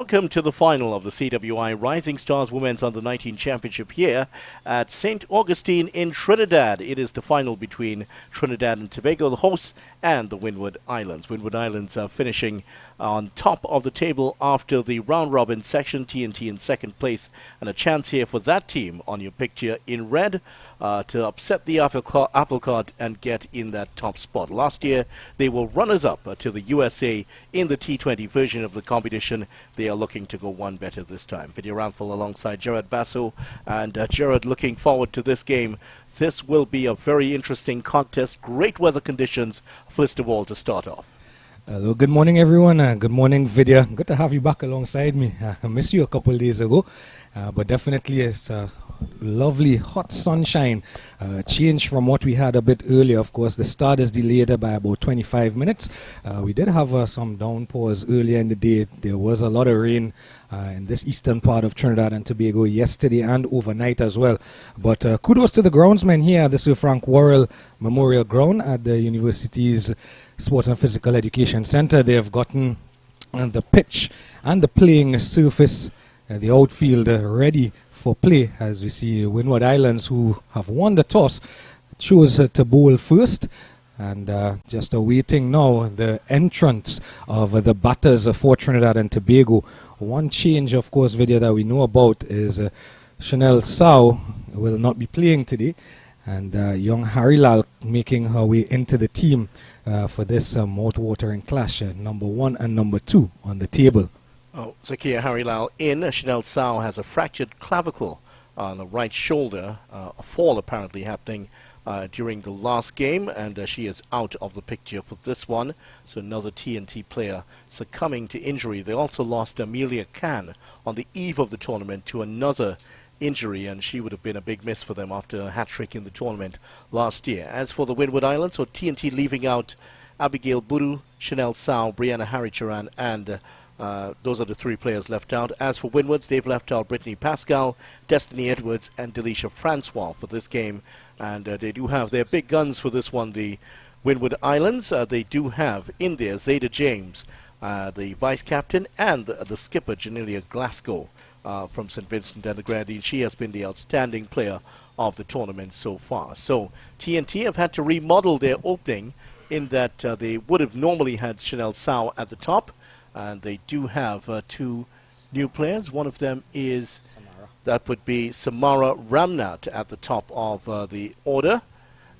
Welcome to the final of the CWI Rising Stars Women's Under-19 Championship here at St. Augustine in Trinidad. It is the final between Trinidad and Tobago, the hosts, and the Windward Islands. Windward Islands are finishing on top of the table after the round-robin section. TNT in second place, and a chance here for that team on your picture in red to upset the apple cart and get in that top spot. Last year, they were runners-up to the USA in the T20 version of the competition. They are looking to go one better this time. Video Ramphel alongside Gerard Basso, and Gerard, looking forward to this game. This will be a very interesting contest. Great weather conditions, first of all, to start off. Hello, good morning everyone. Good morning, Vidya. Good to have you back alongside me. I missed you a couple of days ago, but definitely it's lovely hot sunshine. Change from what we had a bit earlier. Of course, the start is delayed by about 25 minutes. We did have some downpours earlier in the day. There was a lot of rain in this eastern part of Trinidad and Tobago yesterday and overnight as well. But kudos to the groundsmen here at the Sir Frank Worrell Memorial Ground at the university's Sports and Physical Education Center. They have gotten the pitch and the playing surface, the outfield ready for play, as we see Windward Islands, who have won the toss, chose to bowl first, and just awaiting now the entrance of the batters for Trinidad and Tobago. One change, of course, Vidya, that we know about is Chanel Sao will not be playing today, and young Harilal making her way into the team for this mouth-watering clash, number 1 and number 2 on the table. Oh, Zakia Harilal in. Chanel Sao has a fractured clavicle on the right shoulder, a fall apparently happening during the last game, and she is out of the picture for this one. So another TNT player succumbing to injury. They also lost Amelia Khan on the eve of the tournament to another injury, and she would have been a big miss for them after a hat-trick in the tournament last year. As for the Windward Islands, so TNT leaving out Abigail Buru, Chanel Sao, Brianna Haricharan, and those are the 3 players left out. As for Windwards, they've left out Brittany Pascal, Destiny Edwards, and Delisha Francois for this game. And they do have their big guns for this one, the Windward Islands. They do have in there Zeta James, the vice-captain, and the skipper, Janelia Glasgow, from St. Vincent and the Grenadines. She has been the outstanding player of the tournament so far. So TNT have had to remodel their opening in that they would have normally had Chanel Sao at the top. And they do have 2 new players. One of them is, that would be Samara Ramnat at the top of the order.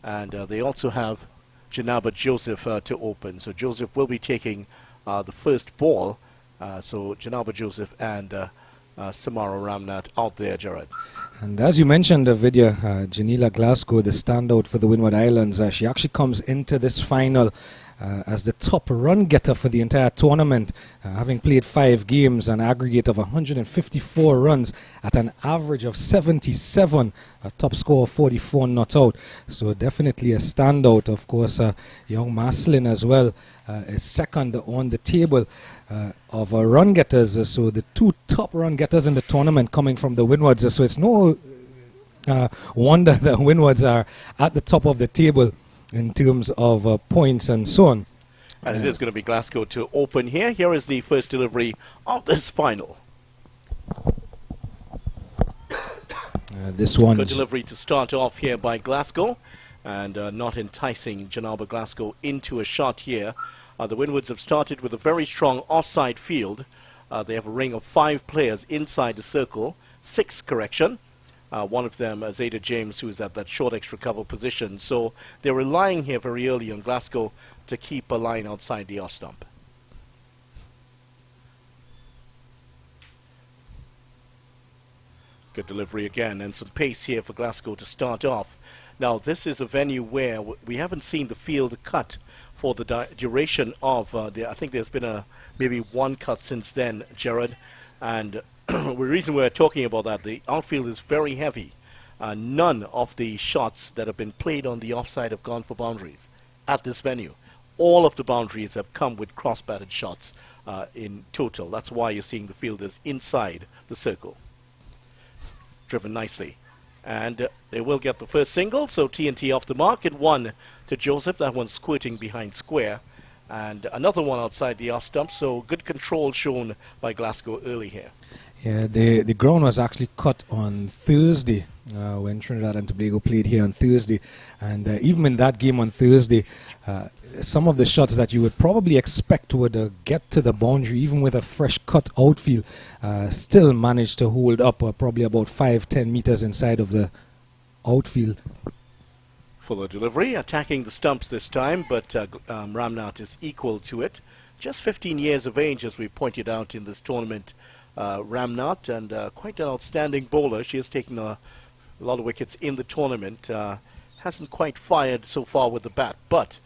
And they also have Janaba Joseph to open. So Joseph will be taking the first ball. So Janaba Joseph and Samara Ramnat out there, Gerard. And as you mentioned, Vidya, Janila Glasgow, the standout for the Windward Islands, she actually comes into this final as the top run getter for the entire tournament, having played 5 games, an aggregate of 154 runs at an average of 77, a top score of 44 not out. So definitely a standout. Of course, young Maslin as well is second on the table of run getters. So the 2 top run getters in the tournament coming from the Windwards. So it's no wonder that Windwards are at the top of the table in terms of points and so on. And it is going to be Glasgow to open here. Here is the first delivery of this final. This one. Good delivery to start off here by Glasgow, and not enticing Janaba Glasgow into a shot here. The Windwards have started with a very strong offside field. They have a ring of 5 players inside the circle, 6 correction. One of them, Zeta James, who is at that short extra cover position. So they're relying here very early on Glasgow to keep a line outside the off stump. Good delivery again, and some pace here for Glasgow to start off. Now, this is a venue where we haven't seen the field cut for the duration of I think there's been maybe 1 cut since then, Gerard. And the reason we're talking about that, the outfield is very heavy. None of the shots that have been played on the offside have gone for boundaries at this venue. All of the boundaries have come with cross-batted shots in total. That's why you're seeing the fielders inside the circle. Driven nicely. And they will get the first single, so TNT off the mark, and 1 to Joseph. That one's squirting behind square. and another one outside the off stump. So good control shown by Glasgow early here. Yeah, the ground was actually cut on Thursday when Trinidad and Tobago played here on Thursday. And even in that game on Thursday, some of the shots that you would probably expect would get to the boundary, even with a fresh cut outfield, still managed to hold up probably about 5-10 meters inside of the outfield. Fuller delivery, attacking the stumps this time, but Ramnath is equal to it. Just 15 years of age, as we pointed out in this tournament. Ramnath, and quite an outstanding bowler. She has taken a lot of wickets in the tournament. Hasn't quite fired so far with the bat, but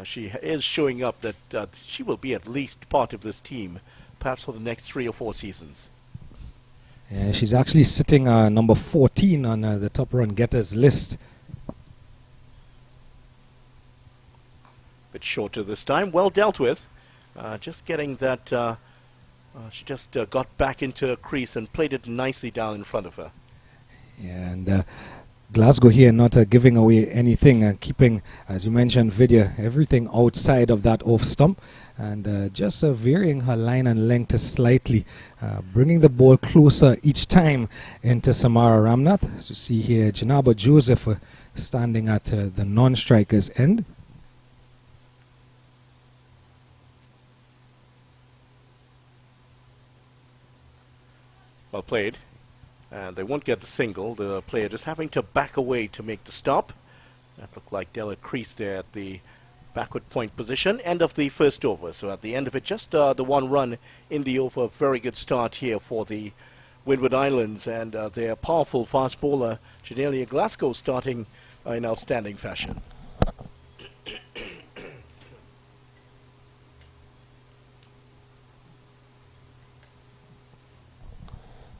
she is showing up that she will be at least part of this team, perhaps for the next 3 or 4 seasons. Yeah, she's actually sitting number 14 on the top run getters list. Bit shorter this time, well dealt with. Just getting that. She just got back into her crease and played it nicely down in front of her. Yeah, and Glasgow here not giving away anything, keeping, as you mentioned, Vidya, everything outside of that off stump, and just varying her line and length slightly, bringing the ball closer each time into Samara Ramnath. As you see here, Janaba Joseph standing at the non-striker's end. Well played, and they won't get the single. The player just having to back away to make the stop. That looked like Della creased there at the backward point position. End of the first over. So at the end of it, just the one run in the over. Very good start here for the Windward Islands, and their powerful fast bowler Janelia Glasgow starting in outstanding fashion.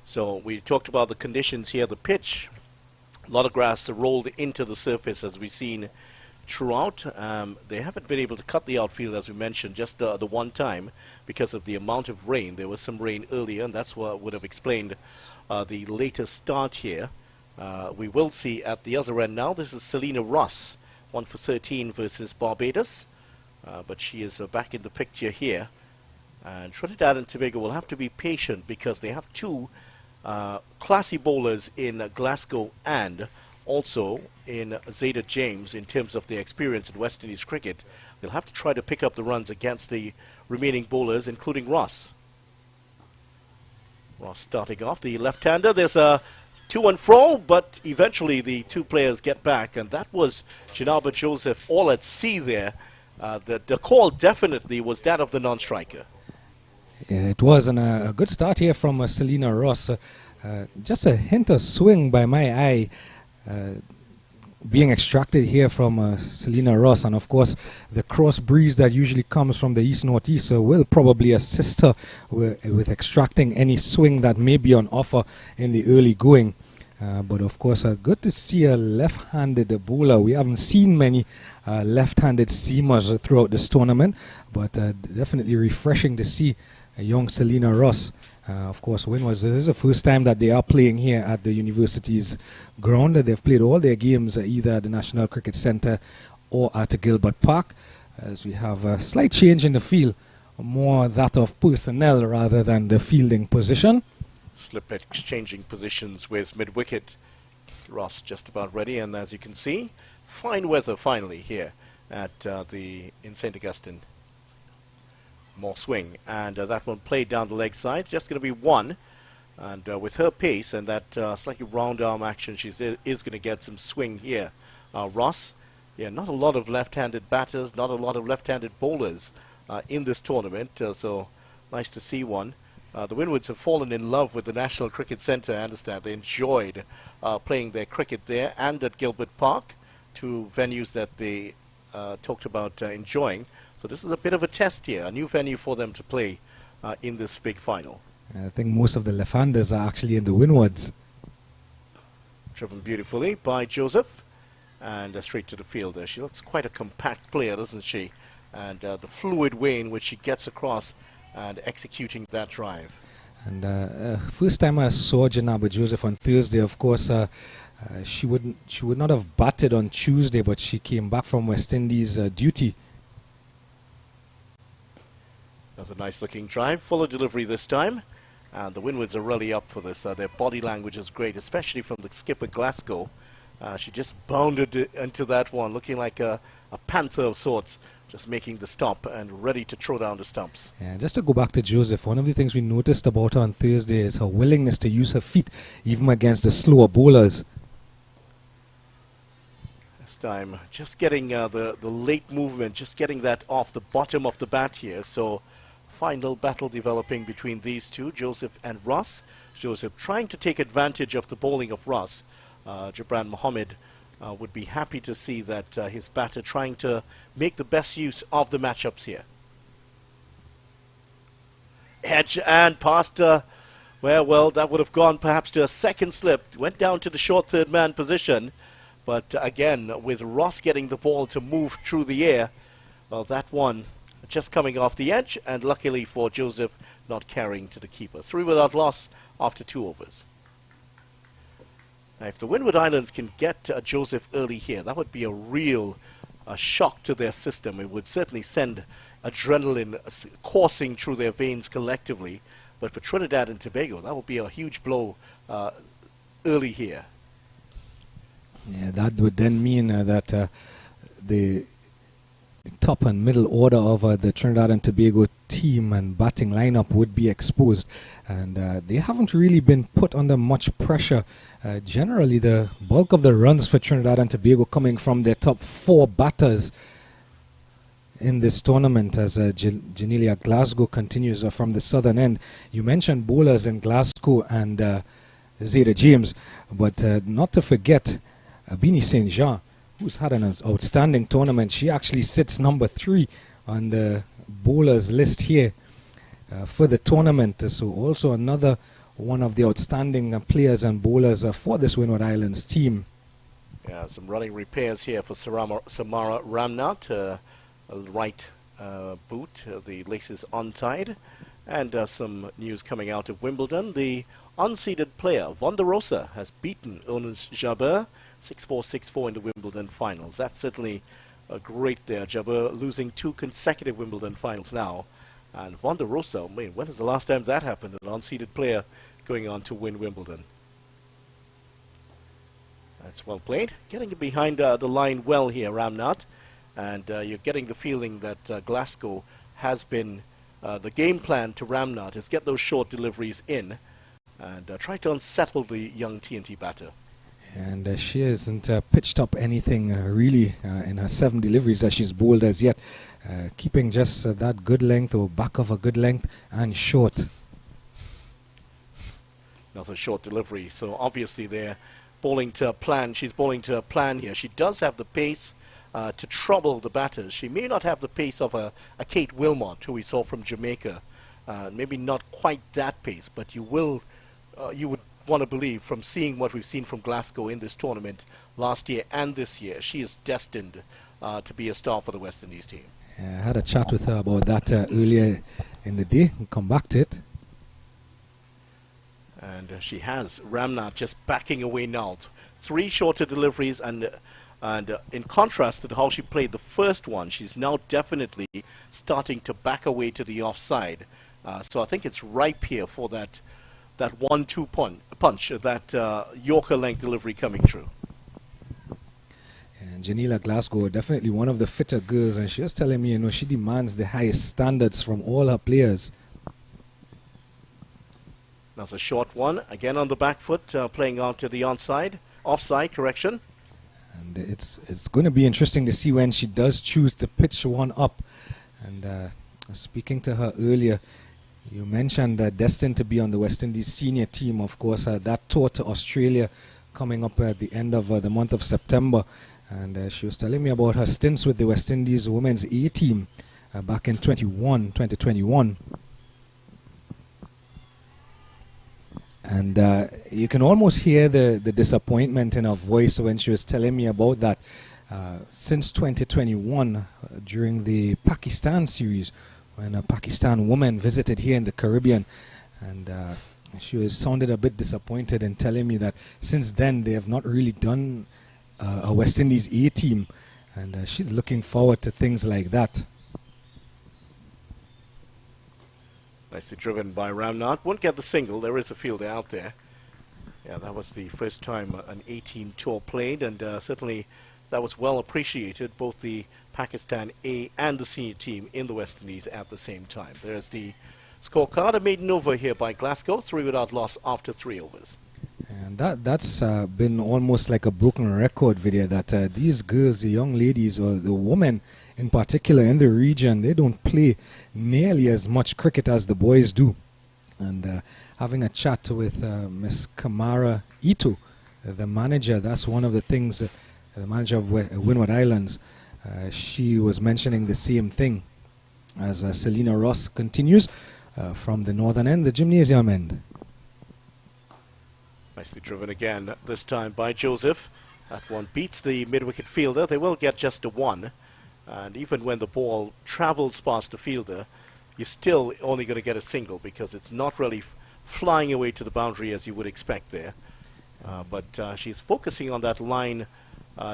So we talked about the conditions here, the pitch. A lot of grass rolled into the surface, as we've seen throughout. They haven't been able to cut the outfield, as we mentioned, just the one time because of the amount of rain. There was some rain earlier, and that's what would have explained the later start here. We will see at the other end now. This is Selena Ross, 1 for 13 versus Barbados. But she is back in the picture here. And Trinidad and Tobago will have to be patient because they have two classy bowlers in Glasgow and also in Zayda James in terms of their experience in West Indies cricket. They'll have to try to pick up the runs against the remaining bowlers, including Ross. Ross starting off, the left-hander. There's a to and fro, but eventually the two players get back, and that was Janaba Joseph all at sea there. The call definitely was that of the non-striker. Yeah, it was, and a good start here from Selena Ross. Just a hint of swing by my eye being extracted here from Selena Ross, and of course the cross breeze that usually comes from the east-northeast will probably assist her with extracting any swing that may be on offer in the early going. But of course good to see a left-handed bowler. We haven't seen many left-handed seamers throughout this tournament, but definitely refreshing to see a young Selena Ross. Of course, Windwards, this is the first time that they are playing here at the university's ground. They've played all their games either at the National Cricket Centre or at Gilbert Park. As we have a slight change in the field, more that of personnel rather than the fielding position. Slip exchanging positions with mid-wicket. Ross just about ready, and as you can see, fine weather finally here at in St. Augustine. More swing, and that one played down the leg side, just going to be one, and with her pace and that slightly round arm action, she is going to get some swing here. Ross, yeah, not a lot of left-handed batters, not a lot of left-handed bowlers in this tournament, so nice to see one. The Windwards have fallen in love with the National Cricket Centre. I understand they enjoyed playing their cricket there and at Gilbert Park, two venues that they talked about enjoying. So this is a bit of a test here, a new venue for them to play in this big final. I think most of the left-handers are actually in the Windwards. Driven beautifully by Joseph, and straight to the field there. She looks quite a compact player, doesn't she? And the fluid way in which she gets across and executing that drive. And first time I saw Janaba Joseph on Thursday, of course, she would not have batted on Tuesday, but she came back from West Indies duty. That's a nice looking drive, fuller delivery this time. And the Windwards are really up for this. Their body language is great, especially from the skipper Glasgow. She just bounded into that one, looking like a panther of sorts, just making the stop and ready to throw down the stumps. Yeah, just to go back to Joseph, one of the things we noticed about her on Thursday is her willingness to use her feet, even against the slower bowlers. This time, just getting the late movement, just getting that off the bottom of the bat here. So, final battle developing between these two, Joseph and Ross. Joseph trying to take advantage of the bowling of Ross. Jabran Mohammed would be happy to see that his batter trying to make the best use of the matchups here. Edge and past, well, that would have gone perhaps to a second slip. Went down to the short third man position. But again, with Ross getting the ball to move through the air, well, that one just coming off the edge, and luckily for Joseph, not carrying to the keeper. 3 without loss after 2 overs. Now, if the Windward Islands can get Joseph early here, that would be a real shock to their system. It would certainly send adrenaline coursing through their veins collectively. But for Trinidad and Tobago, that would be a huge blow early here. Yeah, that would then mean that the top and middle order of the Trinidad and Tobago team and batting lineup would be exposed, and they haven't really been put under much pressure. Generally, the bulk of the runs for Trinidad and Tobago coming from their top 4 batters in this tournament, as Janelia Glasgow continues from the southern end. You mentioned bowlers in Glasgow and Zeta James, but not to forget Bini St. Jean, who's had an outstanding tournament. She actually sits number 3 on the bowlers list here for the tournament. So also another one of the outstanding players and bowlers for this Windward Islands team. Yeah, some running repairs here for Samara Ramnath. Right boot, the laces untied. And some news coming out of Wimbledon. The unseeded player, Vonderosa, has beaten Onus Jabeur 6-4, 6-4 in the Wimbledon finals. That's certainly great there. Jabeur losing 2 consecutive Wimbledon finals now. And Vonderosa, when was the last time that happened? An unseeded player going on to win Wimbledon. That's well played. Getting it behind the line well here, Ramnath. And you're getting the feeling that Glasgow has been, the game plan to Ramnath is get those short deliveries in and try to unsettle the young TNT batter. And she hasn't pitched up anything really in her 7 deliveries that she's bowled as yet. Keeping just that good length or back of a good length and short. Another short delivery. So obviously they're bowling to a plan. She's bowling to a plan here. She does have the pace to trouble the batters. She may not have the pace of a Kate Wilmot, who we saw from Jamaica. Maybe not quite that pace, but you would want to believe from seeing what we've seen from Glasgow in this tournament last year and this year, she is destined to be a star for the West Indies team. I had a chat with her about that earlier in the day. We'll come back to it. And she has Ramnath just backing away now. 3 shorter deliveries, and in contrast to how she played the first one, she's now definitely starting to back away to the offside. So I think it's ripe here for that 1-2 punch, that Yorker length delivery coming through. And Janelia Glasgow, definitely one of the fitter girls, and she was telling me, she demands the highest standards from all her players. That's a short one, again on the back foot, playing out to the offside correction. And it's going to be interesting to see when she does choose to pitch one up. And speaking to her earlier, you mentioned destined to be on the West Indies senior team. Of course, that tour to Australia coming up at the end of the month of September. And she was telling me about her stints with the West Indies women's A team back in 2021. And you can almost hear the disappointment in her voice when she was telling me about that. Since 2021, during the Pakistan series, when a Pakistan woman visited here in the Caribbean, and she sounded a bit disappointed in telling me that since then they have not really done a West Indies A team, and she's looking forward to things like that. Nicely driven by Ramnath. Won't get the single. There is a fielder out there. Yeah, that was the first time an 18 tour played, and certainly that was well appreciated, both the Pakistan A and the senior team in the West Indies at the same time. There's the scorecard. A maiden over here by Glasgow, 3 without loss after 3 overs. And that's been almost like a broken record video, that these girls, the young ladies, or the women in particular in the region, they don't play nearly as much cricket as the boys do. And having a chat with Miss Kamara Ito, the manager, that's one of the things, the manager of Windward Islands, she was mentioning the same thing as Selena Ross continues from the northern end, the gymnasium end. Nicely driven again, this time by Joseph. That one beats the mid-wicket fielder. They will get just a 1. And even when the ball travels past the fielder, you're still only going to get a single because it's not really flying away to the boundary as you would expect there. But she's focusing on that line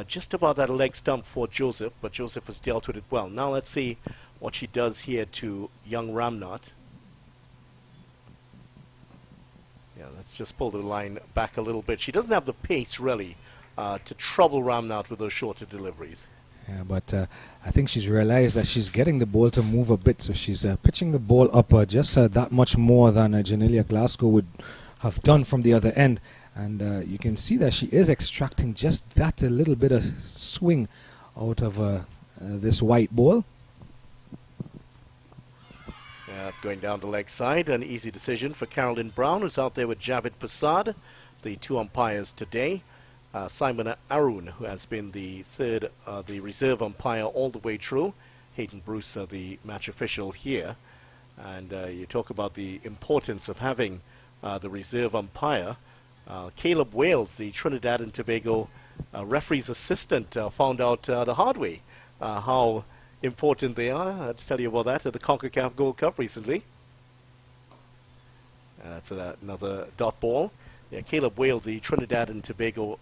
just about that leg stump for Joseph, but Joseph has dealt with it well. Now let's see what she does here to young Ramnath. Yeah, let's just pull the line back a little bit. She doesn't have the pace, really, to trouble Ramnath with those shorter deliveries. Yeah, but I think she's realized that she's getting the ball to move a bit, so she's pitching the ball up just that much more than Janelia Glasgow would have done from the other end. And you can see that she is extracting just that a little bit of swing out of this white ball. Going down the leg side, an easy decision for Carolyn Brown, who's out there with Javed Prasad, the 2 umpires today. Simon Arun, who has been the the reserve umpire all the way through. Hayden Bruce, the match official here. And you talk about the importance of having the reserve umpire. Caleb Wales, the Trinidad and Tobago referee's assistant, found out the hard way how important they are. I had to tell you about that at the CONCACAF Gold Cup recently. That's another dot ball. Yeah, Caleb Wales, the Trinidad and Tobago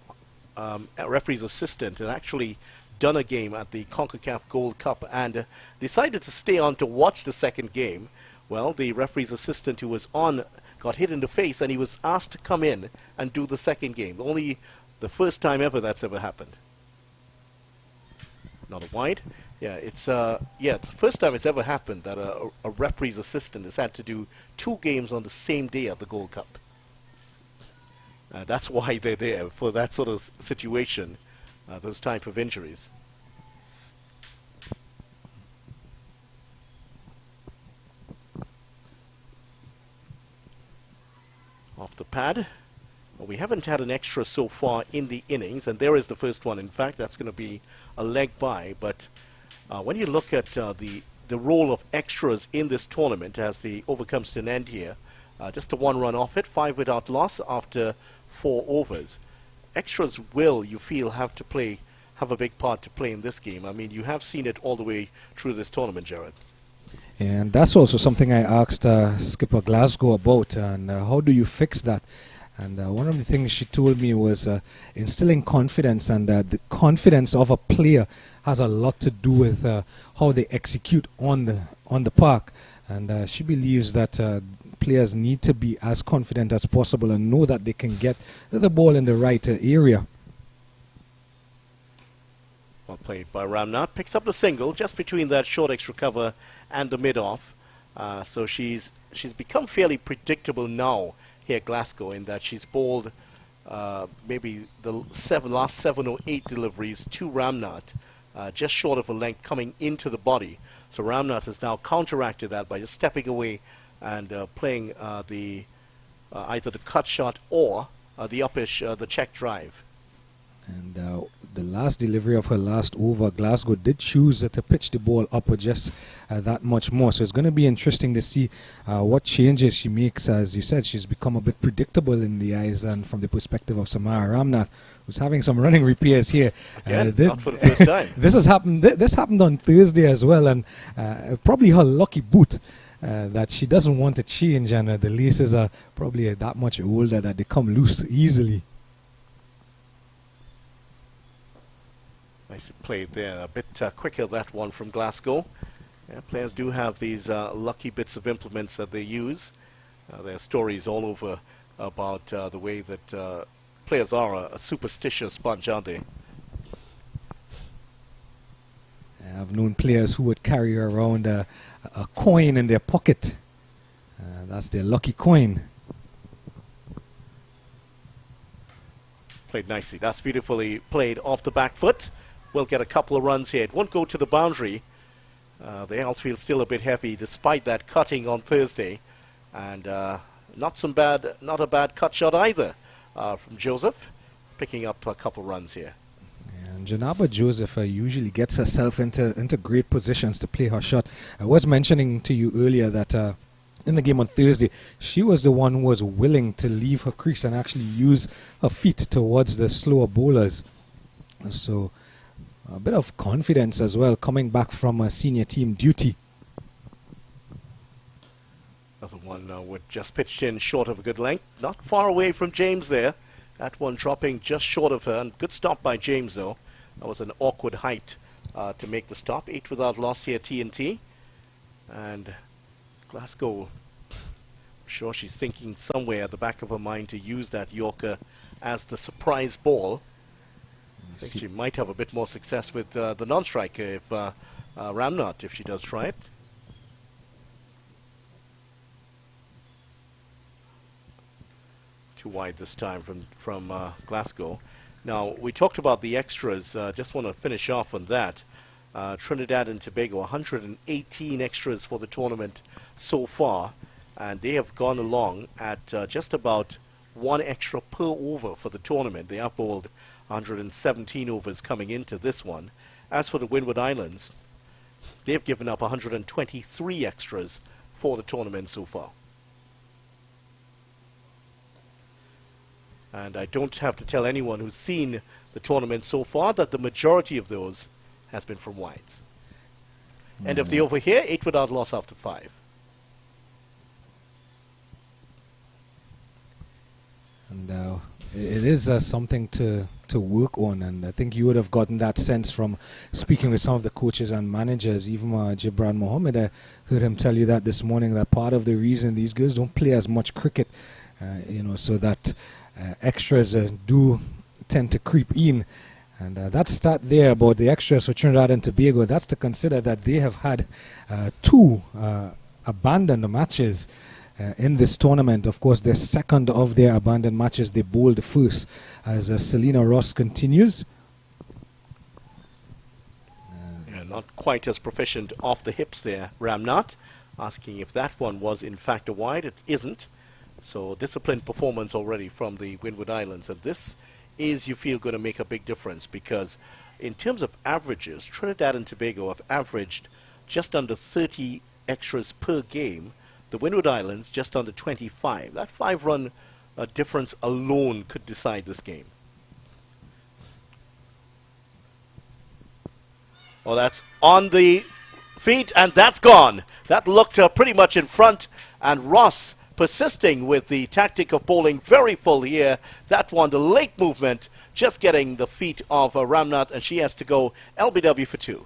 referee's assistant, had actually done a game at the CONCACAF Gold Cup and decided to stay on to watch the second game. Well, the referee's assistant who was on got hit in the face, and he was asked to come in and do the second game. Only the first time ever that's ever happened. Not a wide. Yeah, it's the first time it's ever happened that a referee's assistant has had to do 2 games on the same day at the Gold Cup. That's why they're there, for that sort of situation, those type of injuries. Off the pad. Well, we haven't had an extra so far in the innings, and there is the first one. In fact, that's going to be a leg by, but when you look at the role of extras in this tournament as the over comes to an end here, just a 1 run off it, 5 without loss after 4 overs. Extras will, you feel, have a big part to play in this game. I mean, you have seen it all the way through this tournament, Jared. And that's also something I asked Skipper Glasgow about, and how do you fix that? And one of the things she told me was instilling confidence, and the confidence of a player has a lot to do with how they execute on the park. And she believes that players need to be as confident as possible and know that they can get the ball in the right area. Well played by Ramnath. Picks up the single just between that short extra cover and the mid-off. So she's become fairly predictable now here at Glasgow, in that she's bowled maybe the last 7 or 8 deliveries to Ramnath, just short of a length coming into the body. So Ramnath has now counteracted that by just stepping away and playing either the cut shot or the check drive. And the last delivery of her last over, Glasgow did choose to pitch the ball up just that much more. So it's going to be interesting to see what changes she makes. As you said, she's become a bit predictable in the eyes and from the perspective of Samara Ramnath, who's having some running repairs here. Again, not for the first time. This happened on Thursday as well, and probably her lucky boot. That she doesn't want to change, and the laces are probably that much older that they come loose easily. Nicely played there. A bit quicker, that one from Glasgow. Yeah, players do have these lucky bits of implements that they use. There are stories all over about the way that players are a superstitious bunch, aren't they? I've known players who would carry around a coin in their pocket. That's their lucky coin. Played nicely. That's beautifully played off the back foot. We'll get a couple of runs here. It won't go to the boundary. The outfield's still a bit heavy despite that cutting on Thursday. And not a bad cut shot either from Joseph, picking up a couple runs here. And Janaba Joseph usually gets herself into great positions to play her shot. I was mentioning to you earlier that in the game on Thursday, she was the one who was willing to leave her crease and actually use her feet towards the slower bowlers. So a bit of confidence as well coming back from a senior team duty. Another one would just pitched in short of a good length. Not far away from James there. That one dropping just short of her. And good stop by James though. That was an awkward height to make the stop. 8 without loss here, TNT. And Glasgow, I'm sure she's thinking somewhere at the back of her mind to use that Yorker as the surprise ball. I think she might have a bit more success with the non-striker if Ramnat, if she does try it. Too wide this time from Glasgow. Now, we talked about the extras. Just want to finish off on that. Trinidad and Tobago, 118 extras for the tournament so far, and they have gone along at just about 1 extra per over for the tournament. They have bowled 117 overs coming into this one. As for the Windward Islands, they've given up 123 extras for the tournament so far. And I don't have to tell anyone who's seen the tournament so far that the majority of those has been from wides. End of the over here, 8 without loss after 5. And it is something to work on, and I think you would have gotten that sense from speaking with some of the coaches and managers. Even Gibran Mohammed, I heard him tell you that this morning, that part of the reason these girls don't play as much cricket, so that extras do tend to creep in. And that stat there about the extras for Trinidad and Tobago, that's to consider that they have had 2 abandoned matches in this tournament. Of course, the second of their abandoned matches, they bowled first, as Selena Ross continues. Yeah, not quite as proficient off the hips there, Ramnat, asking if that one was in fact a wide. It isn't. So disciplined performance already from the Windward Islands, and this is, you feel, going to make a big difference, because in terms of averages, Trinidad and Tobago have averaged just under 30 extras per game. The Windward Islands just under 25. That 5-run difference alone could decide this game. Oh, that's on the feet, and that's gone. That looked pretty much in front, and Ross persisting with the tactic of bowling very full here. That one, the late movement, just getting the feet of Ramnat, and she has to go LBW for 2.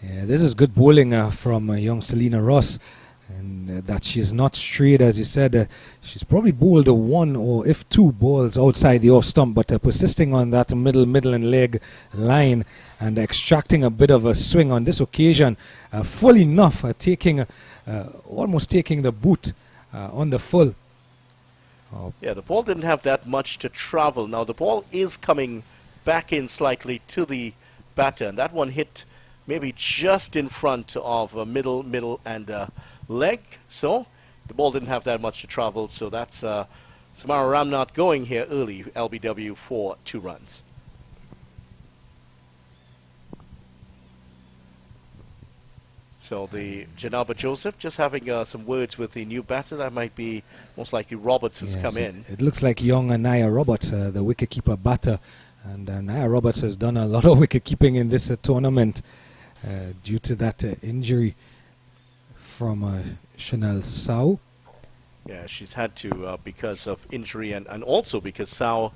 Yeah, this is good bowling from young Selena Ross, and that she's not straight, as you said. She's probably bowled 1 or if 2 balls outside the off stump, but persisting on that middle and leg line and extracting a bit of a swing on this occasion, full enough, almost taking the boot on the full. Yeah, the ball didn't have that much to travel. Now the ball is coming back in slightly to the batter, and that one hit maybe just in front of middle and leg. So the ball didn't have that much to travel. So that's Samara Ramnat going here early, LBW for 2 runs. So the Janaba Joseph just having some words with the new batter. That might be most likely Roberts who's come in. It looks like young Naya Roberts, the wicketkeeper batter. And Naya Roberts has done a lot of wicket-keeping in this tournament due to that injury from Chanel Sau. Yeah, she's had to because of injury and also because Sau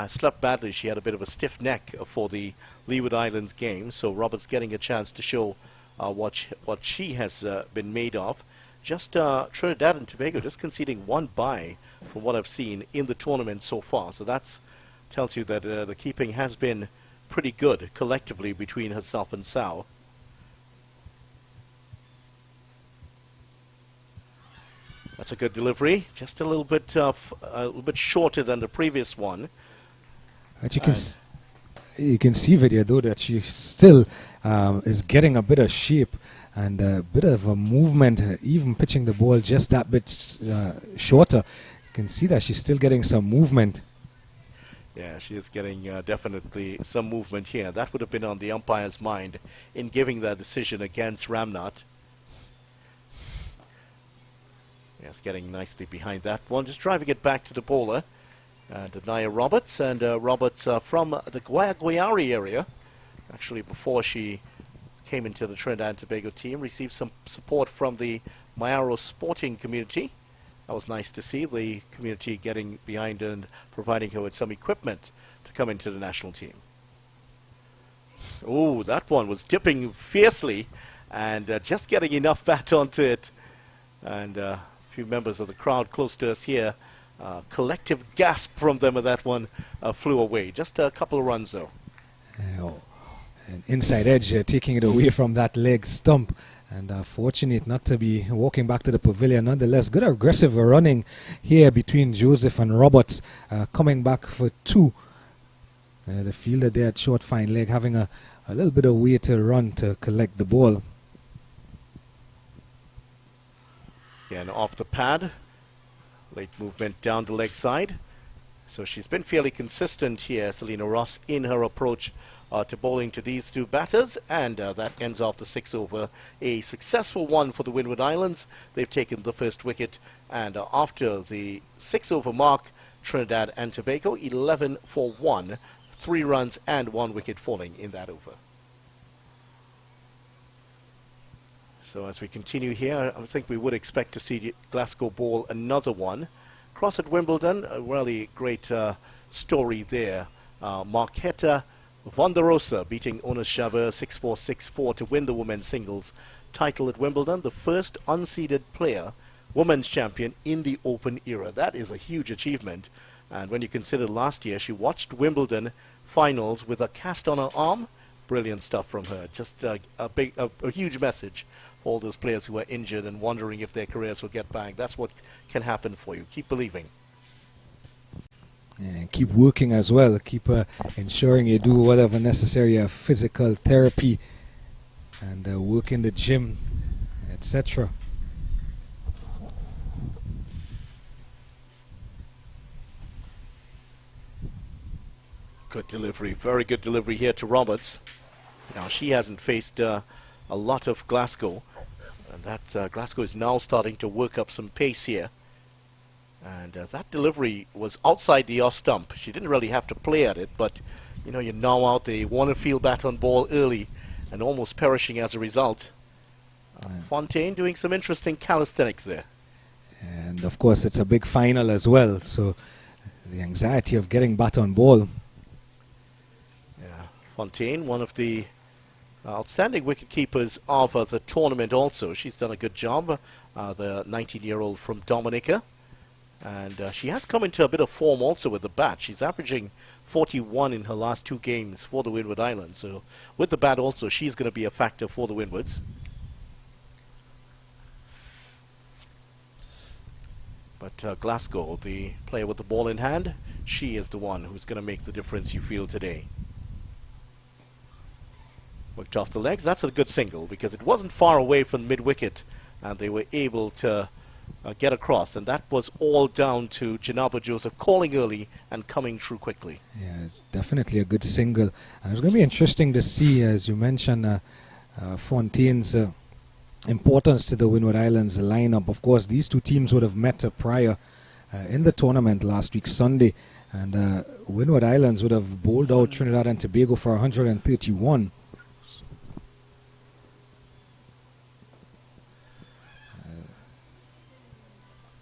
slept badly. She had a bit of a stiff neck for the Leeward Islands game. So Roberts getting a chance to show what she has been made of. Just Trinidad and Tobago just conceding one bye from what I've seen in the tournament so far. So that tells you that the keeping has been pretty good collectively between herself and Sao. That's a good delivery, just a little bit shorter than the previous one. But you can see Vidya though that she still is getting a bit of shape and a bit of a movement, even pitching the ball just that bit shorter. You can see that she's still getting some movement. Yeah, she is getting definitely some movement here. That would have been on the umpire's mind in giving that decision against Ramnath. Yes, getting nicely behind that one. Just driving it back to the bowler, Naya Roberts. And Roberts from the Guayari area. Actually, before she came into the Trinidad and Tobago team, received some support from the Mayaro sporting community. That was nice to see, the community getting behind and providing her with some equipment to come into the national team. Oh, that one was dipping fiercely and just getting enough bat onto it. And a few members of the crowd close to us here, collective gasp from them, and that one flew away. Just a couple of runs though. An inside edge taking it away from that leg stump. And fortunate not to be walking back to the pavilion. Nonetheless, good aggressive running here between Joseph and Roberts, coming back for two. The fielder there at short fine leg having a little bit of way to run to collect the ball. Again, off the pad. Late movement down the leg side. So she's been fairly consistent here, Selena Ross, in her approach to bowling to these two batters, and that ends off the 6 over. A successful one for the Windward Islands. They've taken the first wicket, and after the 6 over mark, Trinidad and Tobago 11 for 1, 3 runs and 1 wicket falling in that over. So as we continue here, I think we would expect to see Glasgow bowl another one. Cross at Wimbledon, a really great story there. Marquetta Vonderosa beating Ona Shaver 6-4, 6-4 to win the women's singles title at Wimbledon, the first unseeded player, women's champion in the Open era. That is a huge achievement. And when you consider last year, she watched Wimbledon finals with a cast on her arm. Brilliant stuff from her. Just a huge message for all those players who are injured and wondering if their careers will get back. That's what can happen for you. Keep believing. And keep working as well. Keep ensuring you do whatever necessary physical therapy and work in the gym, etc. Good delivery, very good delivery here to Roberts. Now she hasn't faced a lot of Glasgow, and that Glasgow is now starting to work up some pace here. And that delivery was outside the off stump. She didn't really have to play at it, but you know, you're now out there, you want to feel bat on ball early and almost perishing as a result. Fontaine doing some interesting calisthenics there. And of course it's a big final as well, so the anxiety of getting bat on ball. Yeah, Fontaine, one of the outstanding wicket keepers of the tournament also. She's done a good job, the 19-year-old from Dominica. And she has come into a bit of form also with the bat. She's averaging 41 in her last 2 games for the Windward Islands. So with the bat also, she's going to be a factor for the Windwards. But Glasgow, the player with the ball in hand, she is the one who's going to make the difference, you feel, today. Worked off the legs. That's a good single because it wasn't far away from mid-wicket and they were able to get across, and that was all down to Janaba Joseph calling early and coming through quickly. Yeah, it's definitely a good single, and it's going to be interesting to see, as you mentioned, Fontaine's importance to the Windward Islands lineup. Of course, these two teams would have met prior in the tournament last week Sunday, and Windward Islands would have bowled out Trinidad and Tobago for 131.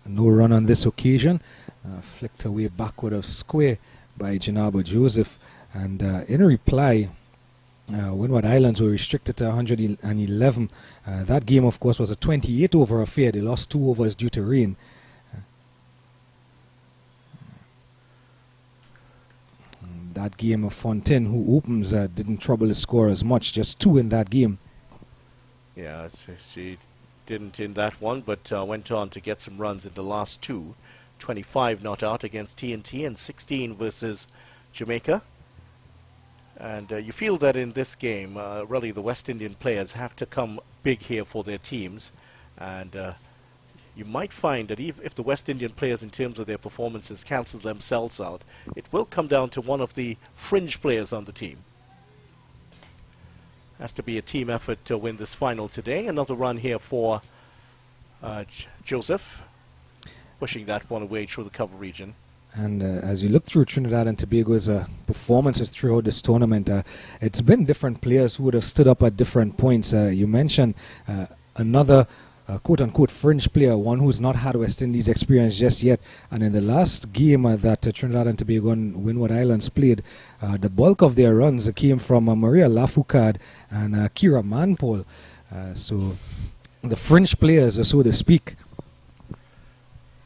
No run on this occasion. Flicked away backward of square by Janaba Joseph. And in reply, Windward Islands were restricted to 111. That game, of course, was a 28-over affair. They lost 2 overs due to rain. That game of Fontaine, who opens, didn't trouble the score as much, just 2 in that game. Yeah, she didn't in that one, but went on to get some runs in the last 2. 25 not out against TNT and 16 versus Jamaica. And you feel that in this game, really the West Indian players have to come big here for their teams. And you might find that if the West Indian players, in terms of their performances, cancel themselves out, it will come down to one of the fringe players on the team. Has to be a team effort to win this final today. Another run here for Joseph, pushing that one away through the cover region. And as you look through Trinidad and Tobago's performances throughout this tournament, it's been different players who would have stood up at different points. You mentioned another quote-unquote fringe player, one who's not had West Indies experience just yet. And in the last game that Trinidad and Tobago and Windward Islands played, the bulk of their runs came from Maria Lafoucade and Kira Manpole. So the fringe players, so to speak.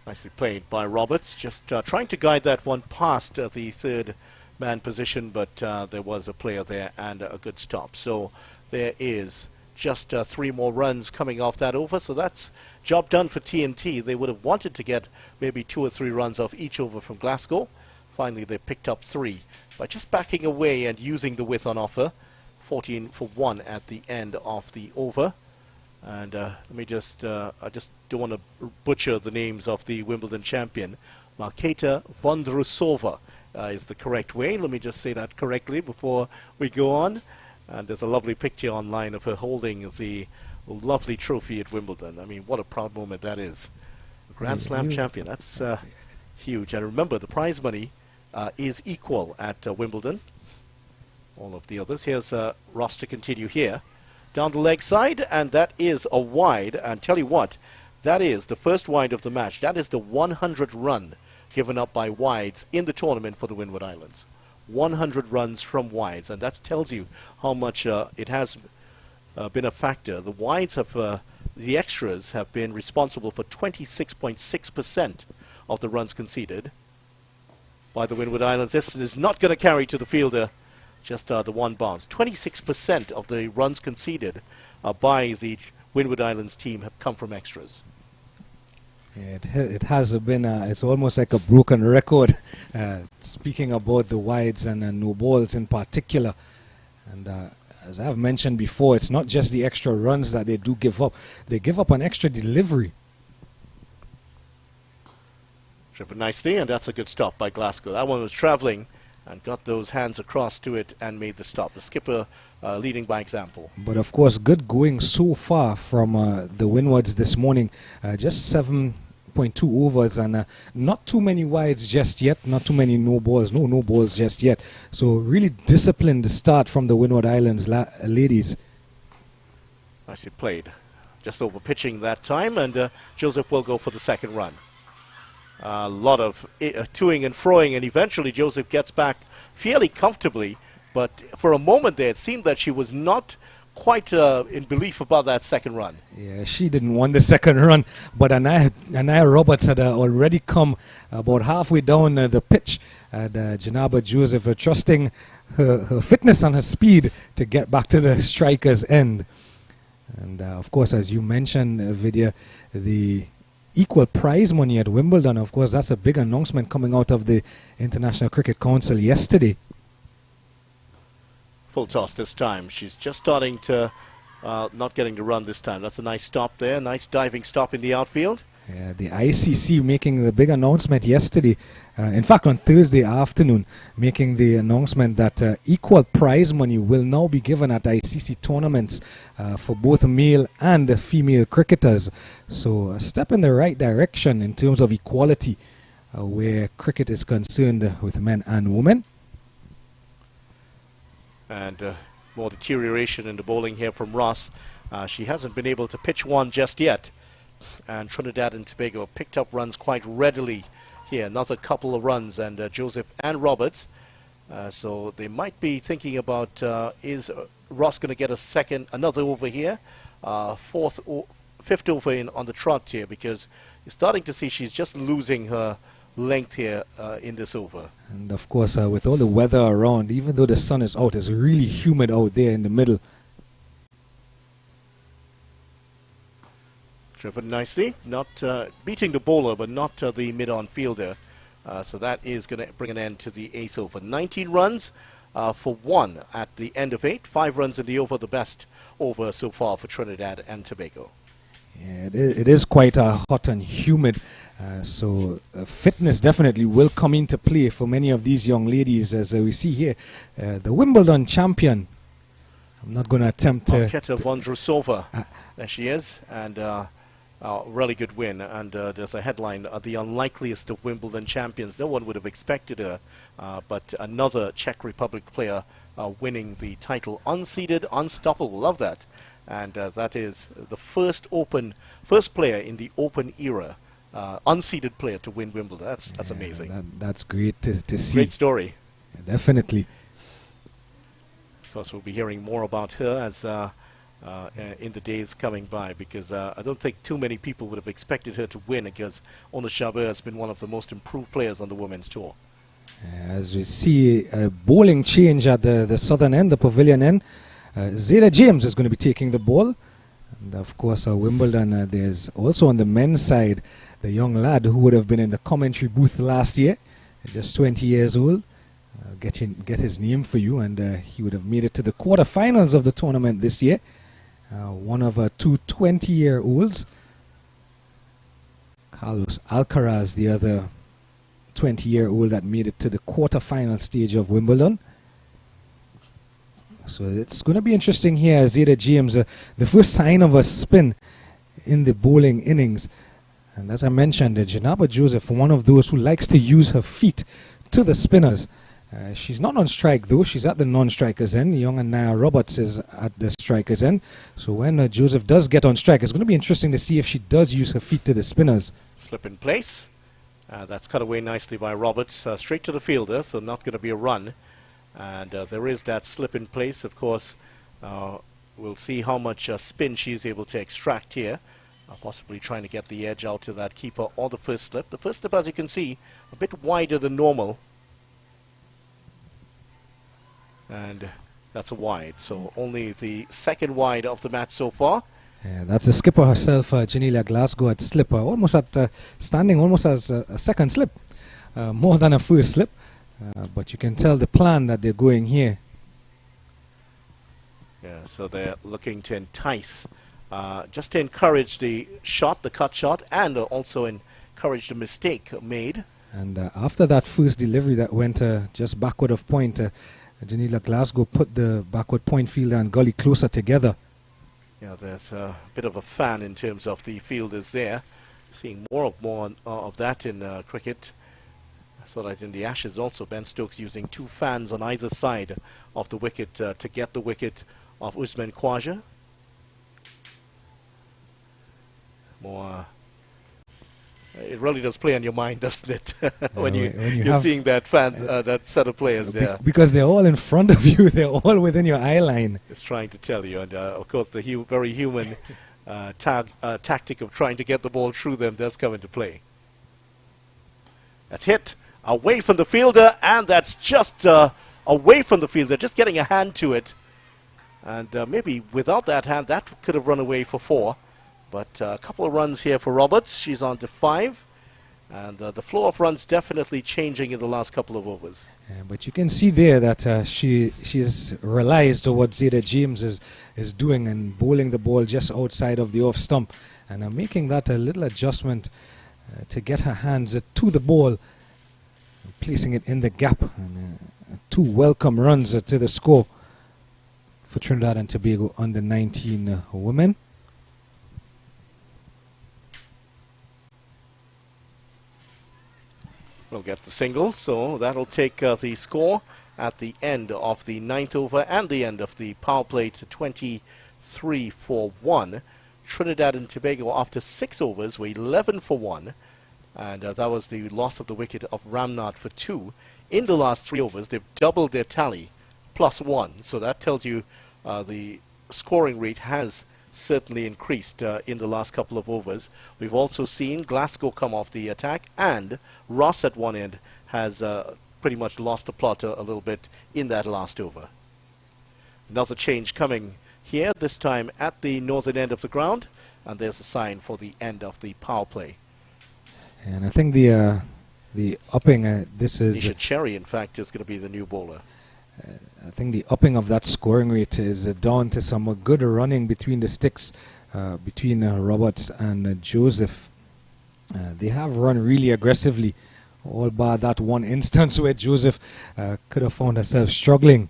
Nicely played by Roberts, just trying to guide that one past the third man position, but there was a player there and a good stop. So there is just 3 more runs coming off that over, so that's job done for TNT. They would have wanted to get maybe 2 or 3 runs off each over from Glasgow. Finally they picked up 3 by just backing away and using the width on offer. 14 for 1 at the end of the over. And let me just, I just don't want to butcher the names of the Wimbledon champion. Marketa Vondrousova is the correct way. Let me just say that correctly before we go on. And there's a lovely picture online of her holding the lovely trophy at Wimbledon. I mean, what a proud moment that is. Grand Slam champion, that's huge. And remember, the prize money is equal at Wimbledon. All of the others. Here's Ross to continue here. Down the leg side, and that is a wide. And tell you what, that is the first wide of the match. That is the 100 run given up by wides in the tournament for the Windward Islands. 100 runs from wides, and that tells you how much it has been a factor. The wides have, the extras have been responsible for 26.6% of the runs conceded by the Windward Islands. This is not going to carry to the fielder. Just the 1 bounce. 26% of the runs conceded by the Windward Islands team have come from extras. Yeah, it has been, it's almost like a broken record, speaking about the wides and no balls in particular. And as I've mentioned before, it's not just the extra runs that they do give up. They give up an extra delivery. Tripping nicely, and that's a good stop by Glasgow. That one was traveling and got those hands across to it and made the stop. The skipper leading by example. But of course, good going so far from the Windwards this morning. Just 7.2 overs and not too many wides just yet. Not too many no balls just yet. So really disciplined start from the Windward Islands ladies. Nicely played. Just over pitching that time, and Joseph will go for the second run. A lot of toing and froing, and eventually Joseph gets back fairly comfortably. But for a moment there, it seemed that she was not quite in belief about that second run. Yeah, she didn't want the second run, but Anaya Roberts had already come about halfway down the pitch. And Janaba Joseph trusting her fitness and her speed to get back to the striker's end. And of course, as you mentioned, Vidya, the equal prize money at Wimbledon, of course, that's a big announcement coming out of the International Cricket Council yesterday. Full toss this time. She's just starting to not getting the run this time. That's a nice stop there. Nice diving stop in the outfield. Yeah, the ICC making the big announcement yesterday. In fact, on Thursday afternoon, making the announcement that equal prize money will now be given at ICC tournaments for both male and female cricketers. So a step in the right direction in terms of equality where cricket is concerned with men and women. And more deterioration in the bowling here from Ross. She hasn't been able to pitch one just yet. And Trinidad and Tobago picked up runs quite readily here. Another couple of runs, and Joseph and Roberts So they might be thinking about, is Ross going to get another over here? Fifth over on the trot here, because you're starting to see she's just losing her length here in this over. And of course, with all the weather around, even though the sun is out, it's really humid out there in the middle. Driven nicely, not beating the bowler, but not the mid-on fielder. So that is going to bring an end to the 8th over. 19 runs for 1 at the end of 8. 5 runs in the over, the best over so far for Trinidad and Tobago. Yeah, it is quite hot and humid, so fitness definitely will come into play for many of these young ladies, as we see here. The Wimbledon champion. I'm not going to attempt to... Marketa Vondrousova, there she is, and really good win. And there's a headline, the unlikeliest of Wimbledon champions. No one would have expected her, but another Czech Republic player winning the title. Unseeded, unstoppable, love that. And that is the first player in the Open era, unseeded player to win Wimbledon. That's amazing. That's great to see. Great story. Yeah, definitely. Of course, we'll be hearing more about her as in the days coming by, because I don't think too many people would have expected her to win, because Ona Chabert has been one of the most improved players on the women's tour. As we see a bowling change at the southern end, the pavilion end. Zeta James is going to be taking the ball. And of course, Wimbledon, there's also on the men's side the young lad who would have been in the commentary booth last year, just 20 years old. Get his name for you, and he would have made it to the quarterfinals of the tournament this year. One of two 20-year-olds. Carlos Alcaraz, the other 20-year-old that made it to the quarterfinal stage of Wimbledon. So it's going to be interesting here. Zeta James, the first sign of a spin in the bowling innings. And as I mentioned, Janaba Joseph, one of those who likes to use her feet to the spinners. She's not on strike though. She's at the non-strikers end. Young and Naya Roberts is at the strikers end. So when Joseph does get on strike, it's going to be interesting to see if she does use her feet to the spinners. Slip in place. That's cut away nicely by Roberts. Straight to the fielder, so not going to be a run. And there is that slip in place. Of course, we'll see how much spin she's able to extract here. Possibly trying to get the edge out to that keeper or the first slip. The first slip, as you can see, a bit wider than normal. And that's a wide. So only the second wide of the match so far. Yeah, that's the skipper herself, Janelia Glasgow, at slipper. Almost at standing almost as a second slip. More than a first slip. But you can tell the plan that they're going here. Yeah, so they're looking to entice, just to encourage the shot, the cut shot, and also encourage the mistake made. And after that first delivery that went just backward of point, Janelia Glasgow put the backward point fielder and gully closer together. Yeah, there's a bit of a fan in terms of the fielders there. Seeing more of that in cricket. So that in the Ashes also, Ben Stokes using 2 fans on either side of the wicket to get the wicket of Usman Khawaja. More, it really does play on your mind, doesn't it? when you're seeing that that set of players there. Because they're all in front of you, they're all within your eye line. It's trying to tell you, and of course the very human tactic of trying to get the ball through them does come into play. That's hit. Away from the fielder, and that's just away from the fielder, just getting a hand to it. And maybe without that hand, that could have run away for 4. But a couple of runs here for Roberts. She's on to 5. And the flow of runs definitely changing in the last couple of overs. Yeah, but you can see there that she's realized what Zeta James is doing and bowling the ball just outside of the off stump. And making that a little adjustment to get her hands to the ball. Placing it in the gap, and 2 welcome runs to the score for Trinidad and Tobago under 19 women. We'll get the single, so that'll take the score at the end of the 9th over and the end of the power play to 23 for 1. Trinidad and Tobago after 6 overs were 11 for 1. And that was the loss of the wicket of Ramnath for 2. in the last 3 overs, they've doubled their tally, +1. So that tells you the scoring rate has certainly increased in the last couple of overs. We've also seen Glasgow come off the attack, and Ross at one end has pretty much lost the plot a little bit in that last over. Another change coming here, this time at the northern end of the ground, and there's a sign for the end of the power play. And I think the upping, this is... Nisha Cherry, in fact, is going to be the new bowler. I think the upping of that scoring rate is down to some good running between the sticks, between Roberts and Joseph. They have run really aggressively, all bar that one instance where Joseph could have found herself struggling.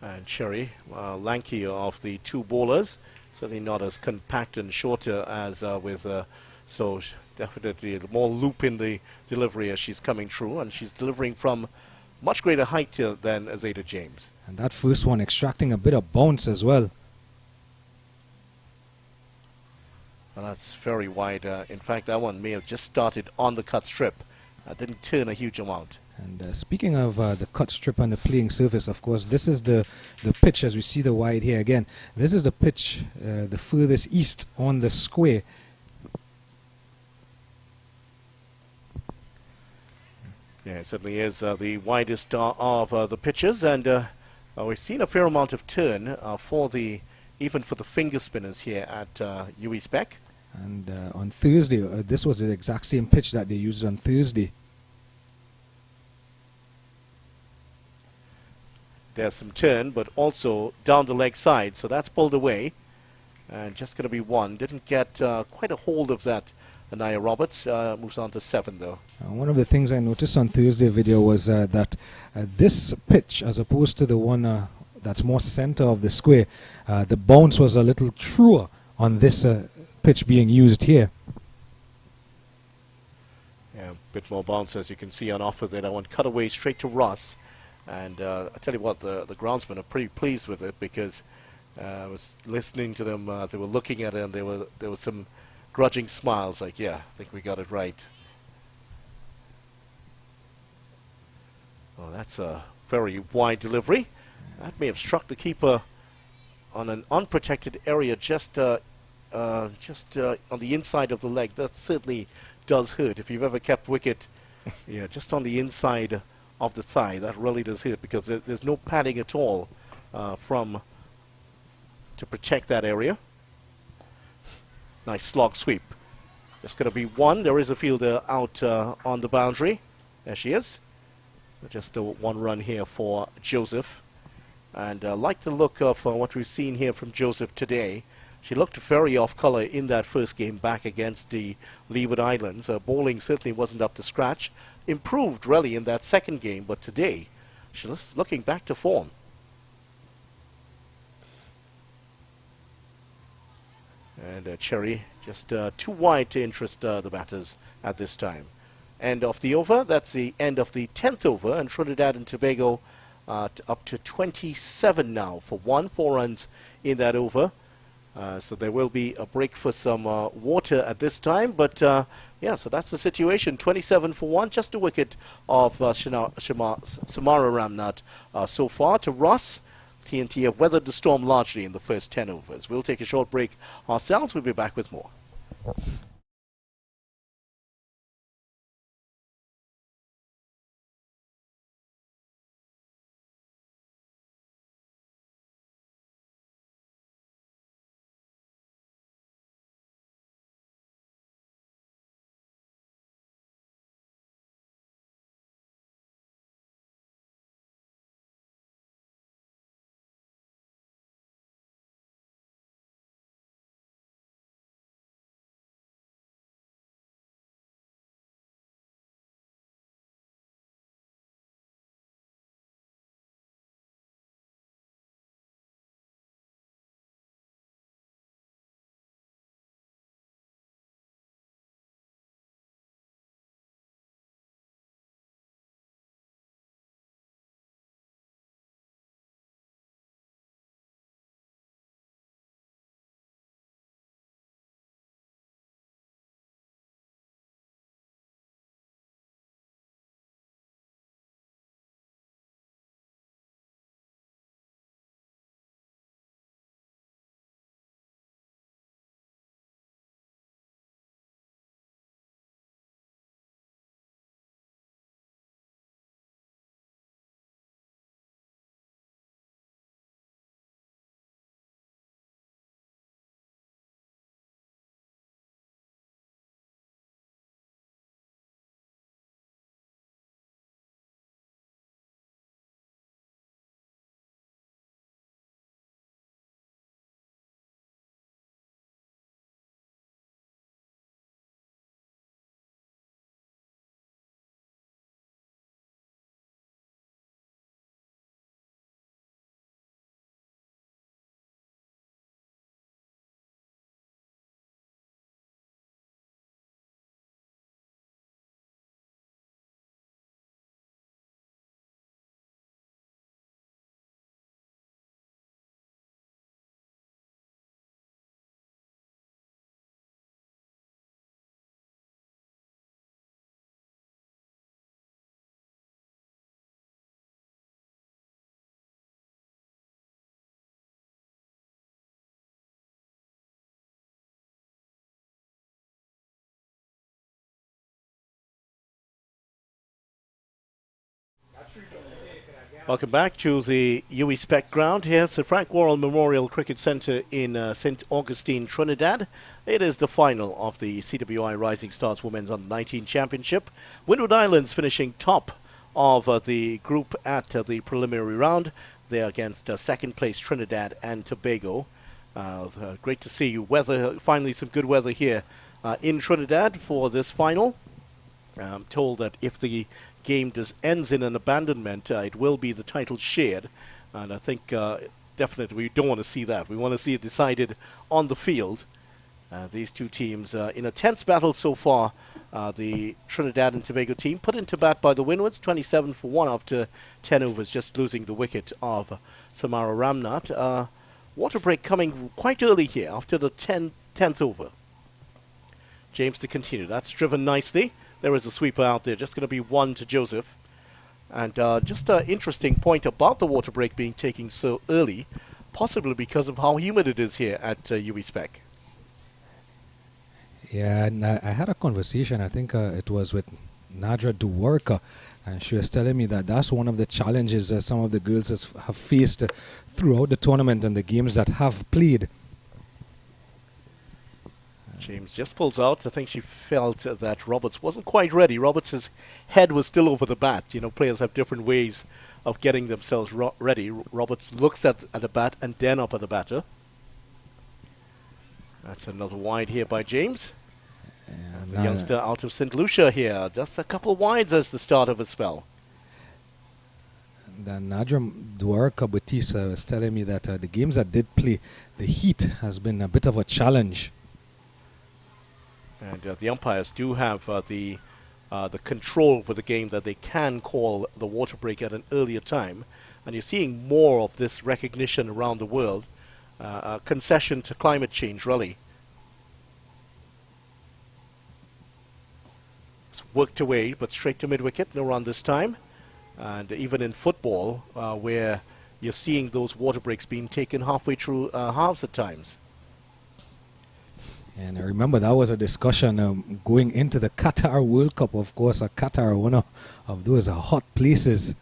And Cherry, lankier of the two bowlers, certainly not as compact and shorter as with so definitely more loop in the delivery as she's coming through, and she's delivering from much greater height than Azada James. And that first one extracting a bit of bounce as well. And that's very wide. In fact, that one may have just started on the cut strip. Didn't turn a huge amount. And speaking of the cut strip and the playing surface, of course, this is the pitch as we see the wide here again. This is the pitch the furthest east on the square. Yeah, it certainly is the widest of the pitches, and we've seen a fair amount of turn even for the finger spinners here at UE Spec. And on Thursday, this was the exact same pitch that they used on Thursday. There's some turn, but also down the leg side, so that's pulled away. And just going to be one. Didn't get quite a hold of that. Anaya Roberts moves on to 7, though. One of the things I noticed on Thursday video was that this pitch, as opposed to the one that's more center of the square, the bounce was a little truer on this pitch being used here. Yeah, a bit more bounce, as you can see on offer there. That one cut away straight to Ross. And I tell you what, the groundsmen are pretty pleased with it, because I was listening to them as they were looking at it, and there was some grudging smiles, like, yeah, I think we got it right. Oh, that's a very wide delivery. That may have struck the keeper on an unprotected area just on the inside of the leg. That certainly does hurt. If you've ever kept wicket, yeah, just on the inside of the thigh, that really does hurt, because there's no padding at all to protect that area. Nice slog sweep. Just going to be one. There is a fielder out on the boundary. There she is. Just a one run here for Joseph. And I like the look of what we've seen here from Joseph today. She looked very off colour in that first game back against the Leeward Islands. Bowling certainly wasn't up to scratch. Improved really in that second game, but today she's looking back to form. And Cherry just too wide to interest the batters at this time. End of the over. That's the end of the 10th over, and Trinidad and Tobago up to 27 now for 4 runs in that over. So there will be a break for some water at this time, but yeah, so that's the situation. 27 for 1, just a wicket of Samara Ramnath so far. To Ross, TNT have weathered the storm largely in the first 10 overs. We'll take a short break ourselves. We'll be back with more. Welcome back to the UE Spec ground. Here's the Frank Worrell Memorial Cricket Centre in St. Augustine, Trinidad. It is the final of the CWI Rising Stars Women's Under-19 Championship. Windward Islands finishing top of the group at the preliminary round. They're against second place Trinidad and Tobago. Great to see you. Finally some good weather here in Trinidad for this final. I'm told that if the game ends in an abandonment, it will be the title shared, and I think definitely we don't want to see that. We want to see it decided on the field. These two teams in a tense battle so far. The Trinidad and Tobago team put into bat by the Windwards, 27 for 1 after 10 overs, just losing the wicket of Samara Ramnath. Water break coming quite early here after the 10th over. James to continue. That's driven nicely. There is a sweeper out there, just going to be 1 to Joseph. And just an interesting point about the water break being taken so early, possibly because of how humid it is here at UE Spec. Yeah, and I had a conversation, I think it was with Nadra Duwarka, and she was telling me that that's one of the challenges some of the girls have faced throughout the tournament and the games that have played. James just pulls out. I think she felt that Roberts wasn't quite ready. Roberts' head was still over the bat. You know, players have different ways of getting themselves ready. Roberts looks at the bat and then up at the batter. That's another wide here by James. And the youngster out of St. Lucia here. Just a couple wides as the start of a spell. Then Nadra Duarka Batista was telling me that the games that did play, the heat has been a bit of a challenge. And the umpires do have the control over the game, that they can call the water break at an earlier time. And you're seeing more of this recognition around the world. A concession to climate change, really. It's worked away, but straight to mid-wicket, no run this time. And even in football, where you're seeing those water breaks being taken halfway through halves at times. And I remember that was a discussion going into the Qatar World Cup. Of course, Qatar, one of those hot places.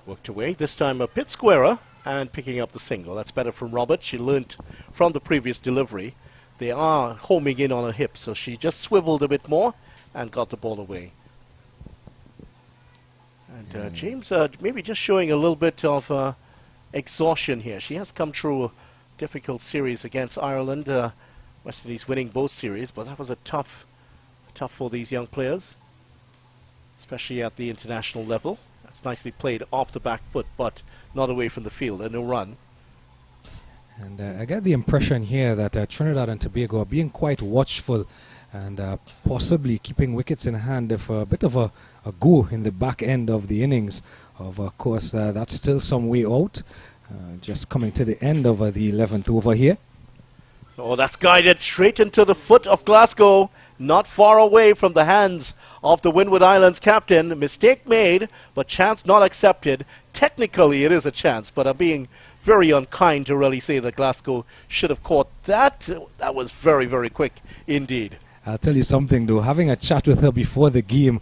Worked away, this time a pit squarer and picking up the single. That's better from Robert. She learnt from the previous delivery. They are homing in on her hip, so she just swiveled a bit more and got the ball away. And James maybe just showing a little bit of exhaustion here. She has come through a difficult series against Ireland. West Indies winning both series, but that was a tough for these young players, especially at the international level. That's nicely played off the back foot, but not away from the field, and no run. And I get the impression here that Trinidad and Tobago are being quite watchful and possibly keeping wickets in hand for a bit of a go in the back end of the innings. Of course, that's still some way out. Just coming to the end of the 11th over here. Oh, that's guided straight into the foot of Glasgow. Not far away from the hands of the Windward Islands captain. Mistake made, but chance not accepted. Technically, it is a chance, but I'm being very unkind to really say that Glasgow should have caught that. That was very, very quick indeed. I'll tell you something, though. Having a chat with her before the game,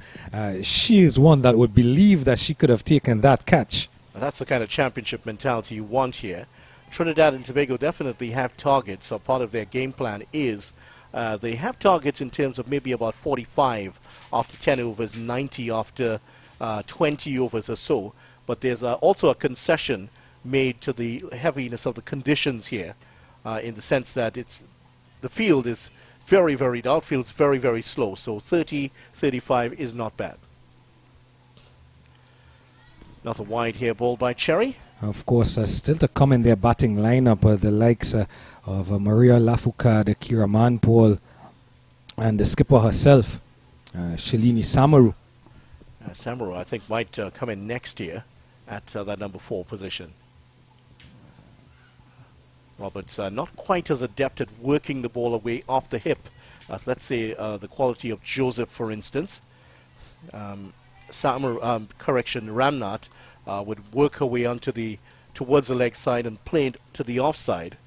she is one that would believe that she could have taken that catch. That's the kind of championship mentality you want here. Trinidad and Tobago definitely have targets, so part of their game plan is they have targets in terms of maybe about 45 after 10 overs, 90 after 20 overs or so. But there's also a concession made to the heaviness of the conditions here, in the sense that the field is very, very, the outfield's very, very slow. So 30, 35 is not bad. Not a wide here, ball by Cherry. Of course, still to come in their batting lineup, the likes of Maria Lafuka, the Kira Manpol, and the skipper herself, Shalini Samaru. Samaru, I think, might come in next year at that number 4 position. Roberts not quite as adept at working the ball away off the hip as, let's say, the quality of Joseph, for instance. Ramnath would work her way onto towards the leg side and play it to the offside.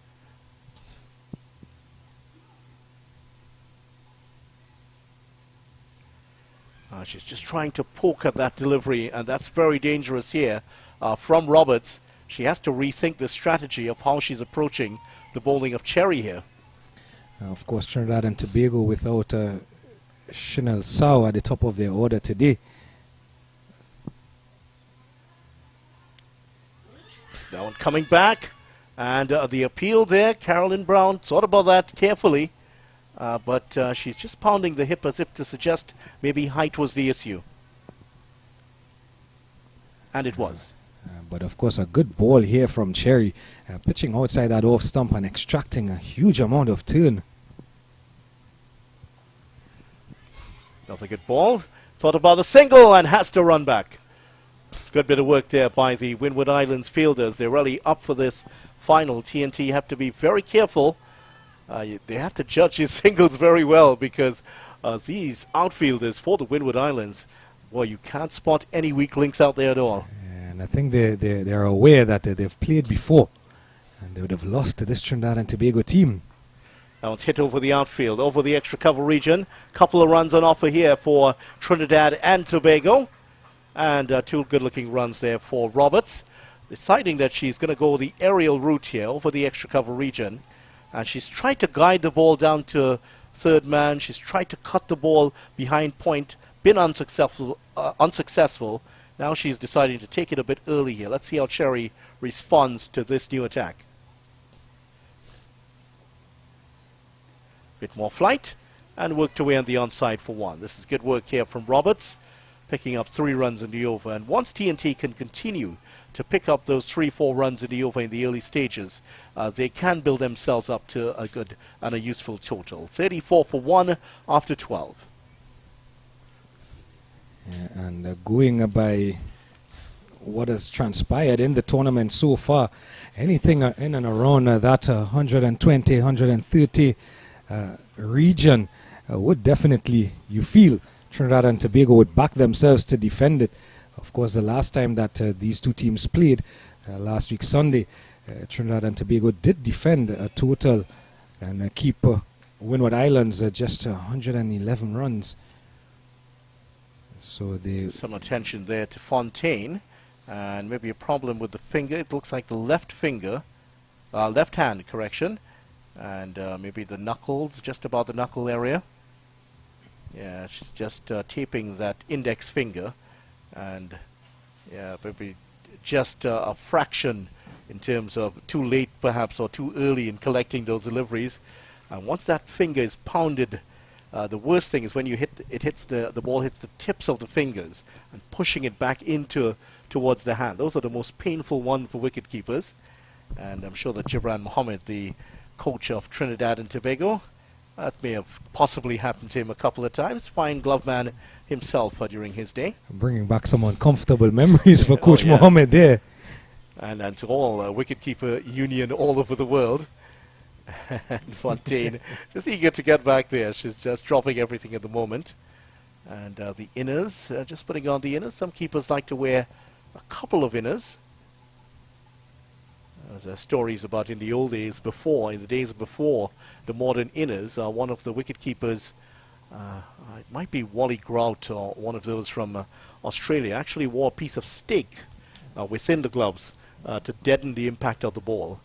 She's just trying to poke at that delivery, and that's very dangerous here from Roberts. She has to rethink the strategy of how she's approaching the bowling of Cherry here. Of course, Trinidad and Tobago without Chanel Sao at the top of their order today. That one coming back, and the appeal there, Carolyn Brown thought about that carefully, but she's just pounding the hip as if to suggest maybe height was the issue. And it was. But of course, a good ball here from Cherry, pitching outside that off stump and extracting a huge amount of turn. Another good ball. Thought about the single and has to run back. Good bit of work there by the Windward Islands fielders. They're really up for this final. TNT have to be very careful. They have to judge his singles very well, because these outfielders for the Windward Islands, boy, you can't spot any weak links out there at all. And I think they're aware that they've played before, and they would have lost to this Trinidad and Tobago team. Now it's hit over the outfield, over the extra cover region. Couple of runs on offer here for Trinidad and Tobago. And two good-looking runs there for Roberts, deciding that she's going to go the aerial route here over the extra cover region. And she's tried to guide the ball down to third man. She's tried to cut the ball behind point, been unsuccessful. Now she's deciding to take it a bit early here. Let's see how Cherry responds to this new attack. Bit more flight, and worked away on the onside for one. This is good work here from Roberts, picking up 3 runs in the over. And once TNT can continue to pick up those 3-4 runs in the over in the early stages, they can build themselves up to a good and a useful total. 34 for 1 after 12. Yeah, and going by what has transpired in the tournament so far, anything in and around that 120, 130 region would definitely, you feel, Trinidad and Tobago would back themselves to defend it. Of course, the last time that these two teams played, last week Sunday, Trinidad and Tobago did defend a total and keep Windward Islands just 111 runs. So some attention there to Fontaine, and maybe a problem with the finger. It looks like the left finger, left hand, correction, and maybe the knuckles, just about the knuckle area. Yeah, she's just taping that index finger, and yeah, maybe just a fraction in terms of too late perhaps, or too early in collecting those deliveries. And once that finger is pounded, the worst thing is when you the ball hits the tips of the fingers and pushing it back towards the hand. Those are the most painful one for wicket keepers. And I'm sure that Gibran Mohammed, the coach of Trinidad and Tobago, that may have possibly happened to him a couple of times. Fine glove man himself during his day. Bringing back some uncomfortable memories for Coach Mohammed there. And to all wicketkeeper union all over the world. And Fontaine just eager to get back there. She's just dropping everything at the moment. And the inners, just putting on the inners. Some keepers like to wear a couple of inners. There's stories about in the old days before, in the days before the modern inners, one of the wicket keepers, it might be Wally Grout or one of those from Australia, actually wore a piece of steak within the gloves to deaden the impact of the ball.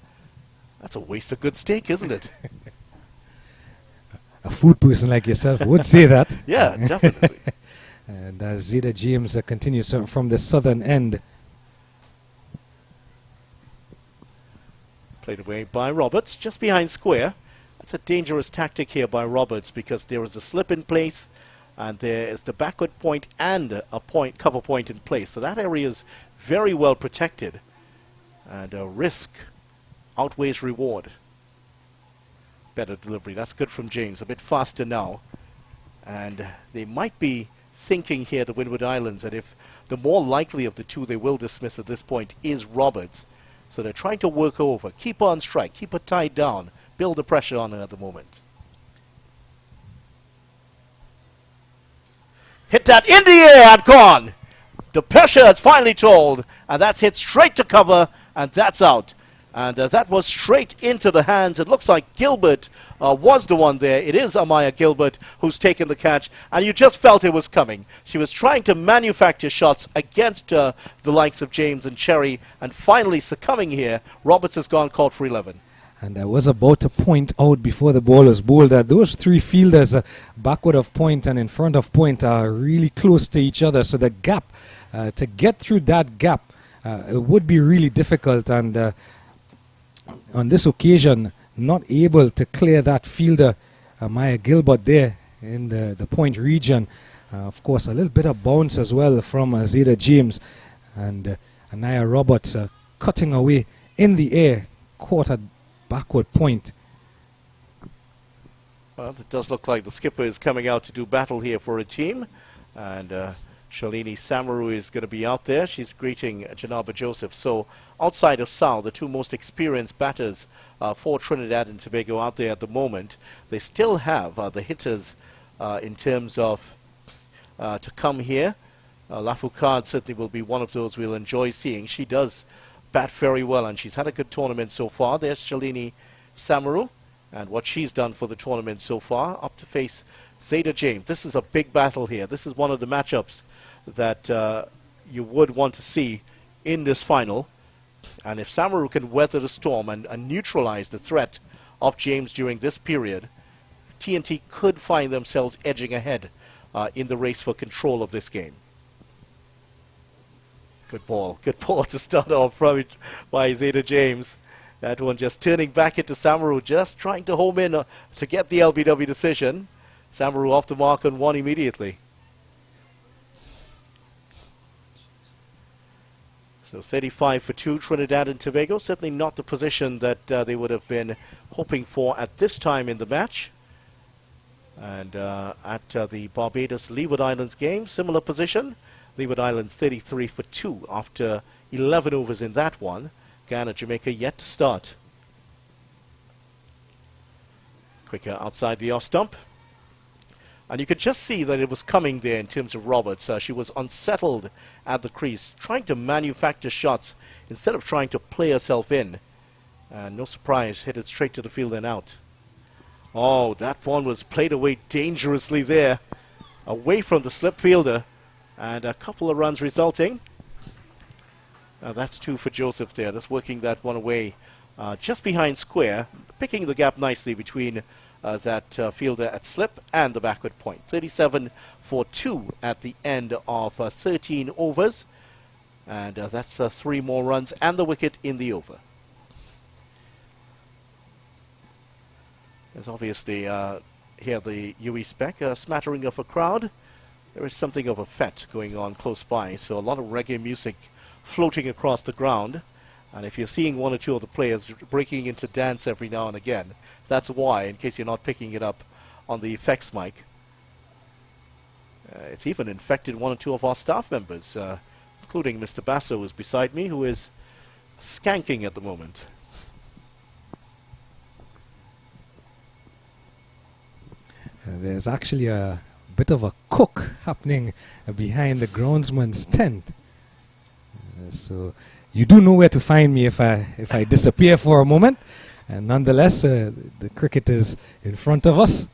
That's a waste of good steak, isn't it? A food person like yourself would say that. Yeah, definitely. And Zeta James continues from the southern end. Played away by Roberts, just behind square. That's a dangerous tactic here by Roberts, because there is a slip in place, and there is the backward point and a cover point in place. So that area is very well protected, and risk outweighs reward. Better delivery. That's good from James. A bit faster now. And they might be thinking here, the Windward Islands, that if the more likely of the two they will dismiss at this point is Roberts. So they're trying to work over, keep her on strike, keep her tied down, build the pressure on her at the moment. Hit that in the air and gone. The pressure is finally told, and that's hit straight to cover, and that's out. And that was straight into the hands. It looks like Gilbert was the one there. It is Amaya Gilbert who's taken the catch, and you just felt it was coming. She was trying to manufacture shots against the likes of James and Cherry, and finally succumbing here. Roberts has gone caught for 11. And I was about to point out before the ball was bowled that those three fielders backward of point and in front of point are really close to each other. So the gap, to get through that gap, it would be really difficult. And on this occasion, not able to clear that fielder, Maya Gilbert there in the point region. Of course, a little bit of bounce as well from Zeta James. And Anaya Roberts cutting away in the air, caught at backward point. Well, it does look like the skipper is coming out to do battle here for a team. And Shalini Samaru is going to be out there. She's greeting Janaba Joseph. So outside of Sal, the two most experienced batters for Trinidad and Tobago out there at the moment, they still have the hitters in terms of to come here. Lafoucault certainly will be one of those we'll enjoy seeing. She does bat very well, and she's had a good tournament so far. There's Shalini Samaru, and what she's done for the tournament so far, up to face Zeta James. This is a big battle here. This is one of the matchups that you would want to see in this final. And if Samaru can weather the storm and neutralize the threat of James during this period, TNT could find themselves edging ahead in the race for control of this game. Good ball to start off from it by Zeta James. That one just turning back into Samaru, just trying to home in to get the LBW decision. Samaru off the mark on one immediately. So 35 for 2, Trinidad and Tobago. Certainly not the position that they would have been hoping for at this time in the match. And at the Barbados Leeward Islands game, similar position. Leeward Islands 33 for 2 after 11 overs in that one. Guyana, Jamaica yet to start. Quicker outside the off stump. And you could just see that it was coming there in terms of Roberts. She was unsettled at the crease, trying to manufacture shots instead of trying to play herself in. And no surprise, hit it straight to the field and out. Oh, that one was played away dangerously there, away from the slip fielder. And a couple of runs resulting. That's 2 for Joseph there. That's working that one away just behind square, picking the gap nicely between that fielder at slip and the backward point. 37 for 2 at the end of 13 overs. And that's 3 more runs and the wicket in the over. There's obviously here the UE spec, a smattering of a crowd. There is something of a fete going on close by, so a lot of reggae music floating across the ground. And if you're seeing one or two of the players breaking into dance every now and again, that's why, in case you're not picking it up on the effects mic. It's even infected one or two of our staff members, including Mr. Basso, who's beside me, who is skanking at the moment. There's actually a bit of a cook happening behind the groundsman's tent. So you do know where to find me if I disappear for a moment. And nonetheless, the cricket is in front of us.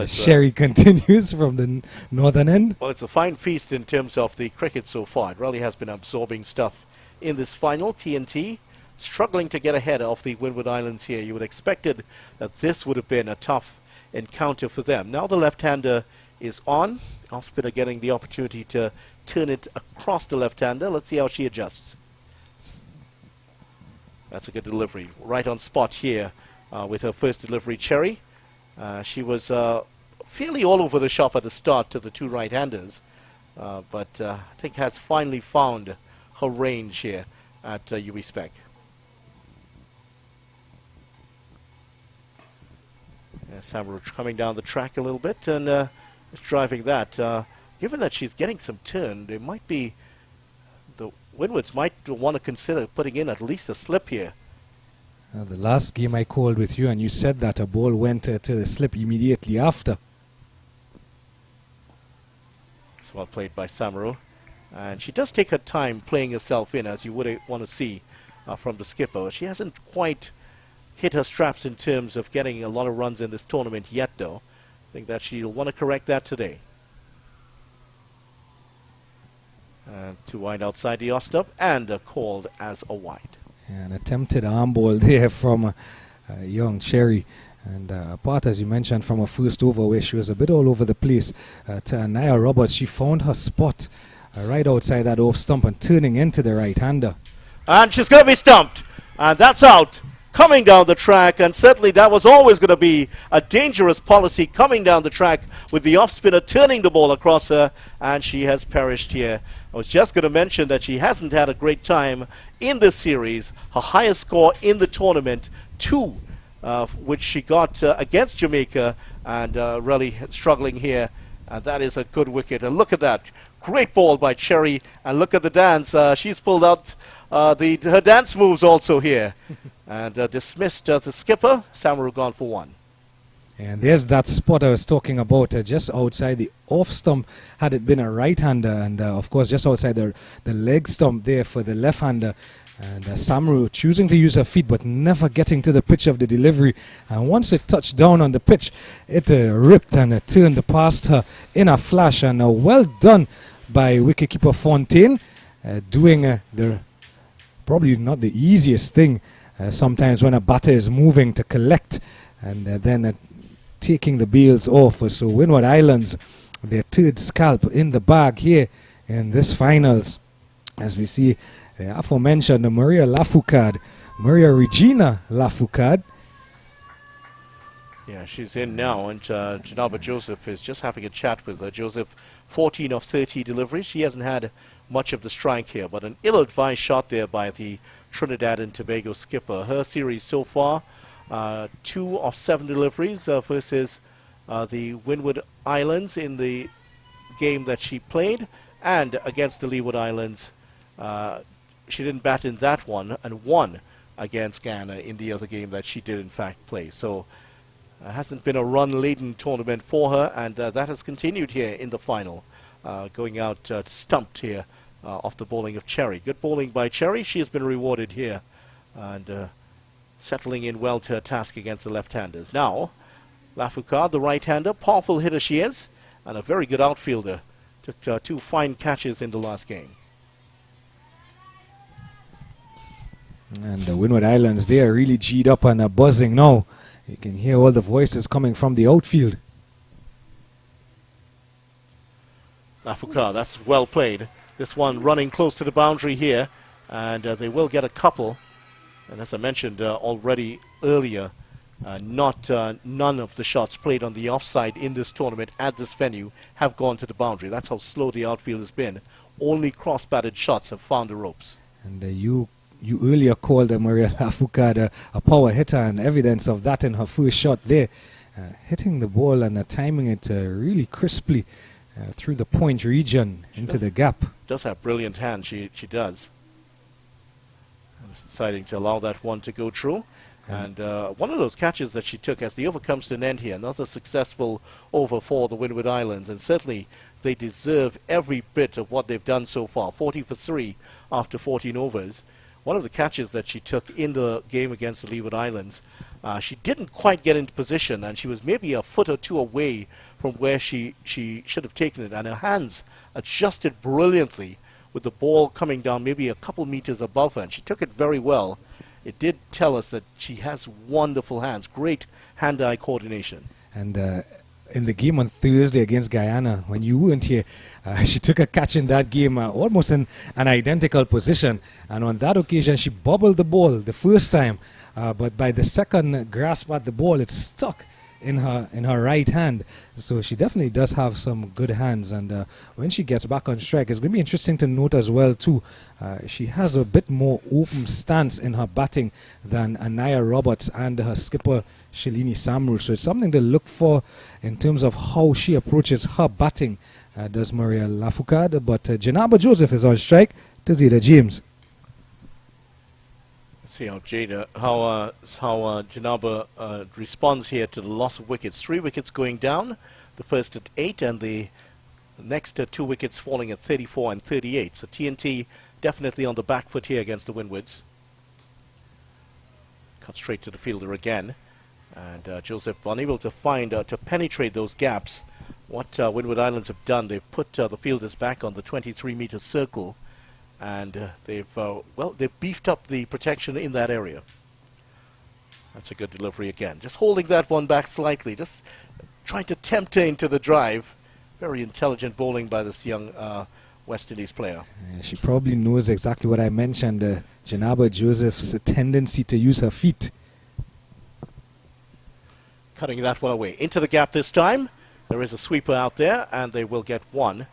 Sherry continues from the northern end. Well, it's a fine feast in terms of the cricket so far. It really has been absorbing stuff in this final. TNT struggling to get ahead of the Windward Islands here. You would have expected that this would have been a tough encounter for them. Now the left-hander is on. Off-spinner getting the opportunity to turn it across the left-hander. Let's see how she adjusts. That's a good delivery. Right on spot here with her first delivery, Cherry. She was fairly all over the shop at the start to the two right-handers, but I think has finally found her range here at UE Spec. Samaru coming down the track a little bit and driving that. Given that she's getting some turn, there might be the Windwards might want to consider putting in at least a slip here. The last game I called with you, and you said that a ball went to the slip immediately after. It's well played by Samaru, and she does take her time playing herself in, as you would want to see from the skipper. She hasn't quite hit her straps in terms of getting a lot of runs in this tournament yet, though. I think that she'll want to correct that today. To wide outside the off-stump and called as a wide. An attempted arm ball there from young Cherry. And apart, as you mentioned, from her first over where she was a bit all over the place, to Anaya Roberts, she found her spot right outside that off-stump and turning into the right-hander. And she's going to be stumped. And that's out. Coming down the track, and certainly that was always going to be a dangerous policy, coming down the track with the off-spinner turning the ball across her, and she has perished here. I was just going to mention that she hasn't had a great time in this series. Her highest score in the tournament, 2, which she got against Jamaica, and really struggling here. And that is a good wicket. And look at that. Great ball by Cherry, and look at the dance. She's pulled out her dance moves also here. And dismissed the skipper. Samaru gone for 1. And there's that spot I was talking about, just outside the off stump, had it been a right-hander, and of course just outside the leg stump there for the left-hander. And Samaru choosing to use her feet but never getting to the pitch of the delivery. And once it touched down on the pitch, it ripped and turned past her in a flash. And well done by wicketkeeper Fontaine, doing the probably not the easiest thing sometimes when a batter is moving to collect and then taking the bails off. So Windward Islands, their 3rd scalp in the bag here in this finals, as we see the aforementioned Maria Regina Lafoucade. Yeah, she's in now, and Janaba Joseph is just having a chat with her. Joseph, 14 of 30 deliveries. She hasn't had much of the strike here, but an ill-advised shot there by the Trinidad and Tobago skipper. Her series so far, 2 of 7 deliveries versus the Windward Islands in the game that she played, and against the Leeward Islands. She didn't bat in that one, and won against Ghana in the other game that she did in fact play. So hasn't been a run-laden tournament for her, and that has continued here in the final, going out stumped here off the bowling of Cherry. Good bowling by Cherry. She has been rewarded here, and settling in well to her task against the left-handers. Now, Lafoucade, the right-hander, powerful hitter she is, and a very good outfielder. Took 2 fine catches in the last game. And the Windward Islands, they are really G'd up and buzzing now. You can hear all the voices coming from the outfield. Lafoucade, that's well played. This one running close to the boundary here, and they will get a couple. And as I mentioned already earlier, none of the shots played on the offside in this tournament at this venue have gone to the boundary. That's how slow the outfield has been. Only cross-batted shots have found the ropes. And you earlier called Maria Lafoucade a power hitter, and evidence of that in her first shot there. Hitting the ball and timing it really crisply through the point region into the gap. Does have brilliant hands, she does. And it's deciding to allow that one to go through. And one of those catches that she took as the over comes to an end here, another successful over for the Windward Islands, and certainly they deserve every bit of what they've done so far. 40 for 3 after 14 overs. One of the catches that she took in the game against the Leeward Islands, she didn't quite get into position, and she was maybe a foot or 2 away from where she should have taken it, and her hands adjusted brilliantly with the ball coming down maybe a couple meters above her, and she took it very well. It did tell us that she has wonderful hands, great hand-eye coordination. And in the game on Thursday against Guyana, when you weren't here, she took a catch in that game almost in an identical position. And on that occasion, she bobbled the ball the first time. But by the second grasp at the ball, it stuck in her right hand. So she definitely does have some good hands. And when she gets back on strike, it's going to be interesting to note as well, too. She has a bit more open stance in her batting than Anaya Roberts and her skipper, Shalini Samaru. So it's something to look for in terms of how she approaches her batting, does Maria Lafoucade. But Janaba Joseph is on strike to Zeta James. See how Janaba responds here to the loss of wickets. 3 wickets going down, the first at 8 and the next 2 wickets falling at 34 and 38. So TNT definitely on the back foot here against the Windwards. cut straight to the fielder again. And Joseph unable to find, to penetrate those gaps. What Windward Islands have done, they've put the fielders back on the 23-meter circle. And they've beefed up the protection in that area. That's a good delivery again. Just holding that one back slightly. Just trying to tempt her into the drive. Very intelligent bowling by this young West Indies player. She probably knows exactly what I mentioned. Janaba Joseph's tendency to use her feet. Cutting that one away. Into the gap this time. There is a sweeper out there, and they will get one.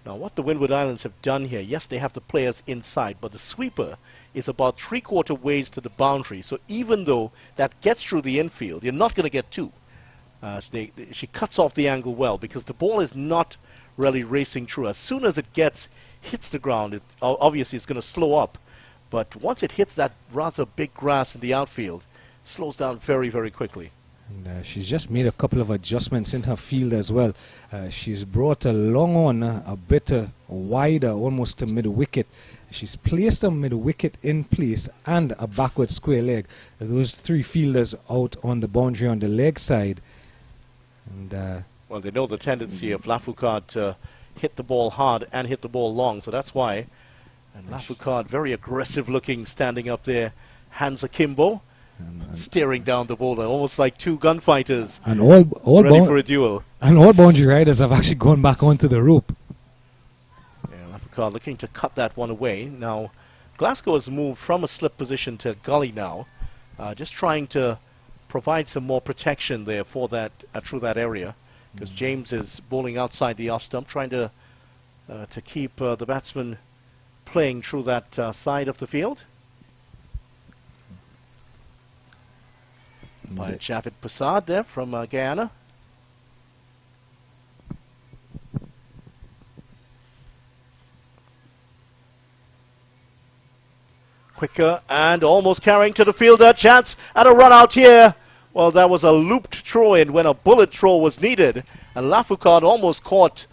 Now, what the Windward Islands have done here, yes, they have the players inside, but the sweeper is about 3/4 ways to the boundary. So even though that gets through the infield, you're not going to get two. She cuts off the angle well because the ball is not really racing through. As soon as it hits the ground, obviously it's going to slow up. But once it hits that rather big grass in the outfield, it slows down very, very quickly. And she's just made a couple of adjustments in her field as well. She's brought a long on a bit wider, almost to mid-wicket. She's placed a mid-wicket in place and a backward square leg. Those three fielders out on the boundary on the leg side. And well, they know the tendency of Lafoucault to hit the ball hard and hit the ball long, so that's why. And Lafoucault, very aggressive looking, standing up there, hands akimbo. Staring down the bowler, almost like two gunfighters, and all ready for a duel. And all boundary riders have actually gone back onto the rope. Yeah, Lafoucault looking to cut that one away. Now, Glasgow has moved from a slip position to gully now, just trying to provide some more protection there for that through that area, because James is bowling outside the off stump, trying to keep the batsman playing through that side of the field. By Javid Prasad there from Guyana. Quicker and almost carrying to the fielder. Chance and a run out here. Well, that was a looped throw-in when a bullet throw was needed. And Lafoucault almost caught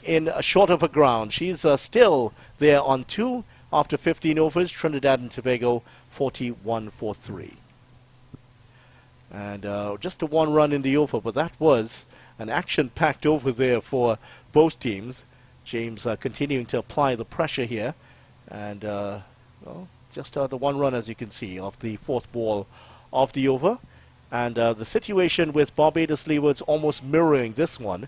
in short of a ground. She's still there on 2 after 15 overs. Trinidad and Tobago 41 for 3. And just a 1 run in the over, but that was an action-packed over there for both teams. James continuing to apply the pressure here. And well, just the 1 run, as you can see, of the 4th ball of the over. And the situation with Barbados Leewards almost mirroring this one.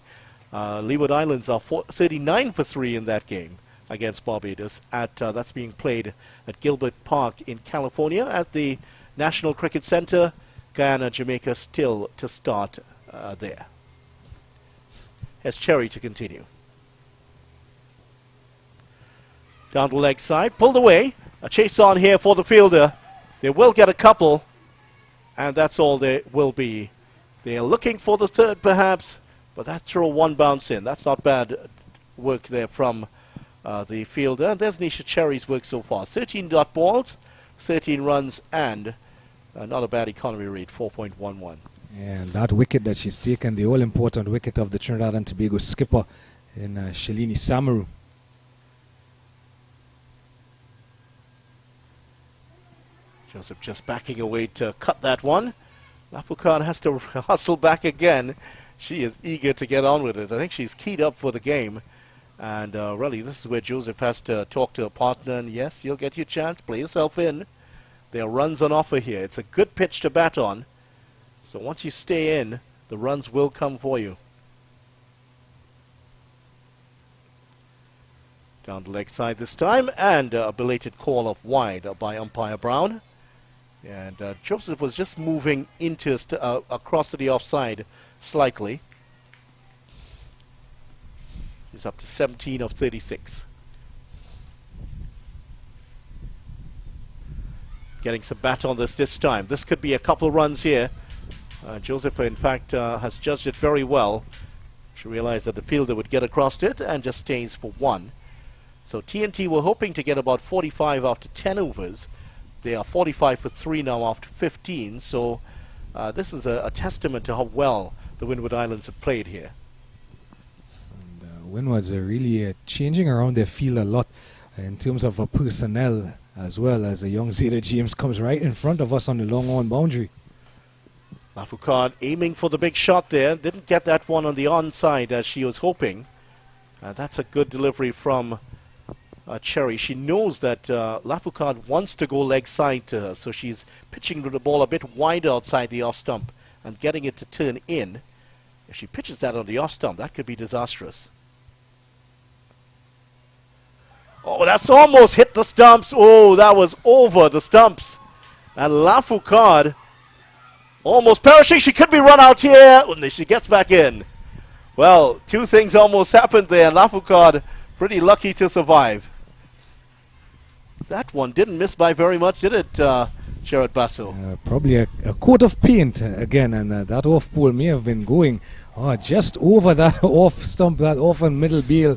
Leeward Islands are 39 for 3 in that game against Barbados. That's being played at Gilbert Park in California at the National Cricket Center. Guyana, Jamaica still to start there. Here's Cherry to continue. Down the leg side, pulled away. A chase on here for the fielder. They will get a couple, and that's all there will be. They are looking for the third perhaps, but that throw 1 bounce in. That's not bad work there from the fielder. And there's Nisha Cherry's work so far. 13 dot balls, 13 runs, and not a bad economy read, 4.11. And that wicket that she's taken, the all-important wicket of the Trinidad and Tobago skipper in Shalini Samaru. Joseph just backing away to cut that one. Lafoucault has to hustle back again. She is eager to get on with it. I think she's keyed up for the game. And really, this is where Joseph has to talk to a partner. And yes, you'll get your chance. Play yourself in. There are runs on offer here. It's a good pitch to bat on. So once you stay in, the runs will come for you. Down the leg side this time, and a belated call of wide by umpire Brown. And Joseph was just moving into across to the offside slightly. He's up to 17 of 36. Getting some bat on this time. This could be a couple runs here. Joseph, in fact, has judged it very well. She realized that the fielder would get across it and just stays for 1. So TNT were hoping to get about 45 after 10 overs. They are 45 for 3 now after 15. So this is a testament to how well the Windward Islands have played here. And, Windwards are really changing around their field a lot. in terms of personnel as well, as a young Zeta James comes right in front of us on the long on boundary. Lafoucard aiming for the big shot there. Didn't get that one on the onside as she was hoping. That's a good delivery from Cherry. She knows that Lafoucard wants to go leg side to her, so she's pitching the ball a bit wider outside the off stump and getting it to turn in. If she pitches that on the off stump, that could be disastrous. Oh, that's almost hit the stumps. Oh, that was over the stumps. And Lafoucard almost perishing. She could be run out here. She gets back in. Well, two things almost happened there. Lafoucard pretty lucky to survive. That one didn't miss by very much, did it, Gerard Basso? Probably a coat of paint again, and that off pole may have been going just over that off stump, that off and middle bail.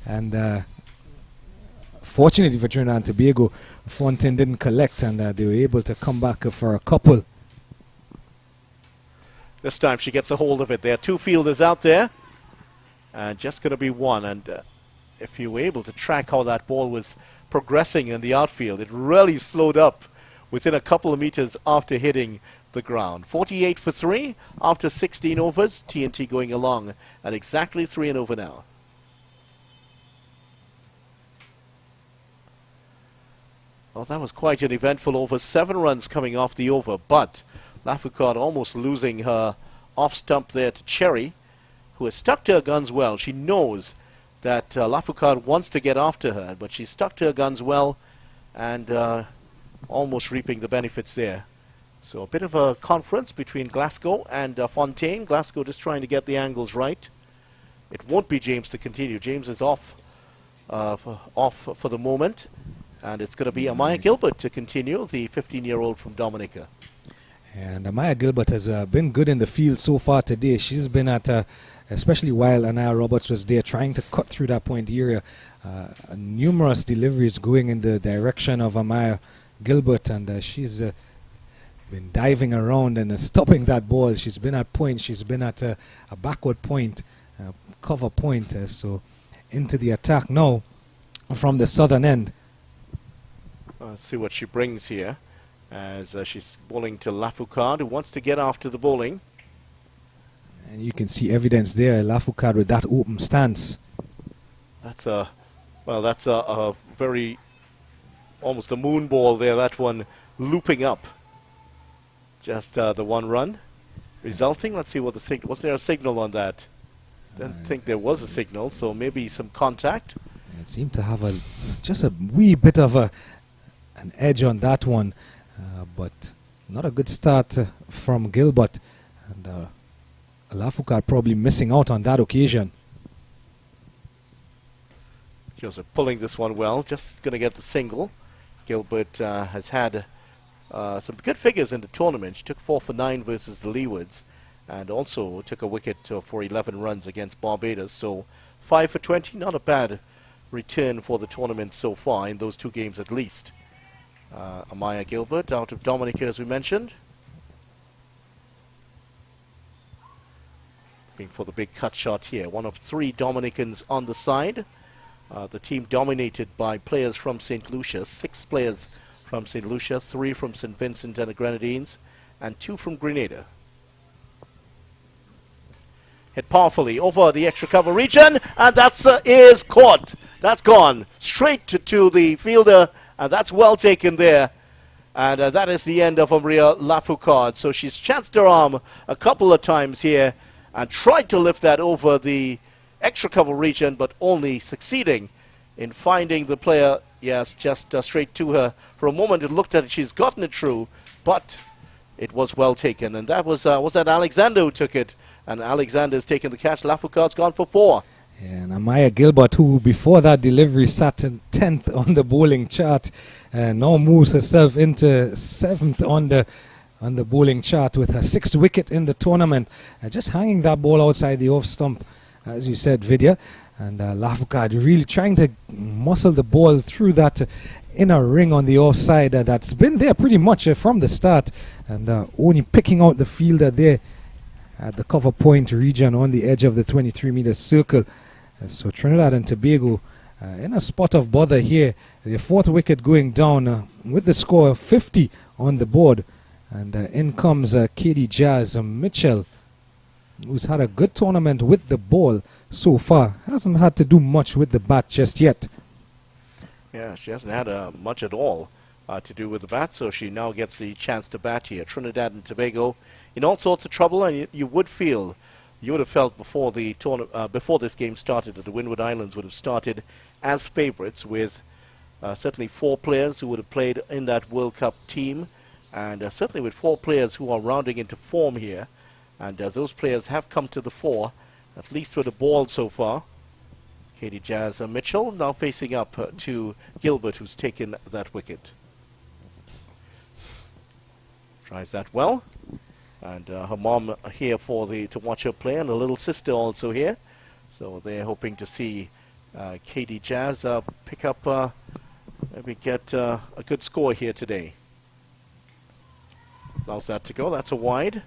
And fortunately for Trinidad and Tobago, Fontaine didn't collect, and they were able to come back for a couple. This time she gets a hold of it. There are two fielders out there, and just going to be one. And if you were able to track how that ball was progressing in the outfield, it really slowed up within a couple of meters after hitting the ground. 48 for 3 after 16 overs. TNT going along at exactly 3 and over now. Well, that was quite an eventful over. 7 runs coming off the over, but Lafoucard almost losing her off stump there to Cherry, who has stuck to her guns well. She knows that Lafoucard wants to get after her, but she stuck to her guns well and almost reaping the benefits there. So a bit of a conference between Glasgow and Fontaine. Glasgow just trying to get the angles right. It won't be James to continue. James is off for the moment, and it's going to be Amaya Gilbert to continue, the 15-year-old from Dominica. And Amaya Gilbert has been good in the field so far today. She's been at, especially while Anaya Roberts was there, trying to cut through that point area. Numerous deliveries going in the direction of Amaya Gilbert, and she's been diving around and stopping that ball. She's been at point. She's been at a backward point, cover point. So into the attack now from the southern end. Let's see what she brings here, as she's bowling to Lafoucard, who wants to get after the bowling. And you can see evidence there, Lafoucard with that open stance. That's a very, almost a moon ball there, that one looping up. Just the one run resulting. Let's see what the signal, was there a signal on that? Didn't think there was a signal, so maybe some contact. It seemed to have just a wee bit of an edge on that one, but not a good start from Gilbert, and Lafoucard probably missing out on that occasion. Joseph pulling this one well, just going to get the single. Gilbert has had some good figures in the tournament. She took 4 for 9 versus the Leewards, and also took a wicket for 11 runs against Barbados. So 5 for 20, not a bad return for the tournament so far, in those 2 games at least. Amaya Gilbert out of Dominica, as we mentioned. Looking for the big cut shot here. One of 3 Dominicans on the side. The team dominated by players from St. Lucia. 6 players from St. Lucia, 3 from St. Vincent and the Grenadines, and 2 from Grenada. Hit powerfully over the extra cover region, and that's is caught. That's gone straight to the fielder, and that's well taken there. And that is the end of Maria Lafoucard. So she's chanced her arm a couple of times here and tried to lift that over the extra cover region, but only succeeding in finding the player, yes, just straight to her. For a moment it looked like she's gotten it through, but it was well taken. And that was that Alexander who took it. And Alexander's taken the catch. Lafoucard's gone for 4. And Amaya Gilbert, who before that delivery sat in 10th on the bowling chart, now moves herself into 7th on the bowling chart with her 6th wicket in the tournament. Just hanging that ball outside the off stump, as you said, Vidya. And Lafoucard really trying to muscle the ball through that inner ring on the offside that's been there pretty much from the start. And only picking out the fielder there at the cover point region on the edge of the 23-meter circle. So Trinidad and Tobago in a spot of bother here. The fourth wicket going down with the score of 50 on the board. And in comes Katie Jazz Mitchell, who's had a good tournament with the ball so far. Hasn't had to do much with the bat just yet. Yeah, she hasn't had much at all to do with the bat, so she now gets the chance to bat here. Trinidad and Tobago in all sorts of trouble, and you would have felt before the before this game started that the Windward Islands would have started as favourites with certainly 4 players who would have played in that World Cup team, and certainly with 4 players who are rounding into form here, and those players have come to the fore, at least with the ball so far. Katie Jazz Mitchell now facing up to Gilbert, who's taken that wicket. Tries that well. And her mom here to watch her play, and a little sister also here. So they're hoping to see Katie Jazz pick up, maybe get a good score here today. Allows that to go. That's a wide.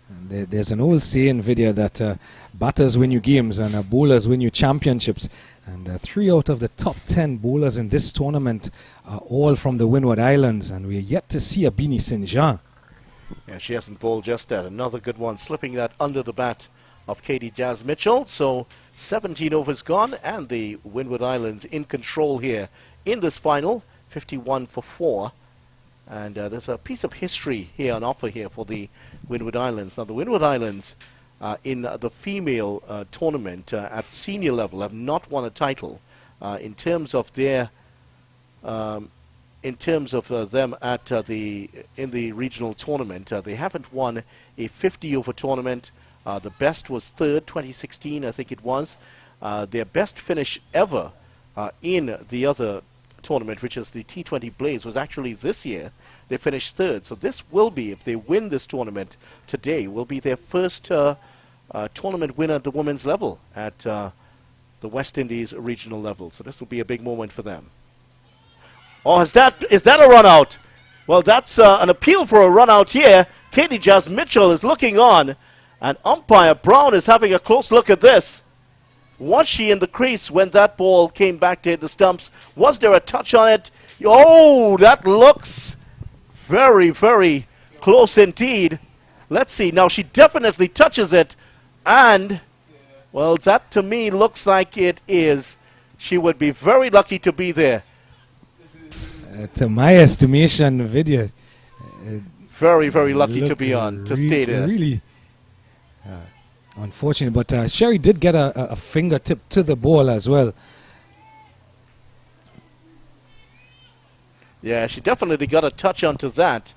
And there's an old saying, Vidya, that batters win you games and bowlers win you championships. And 3 out of the top 10 bowlers in this tournament are all from the Windward Islands, and we're yet to see a Bini St. Jean. Yeah, she hasn't bowled just that. Another good one, slipping that under the bat of Katie Jazz Mitchell. So 17 overs gone, and the Windward Islands in control here in this final, 51 for 4. And there's a piece of history here on offer here for the Windward Islands. Now, the Windward Islands in the female tournament at senior level have not won a title. In terms of their them at in the regional tournament, they haven't won a 50-over tournament. The best was 3rd, 2016, I think it was. Their best finish ever in the other tournament, which is the T20 Blaze, was actually this year. They finished 3rd. So this will be, if they win this tournament today, will be their first tournament win at the women's level at the West Indies regional level. So this will be a big moment for them. Oh, is that a run out? Well, that's an appeal for a run out here. Katie Jazz Mitchell is looking on, and umpire Brown is having a close look at this. Was she in the crease when that ball came back to hit the stumps? Was there a touch on it? Oh, that looks very, very close indeed. Let's see. Now, she definitely touches it, and, well, that to me looks like it is. She would be very lucky to be there. To my estimation, Vidya, very, very lucky to be on, to stay there. Really unfortunate, but Sherry did get a fingertip to the ball as well. Yeah, she definitely got a touch onto that,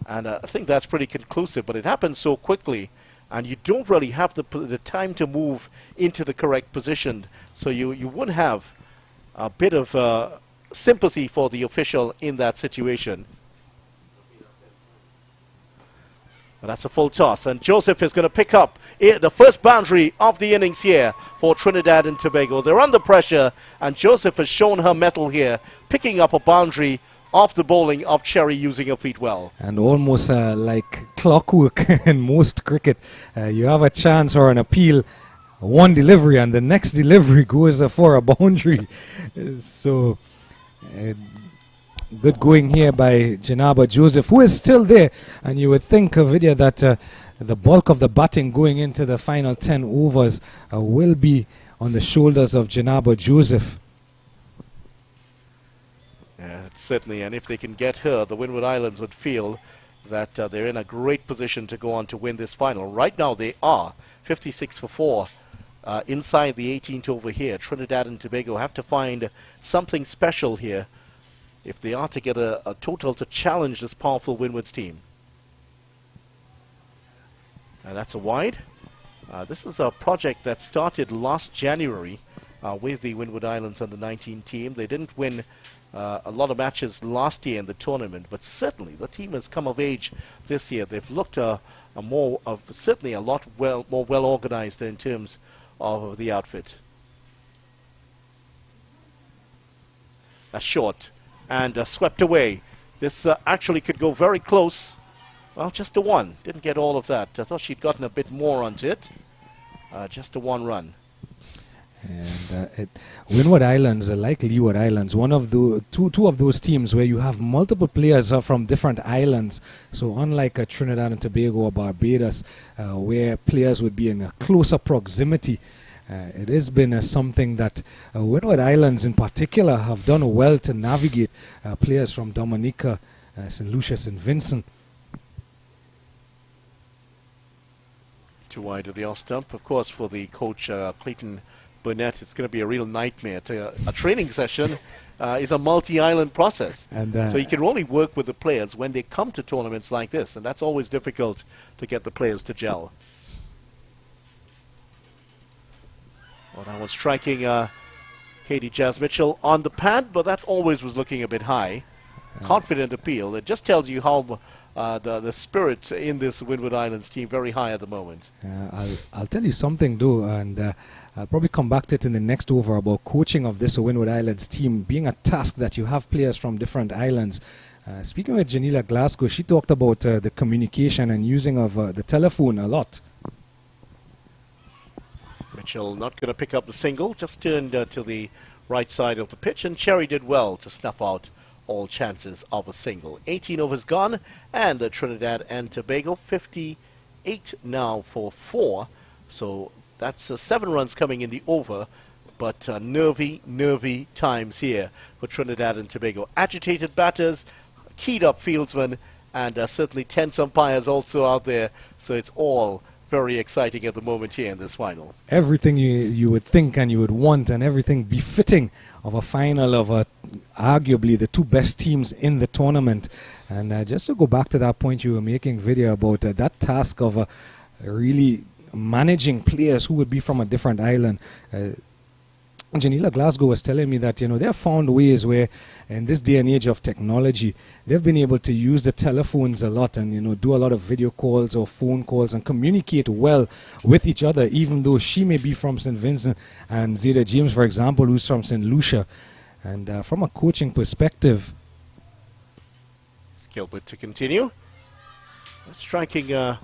and I think that's pretty conclusive, but it happens so quickly, and you don't really have the time to move into the correct position, so you would have a bit of sympathy for the official in that situation. But that's a full toss, and Joseph is going to pick up the first boundary of the innings here for Trinidad and Tobago. They're under pressure, and Joseph has shown her mettle here, picking up a boundary off the bowling of Cherry, using her feet well. And almost like clockwork in most cricket, you have a chance or an appeal, one delivery, and the next delivery goes for a boundary. So good going here by Janaba Joseph, who is still there, and you would think, Vidya, that the bulk of the batting going into the final 10 overs will be on the shoulders of Janaba Joseph. Yeah, certainly, and if they can get her, the Windward Islands would feel that they're in a great position to go on to win this final. Right now they are 56 for 4 inside the 18th over here. Trinidad and Tobago have to find something special here if they are to get a total to challenge this powerful Windwards team. And that's a wide. This is a project that started last January with the Windward Islands under 19 team. They didn't win a lot of matches last year in the tournament, but certainly the team has come of age this year. They've looked certainly a lot more well organized in terms of the outfit. That's short and swept away. This actually could go very close. Well, just a one. Didn't get all of that. I thought she'd gotten a bit more onto it. Just a one run. And Windward Islands, like Leeward Islands, one of the two of those teams where you have multiple players from different islands. So unlike Trinidad and Tobago or Barbados, where players would be in a closer proximity, it has been something that Windward Islands in particular have done well to navigate players from Dominica, St. Lucia, St. Vincent. Too wide of the off stump. Of course, for the coach, Clayton Burnett, it's going to be a real nightmare. A training session is a multi-island process. And so you can only work with the players when they come to tournaments like this, and that's always difficult to get the players to gel. Well, that was striking Katie Jazz Mitchell on the pad, but that always was looking a bit high. Confident appeal. It just tells you how the spirit in this Windward Islands team very high at the moment. I'll tell you something though, and I'll probably come back to it in the next over about coaching of this Windward Islands team being a task that you have players from different islands. Speaking with Janila Glasgow, she talked about the communication and using of the telephone a lot. Mitchell not going to pick up the single, just turned to the right side of the pitch, and Cherry did well to snuff out all chances of a single. 18 overs gone, and Trinidad and Tobago 58 now for 4. So that's 7 runs coming in the over, but nervy times here for Trinidad and Tobago. Agitated batters, keyed up fieldsmen, and certainly tense umpires also out there. So it's all very exciting at the moment here in this final. Everything you would think and you would want, and everything befitting of a final of arguably the two best teams in the tournament. And just to go back to that point you were making, Vidya, about that task of really managing players who would be from a different island. Janila Glasgow was telling me that, you know, they have found ways where in this day and age of technology, they've been able to use the telephones a lot and, you know, do a lot of video calls or phone calls and communicate well with each other, even though she may be from St. Vincent and Zeta James, for example, who's from St. Lucia. And from a coaching perspective, Gilbert to continue. Striking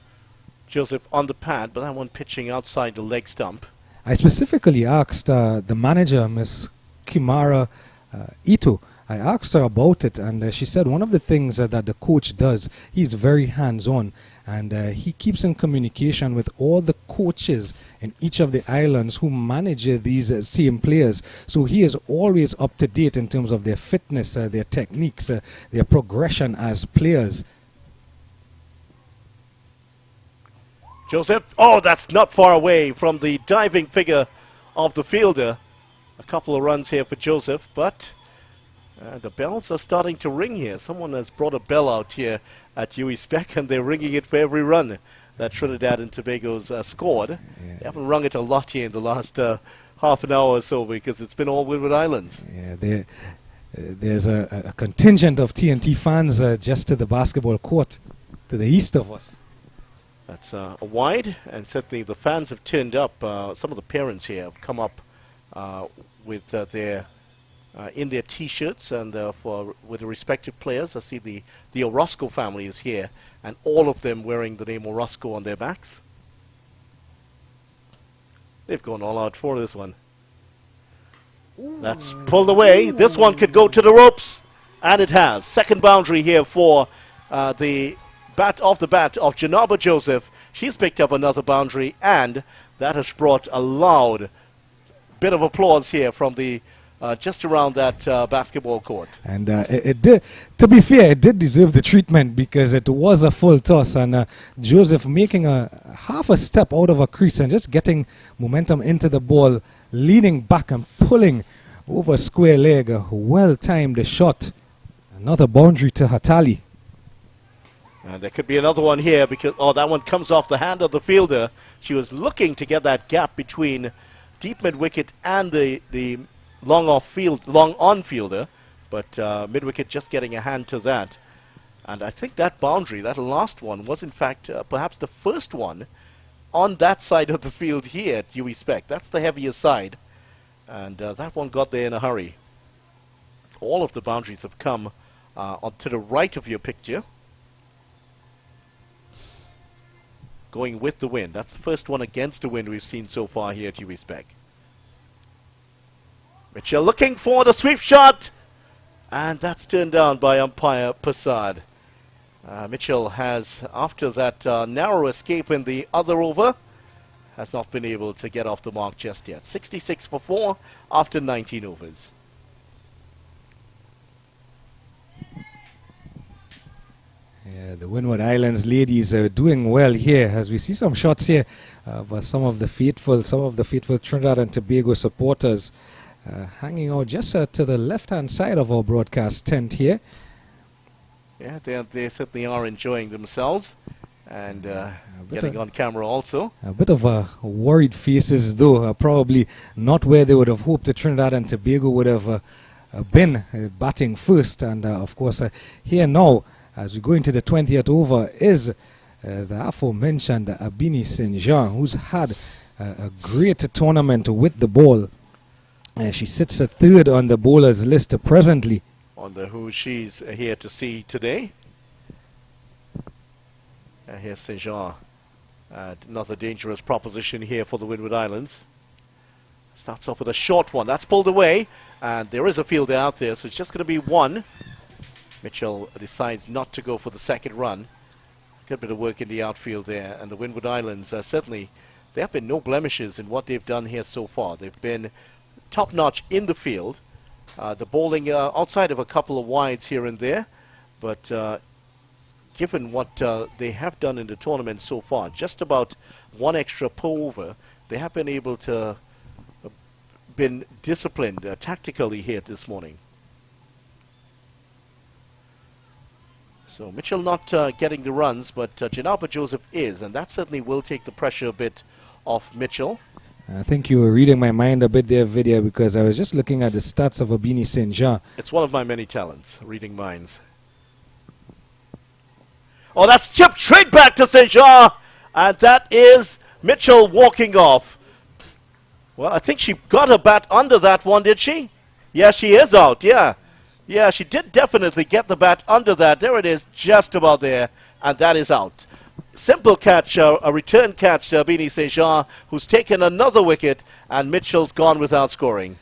Joseph on the pad, but that one pitching outside the leg stump. I specifically asked the manager, Miss Kimara Ito, I asked her about it, and she said one of the things that the coach does, he's very hands-on, and he keeps in communication with all the coaches in each of the islands who manage these same players. So he is always up to date in terms of their fitness, their techniques, their progression as players. Joseph, oh, that's not far away from the diving figure of the fielder. A couple of runs here for Joseph, but the bells are starting to ring here. Someone has brought a bell out here at UE Spec, and they're ringing it for every run that Trinidad and Tobago's scored. Yeah. They haven't rung it a lot here in the last half an hour or so, because it's been all Windward Islands. Yeah, there's a contingent of TNT fans just to the basketball court to the east of us. That's a wide, and certainly the fans have turned up. Some of the parents here have come up with their in their T-shirts and with the respective players. I see the Orozco family is here, and all of them wearing the name Orozco on their backs. They've gone all out for this one. Ooh. That's pulled away. This one could go to the ropes, and it has. Second boundary here for the bat of Janaba Joseph. She's picked up another boundary, and that has brought a loud bit of applause here from the just around that basketball court. And it did, to be fair, it did deserve the treatment because it was a full toss, and Joseph making a half a step out of a crease and just getting momentum into the ball, leaning back and pulling over square leg. A well-timed shot. Another boundary to Hatali. And there could be another one here because, oh, that one comes off the hand of the fielder. She was looking to get that gap between deep mid-wicket and the long on fielder, but mid-wicket just getting a hand to that. And I think that boundary, that last one, was in fact perhaps the first one on that side of the field here at UE Spec. That's the heavier side. And that one got there in a hurry. All of the boundaries have come to the right of your picture. Going with the wind. That's the first one against the wind we've seen so far here at UE Spec. Mitchell looking for the sweep shot. And that's turned down by umpire Prasad. Mitchell has, after that narrow escape in the other over, has not been able to get off the mark just yet. 66 for 4 after 19 overs. Yeah, the Windward Islands ladies are doing well here as we see some shots here, but some of the faithful Trinidad and Tobago supporters hanging out just to the left-hand side of our broadcast tent here. Yeah, they certainly are enjoying themselves and getting on camera also. A bit of worried faces though, probably not where they would have hoped the Trinidad and Tobago would have been batting first. And of course here now, as we go into the 20th over, is the aforementioned Abini St. Jean, who's had a great tournament with the ball. She sits a third on the bowlers list presently. Wonder who she's here to see today. Here's St. Jean. Another dangerous proposition here for the Windward Islands. Starts off with a short one. That's pulled away. And there is a fielder out there, so it's just going to be one. Mitchell decides not to go for the second run. Good bit of work in the outfield there. And the Windward Islands, certainly, there have been no blemishes in what they've done here so far. They've been top-notch in the field. The bowling outside of a couple of wides here and there. But given what they have done in the tournament so far, just about one extra per over, they have been able to been disciplined tactically here this morning. So Mitchell not getting the runs, but Janapa Joseph is, and that certainly will take the pressure a bit off Mitchell. I think you were reading my mind a bit there, Vidya, because I was just looking at the stats of Abini St. Jean. It's one of my many talents, reading minds. Oh, that's chipped straight back to St. Jean, and that is Mitchell walking off. Well, I think she got her bat under that one, did she? Yeah, she is out, yeah. Yeah, she did definitely get the bat under that. There it is, just about there, and that is out. Simple catch, a return catch to Abini St. Jean, who's taken another wicket, and Mitchell's gone without scoring.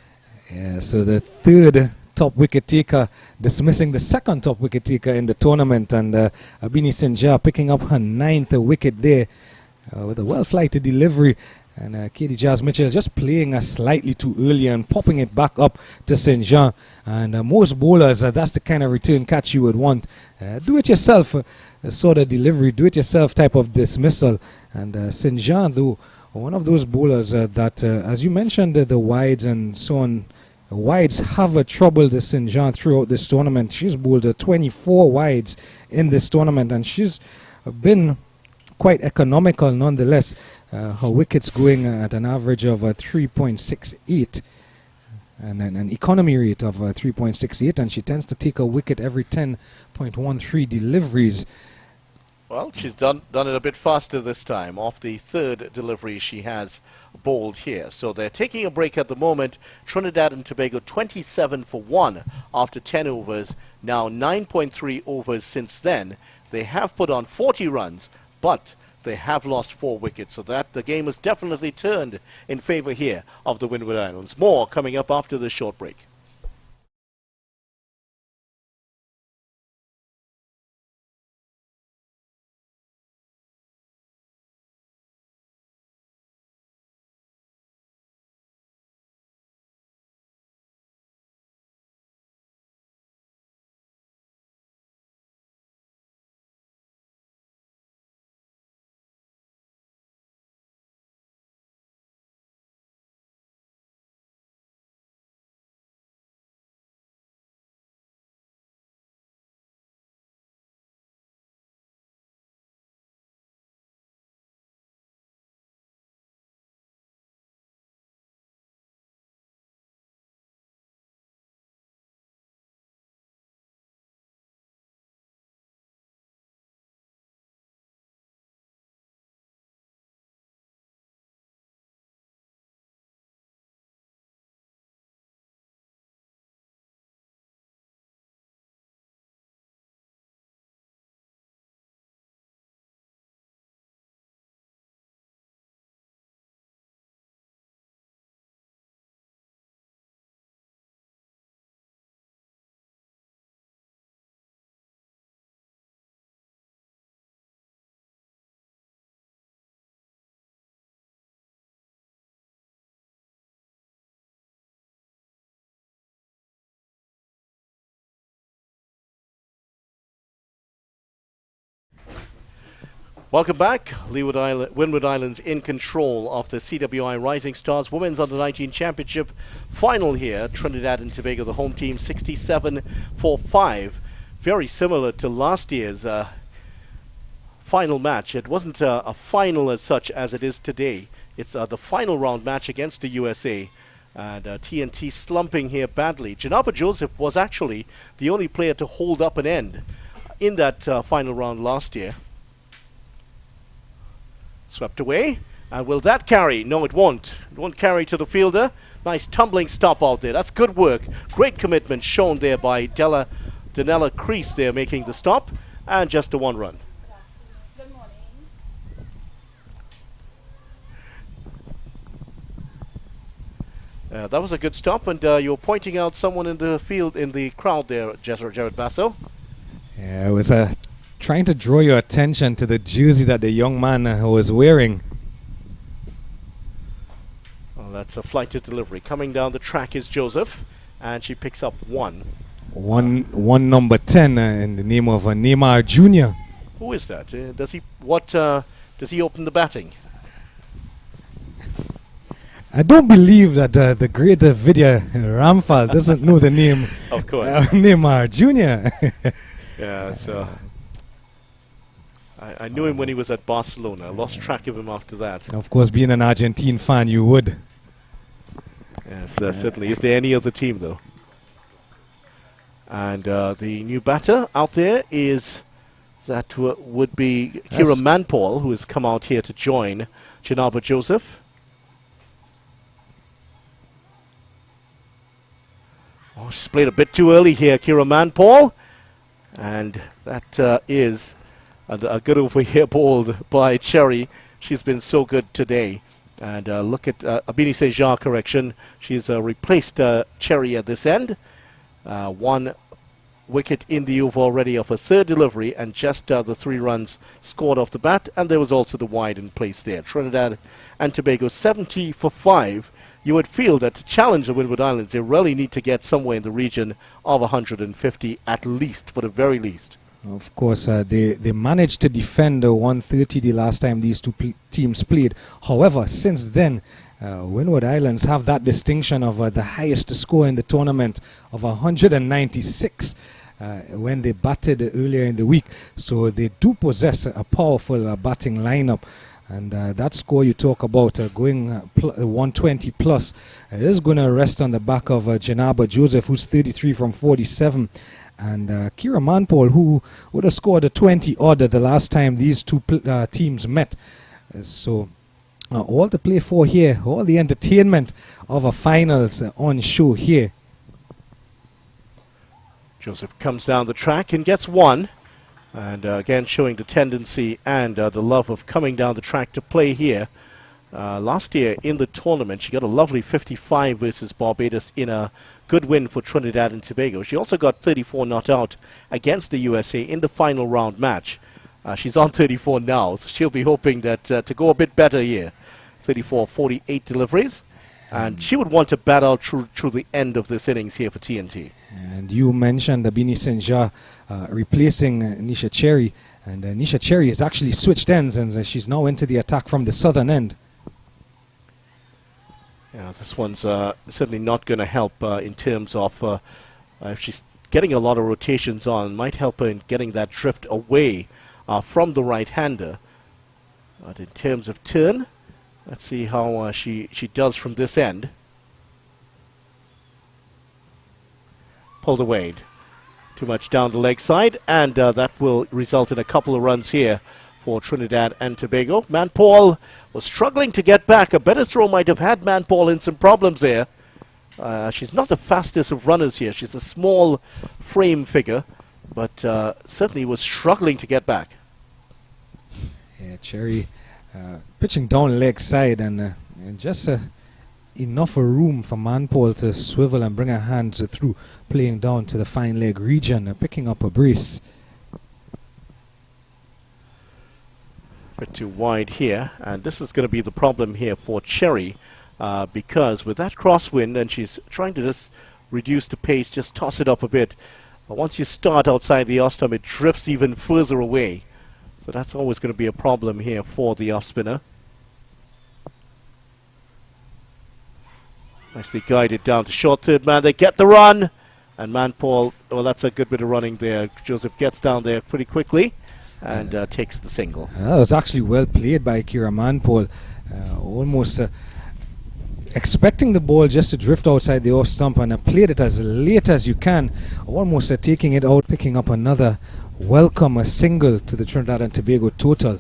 Yeah, so the third top wicket taker dismissing the second top wicket taker in the tournament, and Abini St. Jean picking up her 9th wicket there with a well-flighted delivery. And Katie Jazz Mitchell just playing slightly too early and popping it back up to St. Jean. And most bowlers, that's the kind of return catch you would want. Do-it-yourself sort of delivery, do-it-yourself type of dismissal. And St. Jean, though, one of those bowlers that, as you mentioned, the wides and so on, wides have troubled St. Jean throughout this tournament. She's bowled 24 wides in this tournament, and she's been quite economical nonetheless. Her wickets going at an average of 3.68 and an economy rate of 3.68, and she tends to take a wicket every 10.13 deliveries. Well, she's done it a bit faster this time. Off the third delivery she has bowled here. So they're taking a break at the moment. Trinidad and Tobago 27 for 1 after 10 overs. Now 9.3 overs since then. They have put on 40 runs, but they have lost 4 wickets, so that the game has definitely turned in favor here of the Windward Islands. More coming up after this short break. Welcome back. Windward Islands in control of the CWI Rising Stars Women's Under-19 Championship final here. Trinidad and Tobago, the home team, 67-5. Very similar to last year's final match. It wasn't a final as such as it is today. It's the final round match against the USA. And TNT slumping here badly. Janaba Joseph was actually the only player to hold up an end in that final round last year. Swept away. And will that carry? No, it won't. It won't carry to the fielder. Nice tumbling stop out there. That's good work. Great commitment shown there by Danella Crease there making the stop. And just a one run. Good morning. That was a good stop. And you're pointing out someone in the field, in the crowd there, Jared Basso. Yeah, it was trying to draw your attention to the jersey that the young man was wearing. Well, that's a flight to delivery. Coming down the track is Joseph, and she picks up one number 10 in the name of Neymar Jr. Who is that? Does he open the batting? I don't believe that the great Vidya Ramphal doesn't know the name Of course. Neymar Jr. Yeah, so I knew him when he was at Barcelona. I lost track of him after that. Of course, being an Argentine fan, you would. Yes, certainly. Is there any other team, though? And the new batter out there is that would be Kira Manpaul, who has come out here to join Janaba Joseph. Oh, she's played a bit too early here, Kira Manpaul. And that is a good over here ball by Cherry. She's been so good today. And look at Abini St. Jean, correction. She's replaced Cherry at this end. One wicket in the over already of a third delivery, and just the 3 runs scored off the bat. And there was also the wide in place there. Trinidad and Tobago 70-5. You would feel that to challenge the Windward Islands, they really need to get somewhere in the region of 150 at least, for the very least. Of course, they managed to defend 130 the last time these two teams played. However, since then, Windward Islands have that distinction of the highest score in the tournament of 196 when they batted earlier in the week. So they do possess a powerful batting lineup. And that score you talk about going 120 plus is going to rest on the back of Janaba Joseph, who's 33 from 47. And Kira Manpaul, who would have scored a 20 odd the last time these two teams met. So all to play for here, all the entertainment of a finals on show here. Joseph comes down the track and gets one. And again, showing the tendency and the love of coming down the track to play here. Last year in the tournament, she got a lovely 55 versus Barbados in a good win for Trinidad and Tobago. She also got 34 not out against the USA in the final round match. She's on 34 now, so she'll be hoping that to go a bit better here. 34, 48 deliveries. And she would want to bat out through the end of this innings here for TNT. And you mentioned Abini St. Jean replacing Nisha Cherry. And Nisha Cherry has actually switched ends, and she's now into the attack from the southern end. Yeah, this one's certainly not going to help in terms of if she's getting a lot of rotations on, might help her in getting that drift away from the right-hander. But in terms of turn, let's see how she does from this end. Pulled away. Too much down the leg side, and that will result in a couple of runs here for Trinidad and Tobago. Manpaul was struggling to get back. A better throw might have had Manpaul in some problems there. She's not the fastest of runners here. She's a small frame figure, but certainly was struggling to get back. Yeah, Cherry pitching down leg side, and just enough room for Manpaul to swivel and bring her hands through, playing down to the fine leg region, picking up a brace. Bit too wide here, and this is going to be the problem here for Cherry, because with that crosswind, and she's trying to just reduce the pace, just toss it up a bit. But once you start outside the ostrom, it drifts even further away. So that's always going to be a problem here for the off spinner. Nicely guided down to short third man. They get the run. And Manpaul, well, that's a good bit of running there. Joseph gets down there pretty quickly and takes the single. That was actually well played by Kira Manpaul. Almost expecting the ball just to drift outside the off stump, and played it as late as you can. Almost taking it out, picking up another welcome, a single to the Trinidad and Tobago total.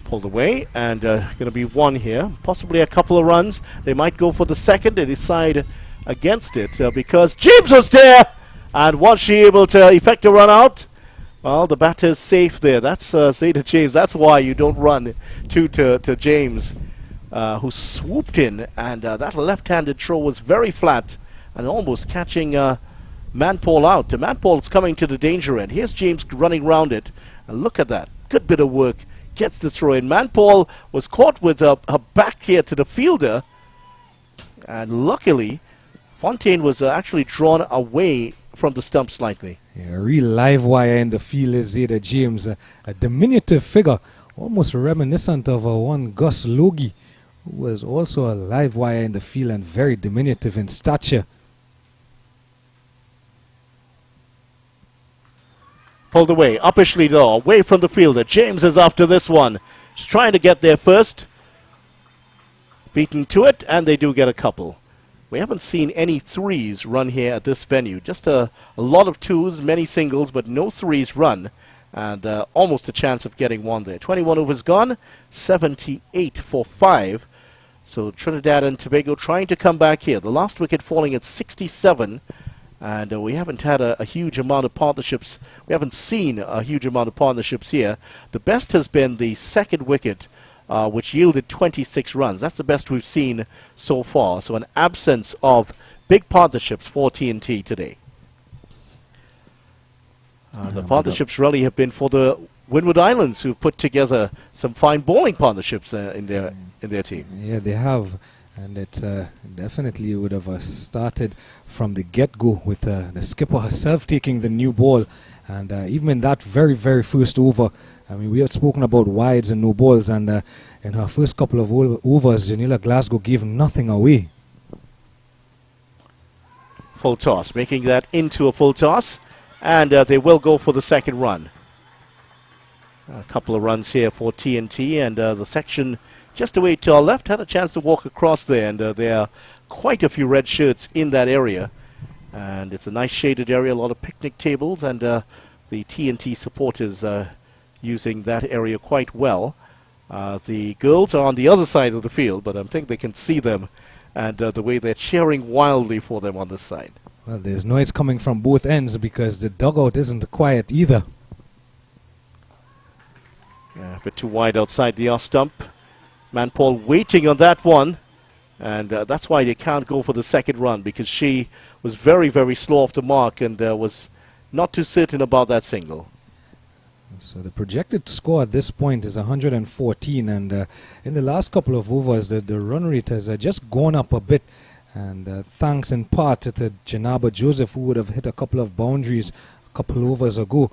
Pulled away, and going to be one here, possibly a couple of runs. They might go for the second. They decide against it because James was there, and was she able to effect a run out? Well, the batter's safe there. That's Zeta James. That's why you don't run to James, who swooped in, and that left-handed throw was very flat and almost catching Manpaul out. Manpaul's coming to the danger end. Here's James running round it, and look at that. Good bit of work. Gets the throw in. Manpaul was caught with her back here to the fielder, and luckily Fontaine was actually drawn away from the stump slightly. Yeah, a real live wire in the field is Zeta James, a diminutive figure, almost reminiscent of one Gus Logie, who was also a live wire in the field and very diminutive in stature. Pulled away, uppishly though, away from the fielder. James is after this one. She's trying to get there first. Beaten to it, and they do get a couple. We haven't seen any threes run here at this venue. Just a lot of twos, many singles, but no threes run. And almost a chance of getting one there. 21 overs gone, 78 for 5. So Trinidad and Tobago trying to come back here. The last wicket falling at 67. And we haven't had a huge amount of partnerships. We haven't seen a huge amount of partnerships here. The best has been the second wicket, which yielded 26 runs. That's the best we've seen so far. So an absence of big partnerships for TNT today. The partnerships really have been for the Windward Islands, who put together some fine bowling partnerships in their team. Yeah, they have. And it definitely would have started from the get-go with the skipper herself taking the new ball. And even in that very, very first over, I mean, we had spoken about wides and no balls. And in her first couple of overs, Janila Glasgow gave nothing away. Full toss, making that into a full toss. And they will go for the second run. A couple of runs here for TNT, and the section just away to our left had a chance to walk across there, and there are quite a few red shirts in that area. And it's a nice shaded area, a lot of picnic tables, and the TNT supporters using that area quite well. The girls are on the other side of the field, but I think they can see them, and the way they're cheering wildly for them on this side. Well, there's noise coming from both ends because the dugout isn't quiet either. A bit too wide outside the off stump. Manpaul waiting on that one, and that's why they can't go for the second run, because she was very, very slow off the mark and was not too certain about that single. So the projected score at this point is 114, and in the last couple of overs the run rate has just gone up a bit, and thanks in part to Janaba Joseph, who would have hit a couple of boundaries a couple overs ago.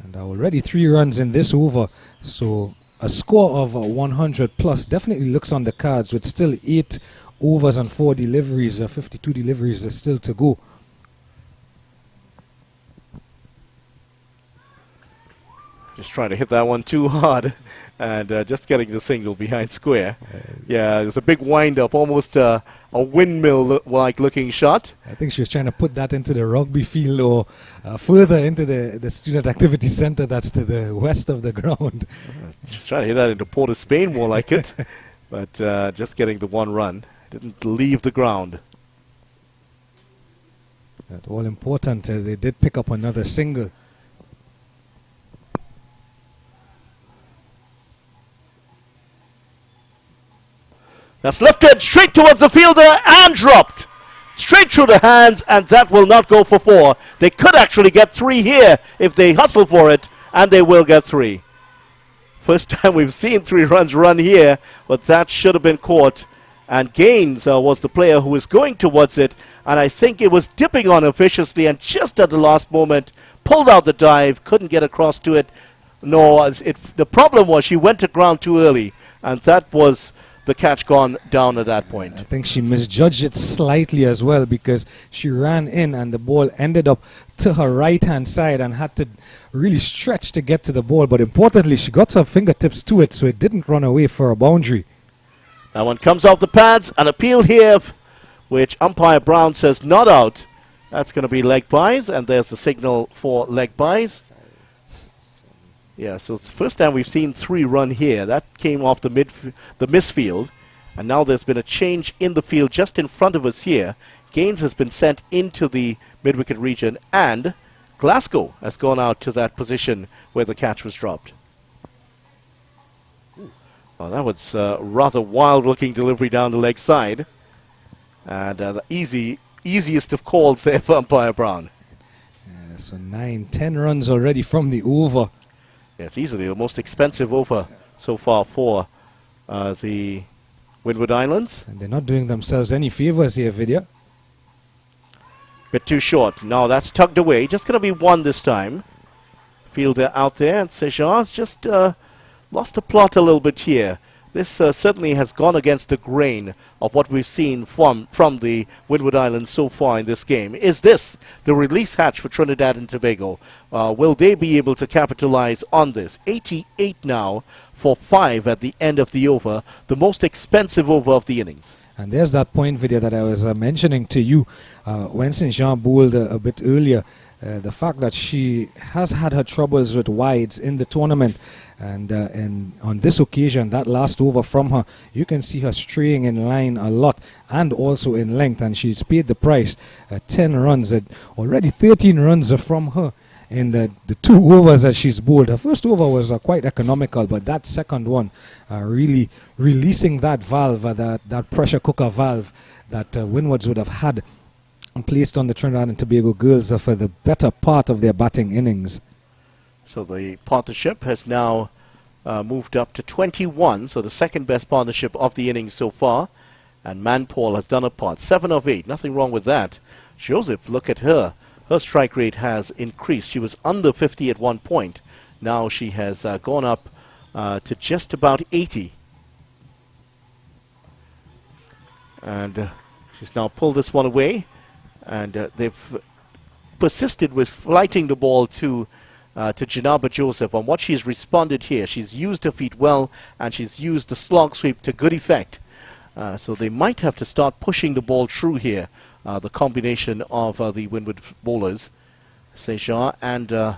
And already 3 runs in this over, so a score of 100 plus definitely looks on the cards, with still 8 overs and 4 deliveries, 52 deliveries are still to go. Just trying to hit that one too hard, and just getting the single behind square. Yeah, it was a big wind-up, almost a windmill-like looking shot. I think she was trying to put that into the rugby field, or further into the student activity center that's to the west of the ground. Just trying to hit that into Port of Spain, more like it. But just getting the one run. Didn't leave the ground. That's all important. They did pick up another single. That's lifted straight towards the fielder and dropped. Straight through the hands, and that will not go for 4. They could actually get 3 here if they hustle for it, and they will get 3. First time we've seen 3 runs run here, but that should have been caught. And Gaines was the player who was going towards it, and I think it was dipping on her viciously, and just at the last moment pulled out the dive, couldn't get across to it. No, the problem was she went to ground too early, and that was the catch gone down at that point. I think she misjudged it slightly as well, because she ran in and the ball ended up to her right-hand side and had to really stretch to get to the ball. But importantly, she got her fingertips to it, so it didn't run away for a boundary. That one comes off the pads, an appeal here, which umpire Brown says not out. That's going to be leg byes, and there's the signal for leg byes. Yeah, so it's the first time we've seen 3 run here. That came off the misfield, and now there's been a change in the field just in front of us here. Gaines has been sent into the mid-wicket region, and Glasgow has gone out to that position where the catch was dropped. Well, that was a rather wild-looking delivery down the leg side, and the easiest of calls there for umpire Brown. So 9-10 runs already from the over. Yeah, it's easily the most expensive over so far for the Windward Islands. And they're not doing themselves any favors here, Vidya. Bit too short. No, that's tugged away. Just going to be 1 this time. Fielder out there, and Sejan's just lost the plot a little bit here. This certainly has gone against the grain of what we've seen from the Windward Islands so far in this game. Is this the release hatch for Trinidad and Tobago? Will they be able to capitalize on this? 88 now for 5 at the end of the over, the most expensive over of the innings. And there's that point, Vidya, that I was mentioning to you when St. Jean bowled a bit earlier. The fact that she has had her troubles with wides in the tournament, and on this occasion, that last over from her, you can see her straying in line a lot and also in length, and she's paid the price. 10 runs, already 13 runs from her in the 2 overs that she's bowled. Her first over was quite economical, but that second one really releasing that valve, that pressure cooker valve that Windwards would have had placed on the Trinidad and Tobago girls for the better part of their batting innings. So the partnership has now moved up to 21, so the second best partnership of the innings so far. And Manpaul has done a part, 7 of 8, nothing wrong with that. Joseph, look at her. Her strike rate has increased. She was under 50 at one point. Now she has gone up to just about 80. And she's now pulled this one away. And they've persisted with flighting the ball to Janaba Joseph. On what she's responded here, she's used her feet well, and she's used the slog sweep to good effect. So they might have to start pushing the ball through here, the combination of the Windward bowlers, Sejan and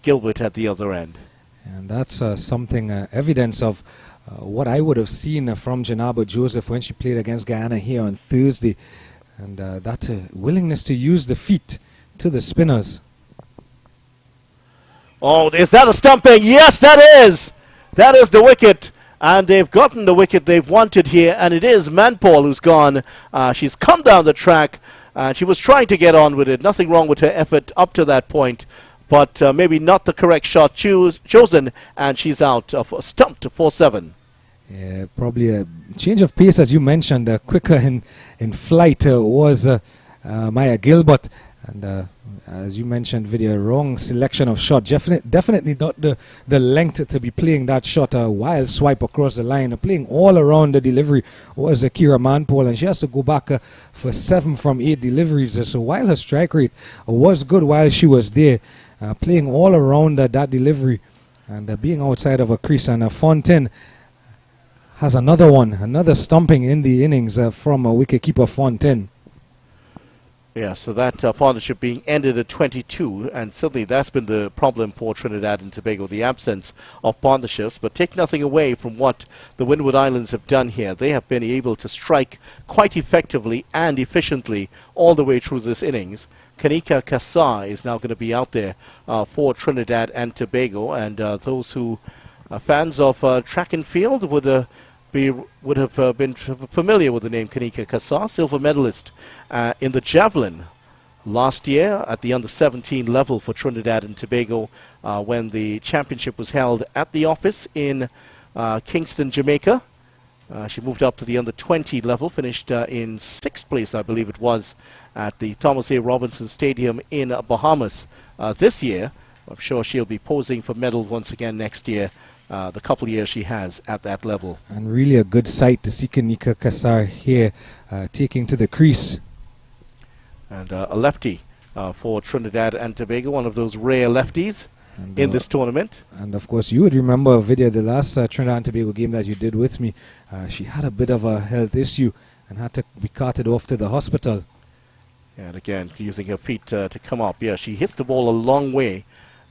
Gilbert at the other end. And that's something, evidence of what I would have seen from Janaba Joseph when she played against Guyana here on Thursday. And that willingness to use the feet to the spinners. Oh, is that a stumping? Yes, that is. That is the wicket. And they've gotten the wicket they've wanted here. And it is Manpaul who's gone. She's come down the track. And she was trying to get on with it. Nothing wrong with her effort up to that point. But maybe not the correct shot chosen. And she's out, stumped to 4-7. Yeah, probably a change of pace, as you mentioned. Quicker in flight was Maya Gilbert, and as you mentioned, Vidya, wrong selection of shot. Definitely not the length to be playing that shot. A wild swipe across the line, playing all around the delivery was Kira Manpaul, and she has to go back for 7 from 8 deliveries. So while her strike rate was good while she was there, playing all around that delivery and being outside of a crease, and Fontaine has another stumping in the innings from wicketkeeper Fontaine. Yeah, so that partnership being ended at 22, and certainly that's been the problem for Trinidad and Tobago, the absence of partnerships. But take nothing away from what the Windward Islands have done here. They have been able to strike quite effectively and efficiently all the way through this innings. Kanika Kassar is now going to be out there for Trinidad and Tobago, and those who are fans of track and field would have been familiar with the name Kanika Kassar, silver medalist in the javelin last year at the under-17 level for Trinidad and Tobago when the championship was held at the office in Kingston, Jamaica. She moved up to the under-20 level, finished in 6th place, I believe it was, at the Thomas A. Robinson Stadium in Bahamas this year. I'm sure she'll be posing for medals once again next year, the couple of years she has at that level. And really a good sight to see Kanika Kassar here taking to the crease. And a lefty for Trinidad and Tobago, one of those rare lefties in this tournament. And of course, you would remember a video, the last Trinidad and Tobago game that you did with me. She had a bit of a health issue and had to be carted off to the hospital. And again, using her feet to come up. Yeah, she hits the ball a long way,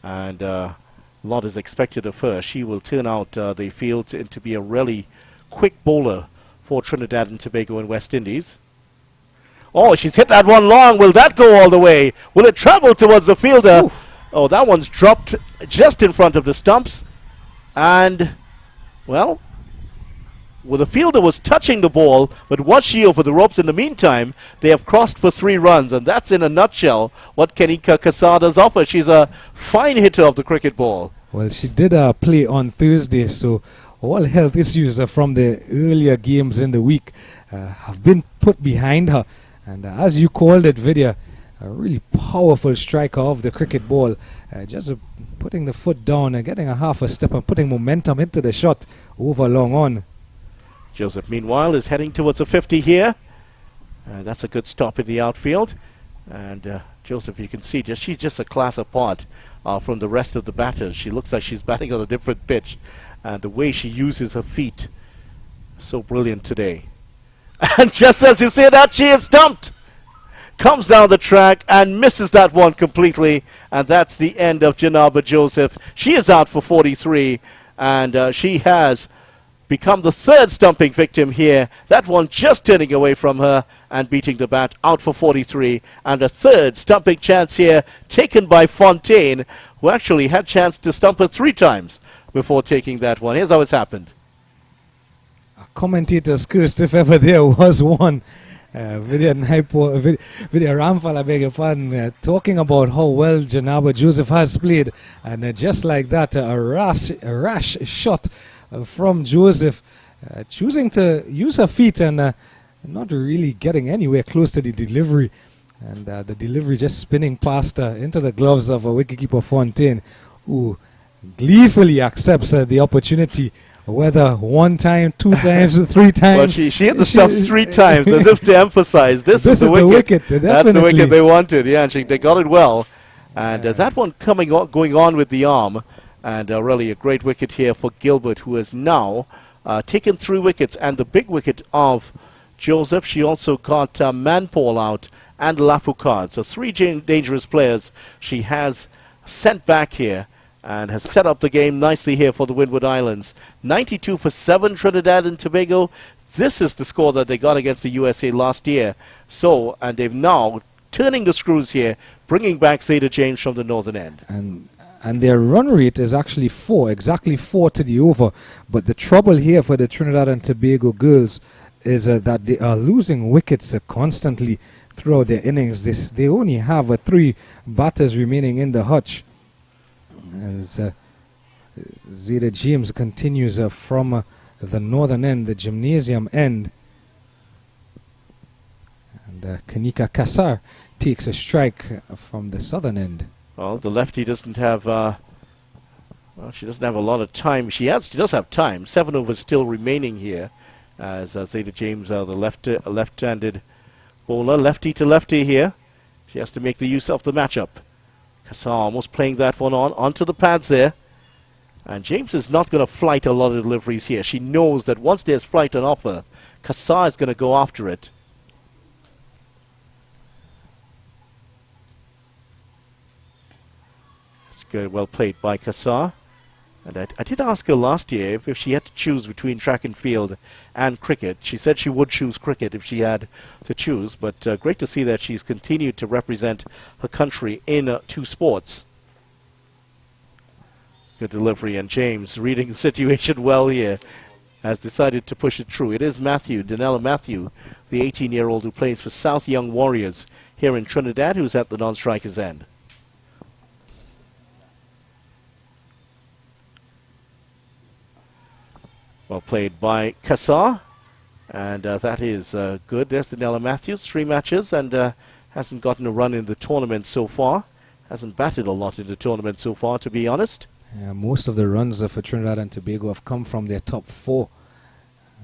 and a lot is expected of her. She will turn out the field to be a really quick bowler for Trinidad and Tobago and West Indies. Oh, she's hit that one long. Will that go all the way? Will it travel towards the fielder? Ooh. Oh, that one's dropped just in front of the stumps. And, well, the fielder was touching the ball, but was she over the ropes? In the meantime, they have crossed for 3 runs, and that's in a nutshell what Kanika Kassar does offer. She's a fine hitter of the cricket ball. Well, she did play on Thursday, so all health issues from the earlier games in the week have been put behind her. And as you called it, Vidya, a really powerful striker of the cricket ball, just putting the foot down and getting a half a step and putting momentum into the shot over long on. Joseph, meanwhile, is heading towards a 50 here. That's a good stop in the outfield. And Joseph, you can see, she's just a class apart from the rest of the batters. She looks like she's batting on a different pitch. And the way she uses her feet, so brilliant today. And just as you say that, she is stumped. Comes down the track and misses that one completely. And that's the end of Janaba Joseph. She is out for 43. And she has become the 3rd stumping victim here. That one just turning away from her and beating the bat, out for 43. And a 3rd stumping chance here taken by Fontaine, who actually had chance to stump her 3 times before taking that one. Here's how it's happened. A commentator's curse, if ever there was one. Vidya Ramphal, I beg your pardon, talking about how well Janaba Joseph has played. And just like that, a rash shot from Joseph, choosing to use her feet and not really getting anywhere close to the delivery. And the delivery just spinning past into the gloves of wicketkeeper Fontaine, who gleefully accepts the opportunity, whether 1 time, 2 times, 3 times. Well, she hit the stumps 3 times, as if to emphasize this is the wicket. That's the wicket they wanted, yeah, and they got it well. And that one going on with the arm. And really a great wicket here for Gilbert, who has now taken 3 wickets. And the big wicket of Joseph, she also got Manpaul out and Lafoucault. So 3 dangerous players she has sent back here and has set up the game nicely here for the Windward Islands. 92 for 7 Trinidad and Tobago. This is the score that they got against the USA last year. So, and they've now turning the screws here, bringing back Zeta James from the northern end. And their run rate is actually 4, exactly 4 to the over. But the trouble here for the Trinidad and Tobago girls is that they are losing wickets constantly throughout their innings. They only have 3 batters remaining in the hutch. As Zeta James continues from the northern end, the gymnasium end. And Kanika Kassar takes a strike from the southern end. Well, the lefty doesn't have, she doesn't have a lot of time. She does have time. 7 overs still remaining here as Zeta James, the left-handed bowler, lefty to lefty here. She has to make the use of the matchup. Kassar almost playing that one onto the pads there. And James is not going to flight a lot of deliveries here. She knows that once there's flight on offer, Kassar is going to go after it. It's good, well played by Kassar. And I did ask her last year if she had to choose between track and field and cricket. She said she would choose cricket if she had to choose. But great to see that she's continued to represent her country in 2 sports. Good delivery, and James, reading the situation well here, has decided to push it through. It is Danella Matthew, the 18-year-old who plays for South Young Warriors here in Trinidad, who's at the non-striker's end. Well played by Kassar. And that is good. There's Danella Matthews, 3 matches, and hasn't gotten a run in the tournament so far. Hasn't batted a lot in the tournament so far, to be honest. Most of the runs for Trinidad and Tobago have come from their top 4.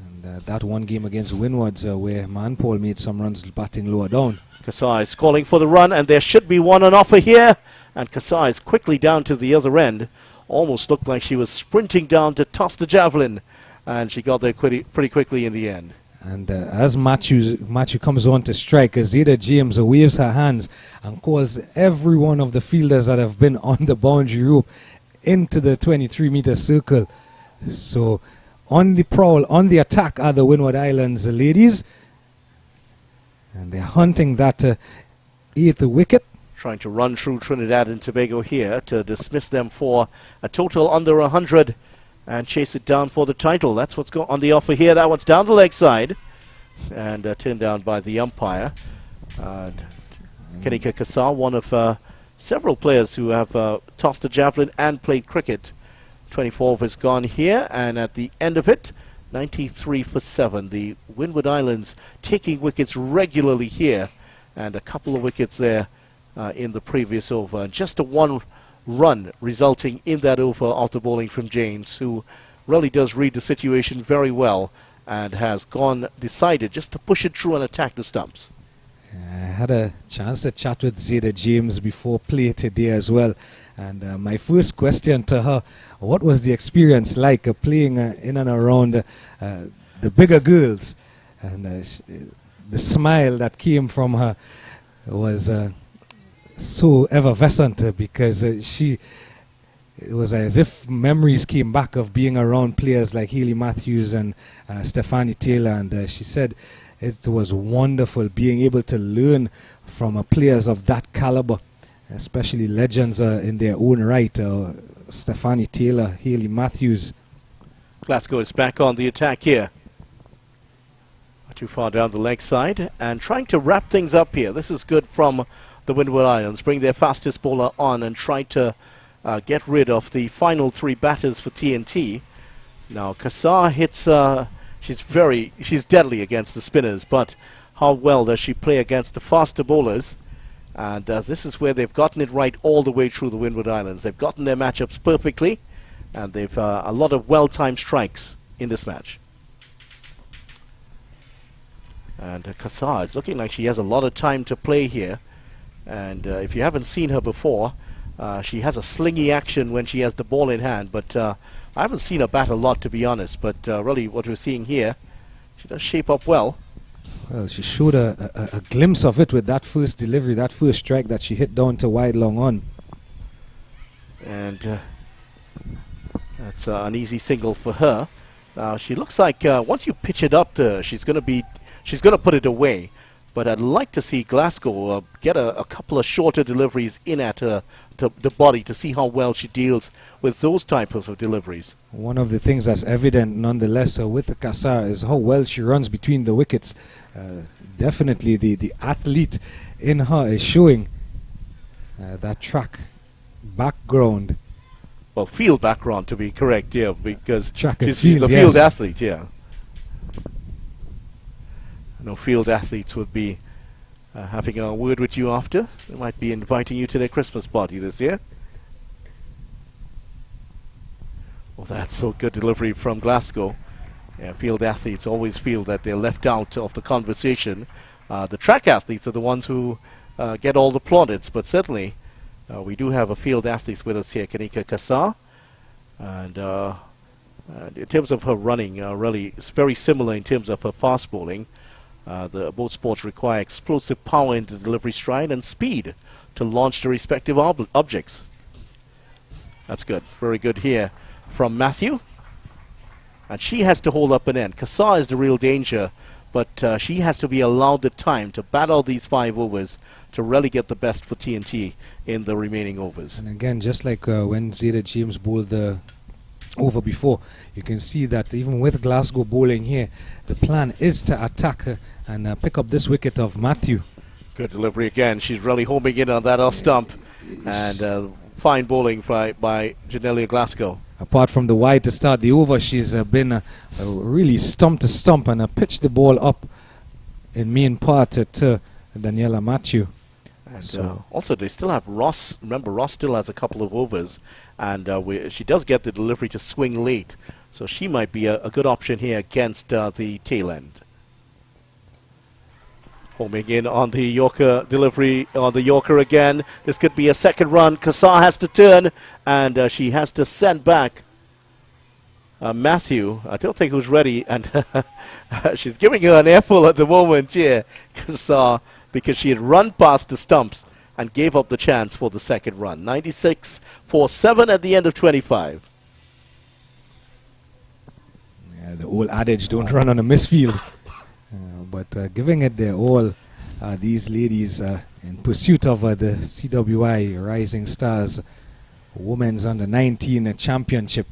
And that one game against Windwards where Manpole made some runs batting lower down. Kassar is calling for the run, and there should be one on offer here. And Kassar is quickly down to the other end. Almost looked like she was sprinting down to toss the javelin. And she got there pretty quickly in the end. And as Matthew comes on to strike, Zeta James waves her hands and calls every one of the fielders that have been on the boundary rope into the 23-meter circle. So on the prowl, on the attack are the Windward Islands ladies. And they're hunting that 8th wicket. Trying to run through Trinidad and Tobago here to dismiss them for a total under 100 and chase it down for the title. That's what's on the offer here. That one's down the leg side and turned down by the umpire. Kanika Kassar, one of several players who have tossed the javelin and played cricket. 24 overs gone here, and at the end of it, 93 for 7. The Windward Islands taking wickets regularly here, and a couple of wickets there in the previous over. Just a 1 run resulting in that over after bowling from James, who really does read the situation very well and has decided just to push it through and attack the stumps. I had a chance to chat with Zeta James before play today as well, and my first question to her, what was the experience like playing in and around the bigger girls? And the smile that came from her was so effervescent because it was as if memories came back of being around players like Hayley Matthews and Stephanie Taylor, and she said it was wonderful being able to learn from players of that caliber, especially legends in their own right. Stephanie Taylor, Hayley Matthews. Glasgow is back on the attack here. Not too far down the leg side and trying to wrap things up here. This is good from the Windward Islands. Bring their fastest bowler on and try to get rid of the final 3 batters for TNT. Now Kassar hits, she's deadly against the spinners, but how well does she play against the faster bowlers? And this is where they've gotten it right all the way through the Windward Islands. They've gotten their matchups perfectly, and they've a lot of well-timed strikes in this match. And Kassar is looking like she has a lot of time to play here. And if you haven't seen her before, she has a slingy action when she has the ball in hand, but I haven't seen her bat a lot, to be honest. But really what we're seeing here, she does shape up well. Well, she showed a glimpse of it with that first delivery, that first strike that she hit down to wide long on. And that's an easy single for her. She looks like once you pitch it up to her, she's going to put it away. But I'd like to see Glasgow get a couple of shorter deliveries in at her, the body, to see how well she deals with those type of deliveries. One of the things that's evident nonetheless with Kassar is how well she runs between the wickets. Definitely the athlete in her is showing that track background. Well, field background to be correct, yeah, because she's the yes. field athlete, yeah. No field athletes would be having a word with you after. They might be inviting you to their Christmas party this year. Well, that's so good delivery from Glasgow. Yeah, field athletes always feel that they're left out of the conversation. The track athletes are the ones who get all the plaudits, but certainly we do have a field athlete with us here, Kanika Kassar. And in terms of her running, really, it's very similar in terms of her fast bowling. Both sports require explosive power in the delivery stride and speed to launch the respective objects. That's good. Very good here from Matthew. And she has to hold up an end. Kassar is the real danger, but she has to be allowed the time to battle these 5 overs to really get the best for TNT in the remaining overs. And again, just like when Zeta James bowled the over before, you can see that even with Glasgow bowling here, the plan is to attack and pick up this wicket of Matthew. Good delivery again. She's really homing in on that off stump, and fine bowling by Janelia Glasgow. apart from the wide to start the over, she's been really stump to stump and pitched the ball up in main part to Daniela Matthew. And also, they still have Ross. Remember, Ross still has a couple of overs, and she does get the delivery to swing late, so she might be a good option here against the tail end. Homing in on the Yorker delivery on the Yorker again. This could be a second run. Kassar has to turn, and she has to send back Matthew. I don't think who's ready, and she's giving her an airful at the moment here, Kassar, because she had run past the stumps and gave up the chance for the second run. 96 for 7 at the end of 25. Yeah, the old adage, don't run on a misfield. But giving it their all, these ladies in pursuit of the CWI Rising Stars Women's Under-19 Championship.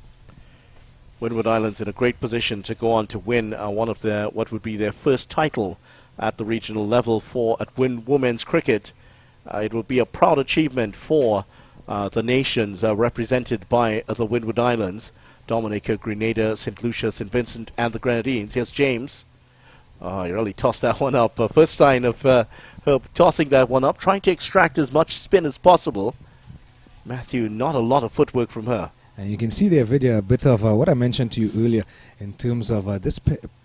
Windward Islands in a great position to go on to win one of their, what would be their first title at the regional level at women's cricket. It will be a proud achievement for the nations represented by the Windward Islands, Dominica, Grenada, St. Lucia, St. Vincent and the Grenadines. Here's James. Oh, he really tossed that one up. First sign of her tossing that one up, trying to extract as much spin as possible. Matthew, not a lot of footwork from her. And you can see there, Vidya, a bit of what I mentioned to you earlier in terms of this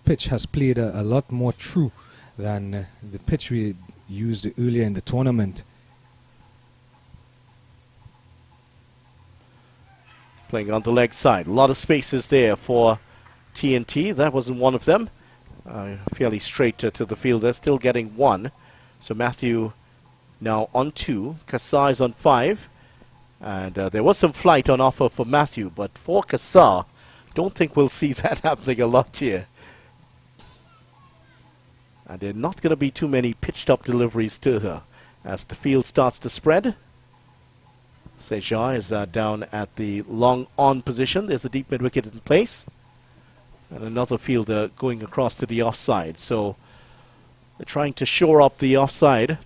pitch has played a lot more true than the pitch we used earlier in the tournament. Playing on the leg side. A lot of spaces there for TNT. That wasn't one of them. Fairly straight to the field. They're still getting one. So Matthew now on 2. Kassar is on 5. And there was some flight on offer for Matthew, but for Kassar, don't think we'll see that happening a lot here. And there are not going to be too many pitched up deliveries to her as the field starts to spread. Seja is down at the long on position. There's a deep mid wicket in place. And another fielder going across to the offside. So they're trying to shore up the offside.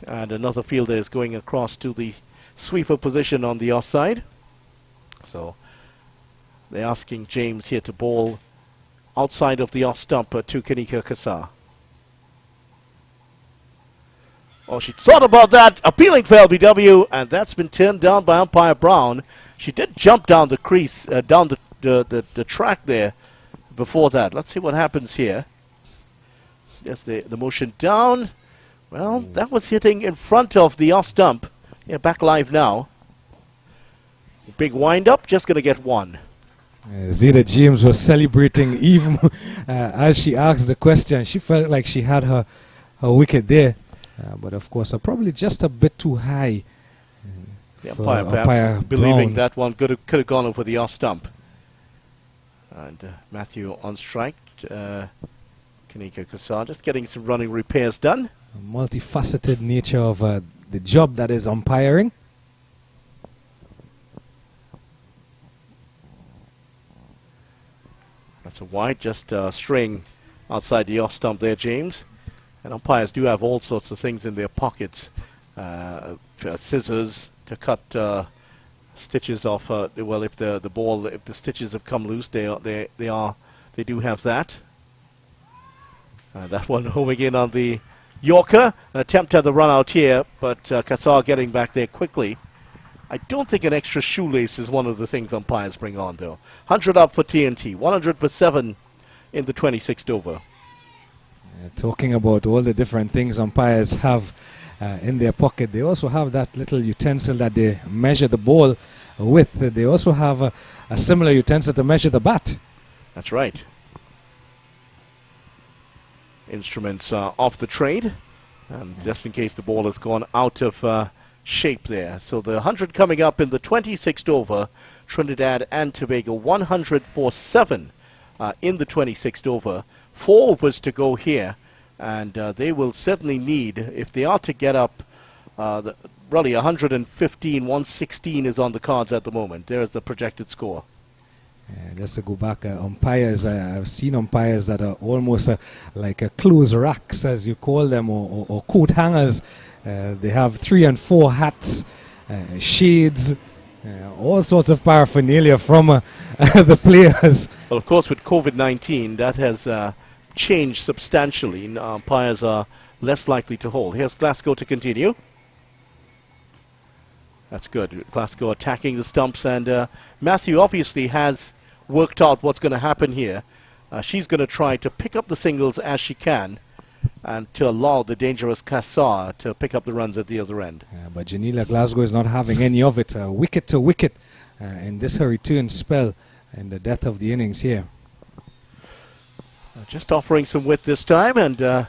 And another fielder is going across to the sweeper position on the offside. So they're asking James here to bowl outside of the off stump to Kanika Kassar. Oh, she thought about that, appealing for LBW, and that's been turned down by umpire Brown. She did jump down the crease, down the track there before that. Let's see what happens here. There's the motion down. Well, that was hitting in front of the off stump. Yeah, back live now. Big wind up, just going to get one. Zeta James was celebrating even as she asked the question. She felt like she had her wicket there. But of course, probably just a bit too high. The umpire perhaps believing that one could have gone over the off stump. And Matthew on strike. Kanika Kassar just getting some running repairs done. A multifaceted nature of the job that is umpiring. That's a wide, just string outside the off stump there, James. And umpires do have all sorts of things in their pockets. Scissors to cut stitches off. Well, if the stitches have come loose, they do have that. That one homing in on the Yorker. An attempt at the run out here, but Kassar getting back there quickly. I don't think an extra shoelace is one of the things umpires bring on, though. 100 up for TNT. 100 for 7 in the 26th over. Talking about all the different things umpires have in their pocket, they also have that little utensil that they measure the ball with. They also have a similar utensil to measure the bat. That's right. Instruments off the trade, and just in case the ball has gone out of shape there. So the 100 coming up in the 26th over. Trinidad and Tobago 100 for 7 in the 26th over. 4 overs to go here, and they will certainly need, if they are to get up, really 115, 116 is on the cards at the moment. There's the projected score. Just to go back, umpires, I've seen umpires that are almost like clothes racks, as you call them, or coat hangers. They have 3 and 4 hats, shades, All sorts of paraphernalia from the players. Well, of course, with COVID-19, that has changed substantially. Now, umpires are less likely to hold. Here's Glasgow to continue. That's good. Glasgow attacking the stumps, and Matthew obviously has worked out what's going to happen here. She's going to try to pick up the singles as she can and to allow the dangerous Kassar to pick up the runs at the other end. But Janila Glasgow is not having any of it. Wicket to wicket in this her return spell and the death of the innings here. Just offering some width this time, and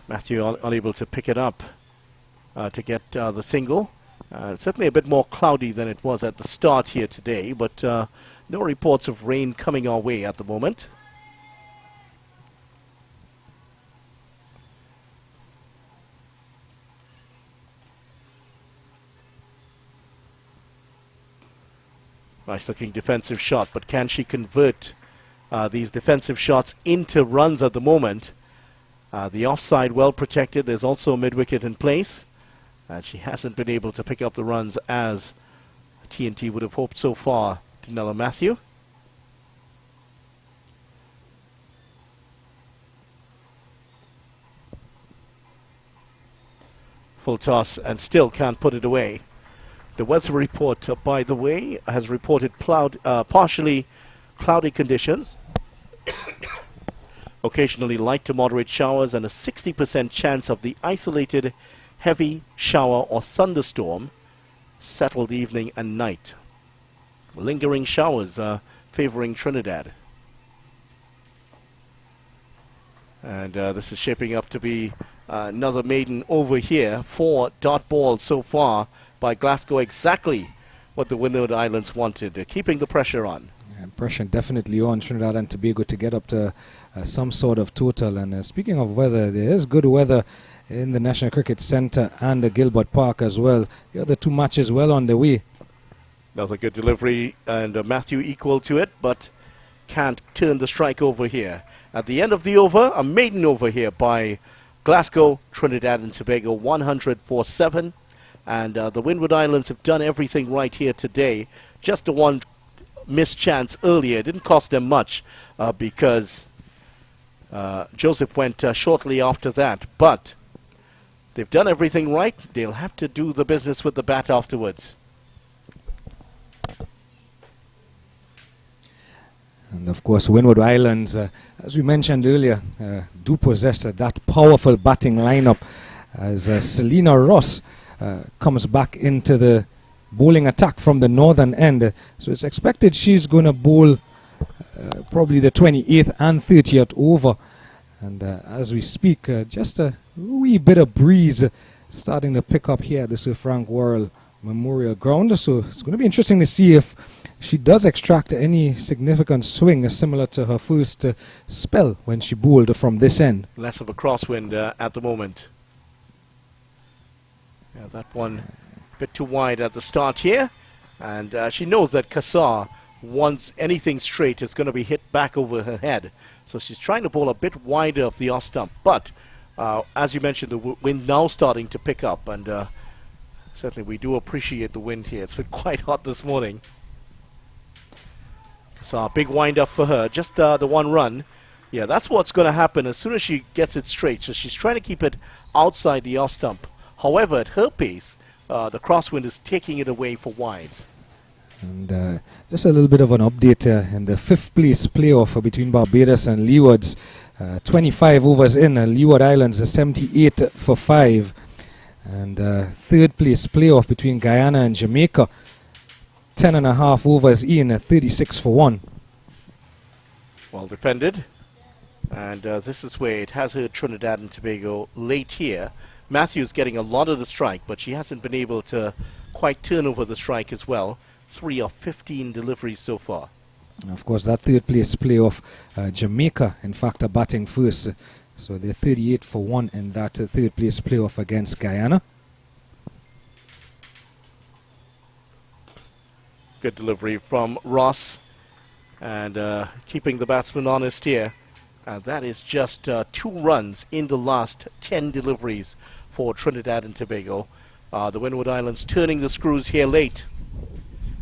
Matthew unable to pick it up to get the single. Certainly a bit more cloudy than it was at the start here today, but no reports of rain coming our way at the moment. Nice looking defensive shot, but can she convert these defensive shots into runs at the moment? The offside well protected. There's also a mid-wicket in place. And she hasn't been able to pick up the runs as TNT would have hoped so far. Danella Matthew. Full toss and still can't put it away. The weather report, by the way, has reported partially cloudy conditions. Occasionally light to moderate showers and a 60% chance of the isolated heavy shower or thunderstorm, settled evening and night. Lingering showers favoring Trinidad. And this is shaping up to be another maiden over here. 4 dot balls so far by Glasgow, exactly what the Windward Islands wanted, keeping the pressure on. Pressure definitely on Trinidad and Tobago to get up to some sort of total. And speaking of weather, there is good weather in the National Cricket Centre and the Gilbert Park as well. The other 2 matches well on the way. Another good delivery, and Matthew equal to it, but can't turn the strike over here. At the end of the over, a maiden over here by Glasgow, Trinidad and Tobago, 100 for 7. And the Windward Islands have done everything right here today. Just the one missed chance earlier. It didn't cost them much because Joseph went shortly after that. But they've done everything right. They'll have to do the business with the bat afterwards. And of course, Windward Islands, as we mentioned earlier, do possess that powerful batting lineup as Selena Ross comes back into the bowling attack from the northern end. So it's expected she's going to bowl probably the 28th and 30th over. And as we speak, just a wee bit of breeze starting to pick up here at the Sir Frank Worrell Memorial Ground. So it's going to be interesting to see if she does extract any significant swing similar to her first spell when she bowled from this end. Less of a crosswind at the moment. Yeah, that one a bit too wide at the start here. And she knows that Kassar, once anything straight, is going to be hit back over her head. So she's trying to bowl a bit wider of the off stump. But as you mentioned, the wind now starting to pick up. And certainly we do appreciate the wind here. It's been quite hot this morning. So big wind up for her, just the 1 run. Yeah, that's what's going to happen as soon as she gets it straight. So she's trying to keep it outside the off stump. However, at her pace, the crosswind is taking it away for wides. And just a little bit of an update in the 5th place playoff between Barbados and Leewards. 25 overs in, Leeward Islands 78 for 5. And 3rd place playoff between Guyana and Jamaica. 10.5 overs in, 36 for 1. Well defended. And this is where it has hurt Trinidad and Tobago late here. Matthews getting a lot of the strike, but she hasn't been able to quite turn over the strike as well. 3 of 15 deliveries so far. And of course, that 3rd place playoff, Jamaica, in fact, are batting first. So they're 38 for 1 in that 3rd place playoff against Guyana. Good delivery from Ross. And keeping the batsman honest here. That is just 2 runs in the last 10 deliveries for Trinidad and Tobago. The Windward Islands turning the screws here late.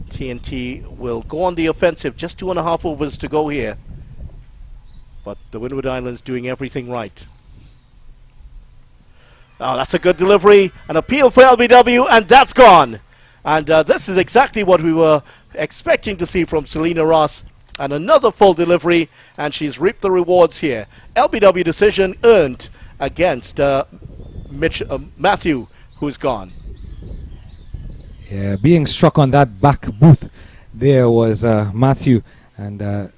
TNT will go on the offensive. Just 2.5 overs to go here. But the Windward Islands doing everything right. Oh, that's a good delivery. An appeal for LBW, and that's gone. And this is exactly what we were expecting to see from Selena Ross. And another full delivery, and she's reaped the rewards here. LBW decision earned against Matthew, who's gone. Yeah, being struck on that back booth there was Matthew, and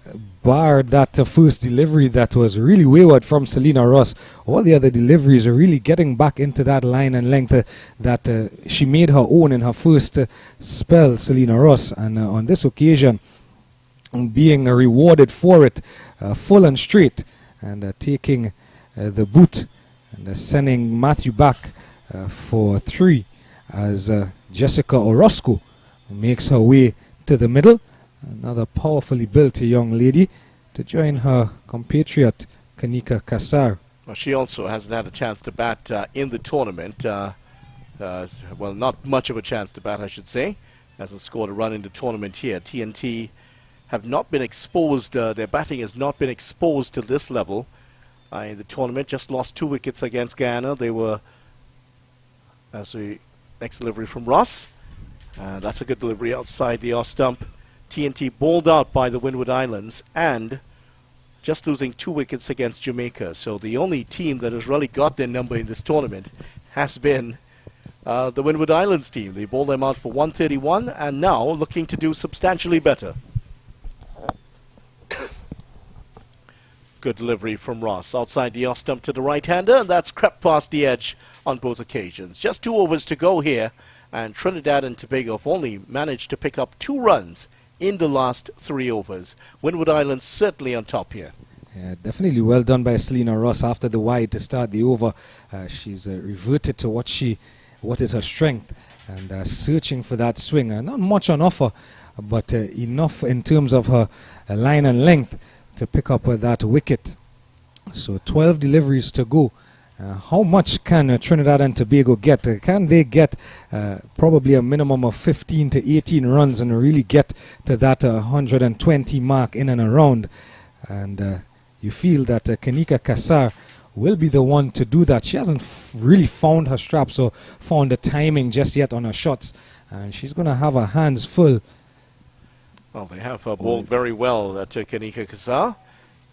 barred that first delivery that was really wayward from Selena Ross. All the other deliveries are really getting back into that line and length that she made her own in her first spell, Selena Ross. And on this occasion, being rewarded for it full and straight, and taking the boot and sending Matthew back for 3 as Jessica Orozco makes her way to the middle. Another powerfully built young lady to join her compatriot Kanika Kassar. Well, she also hasn't had a chance to bat in the tournament. Well, not much of a chance to bat, I should say. Hasn't scored a run in the tournament here. TNT have not been exposed. Their batting has not been exposed to this level in the tournament. Just lost 2 wickets against Guyana. They were, as the next delivery from Ross. That's a good delivery outside the off stump. TNT bowled out by the Windward Islands and just losing 2 wickets against Jamaica. So the only team that has really got their number in this tournament has been the Windward Islands team. They bowled them out for 131 and now looking to do substantially better. Good delivery from Ross outside the off stump to the right-hander, and that's crept past the edge on both occasions. Just 2 overs to go here, and Trinidad and Tobago have only managed to pick up 2 runs in the last 3 overs. Windward Islands certainly on top here. Yeah, definitely well done by Selena Ross after the wide to start the over. She's reverted to what is her strength, and searching for that swing. Not much on offer, but enough in terms of her line and length to pick up that wicket. So 12 deliveries to go. How much can Trinidad and Tobago get? Can they get probably a minimum of 15 to 18 runs and really get to that 120 mark in and around? And you feel that Kanika Kassar will be the one to do that. She hasn't really found her straps or found the timing just yet on her shots, and she's going to have her hands full. Well, they have bowled very well to Kanika Kassar,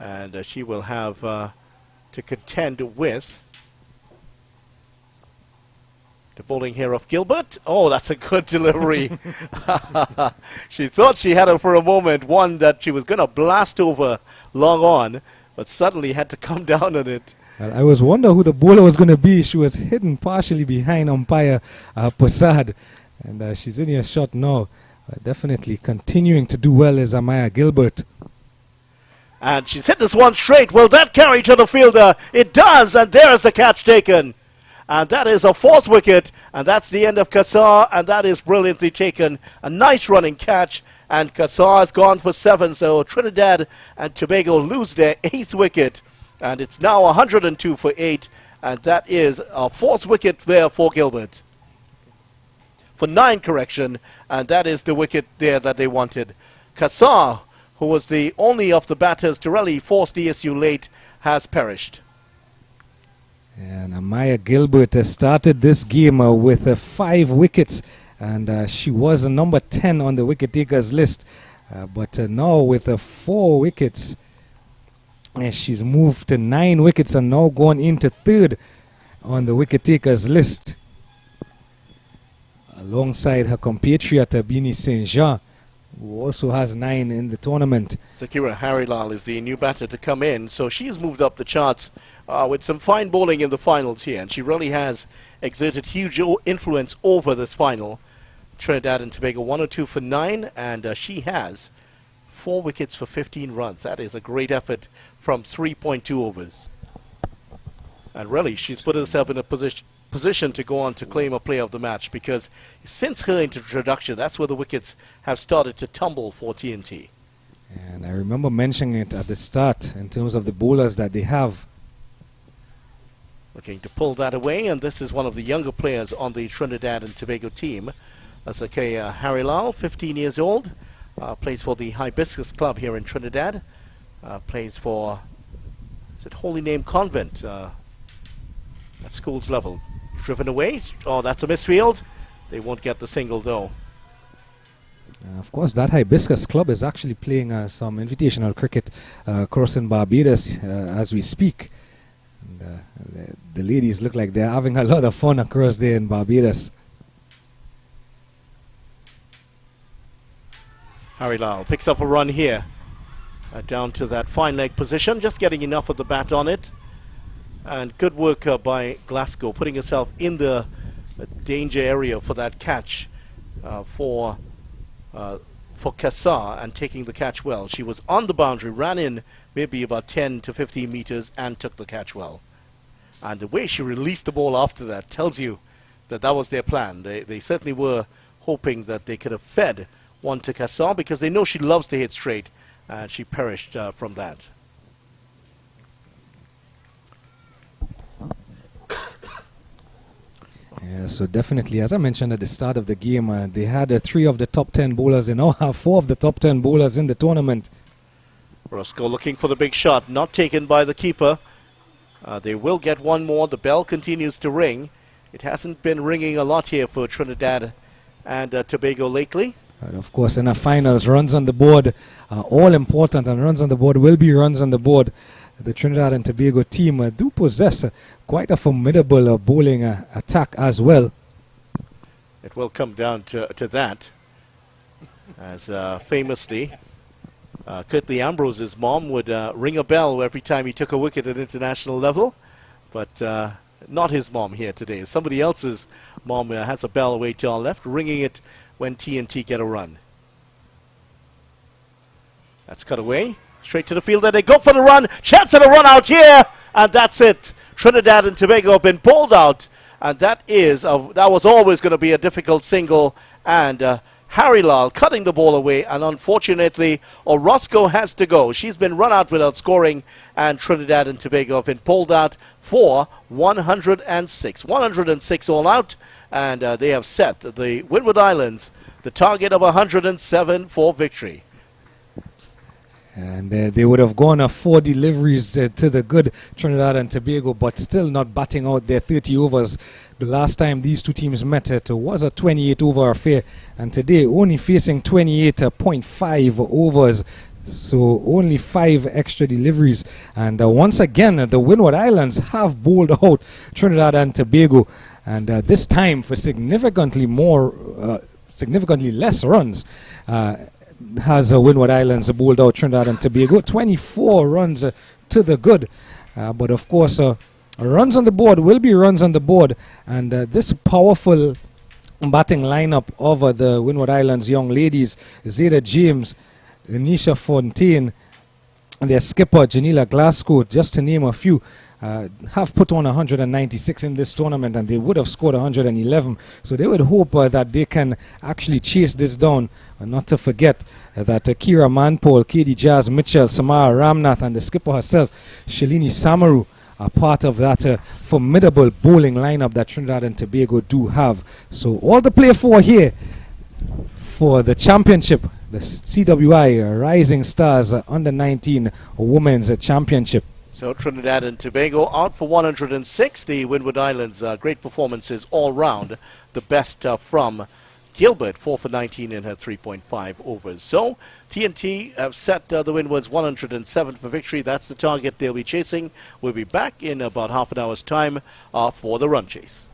and she will have to contend with the bowling here of Gilbert. Oh, that's a good delivery. She thought she had her for a moment, one that she was going to blast over long on, but suddenly had to come down on it. Well, I was wondering who the bowler was going to be. She was hidden partially behind umpire Passad, and she's in your shot now. Definitely continuing to do well is Amaya Gilbert. And she's hit this one straight. Will that carry to the fielder? It does, and there's the catch taken. And that is a 4th wicket, and that's the end of Kassar, and that is brilliantly taken. A nice running catch, and Kassar has gone for 7, so Trinidad and Tobago lose their 8th wicket, and it's now 102 for 8, and that is a 4th wicket there for Gilbert. For 9, correction, and that is the wicket there that they wanted. Kassar, who was the only of the batters to really force the issue late, has perished. And Amaya Gilbert started this game with 5 wickets, and she was number 10 on the wicket takers list. But now with 4 wickets, she's moved to 9 wickets and now gone into 3rd on the wicket takers list, alongside her compatriot Bini St. Jean, who also has 9 in the tournament. Zakira Harilal is the new batter to come in, so she's moved up the charts with some fine bowling in the finals here, and she really has exerted huge influence over this final. Trinidad and Tobago 102 for 9, and she has 4 wickets for 15 runs. That is a great effort from 3.2 overs. And really, she's put herself in a position to go on to claim a player of the match, because since her introduction, that's where the wickets have started to tumble for TNT. And I remember mentioning it at the start in terms of the bowlers that they have. Looking to pull that away, and this is one of the younger players on the Trinidad and Tobago team. That's okay. Harry Lal, 15 years old, plays for the Hibiscus Club here in Trinidad. Plays for, is it Holy Name Convent at schools level. Driven away. Oh, that's a misfield. They won't get the single though. Of course, that Hibiscus Club is actually playing some invitational cricket across in Barbados as we speak. And, the ladies look like they're having a lot of fun across there in Barbados. Harry Lal picks up a run here. Down to that fine leg position, just getting enough of the bat on it. And good work by Glasgow, putting herself in the danger area for that catch for Kassar, and taking the catch well. She was on the boundary, ran in maybe about 10 to 15 meters and took the catch well. And the way she released the ball after that tells you that that was their plan. They certainly were hoping that they could have fed one to Kassar, because they know she loves to hit straight, and she perished from that. Yeah, so definitely, as I mentioned at the start of the game, they had 3 of the top 10 bowlers. They now have 4 of the top 10 bowlers in the tournament. Roscoe looking for the big shot, not taken by the keeper. They will get one more. The bell continues to ring. It hasn't been ringing a lot here for Trinidad and Tobago lately. And of course, in the finals, runs on the board are all important, and runs on the board will be runs on the board. The Trinidad and Tobago team do possess quite a formidable bowling attack as well. It will come down to that, as famously, Curtly Ambrose's mom would ring a bell every time he took a wicket at international level, but not his mom here today. Somebody else's mom has a bell away to our left, ringing it when TNT get a run. That's cut away. Straight to the field, and they go for the run. Chance at a run out here, and that's it. Trinidad and Tobago have been pulled out, and that was always going to be a difficult single. And Harry Lal cutting the ball away, and unfortunately, Orozco has to go. She's been run out without scoring, and Trinidad and Tobago have been pulled out for 106. 106 all out, and they have set the Windward Islands the target of 107 for victory. And they would have gone 4 deliveries to the good Trinidad and Tobago, but still not batting out their 30 overs. The last time these two teams met, it was a 28-over affair, and today only facing 28.5 overs. So only 5 extra deliveries. And once again, the Windward Islands have bowled out Trinidad and Tobago, and this time for significantly less runs. Has Windward Islands bowled out Trinidad and Tobago, 24 runs to the good. But of course, runs on the board will be runs on the board, and this powerful batting lineup of the Windward Islands young ladies, Zeta James, Anisha Fontaine, and their skipper Janila Glasgow, just to name a few, have put on 196 in this tournament, and they would have scored 111. So they would hope that they can actually chase this down. Not to forget that Kira Manpol, KD Jazz Mitchell, Samara Ramnath, and the skipper herself, Shalini Samaru, are part of that formidable bowling lineup that Trinidad and Tobago do have. So all to play for here for the championship, the CWI Rising Stars Under 19 Women's Championship. So Trinidad and Tobago out for 106. The Windward Islands, great performances all round. The best from Gilbert, 4 for 19 in her 3.5 overs. So TNT have set the Windwards 107 for victory. That's the target they'll be chasing. We'll be back in about half an hour's time for the run chase.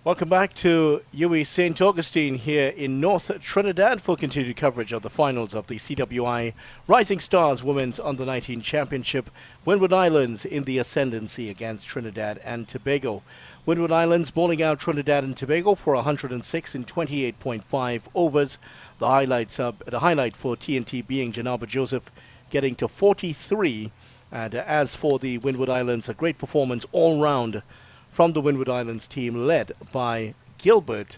Welcome back to UE St. Augustine here in North Trinidad for continued coverage of the finals of the CWI Rising Stars Women's Under-19 Championship. Windward Islands in the ascendancy against Trinidad and Tobago. Windward Islands bowling out Trinidad and Tobago for 106 in 28.5 overs. The highlight for TNT being Janaba Joseph getting to 43. And as for the Windward Islands, a great performance all round from the Windward Islands team led by Gilbert.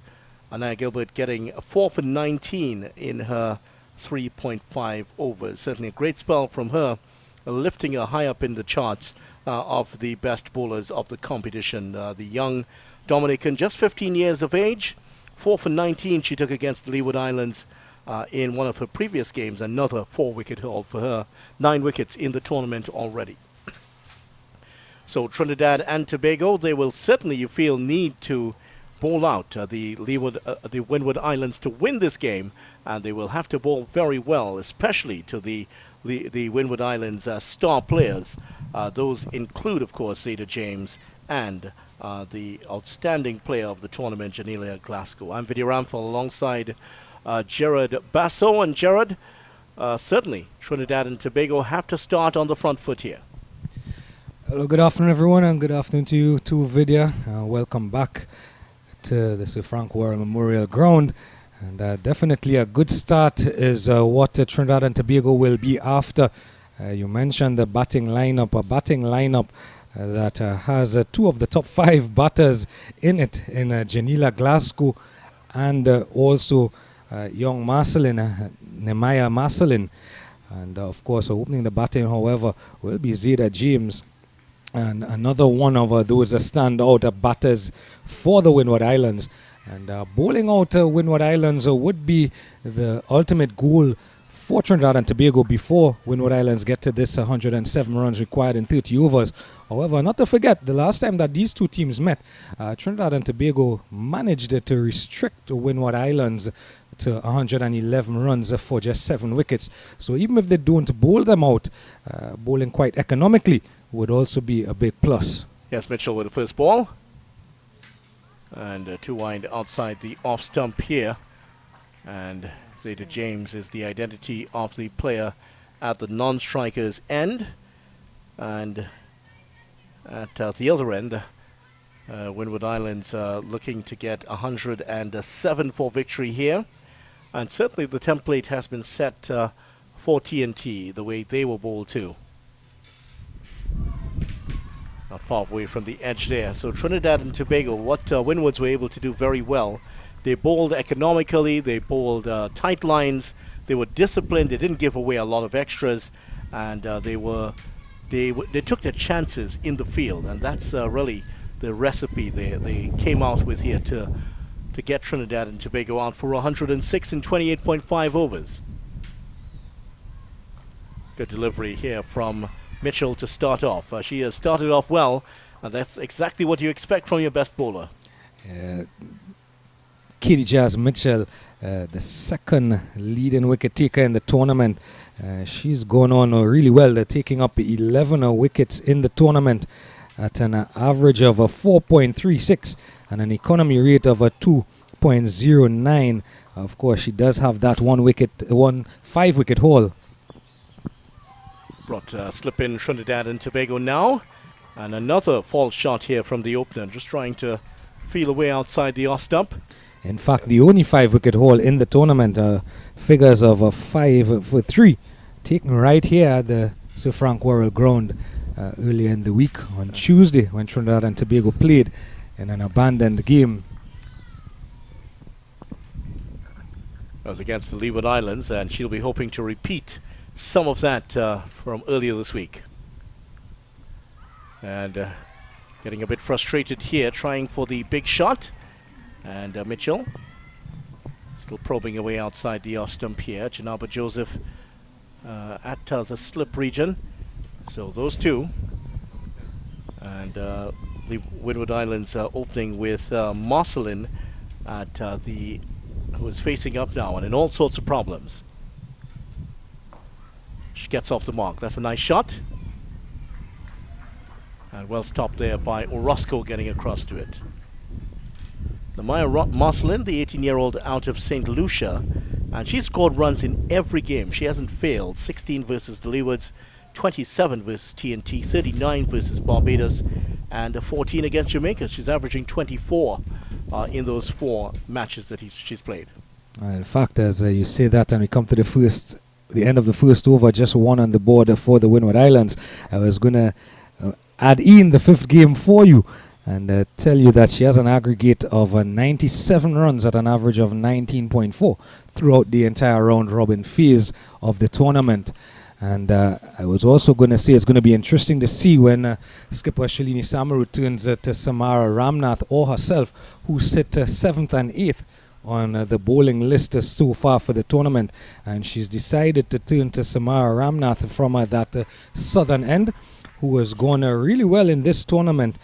Anaya Gilbert getting 4 for 19 in her 3.5 overs. Certainly a great spell from her, lifting her high up in the charts of the best bowlers of the competition. The young Dominican, just 15 years of age, 4 for 19 she took against the Leeward Islands in one of her previous games. Another 4-wicket haul for her. 9 wickets in the tournament already. So Trinidad and Tobago, they will certainly, you feel, need to bowl out the Windward Islands to win this game, and they will have to bowl very well, especially to the Windward Islands star players. Those include, of course, Zeta James and the outstanding player of the tournament, Janelia Glasgow. I'm Vidya Ramphal alongside Gerard Basso, and Gerard, certainly Trinidad and Tobago have to start on the front foot here. Hello, good afternoon everyone, and good afternoon to you too, Vidya. Welcome back to the Sir Frank Worrell Memorial Ground. And definitely a good start is what Trinidad and Tobago will be after. You mentioned the batting lineup, a batting lineup that has 2 of the top 5 batters in it, in Janila Glasgow and also young Marcelin, Nehemiah Marcelin. And of course, opening the batting, however, will be Zeta James. And another one of those standout batters for the Windward Islands. And bowling out Windward Islands would be the ultimate goal for Trinidad and Tobago before Windward Islands get to this 107 runs required in 30 overs. However, not to forget, the last time that these two teams met, Trinidad and Tobago managed to restrict the Windward Islands to 111 runs for just 7 wickets. So even if they don't bowl them out, bowling quite economically would also be a big plus. Yes, Mitchell with the first ball. And 2 wide outside the off stump here. And Zeta James is the identity of the player at the non-striker's end. And at the other end, Windward Islands looking to get 107 for victory here. And certainly the template has been set for TNT, the way they will bowl too. Not far away from the edge there. So Trinidad and Tobago, what Windwards were able to do very well. They bowled economically, they bowled tight lines, they were disciplined, they didn't give away a lot of extras, and they took their chances in the field, and that's really the recipe they came out with here to get Trinidad and Tobago out for 106 in 28.5 overs. Good delivery here from Mitchell to start off. She has started off well, and that's exactly what you expect from your best bowler. Katie Jazz Mitchell, the second leading wicket taker in the tournament. She's gone on really well. They're taking up 11 wickets in the tournament at an average of 4.36 and an economy rate of 2.09. Of course, she does have that 5-wicket haul. Brought slip in Trinidad and Tobago now. And another false shot here from the opener, just trying to feel a way outside the off stump. In fact, the only 5-wicket haul in the tournament, figures of 5 for 3, taken right here at the Sir Frank Worrell Ground earlier in the week on Tuesday when Trinidad and Tobago played in an abandoned game. That was against the Leeward Islands, and she'll be hoping to repeat some of that from earlier this week. And getting a bit frustrated here, trying for the big shot. And Mitchell still probing away outside the off stump here. Janaba Joseph at the slip region. So those two. And the Windward Islands opening with Marcelin at who is facing up now and in all sorts of problems. She gets off the mark. That's a nice shot. And well stopped there by Orozco getting across to it. Marcelin, the 18-year-old out of St. Lucia, and she scored runs in every game. She hasn't failed. 16 versus the Leewards, 27 versus TNT, 39 versus Barbados, and 14 against Jamaica. She's averaging 24 in those 4 matches that she's played. In fact, as you say that, and we come to the end of the first over, just 1 on the board for the Windward Islands. I was going to add in the 5th game for you and tell you that she has an aggregate of 97 runs at an average of 19.4 throughout the entire round robin phase of the tournament. And I was also going to say it's going to be interesting to see when skipper Shalini Samaru turns to Samara Ramnath or herself, who sit 7th and 8th on the bowling list so far for the tournament. And she's decided to turn to Samara Ramnath from that southern end, who has gone really well in this tournament.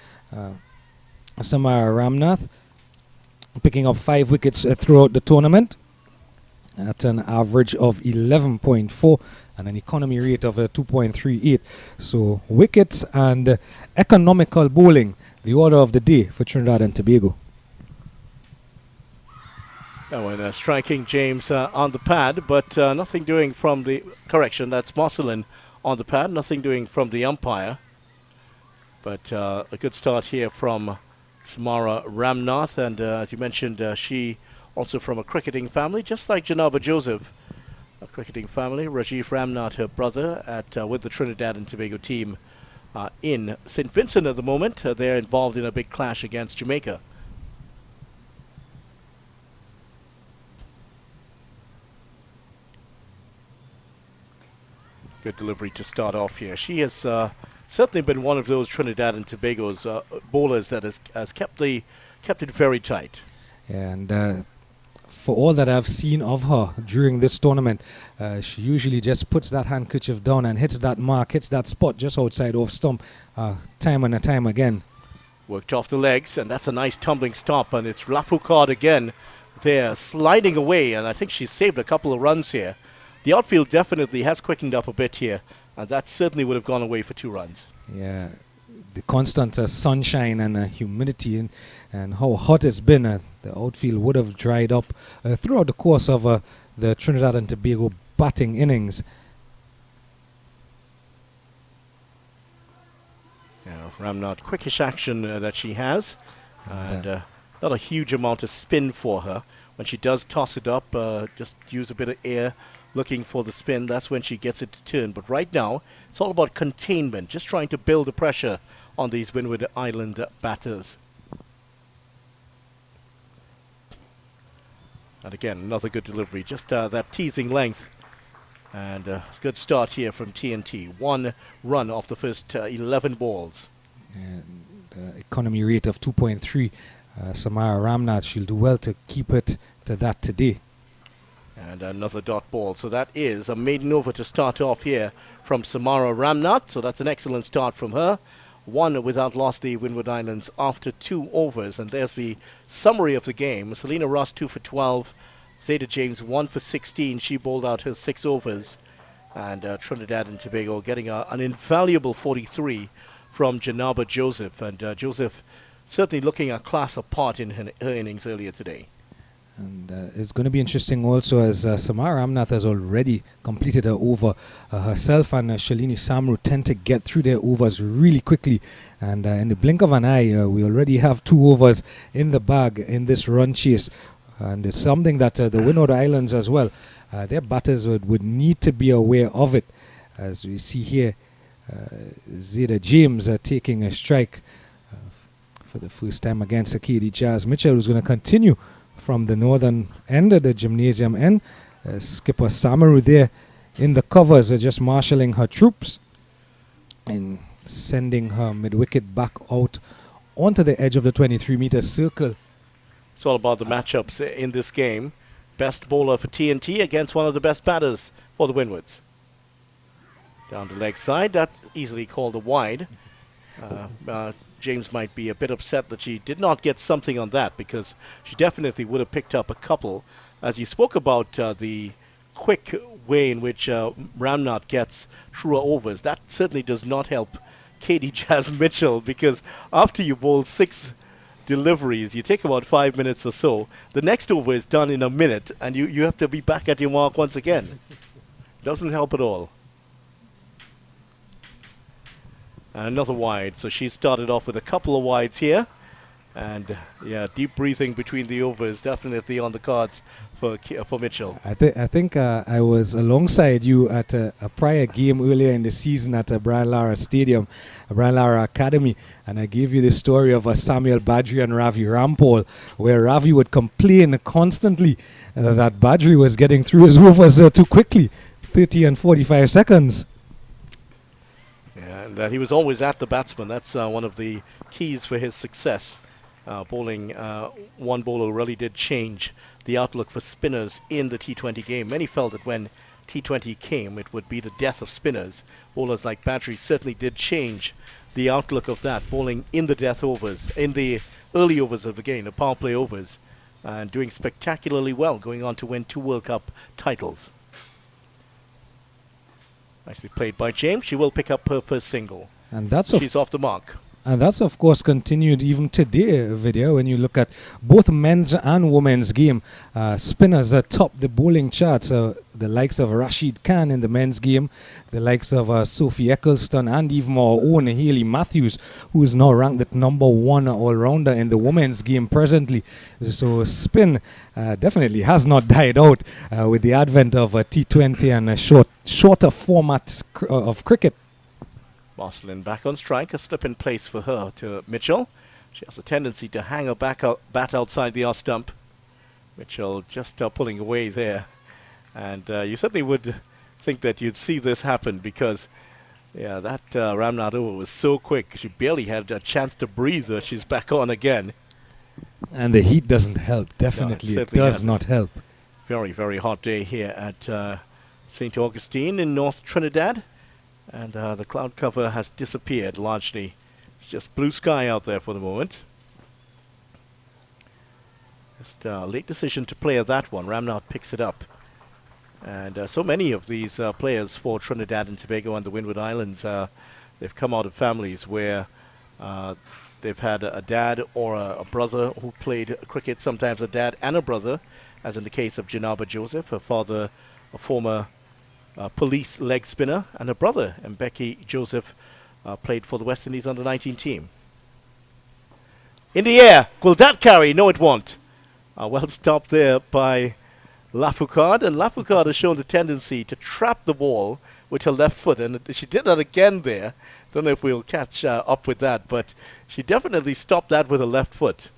Samara Ramnath picking up 5 wickets throughout the tournament at an average of 11.4 and an economy rate of 2.38. So wickets and economical bowling, the order of the day for Trinidad and Tobago. Now when striking James on the pad, but nothing doing from the correction. That's Marcelin on the pad, nothing doing from the umpire. But a good start here from Samara Ramnath, and as you mentioned, she also from a cricketing family, just like Janaba Joseph, a cricketing family. Rajiv Ramnath, her brother, with the Trinidad and Tobago team in St. Vincent at the moment. They're involved in a big clash against Jamaica. Good delivery to start off here. She has certainly been one of those Trinidad and Tobago's bowlers that has kept it very tight. And for all that I've seen of her during this tournament, she usually just puts that handkerchief down and hits that mark, hits that spot just outside off stump time and time again. Worked off the legs, and that's a nice tumbling stop, and it's Lapukard again there sliding away, and I think she's saved a couple of runs here. The outfield definitely has quickened up a bit here, and that certainly would have gone away for 2 runs. Yeah, the constant sunshine and humidity and how hot it's been, the outfield would have dried up throughout the course of the Trinidad and Tobago batting innings. Yeah, Ramnath, quickish action that she has, and not a huge amount of spin for her. When she does toss it up, just use a bit of air looking for the spin. That's when she gets it to turn. But right now, it's all about containment, just trying to build the pressure on these Windward Island batters. And again, another good delivery, just that teasing length. And it's a good start here from TNT. 1 run off the first 11 balls. And economy rate of 2.3. Samara Ramnath, she'll do well to keep it to that today. And another dot ball. So that is a maiden over to start off here from Samara Ramnath. So that's an excellent start from her. 1 without loss, the Windward Islands after 2 overs. And there's the summary of the game. Selena Ross 2 for 12. Zeta James 1 for 16. She bowled out her 6 overs. And Trinidad and Tobago getting an invaluable 43 from Janaba Joseph. And Joseph certainly looking a class apart in her innings earlier today. And it's going to be interesting also as Samara Ramnath has already completed her over herself, and Shalini Samaru tend to get through their overs really quickly. And in the blink of an eye, we already have 2 overs in the bag in this run chase. And it's something that the Windward Islands as well, their batters would need to be aware of it. As we see here, Zeta James taking a strike for the first time against Katie Jazz Mitchell, who's going to continue from the northern end of the gymnasium end. Skipper Samaru there in the covers, just marshalling her troops and sending her mid-wicket back out onto the edge of the 23-meter circle. It's all about the matchups in this game. Best bowler for TNT against one of the best batters for the Windwards. Down the leg side, that's easily called a wide. James might be a bit upset that she did not get something on that, because she definitely would have picked up a couple. As you spoke about the quick way in which Ramnath gets through her overs, that certainly does not help Katie Jazz Mitchell, because after you bowl 6 deliveries, you take about 5 minutes or so. The next over is done in a minute, and you have to be back at your mark once again. Doesn't help at all. And another wide. So she started off with a couple of wides here. And, yeah, deep breathing between the overs definitely on the cards for Mitchell. I think I was alongside you at a prior game earlier in the season at Brian Lara Stadium, Brian Lara Academy, and I gave you the story of Samuel Badri and Ravi Rampal, where Ravi would complain constantly that Badri was getting through his overs too quickly, 30 and 45 seconds. Yeah, and he was always at the batsman. That's one of the keys for his success. Bowling one bowler really did change the outlook for spinners in the T20 game. Many felt that when T20 came, it would be the death of spinners. Bowlers like Badri certainly did change the outlook of that, bowling in the death overs, in the early overs of the game, the power play overs, and doing spectacularly well, going on to win 2 World Cup titles. Nicely played by James. She will pick up her first single. And she's off the mark. And that's, of course, continued even today, Video. When you look at both men's and women's game, spinners top the bowling charts. The likes of Rashid Khan in the men's game, the likes of Sophie Eccleston, and even our own Hayley Matthews, who is now ranked at #1 all-rounder in the women's game presently. So spin definitely has not died out with the advent of T20 and a shorter format of cricket. Marcelin back on strike, a slip in place for her to Mitchell. She has a tendency to hang her bat outside the off stump. Mitchell just pulling away there. And you certainly would think that you'd see this happen because, yeah, that Ramnath over was so quick. She barely had a chance to breathe. She's back on again. And the heat doesn't help. Definitely, it does not help. Very, very hot day here at St. Augustine in North Trinidad. And the cloud cover has disappeared largely. It's just blue sky out there for the moment. Just a late decision to play that one. Ramnath picks it up. And so many of these players for Trinidad and Tobago and the Windward Islands, they've come out of families where they've had a dad or a brother who played cricket, sometimes a dad and a brother, as in the case of Janaba Joseph, her father, a former police leg spinner, and her brother, Mbeki Joseph, played for the West Indies under-19 team. In the air, will that carry? No, it won't. Well stopped there by Lafoucard, and Lafoucard has shown the tendency to trap the ball with her left foot, and she did that again there. Don't know if we'll catch up with that, but she definitely stopped that with her left foot.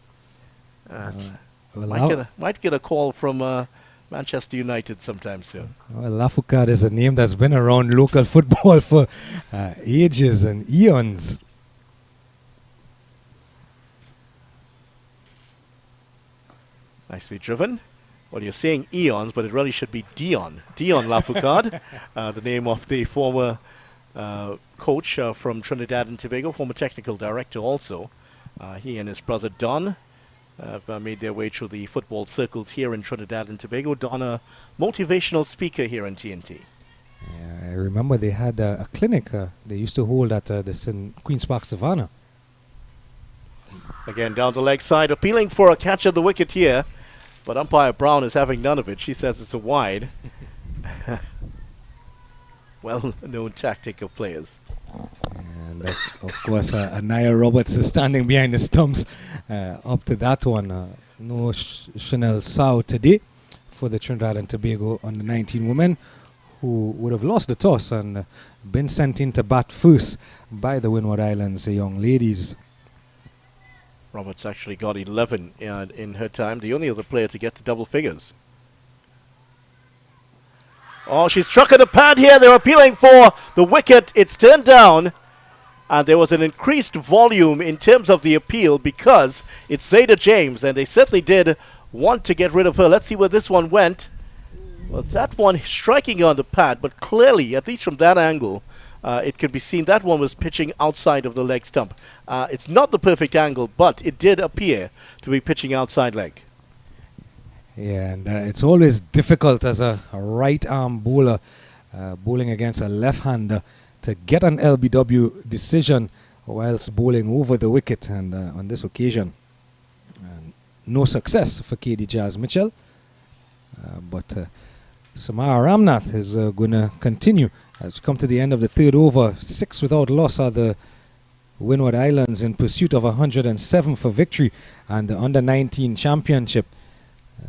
Might get a call from Manchester United sometime soon. Well, Lafoucard is a name that's been around local football for ages and eons. Nicely driven. Well, you're saying eons, but it really should be Dion Lafoucard, the name of the former coach from Trinidad and Tobago, former technical director also. He and his brother Don have made their way through the football circles here in Trinidad and Tobago. Don, a motivational speaker here in TNT. Yeah, I remember they had a clinic they used to hold at the St. Queen's Park Savannah. Again, down the leg side, appealing for a catch at the wicket here. But umpire Brown is having none of it. She says it's a wide. Well-known tactic of players. And of course, Anaya Roberts is standing behind the stumps up to that one. No Chanel Sao today for the Trinidad and Tobago under-19 women, who would have lost the toss and been sent in to bat first by the Windward Islands young ladies. Roberts actually got 11 in her time, the only other player to get to double figures. Oh, she struck at the pad here. They're appealing for the wicket. It's turned down. And there was an increased volume in terms of the appeal because it's Zayda James, and they certainly did want to get rid of her. Let's see where this one went. Well, that one striking on the pad, but clearly, at least from that angle, it could be seen that one was pitching outside of the leg stump. It's not the perfect angle, but it did appear to be pitching outside leg. Yeah, and it's always difficult as a right-arm bowler bowling against a left-hander to get an LBW decision whilst bowling over the wicket, and on this occasion no success for KD Jazz Mitchell. But Samara Ramnath is going to continue. As we come to the end of the third over, 6 without loss are the Windward Islands in pursuit of 107 for victory and the Under-19 championship.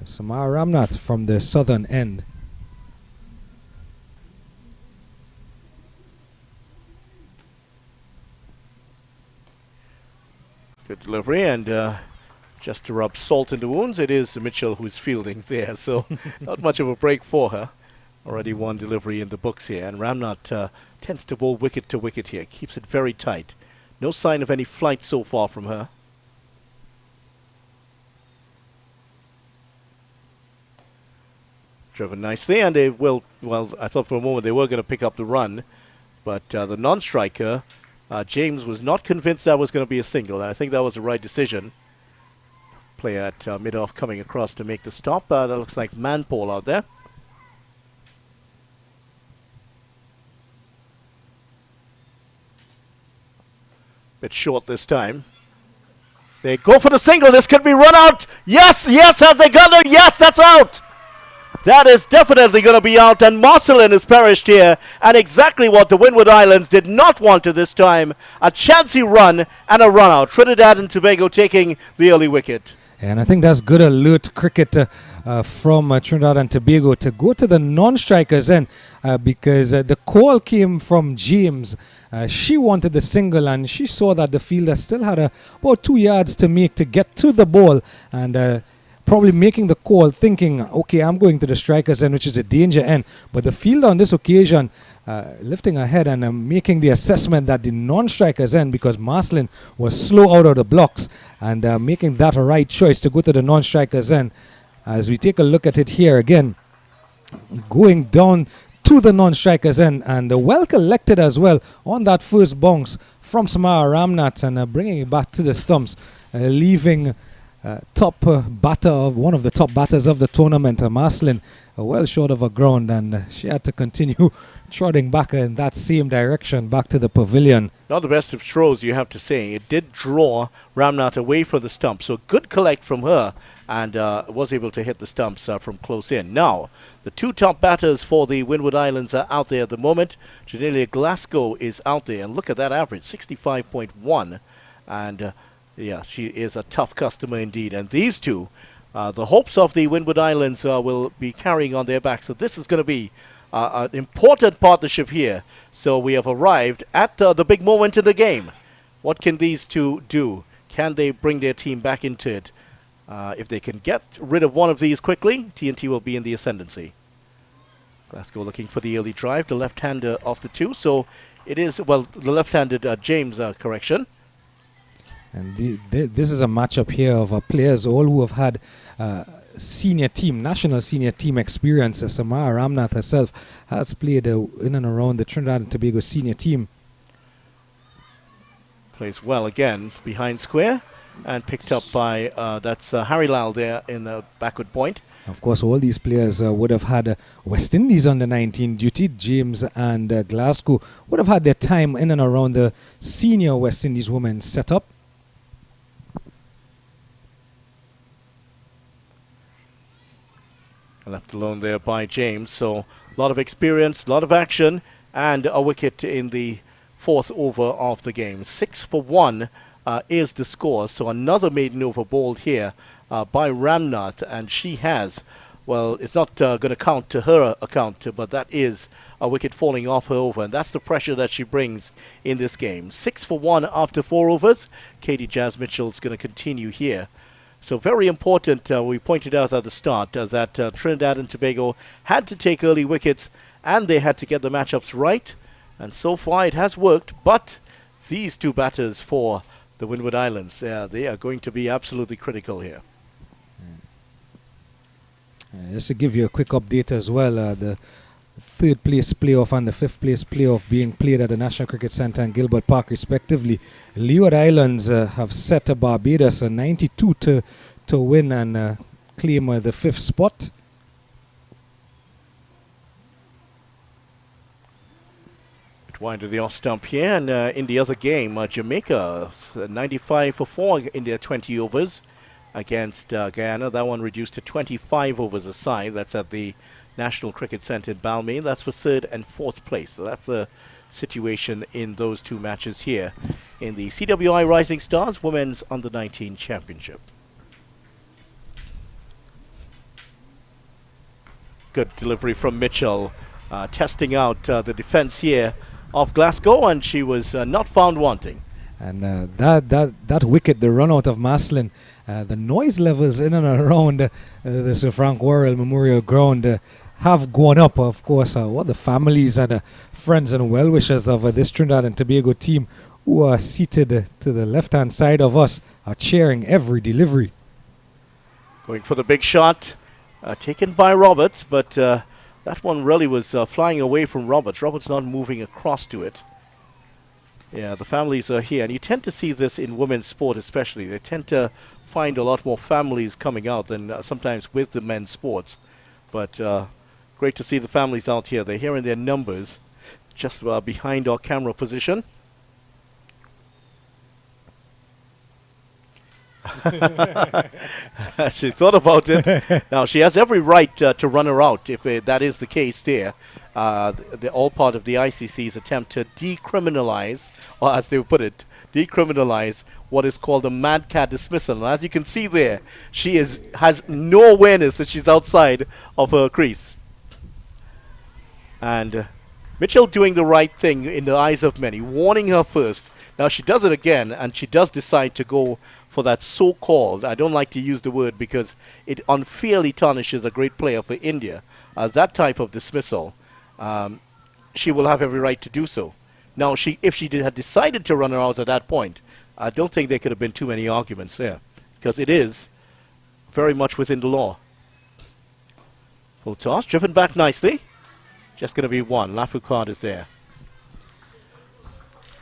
Samara Ramnath from the southern end. Good delivery, and just to rub salt in the wounds, it is Mitchell who's fielding there, so not much of a break for her. Already one delivery in the books here, and Ramnath tends to bowl wicket to wicket here, keeps it very tight. No sign of any flight so far from her. Driven nicely, and they will, well, I thought for a moment they were going to pick up the run, but the non-striker, James, was not convinced that was going to be a single, and I think that was the right decision. Player at mid-off coming across to make the stop. That looks like Manpole out there. Bit short this time. They go for the single. This could be run out. Yes, yes, have they got it? Yes, that's out. That is definitely going to be out, and Marcelin has perished here, and exactly what the Windward Islands did not want to this time. A chancy run and a run out. Trinidad and Tobago taking the early wicket. And I think that's good alert cricket from Trinidad and Tobago to go to the non-strikers end because the call came from James. She wanted the single, and she saw that the fielder still had about 2 yards to make to get to the ball, and probably making the call thinking, okay, I'm going to the strikers end, which is a danger end. But the fielder on this occasion lifting her head and making the assessment that the non-strikers end, because Marcelin was slow out of the blocks, and making that a right choice to go to the non-strikers end. As we take a look at it here again, going down to the non-strikers end, and well collected as well on that first bounce from Samara Ramnath, and bringing it back to the stumps, leaving top batter of one of the top batters of the tournament, Marcelin, well short of her ground, and she had to continue trotting back in that same direction back to the pavilion. Not the best of throws, you have to say. It did draw Ramnath away from the stump, so good collect from her, and was able to hit the stumps from close in. Now, the two top batters for the Windward Islands are out there at the moment. Janelia Glasgow is out there, and look at that average, 65.1, and yeah, she is a tough customer indeed. And these two, the hopes of the Windward Islands will be carrying on their back. So this is going to be an important partnership here. So we have arrived at the big moment in the game. What can these two do? Can they bring their team back into it? If they can get rid of one of these quickly, TNT will be in the ascendancy. Glasgow looking for the early drive, the left-hander of the two. So it is, well, the left-handed James, correction. And this is a matchup here of players, all who have had senior team, national senior team experience. Samara Ramnath herself has played in and around the Trinidad and Tobago senior team. Plays well again behind square and picked up by, that's Harry Lal there in the backward point. Of course, all these players would have had West Indies under 19 duty. James and Glasgow would have had their time in and around the senior West Indies women setup. Left alone there by James, so a lot of experience, a lot of action, and a wicket in the fourth over of the game. 6 for 1 is the score, so another maiden over bowled here by Ramnath, and she has, well, it's not going to count to her account, but that is a wicket falling off her over, and that's the pressure that she brings in this game. 6 for 1 after 4 overs. KD Jazz Mitchell's going to continue here. So very important, we pointed out at the start that Trinidad and Tobago had to take early wickets and they had to get the matchups right. And so far it has worked, but these two batters for the Windward Islands, they are going to be absolutely critical here. Just to give you a quick update as well, the third place playoff and the fifth place playoff being played at the National Cricket Centre and Gilbert Park respectively. Leeward Islands have set Barbados a 92 to win and claim the fifth spot. Wide to the off stump here, and in the other game, Jamaica 95 for 4 in their 20 overs. against Guyana. That one reduced to 25 overs a side. That's at the National Cricket Centre in Balmain. That's for 3rd and 4th place. So that's the situation in those two matches here in the CWI Rising Stars Women's Under-19 Championship. Good delivery from Mitchell, testing out the defense here of Glasgow, and she was not found wanting. And that wicket, the run out of Maslin, the noise levels in and around the Sir Frank Worrell Memorial Ground have gone up. Of course, what the families and friends and well-wishers of this Trinidad and Tobago team who are seated to the left-hand side of us are cheering every delivery. Going for the big shot, taken by Roberts, but that one really was flying away from Roberts. Roberts not moving across to it. Yeah, the families are here, and you tend to see this in women's sport especially. They tend to find a lot more families coming out than sometimes with the men's sports. But great to see the families out here. They're here in their numbers, just behind our camera position. She thought about it. Now, she has every right to run her out if that is the case there. They're all part of the ICC's attempt to decriminalize, or as they put it, decriminalize what is called a mad cat dismissal. And as you can see there, she has no awareness that she's outside of her crease. And Mitchell doing the right thing in the eyes of many, warning her first. Now she does it again, and she does decide to go for that so-called, I don't like to use the word because it unfairly tarnishes a great player for India, that type of dismissal. She will have every right to do so. Now, if she had decided to run her out at that point, I don't think there could have been too many arguments there, because it is very much within the law. Full toss, driven back nicely. Just going to be one. Lafoucault is there.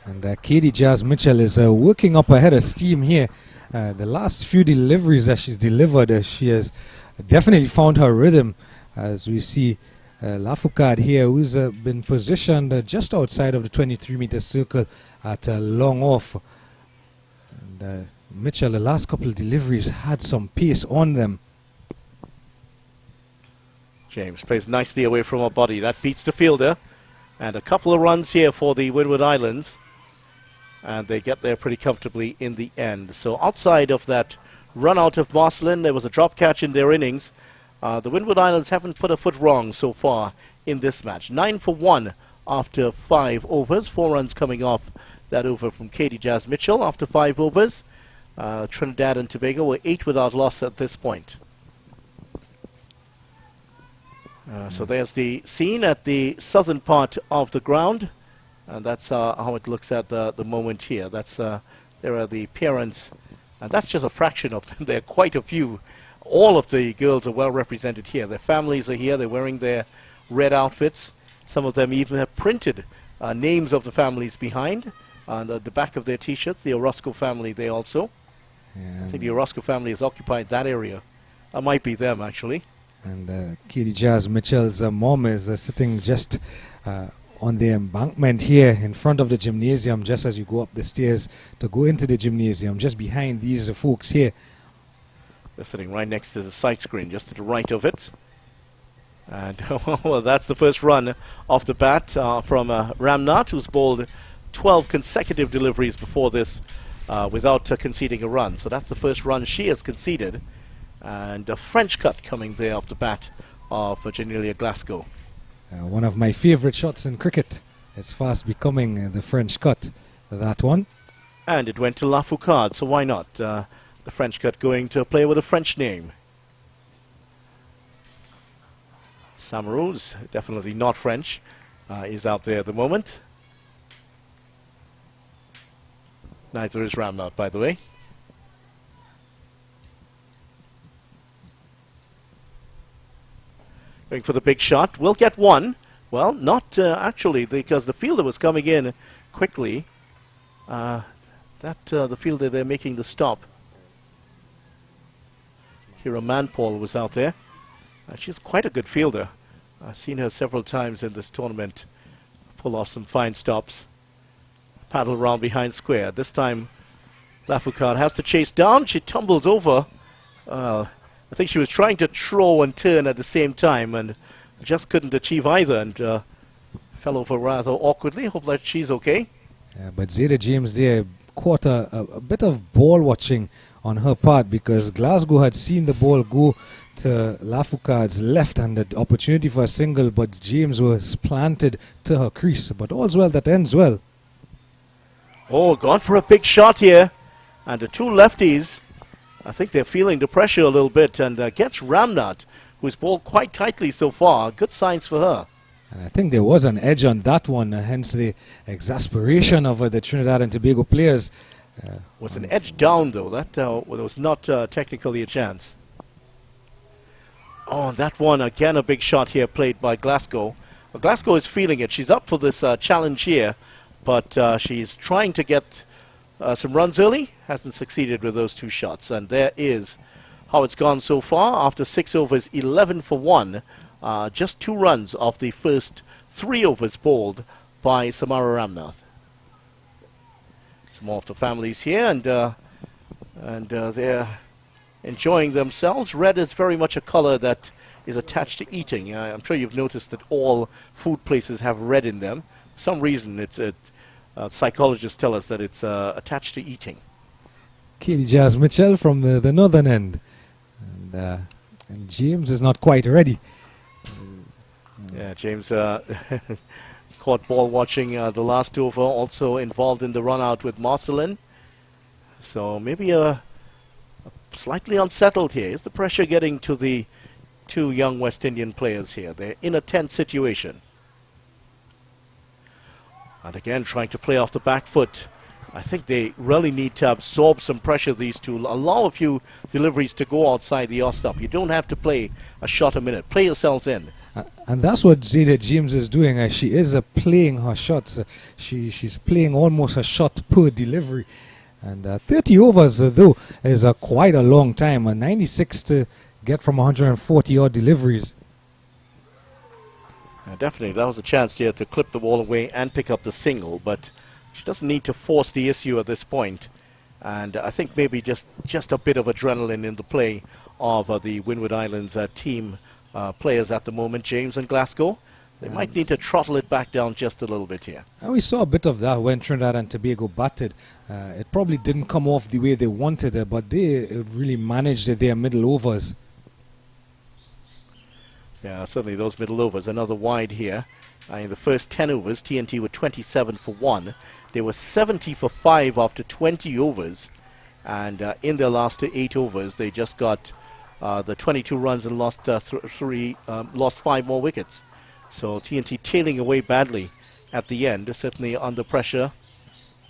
And Katie Jazz Mitchell is working up ahead of steam here. The last few deliveries that she's delivered, she has definitely found her rhythm, as we see Lafoucault here, who's been positioned just outside of the 23-meter circle at long off. And Mitchell, the last couple of deliveries had some pace on them. James plays nicely away from her body. That beats the fielder. And a couple of runs here for the Windward Islands. And they get there pretty comfortably in the end. So outside of that run out of Marcelin, there was a drop catch in their innings. The Windward Islands haven't put a foot wrong so far in this match. 9 for 1 after 5 overs. 4 runs coming off that over from Katie Jazz Mitchell after 5 overs. Trinidad and Tobago were 8 without loss at this point. So there's the scene at the southern part of the ground. And that's how it looks at the moment here. That's there are the parents, and that's just a fraction of them. There are quite a few. All of the girls are well represented here. Their families are here. They're wearing their red outfits. Some of them even have printed names of the families behind on the back of their T-shirts. The Orozco family, they also. I think the Orozco family has occupied that area. That might be them, actually. And Katie Jazz Mitchell's mom is sitting just on the embankment here in front of the gymnasium, just as you go up the stairs to go into the gymnasium, just behind these folks here. They're sitting right next to the sight screen, just to the right of it. And well, that's the first run off the bat from Ramnath, who's bowled 12 consecutive deliveries before this without conceding a run. So that's the first run she has conceded. And a French cut coming there off the bat of Janelia Glasgow. One of my favorite shots in cricket. It's fast becoming the French cut, that one. And it went to Lafoucault, so why not? The French cut going to a player with a French name. Samarou's, definitely not French, is out there at the moment. Neither is Ramnath, by the way. Going for the big shot. Will get one. Well, not actually, because the fielder was coming in quickly. The fielder there making the stop. Kira Manpaul was out there. She's quite a good fielder. I've seen her several times in this tournament pull off some fine stops. Paddle around behind square. This time, Lafoucault has to chase down. She tumbles over I think she was trying to throw and turn at the same time and just couldn't achieve either, and fell over rather awkwardly. Hope that she's okay. Yeah, but Zeta James there caught a bit of ball watching on her part, because Glasgow had seen the ball go to Lafourcade's left and the opportunity for a single, but James was planted to her crease. But all's well that ends well. Oh, gone for a big shot here. And the two lefties, I think they're feeling the pressure a little bit, and gets Ramnat, who's bowled quite tightly so far. Good signs for her. And I think there was an edge on that one, hence the exasperation of the Trinidad and Tobago players. Was an edge down, though. That was not technically a chance. Oh, and that one, again, a big shot here played by Glasgow. Well, Glasgow is feeling it. She's up for this challenge here, but she's trying to get some runs early. Hasn't succeeded with those two shots. And there is how it's gone so far. After 6 overs, 11 for 1. Just 2 runs off the first 3 overs bowled by Samara Ramnath. Some more of the families here, and they're enjoying themselves. Red is very much a color that is attached to eating. I'm sure you've noticed that all food places have red in them. For some reason, psychologists tell us that it's attached to eating. Katie Jazz Mitchell from the northern end. And James is not quite ready. Yeah, James caught ball watching the last over, also involved in the run out with Marcelin. So maybe slightly unsettled here. Is the pressure getting to the 2 young West Indian players here? They're in a tense situation. And again, trying to play off the back foot. I think they really need to absorb some pressure, these two. Allow a few deliveries to go outside the off-stop. You don't have to play a shot a minute. Play yourselves in. And that's what Zeta James is doing. She is playing her shots. She's playing almost a shot per delivery. And 30 overs, though, is quite a long time. 96 to get from 140 odd deliveries. Definitely, that was a chance here to clip the ball away and pick up the single. But she doesn't need to force the issue at this point. And I think maybe just a bit of adrenaline in the play of the Windward Islands team players at the moment, James and Glasgow. They might need to throttle it back down just a little bit here. And we saw a bit of that when Trinidad and Tobago batted. It probably didn't come off the way they wanted it, but they really managed their middle overs. Yeah, certainly those middle overs. Another wide here. In the first 10 overs, TNT were 27 for 1. They were 70 for 5 after 20 overs. And in their last 8 overs, they just got the 22 runs and lost 5 more wickets. So TNT tailing away badly at the end, certainly under pressure.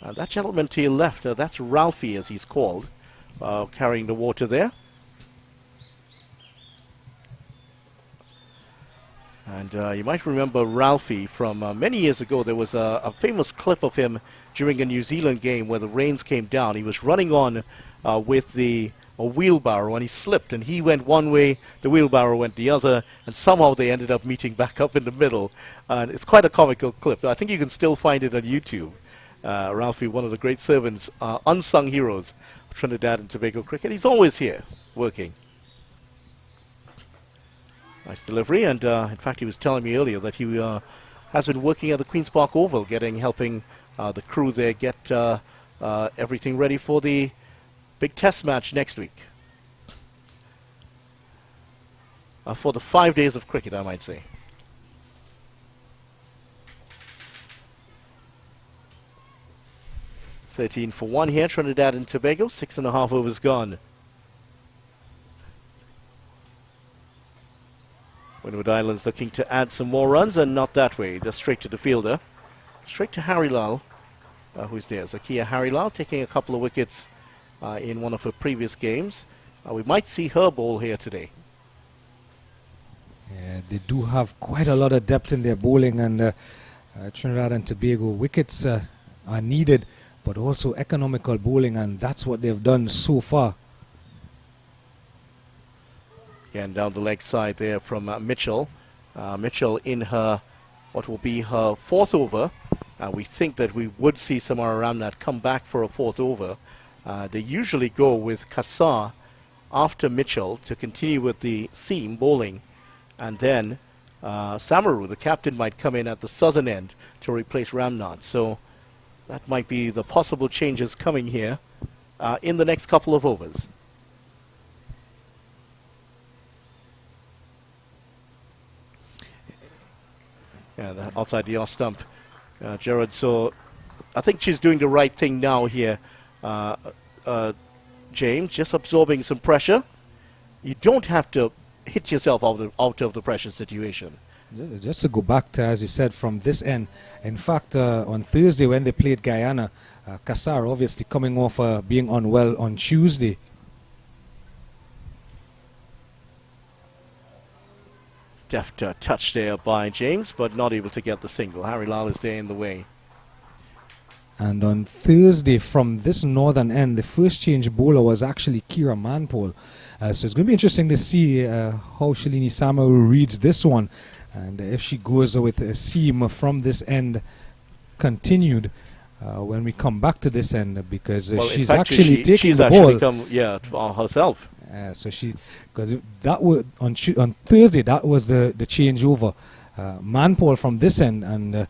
That gentleman to your left, that's Ralphie as he's called, carrying the water there. And you might remember Ralphie from many years ago. There was a famous clip of him during a New Zealand game where the rains came down. He was running on with a wheelbarrow, and he slipped, and he went one way, the wheelbarrow went the other, and somehow they ended up meeting back up in the middle. And it's quite a comical clip. I think you can still find it on YouTube. Ralphie, one of the great servants, unsung heroes of Trinidad and Tobago cricket. He's always here working. Nice delivery, and in fact he was telling me earlier that he has been working at the Queen's Park Oval, helping the crew there get everything ready for the big test match next week. For the 5 days of cricket, I might say. $13 for 1 here, Trinidad and Tobago, 6.5 overs gone. Windward Islands looking to add some more runs, and not that way, just straight to the fielder. Straight to Harry Lal, who's there. Zakia Harry Lal taking a couple of wickets in one of her previous games. We might see her bowl here today. Yeah, they do have quite a lot of depth in their bowling, and Trinidad and Tobago wickets are needed, but also economical bowling, and that's what they've done so far. Again, down the leg side there from Mitchell. Mitchell in her, what will be her 4th over. We think that we would see Samara Ramnath come back for a 4th over. They usually go with Kassar after Mitchell to continue with the seam bowling, and then Samaru, the captain, might come in at the southern end to replace Ramnath. So that might be the possible changes coming here in the next couple of overs. Yeah, outside the off stump, Gerard. So I think she's doing the right thing now here, James, just absorbing some pressure. You don't have to hit yourself out of the pressure situation. Just to go back to, as you said, from this end, in fact, on Thursday when they played Guyana, Kassar obviously coming off being unwell on Tuesday. Deft touch there by James, but not able to get the single. Harry Lal is there in the way. And on Thursday, from this northern end, the first change bowler was actually Kira Manpole. So it's going to be interesting to see how Shalini Samaru reads this one. And if she goes with a seam from this end continued when we come back to this end, because well, she's fact, actually taking she's the actually ball. come herself. So she, because that was on Thursday, that was the changeover. Manpole from this end and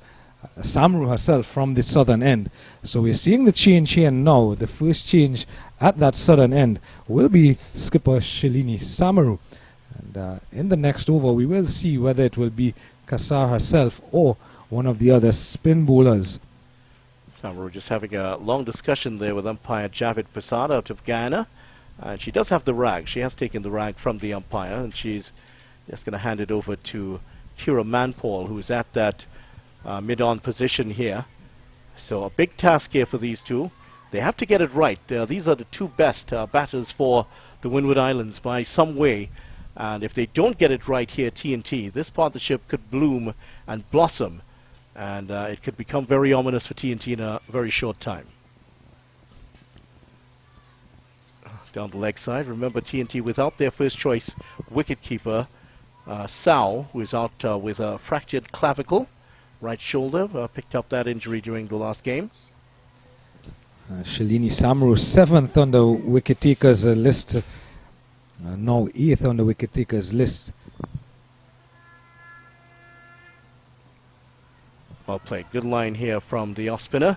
Samaru herself from the southern end. So we're seeing the change here now. The first change at that southern end will be skipper Shalini Samaru. And in the next over, we will see whether it will be Kassar herself or one of the other spin bowlers. Samaru just having a long discussion there with umpire Javid Prasad out of Guyana. And she does have the rag. She has taken the rag from the umpire, and she's just going to hand it over to Kira Manpole, who's at that mid-on position here. So a big task here for these two. They have to get it right. These are the two best batters for the Windward Islands by some way. And if they don't get it right here, TNT, this partnership could bloom and blossom. And it could become very ominous for TNT in a very short time. Down the leg side. Remember, TNT without their first choice wicketkeeper, Sao, who is out with a fractured clavicle, right shoulder, picked up that injury during the last game. Shalini Samaru, 7th on the wicket takers list, now 8th on the wicket takers list. Well played. Good line here from the off spinner,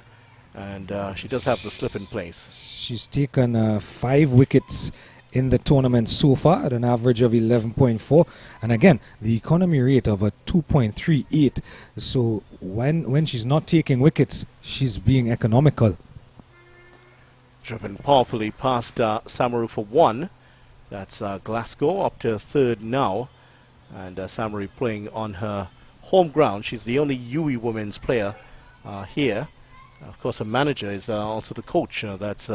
and she does have the slip in place. She's taken 5 wickets in the tournament so far at an average of 11.4, and again the economy rate of a 2.38. So when she's not taking wickets, she's being economical. Driven powerfully past Samaru for 1. That's Glasgow up to 3rd now, and Samaru playing on her home ground. She's the only UE women's player here. Of course, her manager is also the coach. That's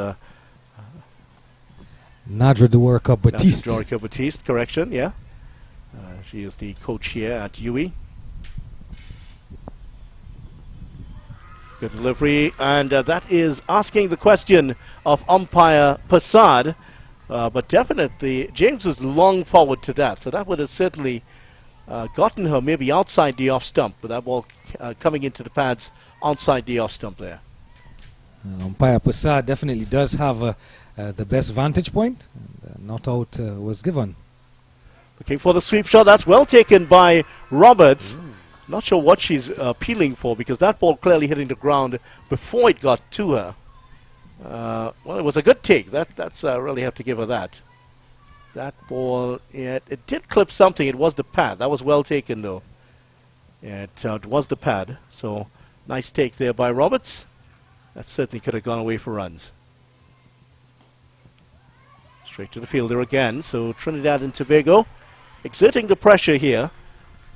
Nadra Dwarka Batiste. Dwarka Batiste, correction, yeah. She is the coach here at UE. Good delivery, and that is asking the question of umpire Prasad. But definitely, James was long forward to that, so that would have certainly gotten her maybe outside the off stump, but that ball coming into the pads outside the off stump there. Umpire Prasad definitely does have the best vantage point. Not out was given. Looking for the sweep shot. That's well taken by Roberts. Not sure what she's peeling for, because that ball clearly hitting the ground before it got to her. Well, it was a good take. That's really have to give her that. That ball, yeah, it did clip something. It was the pad. That was well taken, though. Yeah, it was the pad. So nice take there by Roberts. That certainly could have gone away for runs. Straight to the fielder again. So Trinidad and Tobago exerting the pressure here.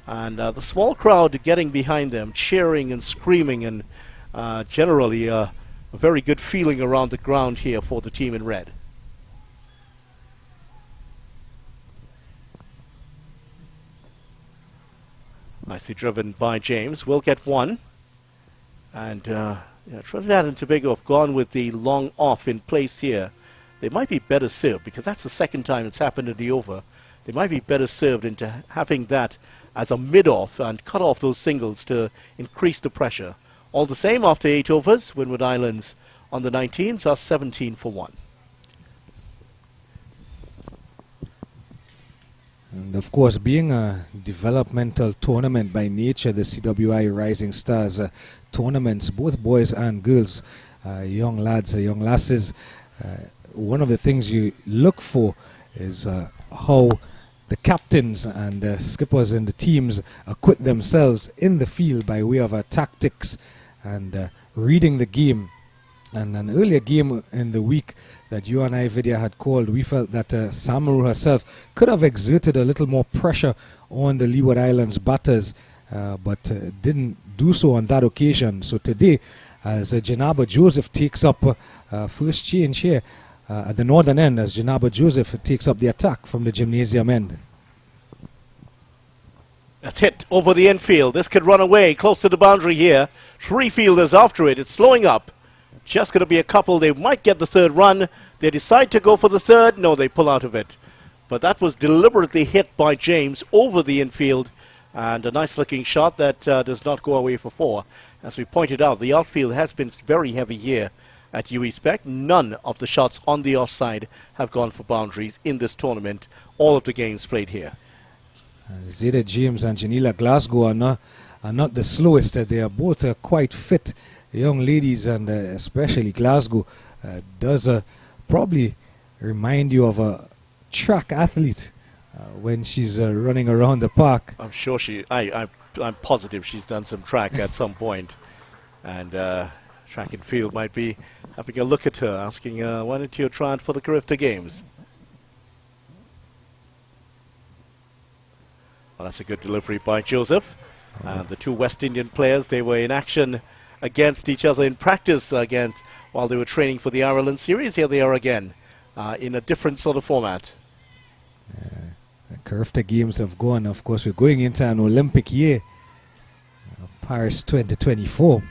And the small crowd getting behind them, cheering and screaming, and generally a very good feeling around the ground here for the team in red. Nicely driven by James. Will get 1. And Trinidad and Tobago have gone with the long off in place here. They might be better served, because that's the second time it's happened in the over. They might be better served into having that as a mid-off and cut off those singles to increase the pressure. All the same, after 8 overs, Windward Islands on the 19s are 17 for 1. And of course, being a developmental tournament by nature, the CWI Rising Stars tournaments, both boys and girls, young lads, young lasses, one of the things you look for is how the captains and skippers in the teams acquit themselves in the field by way of tactics and reading the game. And an earlier game in the week that you and I, Vidya, had called, we felt that Samaru herself could have exerted a little more pressure on the Leeward Islands batters, but didn't do so on that occasion. So today, as Janaba Joseph takes up first change here at the northern end, as Janaba Joseph takes up the attack from the gymnasium end. That's hit over the infield. This could run away close to the boundary here. 3 fielders after it. It's slowing up. Just going to be a couple. They might get the third run. They decide to go for the third. No, they pull out of it. But that was deliberately hit by James over the infield. And a nice looking shot that does not go away for 4. As we pointed out, the outfield has been very heavy here at UE Spec. None of the shots on the offside have gone for boundaries in this tournament. All of the games played here. Zeta James and Janila Glasgow are not the slowest. They are both quite fit young ladies, and especially Glasgow does probably remind you of a track athlete when she's running around the park. I'm sure I'm positive she's done some track at some point. And track and field might be having a look at her, asking, why don't you try it for the Carifta Games? Well, that's a good delivery by Joseph. And the two West Indian players, they were in action against each other in practice while they were training for the Ireland series. Here they are again in a different sort of format. The Carifta Games have gone. Of course, we're going into an Olympic year, Paris 2024.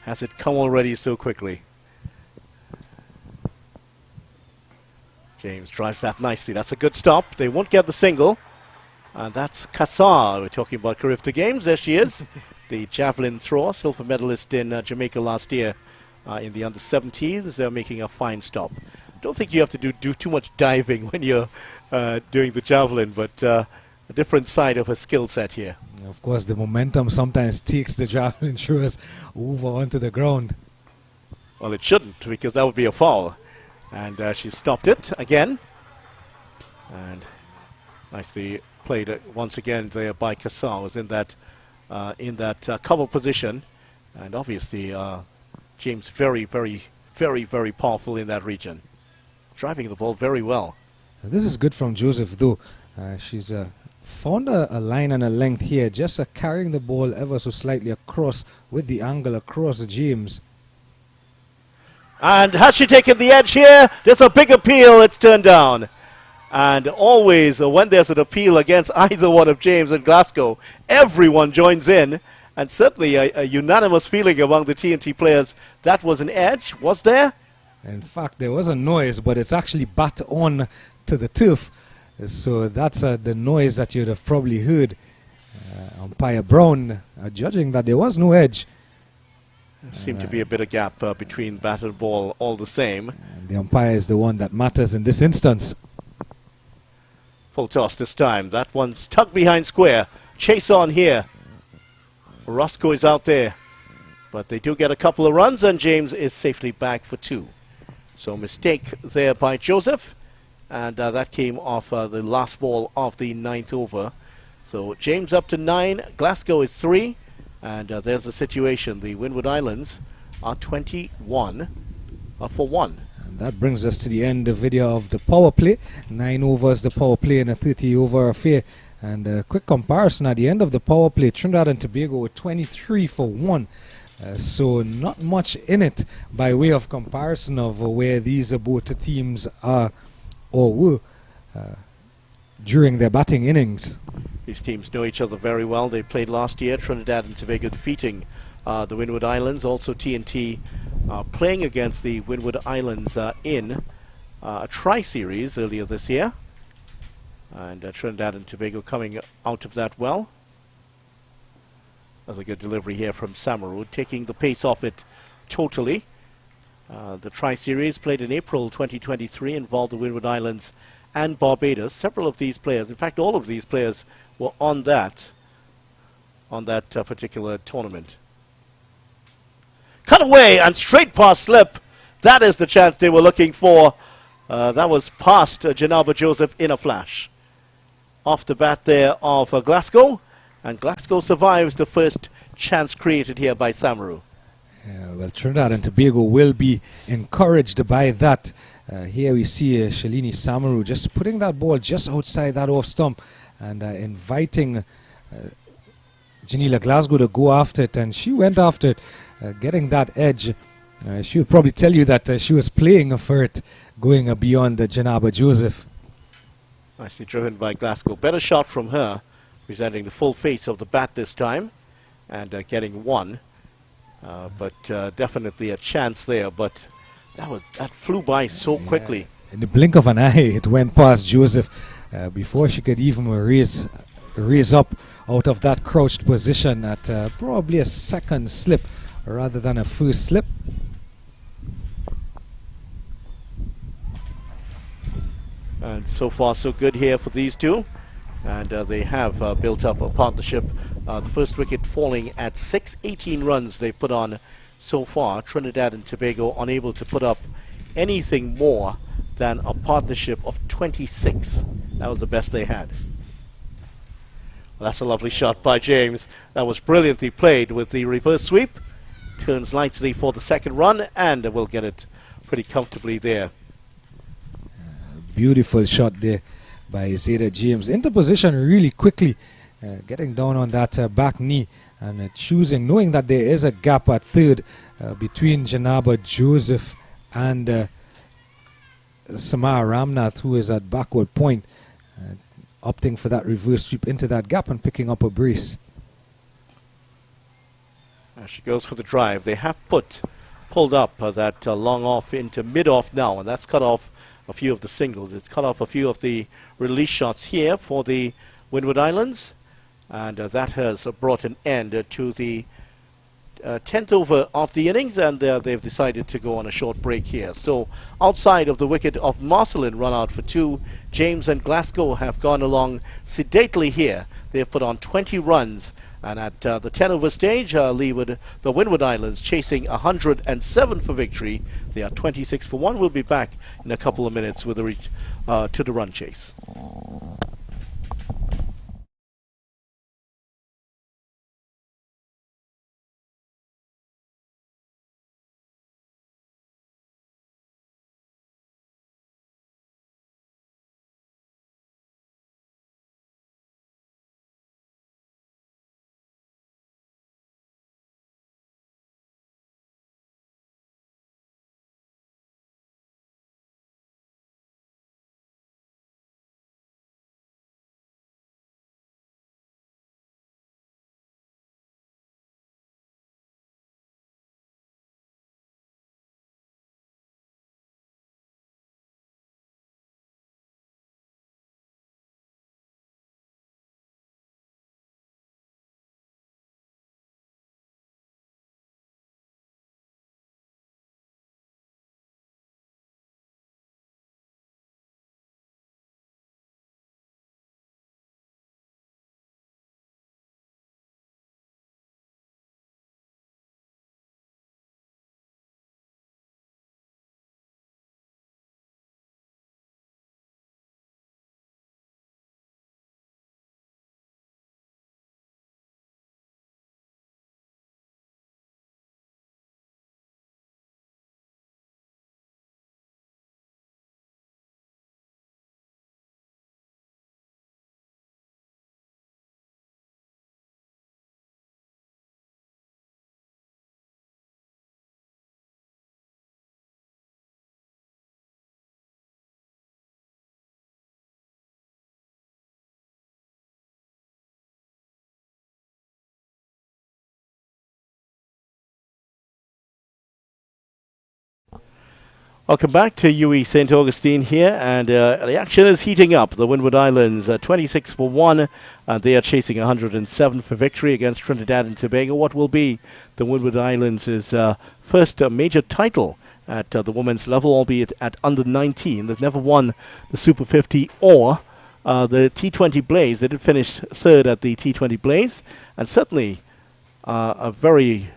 Has it come already so quickly? James drives that nicely. That's a good stop. They won't get the single. And that's Kassar. We're talking about Carifta Games. There she is, the javelin thrower, silver medalist in Jamaica last year in the under-17s. They're making a fine stop. Don't think you have to do too much diving when you're doing the javelin, but a different side of her skill set here. Of course, the momentum sometimes takes the javelin throwers over onto the ground. Well, it shouldn't, because that would be a foul. And she stopped it again. And nicely played once again there by Kassar. Was in that cover position, and obviously James very powerful in that region, driving the ball very well. This is good from Joseph, though. She's found a line and a length here, just carrying the ball ever so slightly across with the angle across James. And has she taken the edge here? There's a big appeal. It's turned down. And always when there's an appeal against either one of James and Glasgow, everyone joins in. And certainly a unanimous feeling among the TNT players. That was an edge, was there? In fact, there was a noise, but it's actually bat on to the turf. So that's the noise that you'd have probably heard. Umpire Brown judging that there was no edge. There seemed to be a bit of gap between bat and ball all the same. And the umpire is the one that matters in this instance. Full toss this time. That one's tucked behind square. Chase on here. Roscoe is out there. But they do get a couple of runs, and James is safely back for 2. So mistake there by Joseph. And that came off the last ball of the 9th over. So James up to 9. Glasgow is 3. And there's the situation. The Windward Islands are 21 for 1. And that brings us to the end of the video of the power play. 9 overs the power play in a 30-over affair. And a quick comparison at the end of the power play, Trinidad and Tobago were 23 for 1. So not much in it by way of comparison of where these both teams are or were during their batting innings. These teams know each other very well. They played last year, Trinidad and Tobago defeating the Windward Islands. Also TNT playing against the Windward Islands in a tri-series earlier this year. And Trinidad and Tobago coming out of that well. That's a good delivery here from Samaru, taking the pace off it totally. The tri-series played in April 2023 involved the Windward Islands and Barbados. Several of these players, in fact, all of these players were on that particular tournament. Cut away and straight past slip. That is the chance they were looking for. That was past Janaba Joseph in a flash. Off the bat there of Glasgow, and Glasgow survives the first chance created here by Samaru. Well, Trinidad and Tobago will be encouraged by that. Here we see Shalini Samaru just putting that ball just outside that off stump and inviting Janila Glasgow to go after it, and she went after it, getting that edge. She would probably tell you that she was playing for it, going beyond the Janaba Joseph. Nicely driven by Glasgow. Better shot from her, presenting the full face of the bat this time and getting one. But definitely a chance there, but that flew by so quickly. In the blink of an eye, it went past Joseph before she could even raise up out of that crouched position at probably a second slip rather than a first slip. And so far so good here for these two, and they have built up a partnership. The first wicket falling at 618 runs they put on so far. Trinidad and Tobago unable to put up anything more than a partnership of 26. That was the best they had. Well, that's a lovely shot by James. That was brilliantly played with the reverse sweep. Turns nicely for the second run, and we'll get it pretty comfortably there. Beautiful shot there by Zeta James. Into position really quickly, getting down on that back knee and choosing, knowing that there is a gap at third between Janaba Joseph and Samar Ramnath, who is at backward point, opting for that reverse sweep into that gap and picking up a brace. As she goes for the drive, they have pulled up that long off into mid-off now, and that's cut off a few of the singles. It's cut off a few of the release shots here for the Windward Islands, and that has brought an end to the 10th over of the innings, and they've decided to go on a short break here. So outside of the wicket of Marcelin, run out for two. James and Glasgow have gone along sedately here. They've put on 20 runs, and at the 10 over stage, the Windward Islands chasing 107 for victory. They are 26 for 1. We'll be back in a couple of minutes with a reach to the run chase. Welcome back to UE St. Augustine here, and the action is heating up. The Windward Islands 26 for 1, and they are chasing 107 for victory against Trinidad and Tobago. What will be the Windward Islands' first major title at the women's level, albeit at under 19. They've never won the Super 50 or the T20 Blaze. They did finish third at the T20 Blaze, and certainly a very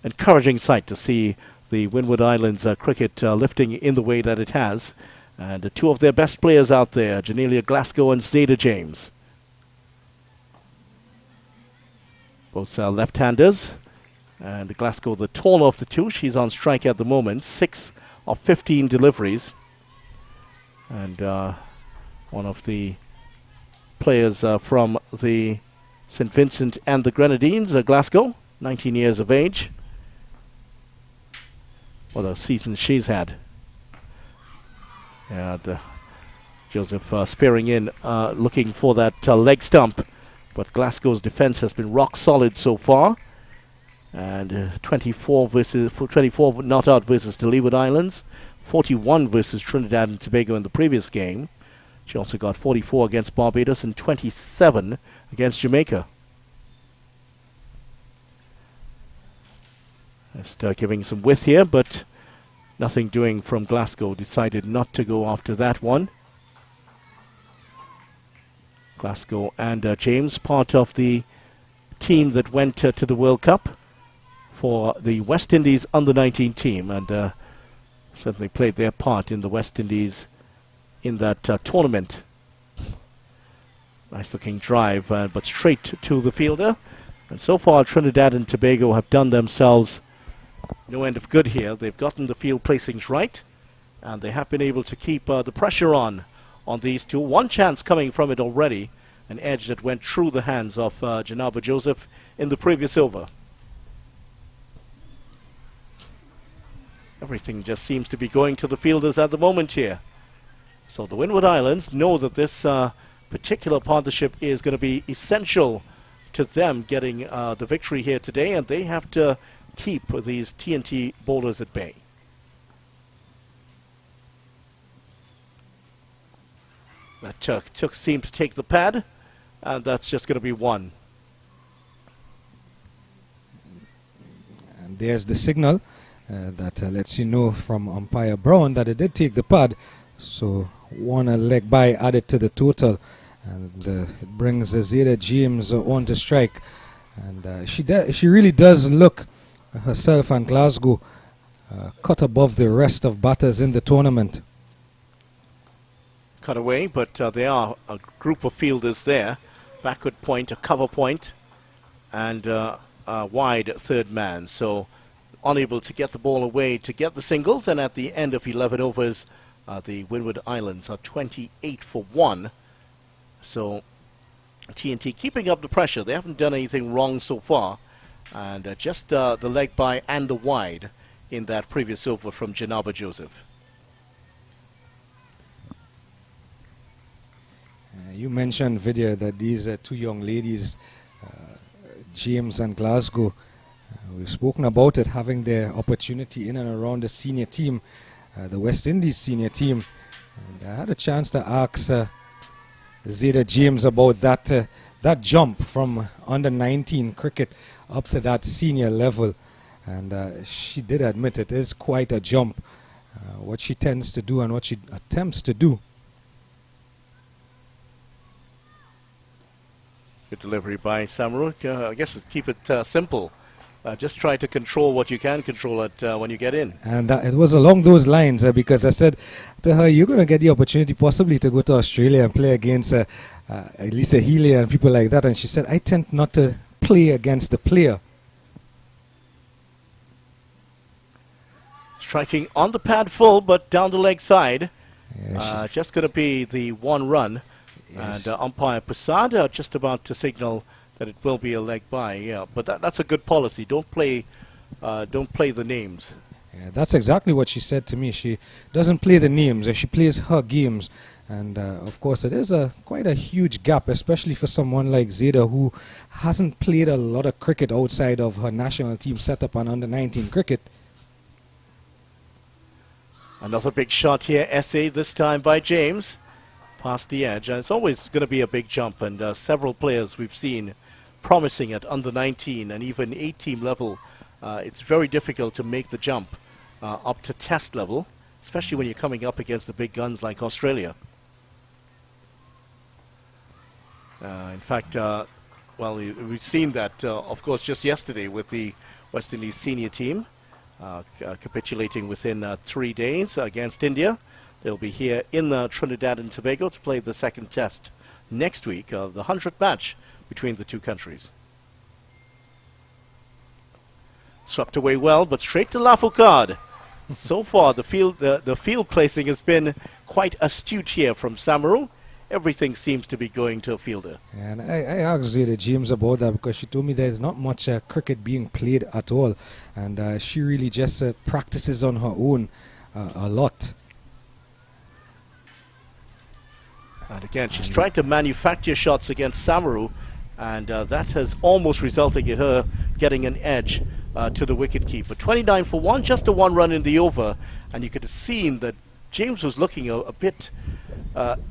encouraging sight to see the Windward Islands cricket lifting in the way that it has. And two of their best players out there, Janelia Glasgow and Zeta James. Both left-handers. And Glasgow, the taller of the two, she's on strike at the moment. 6 of 15 deliveries. And one of the players from the St. Vincent and the Grenadines, Glasgow, 19 years of age. What a season she's had. And Joseph spearing in, looking for that leg stump. But Glasgow's defense has been rock solid so far. And 24 not out versus the Leeward Islands, 41 versus Trinidad and Tobago in the previous game. She also got 44 against Barbados and 27 against Jamaica. Just giving some width here, but nothing doing from Glasgow. Decided not to go after that one. Glasgow and James, part of the team that went to the World Cup for the West Indies under-19 team, and certainly played their part in the West Indies in that tournament. Nice looking drive, but straight to the fielder. And so far Trinidad and Tobago have done themselves no end of good here. They've gotten the field placings right, and they have been able to keep the pressure on these two. One chance coming from it already, an edge that went through the hands of Janaba Joseph in the previous over. Everything just seems to be going to the fielders at the moment here. So the Windward Islands know that this particular partnership is going to be essential to them getting the victory here today, and they have to keep these TNT bowlers at bay. That Took seemed to take the pad, and that's just going to be one. And there's the signal that lets you know from umpire Brown that it did take the pad. So one leg by added to the total, and it brings Zeta James on to strike. And she really does look, herself and Glasgow, cut above the rest of batters in the tournament. Cut away, but there are a group of fielders there. Backward point, a cover point, and a wide third man. So unable to get the ball away to get the singles, and at the end of 11 overs, the Windward Islands are 28 for 1. So TNT keeping up the pressure. They haven't done anything wrong so far, and just the leg by and the wide in that previous over from Janaba Joseph. You mentioned, Vidya, that these two young ladies, James and Glasgow, we've spoken about it, having their opportunity in and around the senior team, the West Indies senior team. And I had a chance to ask Zeta James about that jump from under-19 cricket up to that senior level. And she did admit it is quite a jump, what she tends to do and what she attempts to do. Good delivery by Samaru. I guess keep it simple. Just try to control what you can control it when you get in. And it was along those lines because I said to her, you're going to get the opportunity possibly to go to Australia and play against Lisa Healy and people like that. And she said, I tend not to play against the player. Striking on the pad full, but down the leg side. Yeah, just going to be the one run. Yes. And umpire Prasad just about to signal that it will be a leg by. Yeah, but that's a good policy. Don't play the names. Yeah, that's exactly what she said to me. She doesn't play the names. She plays her games. And of course, it is quite a huge gap, especially for someone like Zeta, who hasn't played a lot of cricket outside of her national team setup on under-19 cricket. Another big shot here, essay this time by James. Past the edge, and it's always going to be a big jump, and several players we've seen promising at under-19 and even 8-team level. It's very difficult to make the jump up to test level, especially when you're coming up against the big guns like Australia. In fact, well, we've seen that, of course, just yesterday with the West Indies senior team capitulating within 3 days against India. They'll be here in Trinidad and Tobago to play the second test next week, the 100th match between the two countries. Swept away well, but straight to Lafoucade. So far, the field placing has been quite astute here from Samaru. Everything seems to be going to a fielder. And I asked Zeta James about that because she told me there's not much cricket being played at all. And she really just practices on her own a lot. And again, she's trying to manufacture shots against Samaru. And that has almost resulted in her getting an edge to the wicketkeeper. 29 for 1, just a 1 run in the over. And you could have seen that James was looking a bit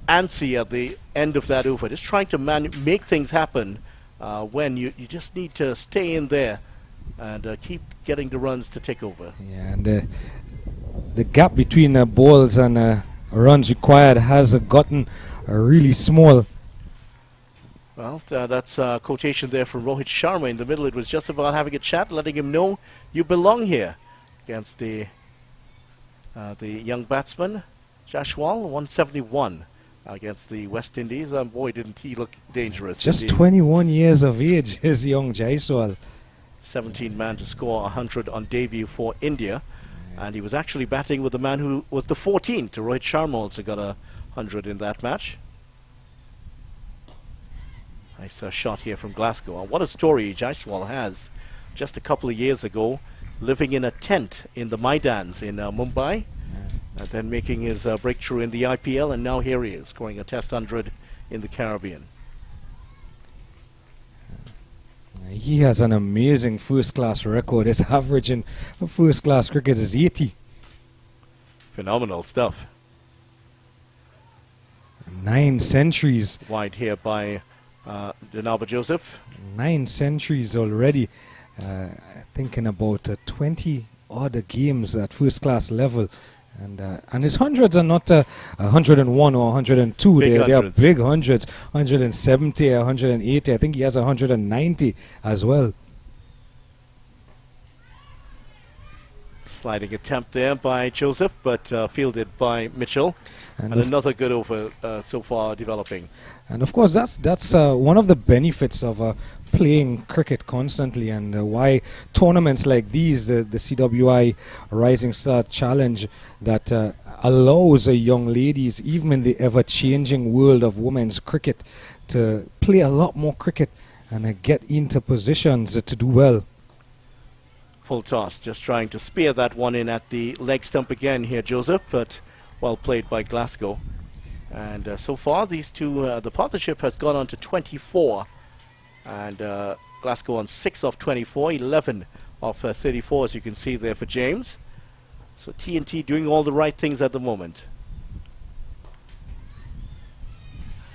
antsy at the end of that over, just trying to make things happen when you just need to stay in there and keep getting the runs to take over. Yeah, and the gap between balls and runs required has gotten really small. Well, that's a quotation there from Rohit Sharma. In the middle, it was just about having a chat, letting him know you belong here against the young batsman, Jaiswal, 171 against the West Indies. Boy, didn't he look dangerous. Just indeed. 21 years of age is young Jaiswal. 17 man to score 100 on debut for India. And he was actually batting with the man who was the 14th. Rohit Sharma also got 100 in that match. Nice shot here from Glasgow. And what a story Jaiswal has. Just a couple of years ago, living in a tent in the Maidans in Mumbai. And then making his breakthrough in the IPL, and now here he is, scoring a Test 100 in the Caribbean. He has an amazing first-class record. His average in first-class cricket is 80. Phenomenal stuff. 9 centuries. Wide here by Denaba Joseph. 9 centuries already. Thinking about 20 other games at first-class level. And his hundreds are not 101 or 102. They are big hundreds. 170, 180. I think he has 190 as well. Sliding attempt there by Joseph, but fielded by Mitchell. And another good over so far developing. And of course, that's one of the benefits of playing cricket constantly, and why tournaments like these, the CWI Rising Star Challenge, that allows young ladies, even in the ever-changing world of women's cricket, to play a lot more cricket and get into positions to do well. Full toss, just trying to spear that one in at the leg stump again here, Joseph, but well played by Glasgow. And so far, these two, the partnership has gone on to 24. And Glasgow on 6 of 24, 11 of 34, as you can see there for James. So TNT doing all the right things at the moment.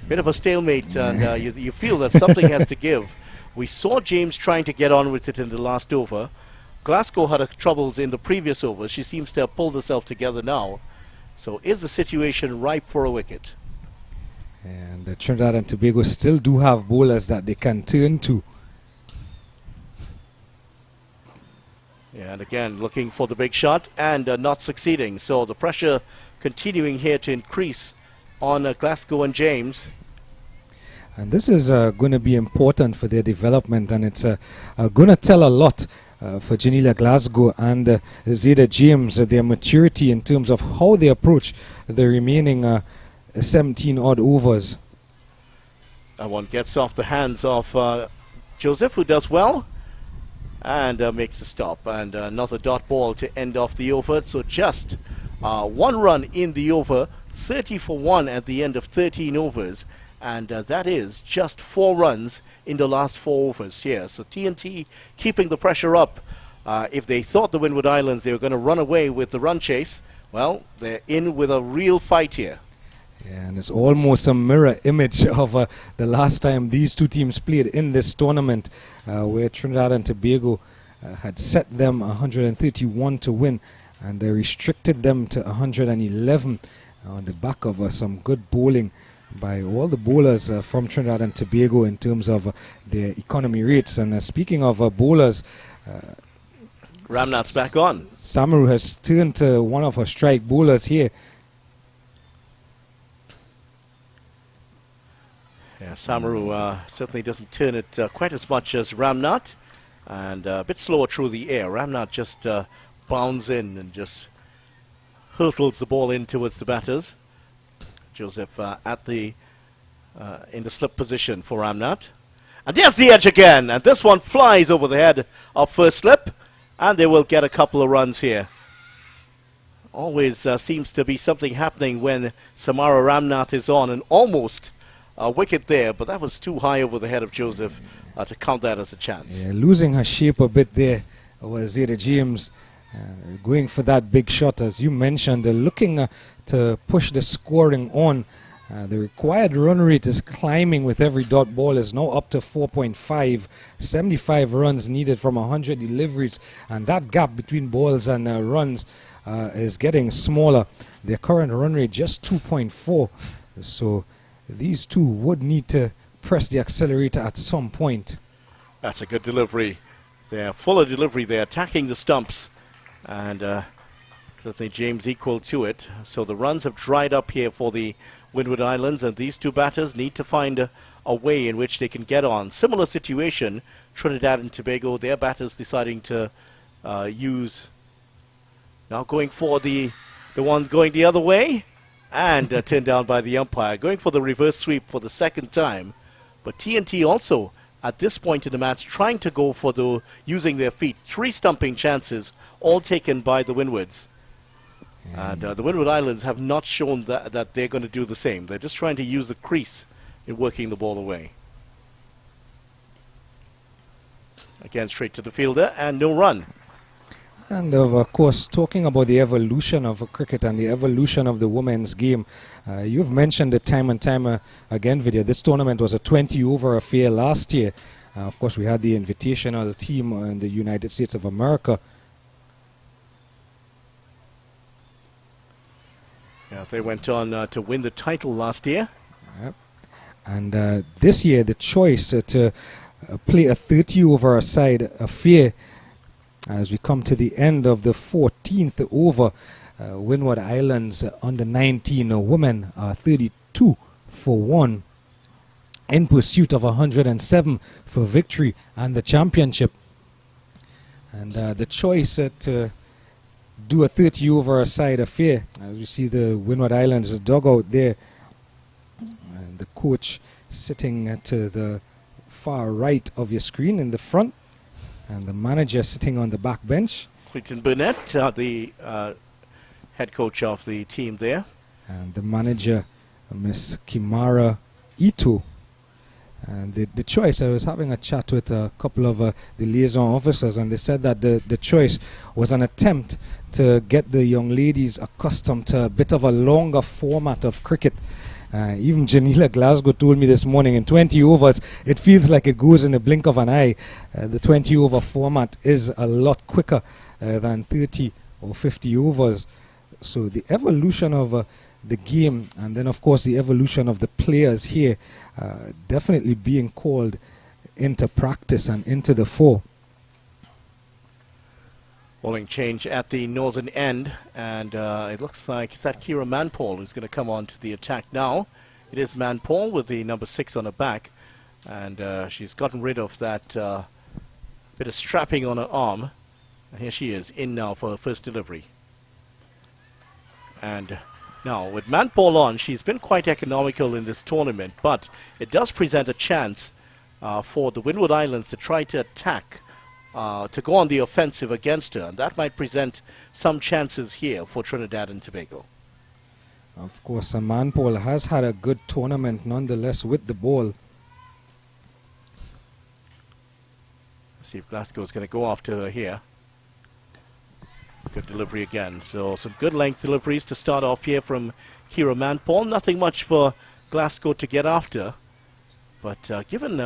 Bit of a stalemate, and you feel that something has to give. We saw James trying to get on with it in the last over. Glasgow had troubles in the previous overs. She seems to have pulled herself together now. So is the situation ripe for a wicket? And Trinidad and Tobago still do have bowlers that they can turn to. Yeah, and again, looking for the big shot and not succeeding. So the pressure continuing here to increase on Glasgow and James. And this is going to be important for their development, and it's going to tell a lot for Janila Glasgow and Zeta James, their maturity in terms of how they approach the remaining 17 odd overs. That one gets off the hands of Joseph, who does well and makes the stop, and another dot ball to end off the over. So just 1 run in the over, 30 for 1 at the end of 13 overs, and that is just 4 runs in the last 4 overs here. So TNT keeping the pressure up. If they thought the Windward Islands they were going to run away with the run chase, well, they're in with a real fight here. Yeah, and it's almost a mirror image of the last time these two teams played in this tournament, where Trinidad and Tobago had set them 131 to win, and they restricted them to 111 on the back of some good bowling by all the bowlers from Trinidad and Tobago in terms of their economy rates. And speaking of bowlers, Ramnath's back on. Samaru has turned to one of her strike bowlers here. Yeah, Samaru certainly doesn't turn it quite as much as Ramnath, and a bit slower through the air. Ramnath just bounds in and just hurtles the ball in towards the batters. Joseph at the in the slip position for Ramnath. And there's the edge again, and this one flies over the head of first slip, and they will get a couple of runs here. Always seems to be something happening when Samara Ramnath is on, and almost a wicket there, but that was too high over the head of Joseph to count that as a chance. Yeah, losing her shape a bit there was Zeta James going for that big shot, as you mentioned, looking to push the scoring on. The required run rate is climbing with every dot ball, is now up to 4.5, 75 runs needed from 100 deliveries, and that gap between balls and runs is getting smaller. Their current run rate just 2.4, so these two would need to press the accelerator at some point. That's a good delivery. They're full of delivery. They're attacking the stumps, and certainly James equal to it. So the runs have dried up here for the Windward Islands, and these two batters need to find a way in which they can get on. Similar situation, Trinidad and Tobago, their batters deciding to use, now going for the one going the other way, and turned down by the umpire, going for the reverse sweep for the second time. But TNT also, at this point in the match, trying to go for the using their feet. 3 stumping chances, all taken by the Windwards. And the Windward Islands have not shown that they're going to do the same. They're just trying to use the crease in working the ball away. Again, straight to the fielder, and no run. And of course, talking about the evolution of cricket and the evolution of the women's game, you've mentioned it time and time again, Vidya. This tournament was a 20-over affair last year. Of course, we had the invitational team in the United States of America. Yeah, they went on to win the title last year. Yep. And this year, the choice to play a 30-over-a-side affair. As we come to the end of the 14th over, Windward Islands under 19 women are 32 for 1 in pursuit of 107 for victory and the championship. And the choice to do a 30-over-a-side affair, as we see the Windward Islands dugout there, and the coach sitting to the far right of your screen in the front, and the manager sitting on the back bench. Clinton Burnett, the head coach of the team there. And the manager, Miss Kimara Ito. And the choice, I was having a chat with a couple of the liaison officers, and they said that the choice was an attempt to get the young ladies accustomed to a bit of a longer format of cricket. Even Janila Glasgow told me this morning, in 20 overs, it feels like it goes in the blink of an eye. The 20-over format is a lot quicker than 30 or 50 overs. So the evolution of the game, and then, of course, the evolution of the players here, definitely being called into practice and into the fore. Bowling change at the northern end, and it looks like it's that Kira Manpaul who's going to come on to the attack now. It is Manpaul with the number 6 on her back, and she's gotten rid of that bit of strapping on her arm. And here she is, in now for her first delivery. And now, with Manpaul on, she's been quite economical in this tournament, but it does present a chance for the Windward Islands to try to attack, to go on the offensive against her, and that might present some chances here for Trinidad and Tobago. Of course, Manpaul has had a good tournament nonetheless with the ball. Let's see if Glasgow's going to go after her here. Good delivery again. So some good length deliveries to start off here from Kira Manpaul. Nothing much for Glasgow to get after, but given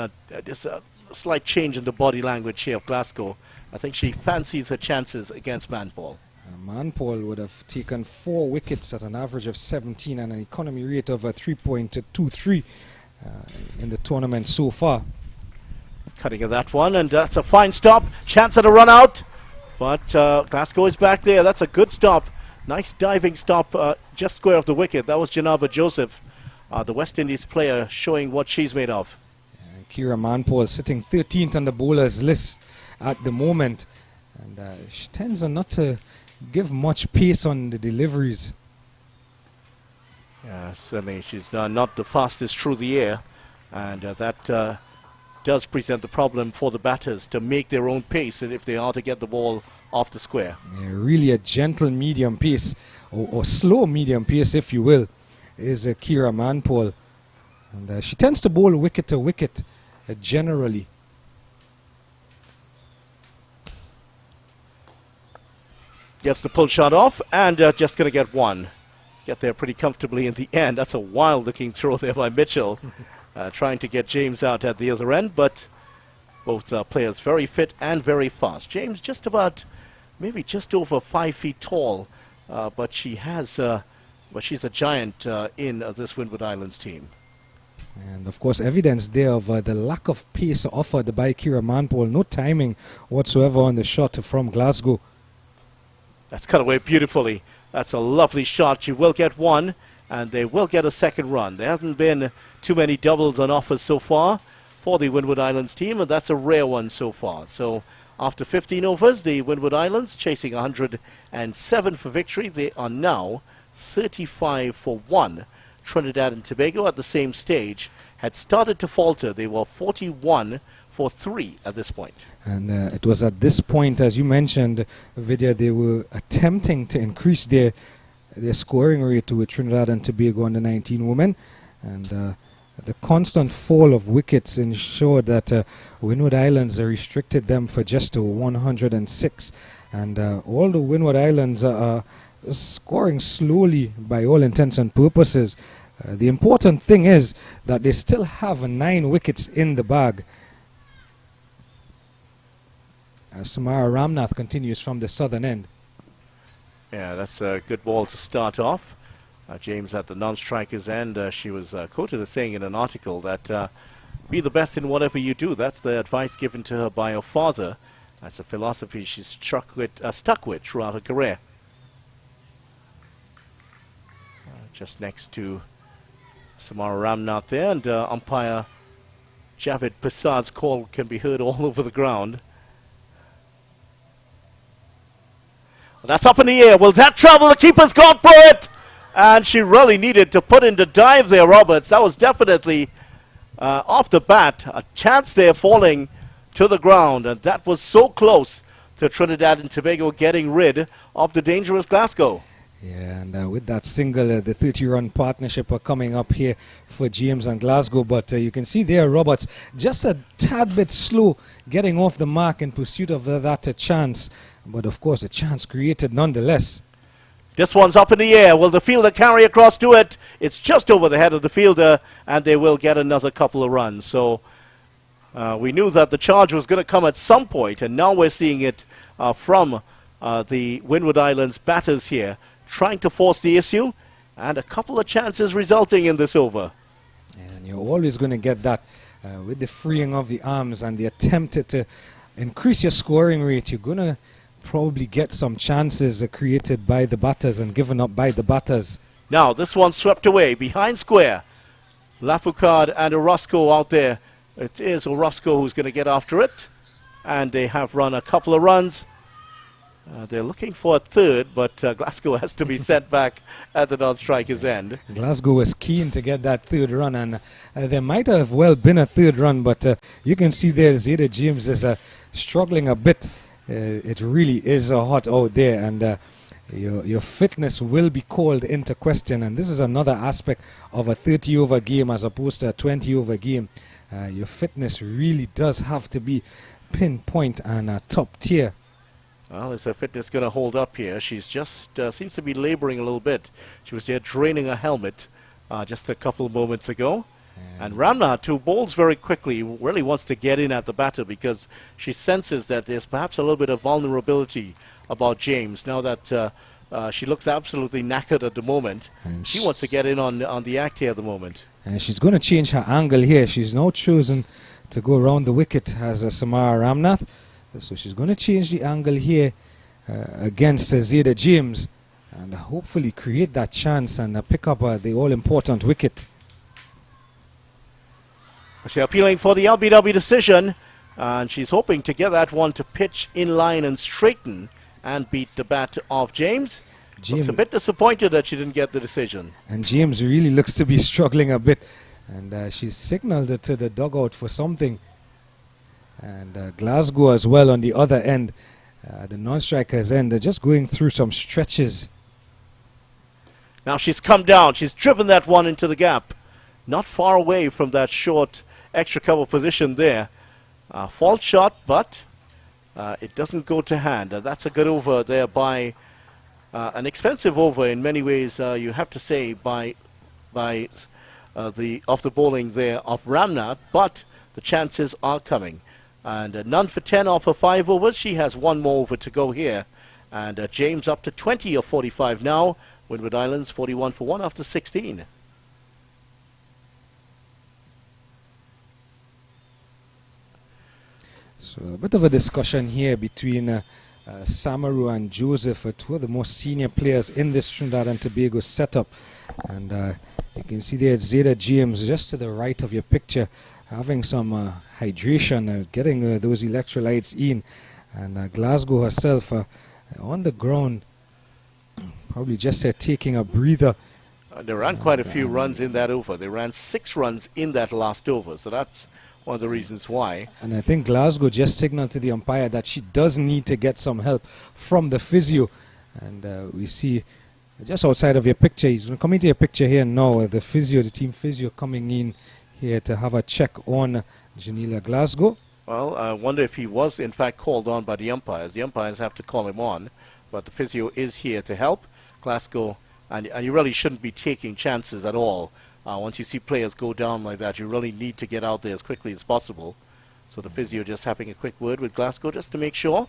this slight change in the body language here of Glasgow, I think she fancies her chances against Manpaul. Manpole would have taken 4 wickets at an average of 17 and an economy rate of 3.23 in the tournament so far. Cutting of that one, and that's a fine stop. Chance at a run out, but Glasgow is back there. That's a good stop. Nice diving stop just square of the wicket. That was Janaba Joseph, the West Indies player, showing what she's made of. Kira Manpole sitting 13th on the bowlers list at the moment, and she tends not to give much pace on the deliveries. Yeah, certainly she's not the fastest through the air, and that does present the problem for the batters to make their own pace, and if they are to get the ball off the square. Yeah, really a gentle medium pace, or slow medium pace if you will, is Kira Manpole, and she tends to bowl wicket to wicket generally. Gets the pull shot off, and just going to get one. Get there pretty comfortably in the end. That's a wild looking throw there by Mitchell. Trying to get James out at the other end, but both players very fit and very fast. James just about, maybe just over 5 feet tall, but she's a giant in this Windward Islands team. And of course, evidence there of the lack of pace offered by Kira Manpole. No timing whatsoever on the shot from Glasgow. That's cut away beautifully. That's a lovely shot. She will get one, and they will get a second run. There hasn't been too many doubles on offers so far for the Windward Islands team, and that's a rare one so far. So after 15 overs, the Windward Islands chasing 107 for victory. They are now 35 for 1. Trinidad and Tobago at the same stage had started to falter. They were 41 for 3 at this point. And it was at this point, as you mentioned, Vidya, they were attempting to increase their scoring rate to Trinidad and Tobago under 19 women, and the constant fall of wickets ensured that Windward Islands restricted them for just 106, and although Windward Islands are scoring slowly by all intents and purposes, the important thing is that they still have 9 wickets in the bag. Samara Ramnath continues from the southern end. Yeah, that's a good ball to start off. James at the non-striker's end. She was quoted as saying in an article that be the best in whatever you do. That's the advice given to her by her father. That's a philosophy she's stuck with throughout her career. Just next to Samara Ramnath there, and umpire Javed Prasad's call can be heard all over the ground. That's up in the air. Will that travel? The keeper's gone for it. And she really needed to put in the dive there, Roberts. That was definitely, off the bat, a chance there falling to the ground. And that was so close to Trinidad and Tobago getting rid of the dangerous Glasgow. Yeah, and with that single, the 30-run partnership are coming up here for James and Glasgow. But you can see there, Roberts, just a tad bit slow getting off the mark in pursuit of that chance. But of course, a chance created nonetheless. This one's up in the air. Will the fielder carry across to it? It's just over the head of the fielder, and they will get another couple of runs. So we knew that the charge was going to come at some point, and now we're seeing it from the Windward Islands batters here, trying to force the issue, and a couple of chances resulting in this over. And you're always going to get that with the freeing of the arms and the attempt to increase your scoring rate. You're going to probably get some chances created by the batters and given up by the batters. Now this one swept away behind square. Lafoucauld and Orozco out there. It is Orozco who's going to get after it, and they have run a couple of runs. They're looking for a third, but Glasgow has to be sent back at the non-striker's end. Glasgow was keen to get that third run, and there might have well been a third run, but you can see there Zeta James is struggling a bit. It really is hot out there, and your fitness will be called into question. And this is another aspect of a 30-over game as opposed to a 20-over game. Your fitness really does have to be pinpoint and top tier. Well, is her fitness going to hold up here? She's just seems to be laboring a little bit. She was there draining her helmet just a couple of moments ago. And Ramnath, who bowls very quickly, really wants to get in at the batter because she senses that there's perhaps a little bit of vulnerability about James now that she looks absolutely knackered at the moment. And she wants to get in on the act here at the moment. And she's going to change her angle here. She's now chosen to go around the wicket as Samara Ramnath. So she's going to change the angle here against Zayda James and hopefully create that chance and pick up the all-important wicket. She's appealing for the LBW decision, and she's hoping to get that one to pitch in line and straighten and beat the bat of James. Looks a bit disappointed that she didn't get the decision. And James really looks to be struggling a bit, and she's signalled to the dugout for something. And Glasgow as well on the other end, the non-strikers end, they're just going through some stretches. Now she's come down, she's driven that one into the gap. Not far away from that short extra cover position there. False shot, but it doesn't go to hand. That's a good over there by an expensive over in many ways, you have to say, by the off the bowling there of Ramnath, but the chances are coming. And none for 10 off her 5 overs. She has one more over to go here. And James up to 20 of 45 now. Windward Islands 41 for 1 after 16. So a bit of a discussion here between Samaru and Joseph, two of the most senior players in this Trinidad and Tobago setup. And you can see there Zayda James just to the right of your picture, having some hydration, getting those electrolytes in. And Glasgow herself on the ground, probably just taking a breather. They ran quite a few runs in that over. They ran 6 runs in that last over, so that's one of the reasons why. And I think Glasgow just signaled to the umpire that she does need to get some help from the physio. And we see just outside of your picture, he's going to come into your picture here now, the physio, the team physio coming in here to have a check on Janila Glasgow. Well, I wonder if he was in fact called on by the umpires. The umpires have to call him on, but the physio is here to help Glasgow. And you really shouldn't be taking chances at all. Once you see players go down like that, you really need to get out there as quickly as possible. So the physio just having a quick word with Glasgow just to make sure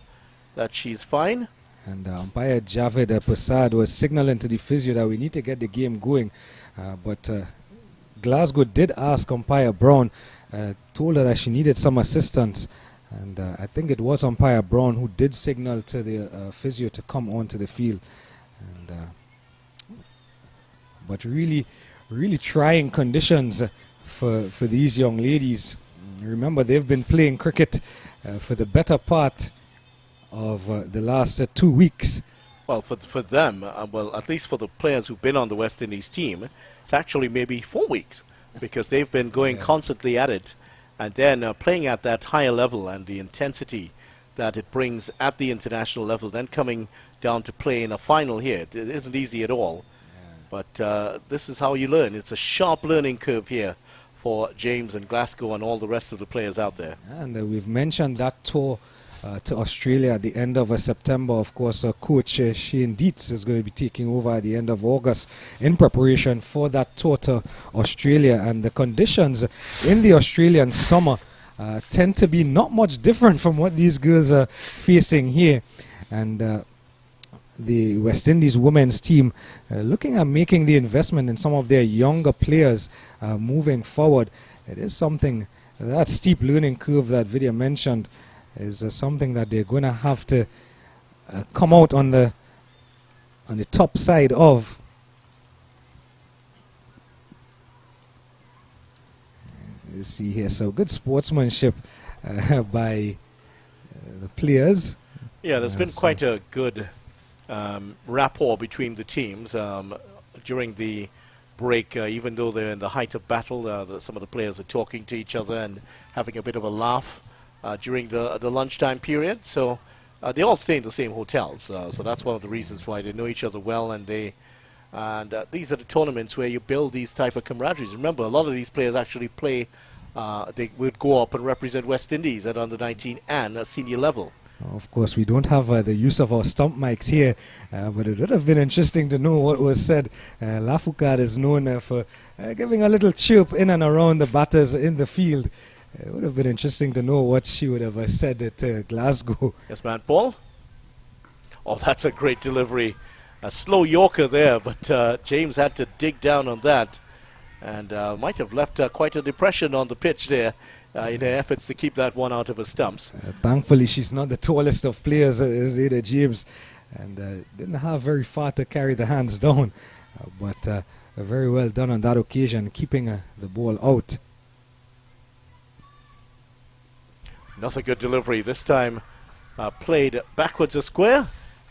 that she's fine. And umpire Javed Prasad was signaling to the physio that we need to get the game going. But Glasgow did ask umpire Brown, told her that she needed some assistance. And I think it was umpire Brown who did signal to the physio to come onto the field. And but really trying conditions for these young ladies. Remember, they've been playing cricket for the better part of the last 2 weeks. Well, for them, well, at least for the players who've been on the West Indies team, it's actually maybe 4 weeks, because they've been going constantly at it, and then playing at that higher level and the intensity that it brings at the international level, then coming down to play in a final here. It isn't easy at all. But this is how you learn. It's a sharp learning curve here for James and Glasgow and all the rest of the players out there. And we've mentioned that tour to Australia at the end of September. Of course, Coach Shane Dietz is going to be taking over at the end of August in preparation for that tour to Australia. And the conditions in the Australian summer tend to be not much different from what these girls are facing here. And the West Indies women's team looking at making the investment in some of their younger players moving forward. It is something, that steep learning curve that Vidya mentioned is something that they're going to have to come out on the top side of. You see here, so good sportsmanship by the players. Yeah, there's been quite a good rapport between the teams during the break, even though they're in the height of battle. Some of the players are talking to each other and having a bit of a laugh during the lunchtime period. So they all stay in the same hotels, so that's one of the reasons why they know each other well. And these are the tournaments where you build these type of camaraderies. Remember, a lot of these players actually play. They would go up and represent West Indies at under 19 and a senior level. Of course, we don't have the use of our stump mics here, but it would have been interesting to know what was said. Lafoucault is known for giving a little chirp in and around the batters in the field. It would have been interesting to know what she would have said to Glasgow. Yes, man, Paul? Oh, that's a great delivery. A slow Yorker there, but James had to dig down on that. And might have left quite a depression on the pitch there in her efforts to keep that one out of her stumps. Thankfully, she's not the tallest of players, Ada James, and didn't have very far to carry the hands down. But very well done on that occasion, keeping the ball out. Another good delivery, this time played backwards a square,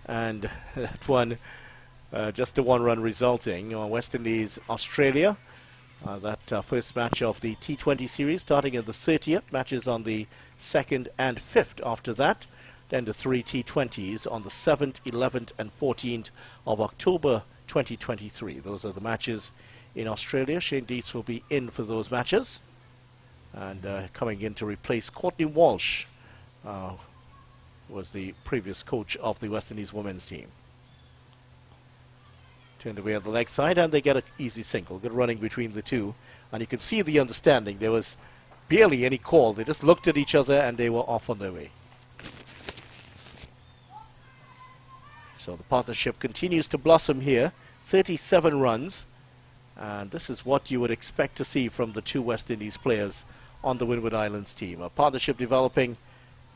and that one just a one-run resulting. West Indies, Australia, that first match of the T20 series starting at the 30th, matches on the 2nd and 5th after that. Then the 3 T20s on the 7th, 11th and 14th of October 2023. Those are the matches in Australia. Shane Dietz will be in for those matches. And coming in to replace Courtney Walsh, was the previous coach of the West Indies women's team. Turned away on the leg side, and they get an easy single. Good running between the two. And you can see the understanding. There was barely any call. They just looked at each other, and they were off on their way. So the partnership continues to blossom here. 37 runs. And this is what you would expect to see from the two West Indies players on the Windward Islands team. A partnership developing,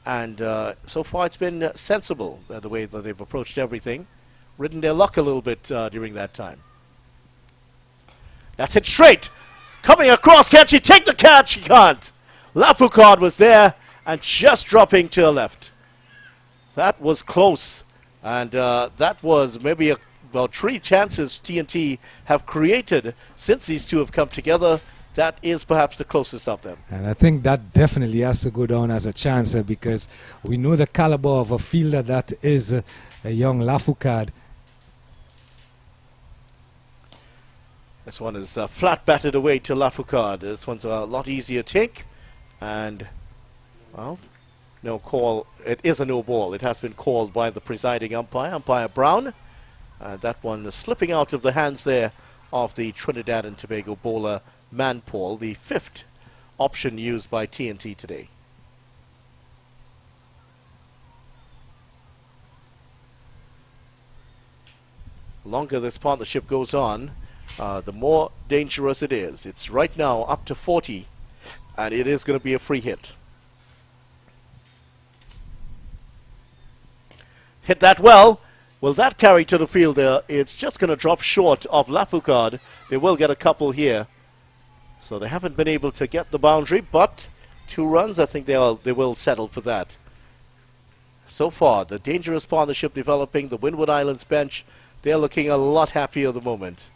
and so far it's been sensible, the way that they've approached everything. Ridden their luck a little bit during that time. That's hit straight. Coming across, can she take the catch? She can't. Lafoucauld was there and just dropping to her left. That was close, and that was maybe about 3 chances TNT have created since these two have come together. That is perhaps the closest of them. And I think that definitely has to go down as a chance because we know the caliber of a fielder that is a young Lafoucauld. This one is flat batted away to Lafoucauld. This one's a lot easier to take. And, well, no call. It is a no ball. It has been called by the presiding umpire, Umpire Brown. That one is slipping out of the hands there of the Trinidad and Tobago bowler Manpaul, the 5th option used by TNT today. The longer this partnership goes on, the more dangerous it is. It's right now up to 40, and it is going to be a free hit. Hit that well. Will that carry to the fielder? It's just going to drop short of Lafoucauld. They will get a couple here. So they haven't been able to get the boundary, but 2 runs, I think they will settle for that. So far, the dangerous partnership developing, the Windward Islands bench, they're looking a lot happier at the moment.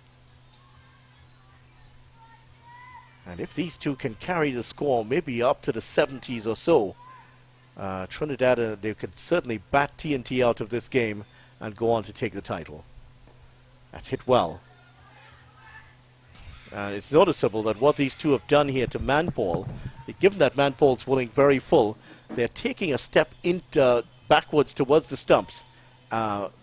And if these two can carry the score maybe up to the 70s or so, Trinidad, they could certainly bat TNT out of this game and go on to take the title. That's hit well. And it's noticeable that what these two have done here to Manpaul, given that Manpaul's bowling very full, they're taking a step backwards towards the stumps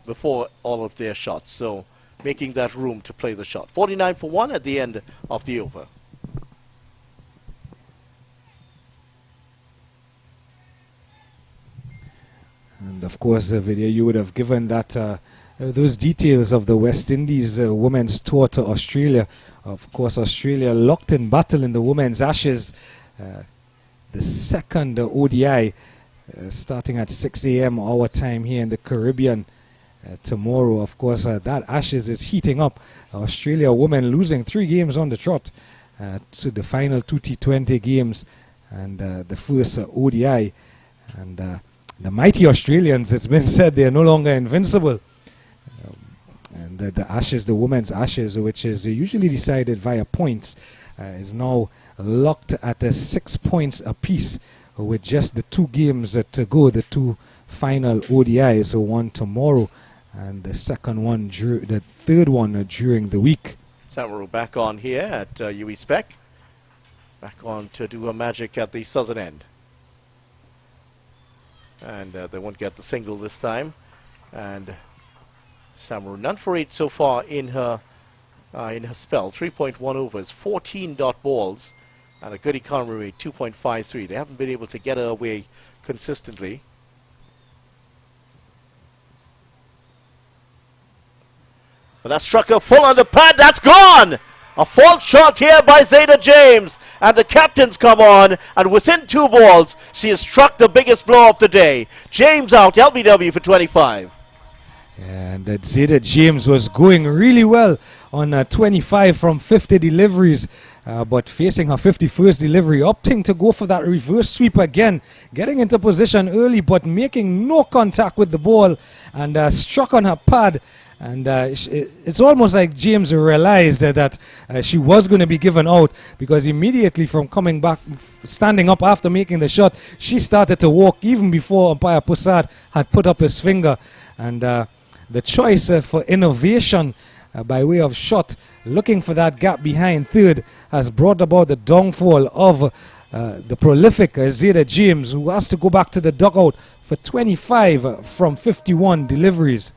before all of their shots. So making that room to play the shot. 49 for 1 at the end of the over. And of course, the video you would have given that those details of the West Indies women's tour to Australia. Of course, Australia locked in battle in the women's Ashes. The second ODI starting at 6 a.m. our time here in the Caribbean tomorrow. Of course, that Ashes is heating up. Australia women losing 3 games on the trot to the final 2 T20 games and the first ODI. And the mighty Australians, it's been said, they are no longer invincible. And the Ashes, the women's Ashes, which is usually decided via points, is now locked at 6 points apiece with just the 2 games to go, the 2 final ODIs, one tomorrow and the second one, the third one during the week. Samaru back on here at UE Spec. Back on to do her magic at the southern end. And they won't get the single this time. And Samaru, none for 8 so far in her spell. 3.1 overs, 14 dot balls, and a good economy rate, 2.53. They haven't been able to get her away consistently. But that struck her full on the pad. That's gone! A false shot here by Zeta James. And the captains come on. And within 2 balls, she has struck the biggest blow of the day. James out, LBW for 25. And that Zeta James was going really well on 25 from 50 deliveries. But facing her 51st delivery, opting to go for that reverse sweep again. Getting into position early, but making no contact with the ball. And struck on her pad. And it's almost like James realized that she was going to be given out, because immediately from coming back, standing up after making the shot, she started to walk even before umpire Poussard had put up his finger. And the choice for innovation by way of shot, looking for that gap behind third, has brought about the downfall of the prolific Zeta James, who has to go back to the dugout for 25 from 51 deliveries.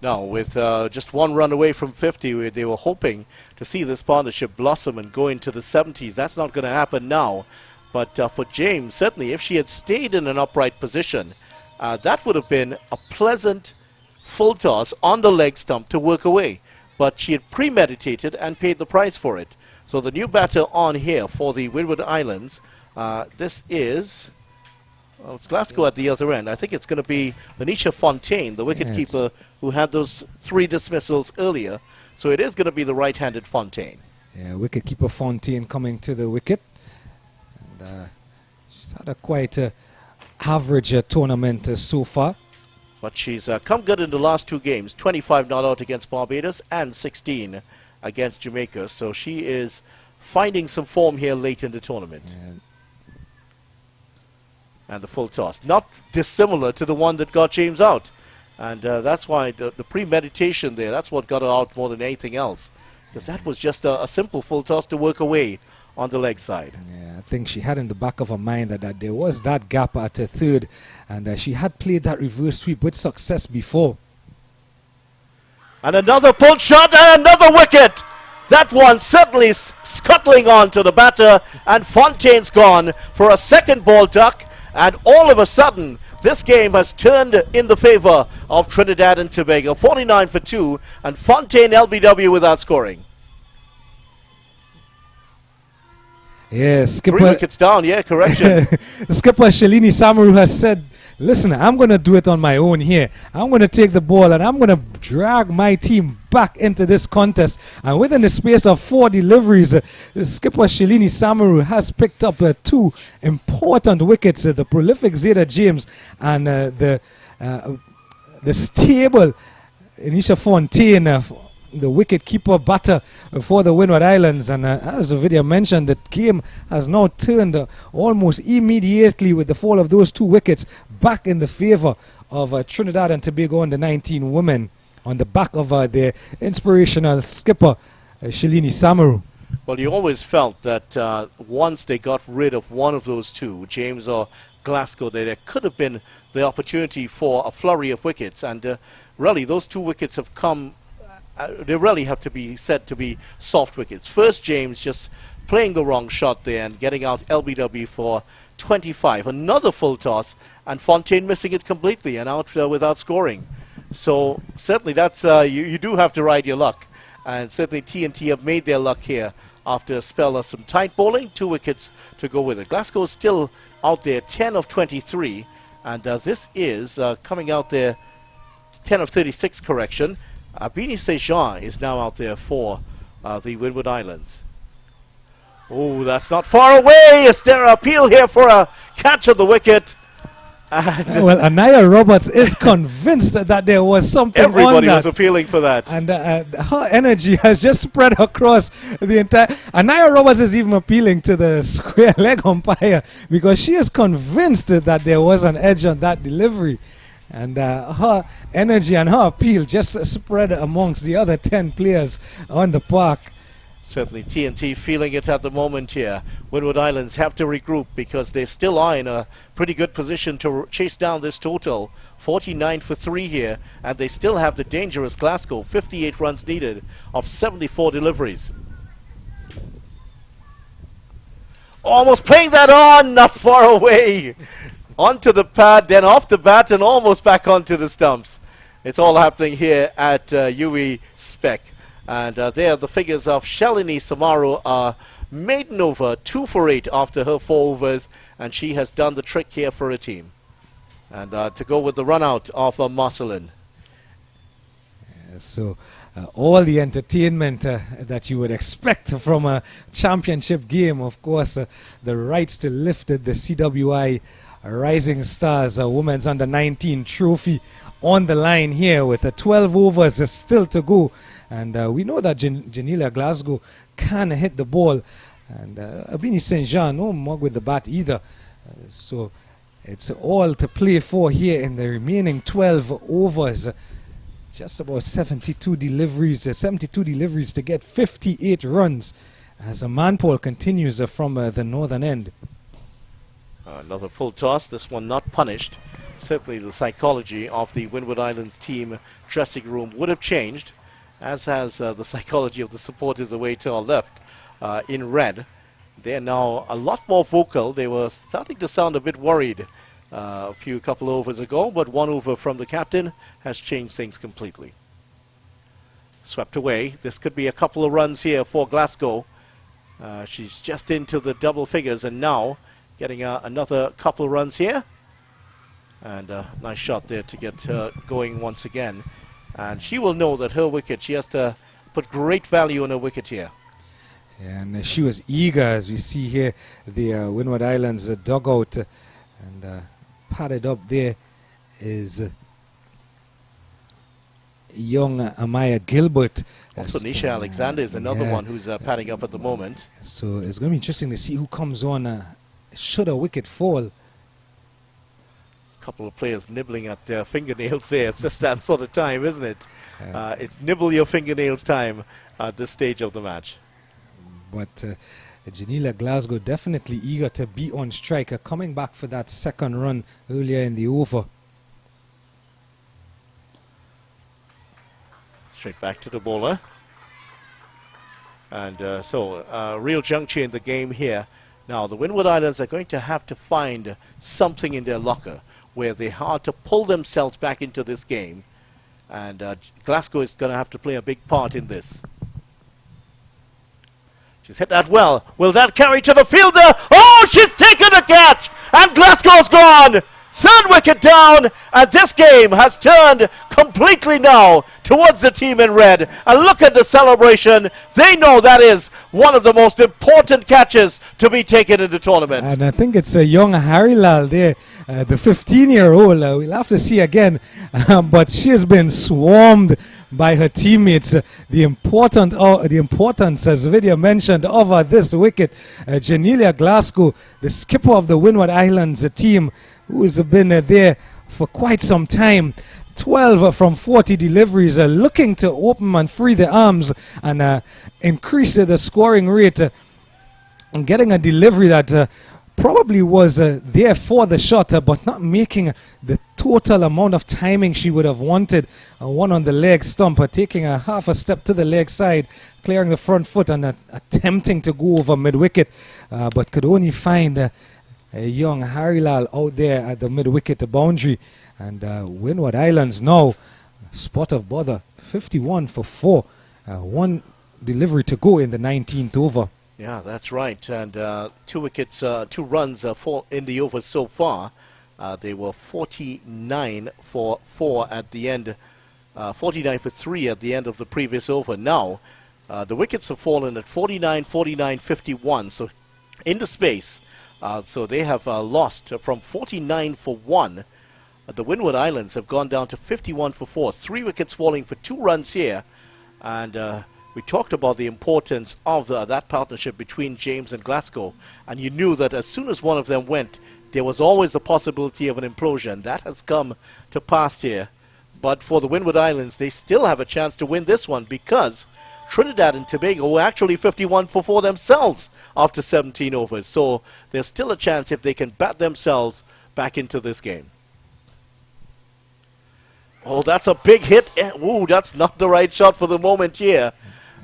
Now, with just 1 run away from 50, they were hoping to see this partnership blossom and go into the 70s. That's not going to happen now. But for James, certainly, if she had stayed in an upright position, that would have been a pleasant full toss on the leg stump to work away. But she had premeditated and paid the price for it. So the new batter on here for the Windward Islands, this is... Well, it's Glasgow at the other end. I think it's going to be Anisha Fontaine, the wicketkeeper who had those 3 dismissals earlier. So it is going to be the right-handed Fontaine. Yeah, wicketkeeper Fontaine coming to the wicket. And she's had a quite average tournament so far. But she's come good in the last 2 games. 25 not out against Barbados and 16 against Jamaica. So she is finding some form here late in the tournament. Yeah. And the full toss, not dissimilar to the one that got James out. And that's why the premeditation there, that's what got her out more than anything else. Because that was just a simple full toss to work away on the leg side. Yeah, I think she had in the back of her mind that there was that gap at a third. And she had played that reverse sweep with success before. And another pulled shot and another wicket. That one certainly scuttling on to the batter. And Fontaine's gone for a second ball duck. And all of a sudden, this game has turned in the favor of Trinidad and Tobago. 49 for 2, and Fontaine LBW without scoring. Yeah, Skipper... 3 wickets down, yeah, correction. Skipper Shalini Samaru has said, listen, I'm going to do it on my own here. I'm going to take the ball and I'm going to drag my team back into this contest. And within the space of 4 deliveries, Skipper Shalini Samaru has picked up 2 important wickets. The prolific Zeta James and the stable Anisha Fontaine, the wicket-keeper batter for the Windward Islands. And as the video mentioned, the game has now turned almost immediately with the fall of those 2 wickets back in the favor of Trinidad and Tobago under 19 women on the back of their inspirational skipper, Shalini Samaru. Well, you always felt that once they got rid of one of those 2, James or Glasgow, there could have been the opportunity for a flurry of wickets. And really, those 2 wickets have come... they really have to be said to be soft wickets. First, James just playing the wrong shot there and getting out LBW for 25. Another full toss, and Fontaine missing it completely and out without scoring. So certainly that's you do have to ride your luck. And certainly TNT have made their luck here after a spell of some tight bowling. 2 wickets to go with it. Glasgow still out there, 10 of 23. And this is coming out there, 10 of 36, correction. Bini Sejan is now out there for the Windward Islands. Oh, that's not far away. Is there an appeal here for a catch of the wicket? Well, Anaya Roberts is convinced that there was something Everybody on that. was appealing for that. And her energy has just spread across the entire... Anaya Roberts is even appealing to the square leg umpire because she is convinced that there was an edge on that delivery. And her energy and her appeal just spread amongst the other 10 players on the park. Certainly TNT feeling it at the moment here. Windward Islands have to regroup because they still are in a pretty good position to chase down this total. 49 for 3 here, and they still have the dangerous Glasgow. 58 runs needed of 74 deliveries. Almost playing that on, not far away. Onto the pad, then off the bat, and almost back onto the stumps. It's all happening here at UE Spec. And there the figures of Shalini Samaru are maiden over 2 for 8 after her 4 overs, and she has done the trick here for her team. And to go with the run out of Marcelin. So all the entertainment that you would expect from a championship game. Of course, the rights to lift the CWI Rising Stars Women's Under-19 trophy on the line here with 12 overs still to go. And we know that Janelia Glasgow can hit the ball. And Abini St. Jean, no mug with the bat either. So it's all to play for here in the remaining 12 overs. Just about 72 deliveries to get 58 runs as a man-pole continues from the northern end. Another full toss, this one not punished. Certainly the psychology of the Windward Islands team dressing room would have changed, as has the psychology of the supporters away to our left in red. They're now a lot more vocal. They were starting to sound a bit worried a couple overs ago, but 1 over from the captain has changed things completely. Swept away. This could be a couple of runs here for Glasgow. She's just into the double figures and now getting another couple of runs here. And a nice shot there to get her going once again. And she will know that her wicket, she has to put great value on her wicket here. And she was eager, as we see here, the Windward Islands dugout. And padded up there is young Amaya Gilbert. Also Nisha Alexander is another one who's padding up at the moment. So it's going to be interesting to see who comes on should a wicket fall. Couple of players nibbling at their fingernails there. It's just that sort of time, isn't it? It's nibble your fingernails time at this stage of the match. But Janelia Glasgow definitely eager to be on strike, coming back for that second run earlier in the over. Straight back to the bowler. And so a real juncture in the game here. Now the Windward Islands are going to have to find something in their locker where they're hard to pull themselves back into this game. And Glasgow is going to have to play a big part in this. She's hit that well. Will that carry to the fielder? Oh, she's taken the catch! And Glasgow's gone! Third wicket down, and this game has turned completely now towards the team in red. And look at the celebration. They know that is one of the most important catches to be taken in the tournament. And I think it's a young Harilal there, the 15-year-old. We'll have to see again. But she has been swarmed by her teammates. The importance, as Vidya mentioned, of this wicket. Janelia Glasgow, the skipper of the Windward Islands team, who has been there for quite some time. 12 from 40 deliveries, looking to open and free the arms and increase the scoring rate, and getting a delivery that probably was there for the shot, but not making the total amount of timing she would have wanted. One on the leg stump, taking a half a step to the leg side, clearing the front foot and attempting to go over mid-wicket, but could only find a young Harilal out there at the mid-wicket boundary. And Windward Islands now, spot of bother, 51 for 4. 1 delivery to go in the 19th over. Yeah, that's right. And 2 wickets, 2 runs in the over so far. They were 49 for 4 at the end, 49 for 3 at the end of the previous over. Now, the wickets have fallen at 49, 49, 51. So in the space, so they have lost from 49 for 1. The Windward Islands have gone down to 51 for 4. 3 wickets falling for 2 runs here. And we talked about the importance of that partnership between James and Glasgow. And you knew that as soon as one of them went, there was always the possibility of an implosion. That has come to pass here. But for the Windward Islands, they still have a chance to win this one because Trinidad and Tobago were actually 51 for 4 themselves after 17 overs. So there's still a chance if they can bat themselves back into this game. Oh, that's a big hit. Ooh, that's not the right shot for the moment here.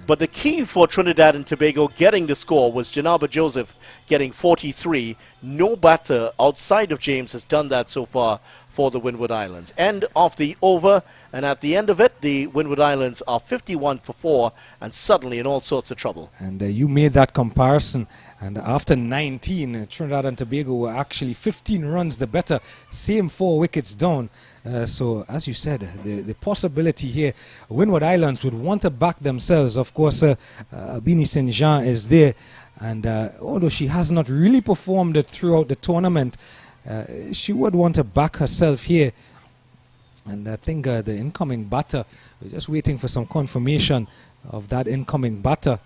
But the key for Trinidad and Tobago getting the score was Janaba Joseph getting 43. No batter outside of James has done that so far for for the Windward Islands. End of the over, and at the end of it, the Windward Islands are 51 for 4 and suddenly in all sorts of trouble. And you made that comparison. And after 19, Trinidad and Tobago were actually 15 runs the better, same 4 wickets down. So, as you said, the possibility here, Windward Islands would want to back themselves. Of course, Abini St. Jean is there. And although she has not really performed throughout the tournament, she would want to back herself here. And I think the incoming batter, we're just waiting for some confirmation of that incoming batter.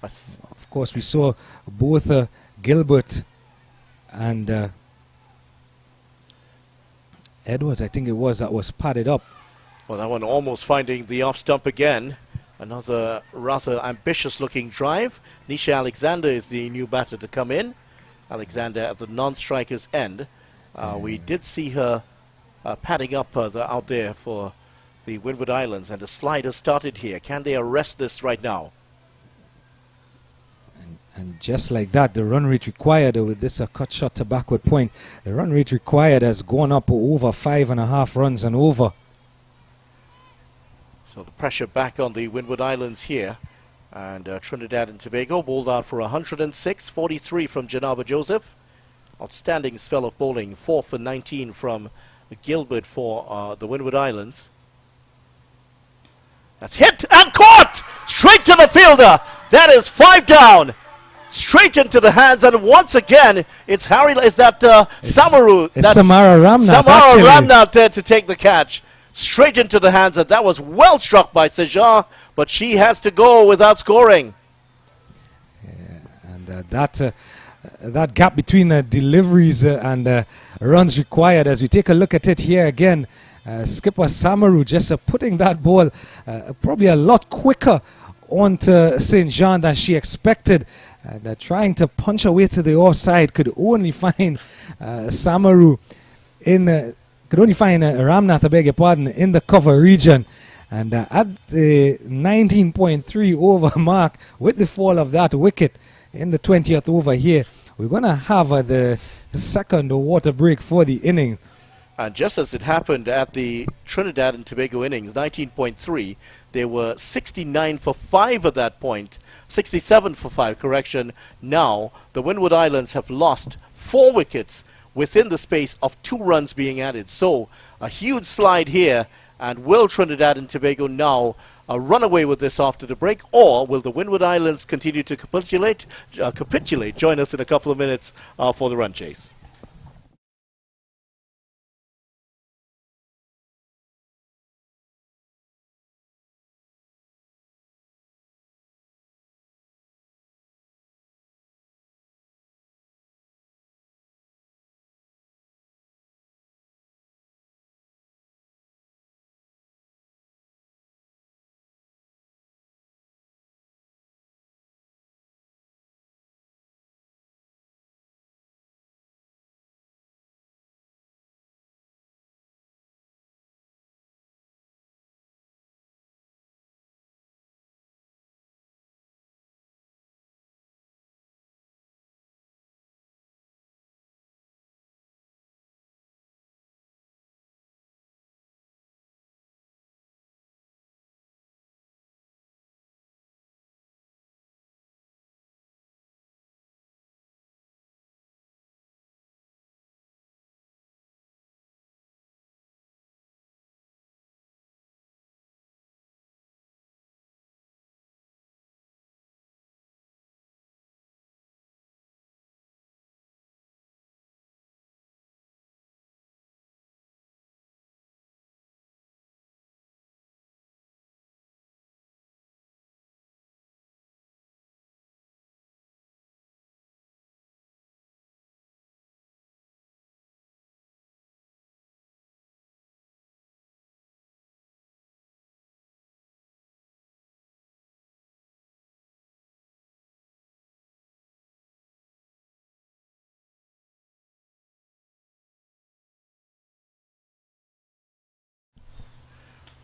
Of course, we saw both Gilbert and Edwards, I think it was, that was padded up. Well, that one almost finding the off stump again. Another rather ambitious-looking drive. Nisha Alexander is the new batter to come in. Alexander at the non-striker's end. We did see her padding up out there for the Windward Islands, and the slide has started here. Can they arrest this right now? And just like that, the run rate required with this cut shot to backward point, the run rate required has gone up over 5.5 runs and over. So the pressure back on the Windward Islands here. And Trinidad and Tobago bowled out for 106, 43 from Janaba Joseph. Outstanding spell of bowling, 4 for 19 from Gilbert for the Windward Islands. That's hit and caught! Straight to the fielder! That is 5 down! Straight into the hands, and once again, it's Samaru. It's Samara Ramnath. Samara Ramnath there to take the catch. Straight into the hands, and that was well struck by Sejan, but she has to go without scoring. Yeah, and that gap between deliveries and runs required, as we take a look at it here again, skipper Samaru just putting that ball probably a lot quicker onto St. Jean than she expected. And trying to punch her way to the offside, could only find Samaru in... could only find Ramnath, I beg your pardon, in the cover region. And at the 19.3 over mark, with the fall of that wicket in the 20th over here, we're going to have the second water break for the inning. And just as it happened at the Trinidad and Tobago innings, 19.3, they were 69 for 5 at that point. 67 for 5, correction. Now, the Windward Islands have lost 4 wickets within the space of 2 runs being added. So, a huge slide here. And will Trinidad and Tobago now run away with this after the break, or will the Windward Islands continue to capitulate? Join us in a couple of minutes for the run chase.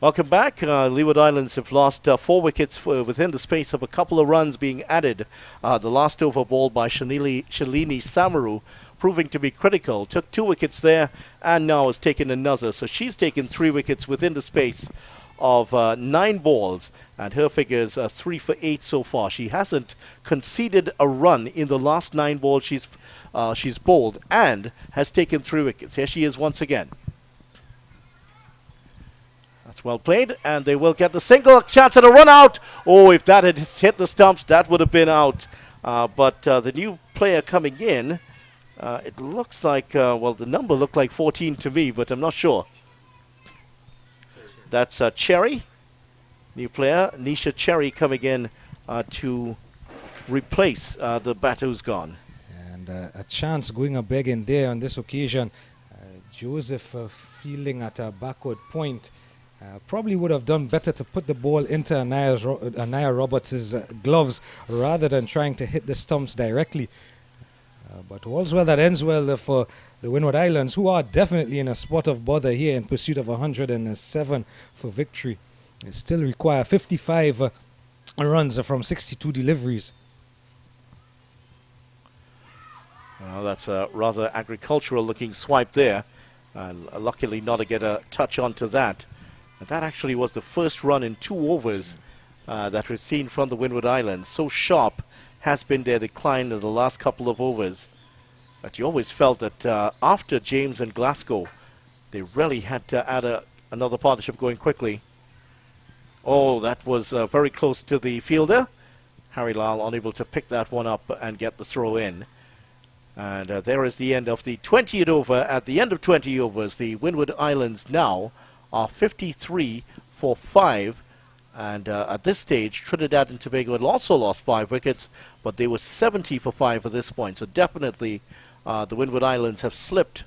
Welcome back. Leeward Islands have lost 4 wickets within the space of a couple of runs being added. The last over ball by Shalini Samaru proving to be critical. Took 2 wickets there and now has taken another. So she's taken 3 wickets within the space of 9 balls, and her figures are 3 for 8 so far. She hasn't conceded a run in the last 9 balls she's bowled, and has taken 3 wickets. Here she is once again. That's well played, and they will get the single. Chance at a run out. Oh, if that had hit the stumps, that would have been out. But the new player coming in, it looks like, well, the number looked like 14 to me, but I'm not sure. That's Cherry, new player, Nisha Cherry, coming in to replace the batter who's gone. And a chance going a begging there on this occasion. Joseph fielding at a backward point. Probably would have done better to put the ball into Anaya Roberts' gloves rather than trying to hit the stumps directly. But all's well that ends well for the Windward Islands, who are definitely in a spot of bother here in pursuit of 107 for victory. They still require 55 runs from 62 deliveries. Well, that's a rather agricultural looking swipe there. Luckily not to get a touch onto that. And that actually was the first run in 2 overs that we've seen from the Windward Islands. So sharp has been their decline in the last couple of overs. But you always felt that after James and Glasgow, they really had to add another partnership going quickly. Oh, that was very close to the fielder. Harry Lal unable to pick that one up and get the throw in. And there is the end of the 20th over. At the end of 20 overs, the Windward Islands now are 53 for 5. And at this stage, Trinidad and Tobago had also lost 5 wickets, but they were 70 for 5 at this point. So definitely the Windward Islands have slipped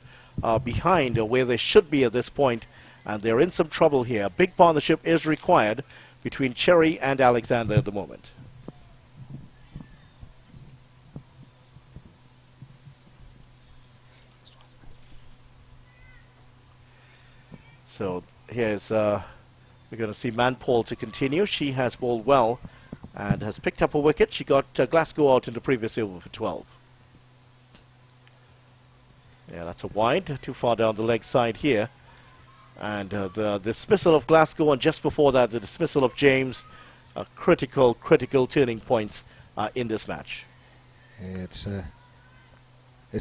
behind where they should be at this point, and they're in some trouble here. A big partnership is required between Cherry and Alexander at the moment. So here's, we're going to see Manpaul to continue. She has bowled well and has picked up a wicket. She got Glasgow out in the previous over for 12. Yeah, that's a wide, too far down the leg side here. And the dismissal of Glasgow, and just before that, the dismissal of James, critical turning points in this match. It's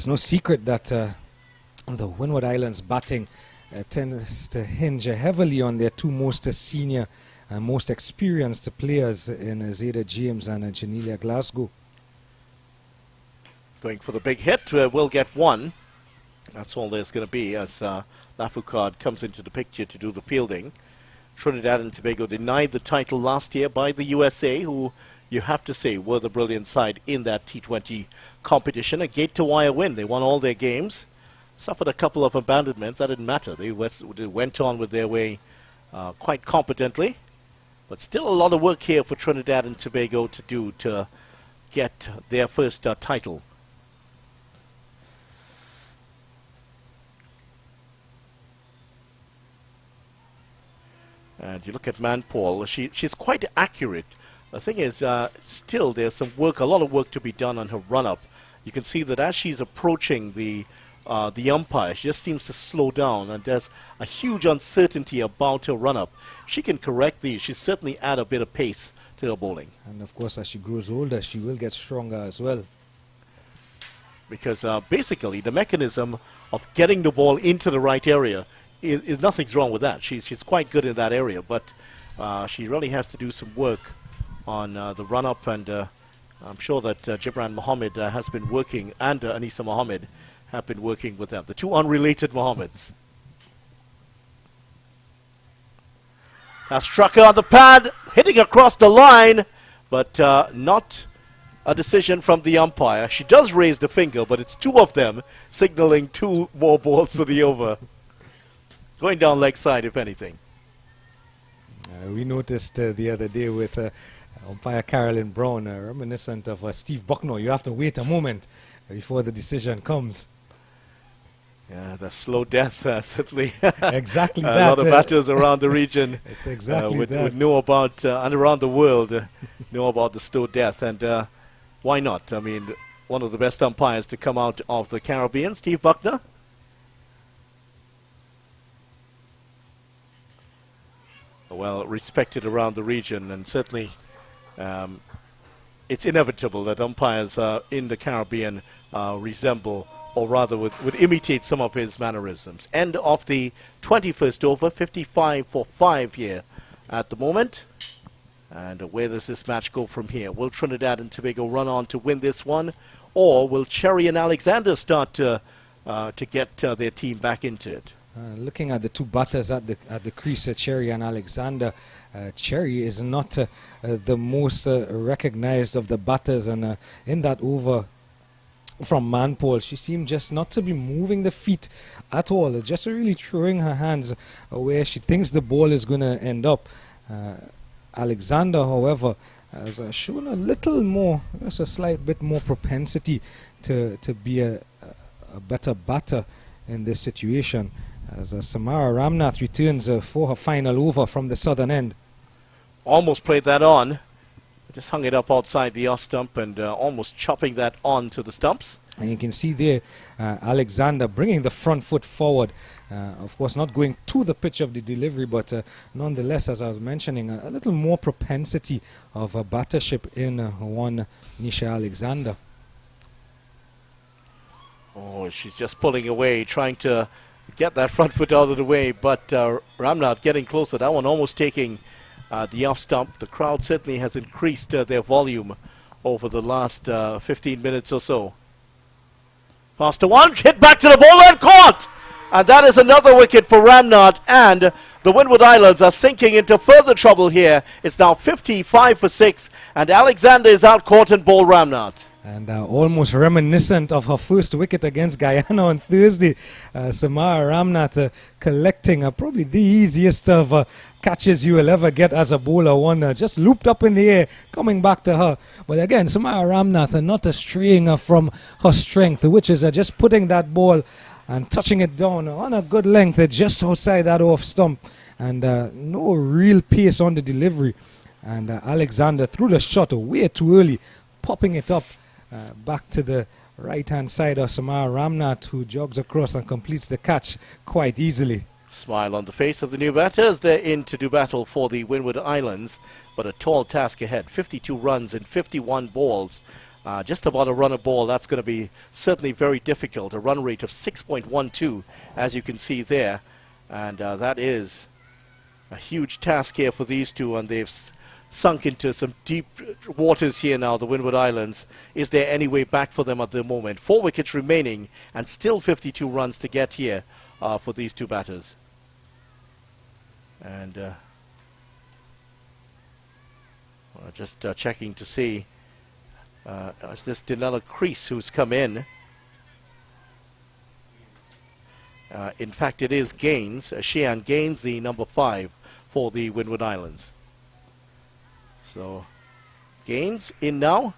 no secret that the Windward Islands batting tends to hinge heavily on their 2 most senior and most experienced players in Zeta James and Janelia Glasgow. Going for the big hit, will get 1. That's all there's going to be as Lafoucault comes into the picture to do the fielding. Trinidad and Tobago denied the title last year by the USA, who you have to say were the brilliant side in that T20 competition. A gate-to-wire win. They won all their games. Suffered a couple of abandonments. That didn't matter. They went on with their way quite competently. But still a lot of work here for Trinidad and Tobago to do to get their first title. And you look at Manpaul, she's quite accurate. The thing is, still there's some work, a lot of work to be done on her run-up. You can see that as she's approaching the umpire, she just seems to slow down, and there's a huge uncertainty about her run-up. She can correct these. She certainly add a bit of pace to her bowling. And of course, as she grows older, she will get stronger as well. Because basically, the mechanism of getting the ball into the right area is nothing's wrong with that. She's quite good in that area, but she really has to do some work on the run-up, and I'm sure that Gibran Mohammed has been working, and Anisa Mohammed have been working with them, the 2 unrelated Mohammeds. Now struck her on the pad, hitting across the line, but not a decision from the umpire. She does raise the finger, but it's 2 of them signaling 2 more balls to the over. Going down leg side, if anything. We noticed the other day with umpire Carolyn Brown, reminiscent of Steve Bucknor. You have to wait a moment before the decision comes. Yeah, the slow death, certainly. Exactly that. A lot of batters around the region it's exactly would know about, and around the world, know about the slow death. And why not? I mean, one of the best umpires to come out of the Caribbean, Steve Buckner. Well respected around the region, and certainly it's inevitable that umpires in the Caribbean resemble, or rather would imitate some of his mannerisms. End of the 21st over, 55 for 5 here at the moment. And where does this match go from here? Will Trinidad and Tobago run on to win this one, or will Cherry and Alexander start to get their team back into it? Looking at the two batters at the crease, Cherry and Alexander, Cherry is not the most recognized of the batters, and in that over from Manpole, she seemed just not to be moving the feet at all, just really throwing her hands where she thinks the ball is going to end up. Alexander, however, has shown a little more, just a slight bit more propensity to be a better batter in this situation, as Samara Ramnath returns for her final over from the southern end. Almost played that on. Just hung it up outside the off stump and almost chopping that on to the stumps. And you can see there Alexander bringing the front foot forward. Of course, not going to the pitch of the delivery, but nonetheless, as I was mentioning, a little more propensity of battership in one Nisha Alexander. Oh, she's just pulling away, trying to get that front foot out of the way, but Ramnath getting closer. That one almost taking the off stump. The crowd certainly has increased their volume over the last 15 minutes or so. Faster one, hit back to the ball and caught! And that is another wicket for Ramnath, and the Windward Islands are sinking into further trouble here. It's now 55 for 6, and Alexander is out caught and ball Ramnath. And almost reminiscent of her first wicket against Guyana on Thursday. Samara Ramnath collecting probably the easiest of catches you will ever get as a bowler. One just looped up in the air, coming back to her. But again, Samara Ramnath not straying from her strength, which is just putting that ball and touching it down on a good length, just outside that off stump. And no real pace on the delivery. And Alexander threw the shot way too early, popping it up back to the right-hand side of Samara Ramnath, who jogs across and completes the catch quite easily. Smile on the face of the new batters. They're in to do battle for the Windward Islands, but a tall task ahead. 52 runs in 51 balls. Just about a run a ball. That's going to be certainly very difficult. A run rate of 6.12, as you can see there. And that is a huge task here for these two, and they've sunk into some deep waters here now, the Windward Islands. Is there any way back for them at the moment? 4 wickets remaining and still 52 runs to get here for these two batters. And just checking to see, is this Delilah Crease who's come in? In fact, it is Gaines, Cheyenne Gaines, the number 5 for the Windward Islands. So Gaines in now,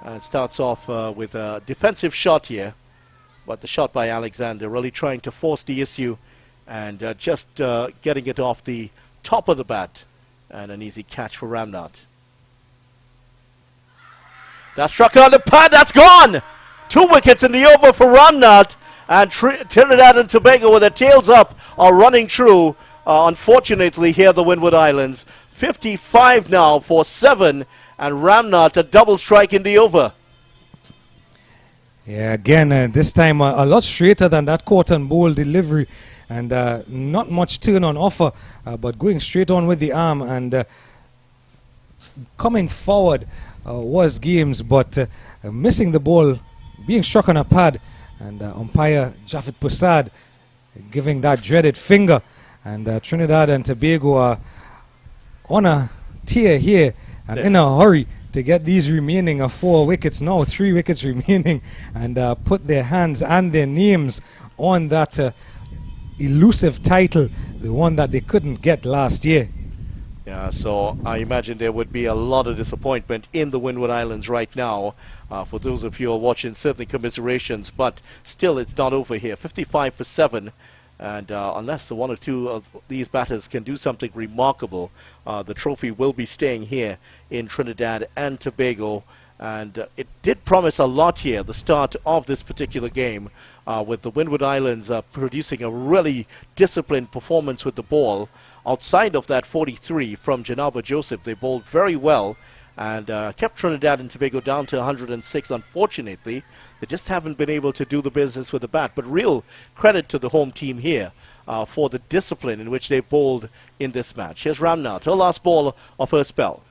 and starts off with a defensive shot here, but the shot by Alexander really trying to force the issue and just getting it off the top of the bat, and an easy catch for Ramnath. That struck on the pad, that's gone! 2 wickets in the over for Ramnath, and Trinidad and Tobago with their tails up are running through. Unfortunately here the Windward Islands. 55 now for 7, and Ramnath a double strike in the over. Yeah, again, this time a lot straighter than that cotton bowl delivery, and not much turn on offer, but going straight on with the arm and coming forward was Games, but missing the ball, being struck on a pad, and umpire Jafet Prasad giving that dreaded finger, and Trinidad and Tobago are on a tear here and in a hurry to get these remaining 4 wickets now, 3 wickets remaining, and put their hands and their names on that elusive title, the one that they couldn't get last year. Yeah, so I imagine there would be a lot of disappointment in the Windward Islands right now. For those of you who are watching, certainly commiserations, but still it's not over here. 55 for 7. And unless the 1 or 2 of these batters can do something remarkable, the trophy will be staying here in Trinidad and Tobago. And it did promise a lot here, the start of this particular game, with the Windward Islands producing a really disciplined performance with the ball. Outside of that 43 from Janaba Joseph, they bowled very well and kept Trinidad and Tobago down to 106. Unfortunately, they just haven't been able to do the business with the bat. But real credit to the home team here for the discipline in which they bowled in this match. Here's Ramnath, her last ball of her spell.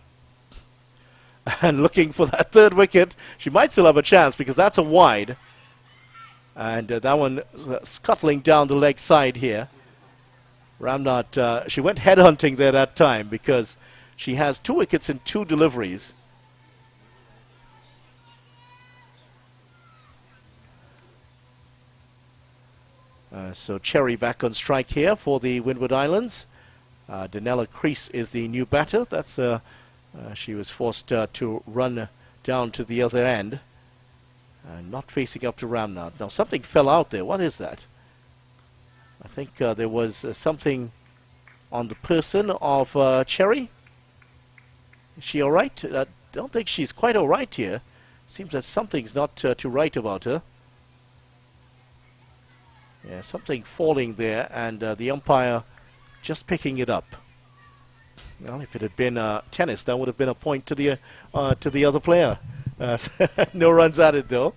And looking for that third wicket. She might still have a chance because that's a wide. And that one scuttling down the leg side here. Ramnath, she went headhunting there that time because she has 2 wickets in 2 deliveries. So Cherry back on strike here for the Windward Islands. Danella Crease is the new batter. That's she was forced to run down to the other end. Not facing up to Ramnath. Now something fell out there. What is that? I think there was something on the person of Cherry. Is she all right? I don't think she's quite all right here. Seems that something's not too right about her. Yeah, something falling there, and the umpire just picking it up. Well, if it had been tennis, that would have been a point to the other player. No runs added, though.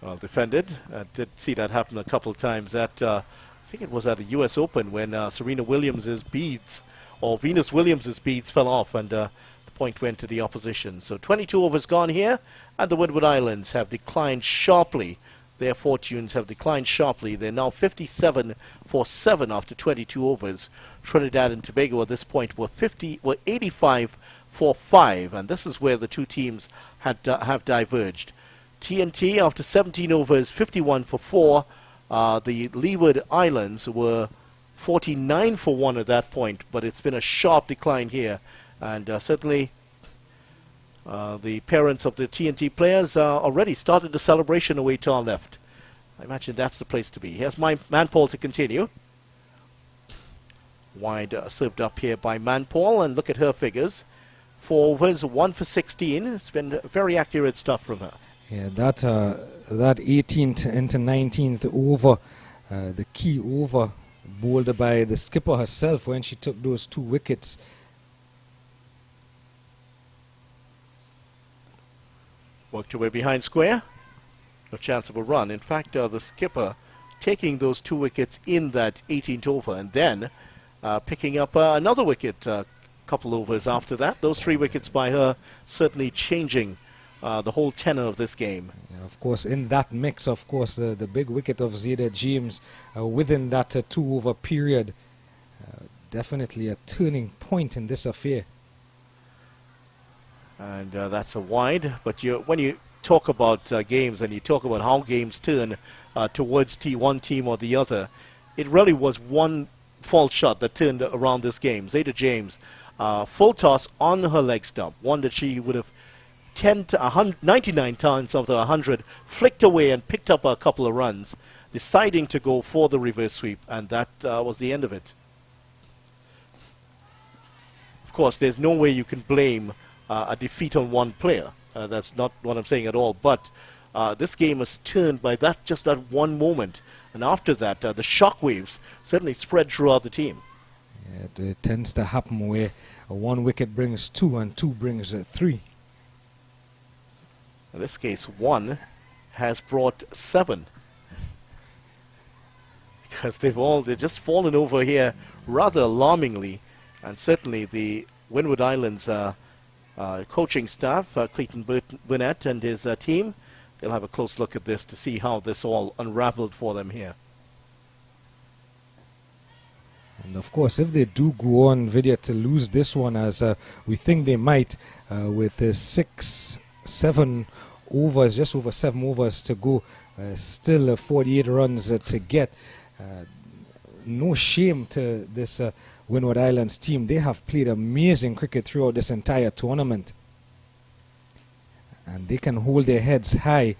Well defended. I did see that happen a couple of times at, I think it was at the U.S. Open when Serena Williams' beads, or Venus Williams' beads fell off, and the point went to the opposition. So 22 overs gone here, and the Windward Islands have declined sharply. Their fortunes have declined sharply. They're now 57 for 7 after 22 overs. Trinidad and Tobago at this point were 85 for 5, and this is where the two teams have diverged. TNT after 17 overs, 51 for 4. The Leeward Islands were 49 for 1 at that point, but it's been a sharp decline here, and certainly the parents of the TNT players already started the celebration away to our left. I imagine that's the place to be. Here's Manpaul to continue. Wide served up here by Manpaul, and look at her figures. 4 overs, 1 for 16. It's been very accurate stuff from her. Yeah, that 18th into 19th over, the key over, bowled by the skipper herself when she took those 2 wickets. Worked away behind square. No chance of a run. In fact, the skipper taking those 2 wickets in that 18th over, and then picking up another wicket a couple overs after that. Those 3 wickets by her certainly changing the whole tenor of this game. Yeah, of course, in that mix, of course, the big wicket of Zeta James within that 2-over period, definitely a turning point in this affair. And that's a wide. But when you talk about games and you talk about how games turn towards one team or the other, it really was one false shot that turned around this game. Zeta James, full toss on her leg stump, one that she would have 99 times out of 100 flicked away and picked up a couple of runs, deciding to go for the reverse sweep, and that was the end of it. Of course, there's no way you can blame a defeat on one player. That's not what I'm saying at all. But this game was turned by just that one moment. And after that, the shockwaves certainly spread throughout the team. Yeah, it tends to happen where 1 wicket brings 2 and 2 brings 3. In this case, 1 has brought 7. Because they've just fallen over here rather alarmingly. And certainly the Windward Islands coaching staff, Clayton Burnett and his team, they'll have a close look at this to see how this all unraveled for them here. And of course, if they do go on Vidya to lose this one, as we think they might, with 6-7 overs, just over 7 overs to go, still 48 runs to get. No shame to this Windward Islands team. They have played amazing cricket throughout this entire tournament, and they can hold their heads high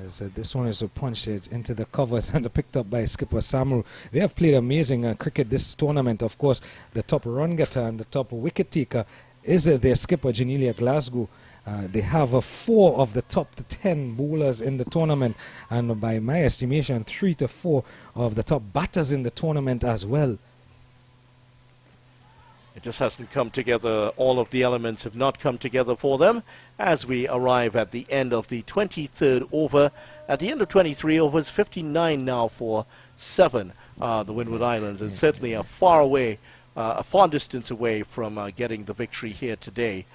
As this one is punched into the covers and picked up by skipper Samu. They have played amazing cricket this tournament. Of course, the top run getter and the top wicket taker is their skipper, Janelia Glasgow. They have 4 of the top 10 bowlers in the tournament, and by my estimation, 3 to 4 of the top batters in the tournament as well. It just hasn't come together. All of the elements have not come together for them as we arrive at the end of the 23rd over. At the end of 23 overs, 59 now for 7, the Windward Islands, and certainly a far distance away from getting the victory here today.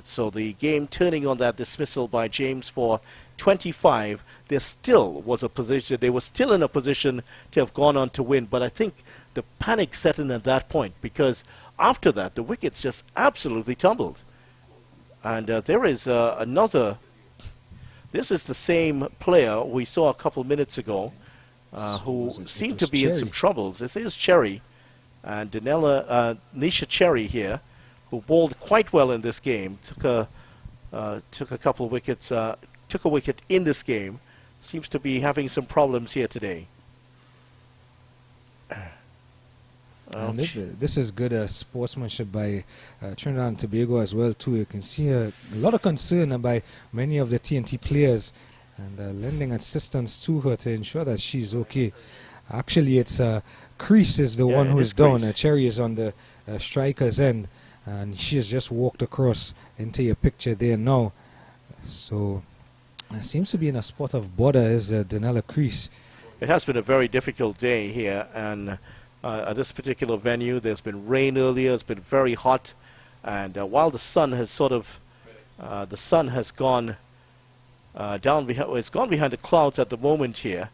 So the game turning on that dismissal by James for 25. There still was a position, they were still in a position to have gone on to win, but I think the panic set in at that point, because after that the wickets just absolutely tumbled. And there is another, this is the same player we saw a couple minutes ago who seemed to be in some troubles. This is Cherry, and Nisha Cherry here, who bowled quite well in this game, took a couple of wickets, took a wicket in this game, seems to be having some problems here today. And this is good sportsmanship by Trinidad and Tobago as well too. You can see a lot of concern by many of the TNT players, and lending assistance to her to ensure that she's okay. Actually, it's Crease is the one who is down. Cherry is on the striker's end, and she has just walked across into your picture there now. So it seems to be in a spot of bother is Danella Crease. It has been a very difficult day here, and at this particular venue there's been rain earlier, it's been very hot, and while the sun has sort of gone down behind, it's gone behind the clouds at the moment here.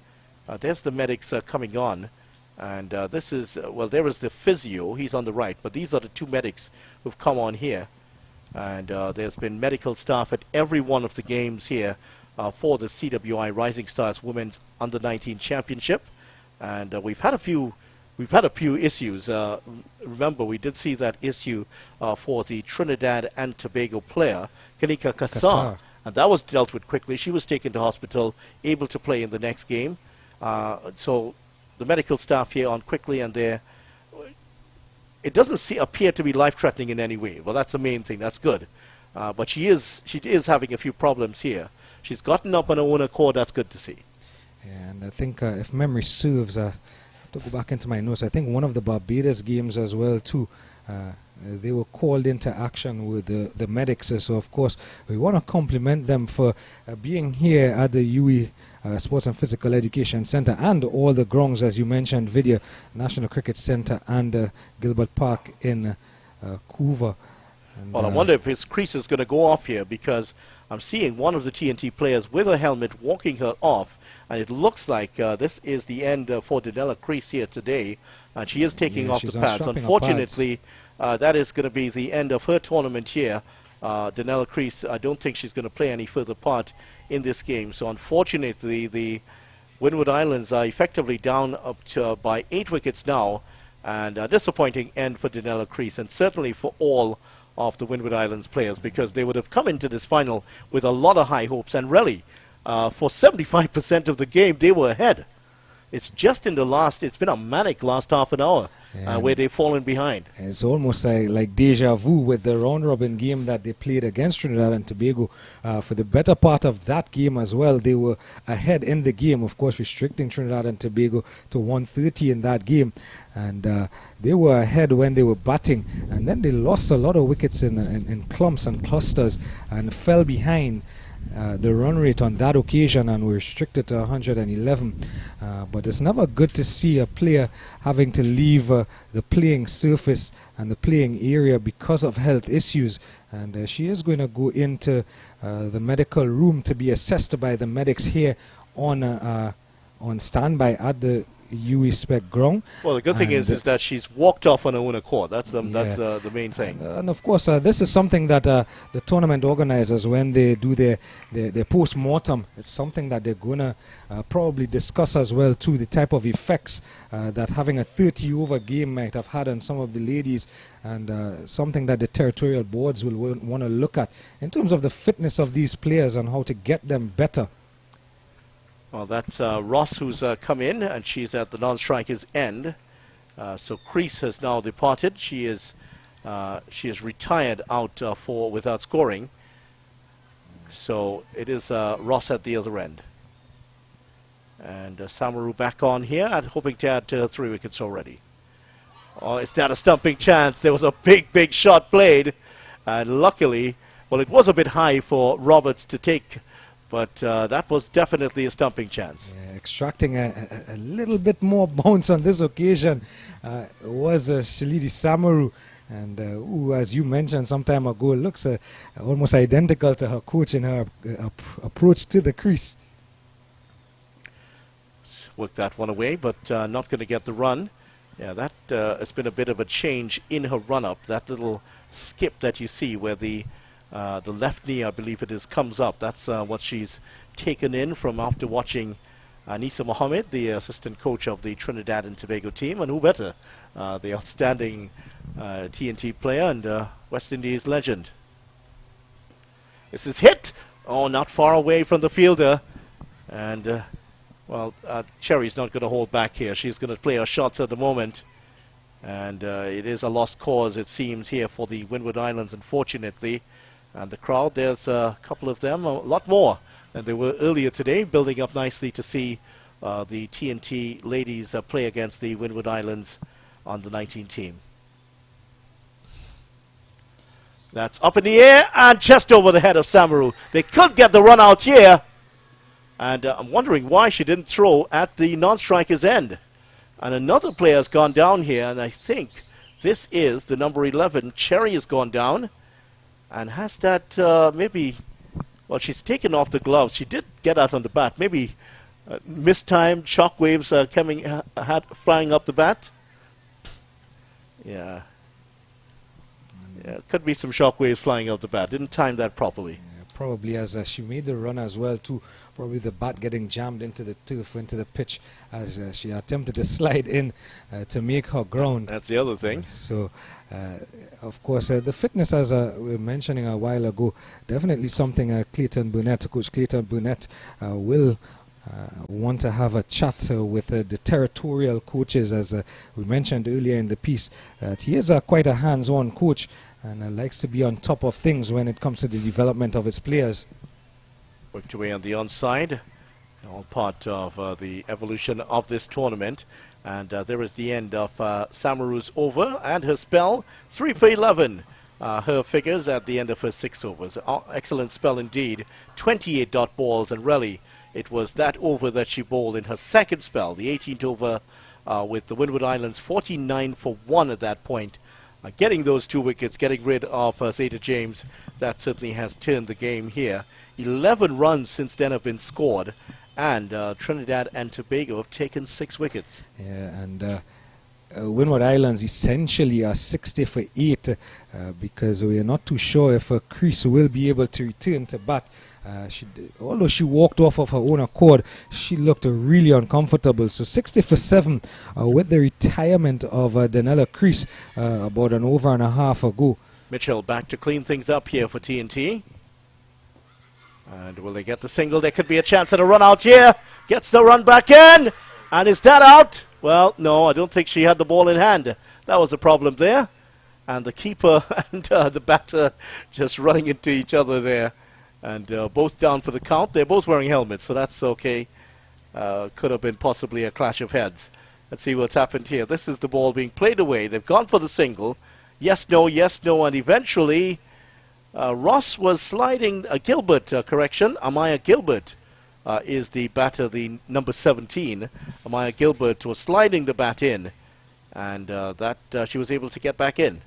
There's the medics coming on, and this is well, there is the physio, he's on the right, but these are the 2 medics who've come on here, and there's been medical staff at every one of the games here for the CWI Rising Stars Women's Under-19 Championship, and we've had a few issues. Remember, we did see that issue for the Trinidad and Tobago player, Kanika Kassar, and that was dealt with quickly. She was taken to hospital, able to play in the next game. So the medical staff here on quickly, and it doesn't appear to be life-threatening in any way. Well, that's the main thing. That's good. But she is having a few problems here. She's gotten up on her own accord. That's good to see. And I think if memory serves, I have to go back into my notes. I think one of the Barbados games as well too, they were called into action with the medics. So of course we want to compliment them for being here at the UE Sports and Physical Education Centre and all the grounds, as you mentioned, Vidya National Cricket Centre and Gilbert Park in Couva. Well, I wonder if his crease is going to go off here, because I'm seeing one of the TNT players with a helmet walking her off, and it looks like this is the end for Danella Crease here today, and she is taking off the pads. Unfortunately, that is going to be the end of her tournament here. Danella Crease, I don't think she's going to play any further part in this game. So unfortunately, the Windward Islands are effectively down up to by 8 wickets now, and a disappointing end for Danella Crease, and certainly for all of the Windward Islands players, because they would have come into this final with a lot of high hopes, and really for 75% of the game they were ahead. It's just in the last, it's been a manic last half an hour where they've fallen behind. It's almost like deja vu with the round-robin game that they played against Trinidad and Tobago. For the better part of that game as well, they were ahead in the game, of course restricting Trinidad and Tobago to 130 in that game. And they were ahead when they were batting, and then they lost a lot of wickets in clumps and clusters and fell behind the run rate on that occasion and were restricted to 111. But it's never good to see a player having to leave the playing surface and the playing area because of health issues. And she is going to go into the medical room to be assessed by the medics here on standby at the UE Spec ground. Well, the good thing is that she's walked off on her own accord. That's the main thing. And of course, this is something that the tournament organizers, when they do their post-mortem, it's something that they're going to probably discuss as well too, the type of effects that having a 30-over game might have had on some of the ladies, and something that the territorial boards will want to look at in terms of the fitness of these players and how to get them better. Well, that's Ross who's come in, and she's at the non-striker's end. So Crease has now departed. She is retired out without scoring. So it is Ross at the other end. And Samaru back on here, and hoping to add 3 wickets already. Oh, is that a stumping chance? There was a big shot played. And luckily, well, it was a bit high for Roberts to take, but that was definitely a stumping chance. Yeah, extracting a little bit more bounce on this occasion was Shalidi Samaru. And who, as you mentioned some time ago, looks almost identical to her coach in her approach to the crease. Worked that one away, but not going to get the run. Yeah, that has been a bit of a change in her run-up. That little skip that you see where the left knee, I believe it is, comes up. That's what she's taken in from after watching Nisa Mohammed, the assistant coach of the Trinidad and Tobago team, and who better, the outstanding TNT player and West Indies legend. This is hit. Oh, not far away from the fielder. And, well, Cherry's not going to hold back here. She's going to play her shots at the moment. And it is a lost cause, it seems, here for the Windward Islands, unfortunately. And the crowd, there's a couple of them, a lot more than there were earlier today, building up nicely to see the TNT ladies play against the Windward Islands on the 19 team. That's up in the air and just over the head of Samaru. They could get the run out here. And I'm wondering why she didn't throw at the non-striker's end. And another player has gone down here, and I think this is the number 11. Cherry has gone down and has that maybe, well, she's taken off the gloves. She did get out on the bat. Maybe mistimed shockwaves flying up the bat. Yeah. Yeah, could be some shockwaves flying up the bat. Didn't time that properly. Yeah, probably as she made the run as well too. Probably the bat getting jammed into the turf, into the pitch as she attempted to slide in to make her ground. That's the other thing. So, of course, the fitness, as we were mentioning a while ago, definitely something Coach Clayton Burnett will want to have a chat with the territorial coaches, as we mentioned earlier in the piece. He is quite a hands-on coach and likes to be on top of things when it comes to the development of his players. Worked away on the onside, all part of the evolution of this tournament. And there is the end of Samaru's over and her spell, 3 for 11. Her figures at the end of her 6 overs. Excellent spell indeed, 28 dot balls, and really it was that over that she bowled in her second spell, the 18th over with the Windward Islands, 49 for 1 at that point. Getting those 2 wickets, getting rid of Zeta James, that certainly has turned the game here. 11 runs since then have been scored, and Trinidad and Tobago have taken 6 wickets. Yeah, and Windward Islands essentially are 60 for 8 because we are not too sure if Crease will be able to return to bat. Although she walked off of her own accord, she looked really uncomfortable. So 60 for 7 with the retirement of Danella Crease about an over and a half ago. Mitchell back to clean things up here for TNT. And will they get the single? There could be a chance at a run out here. Gets the run back in. And is that out? Well, no, I don't think she had the ball in hand. That was the problem there. And the keeper and the batter just running into each other there. And both down for the count. They're both wearing helmets, so that's okay. Could have been possibly a clash of heads. Let's see what's happened here. This is the ball being played away. They've gone for the single. Yes, no, and eventually Ross was sliding. Gilbert, correction. Amaya Gilbert is the batter, the number 17. Amaya Gilbert was sliding the bat in, and she was able to get back in.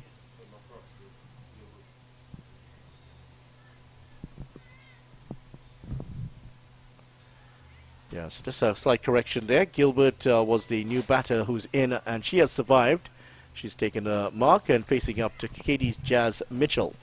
Yeah, so just a slight correction there. Gilbert was the new batter who's in, and she has survived. She's taken a mark and facing up to Katie Jazz Mitchell.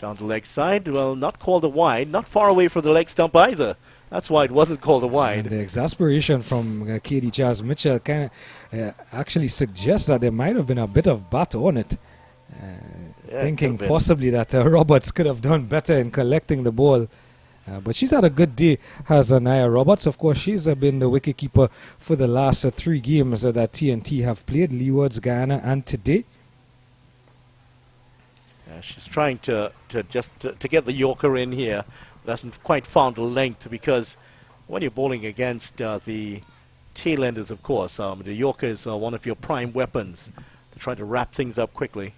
Down the leg side, well, not called a wide, not far away from the leg stump either. That's why it wasn't called a wide. And the exasperation from Katie Jazz Mitchell kind of actually suggests that there might have been a bit of bat on it. thinking possibly that Roberts could have done better in collecting the ball. But she's had a good day, has Nia Roberts. Of course, she's been the wicketkeeper for the last 3 games that TNT have played, Leewards, Guyana, and today. She's trying to get the Yorker in here. Hasn't quite found the length, because when you're bowling against the tailenders, of course, the Yorker is one of your prime weapons to try to wrap things up quickly.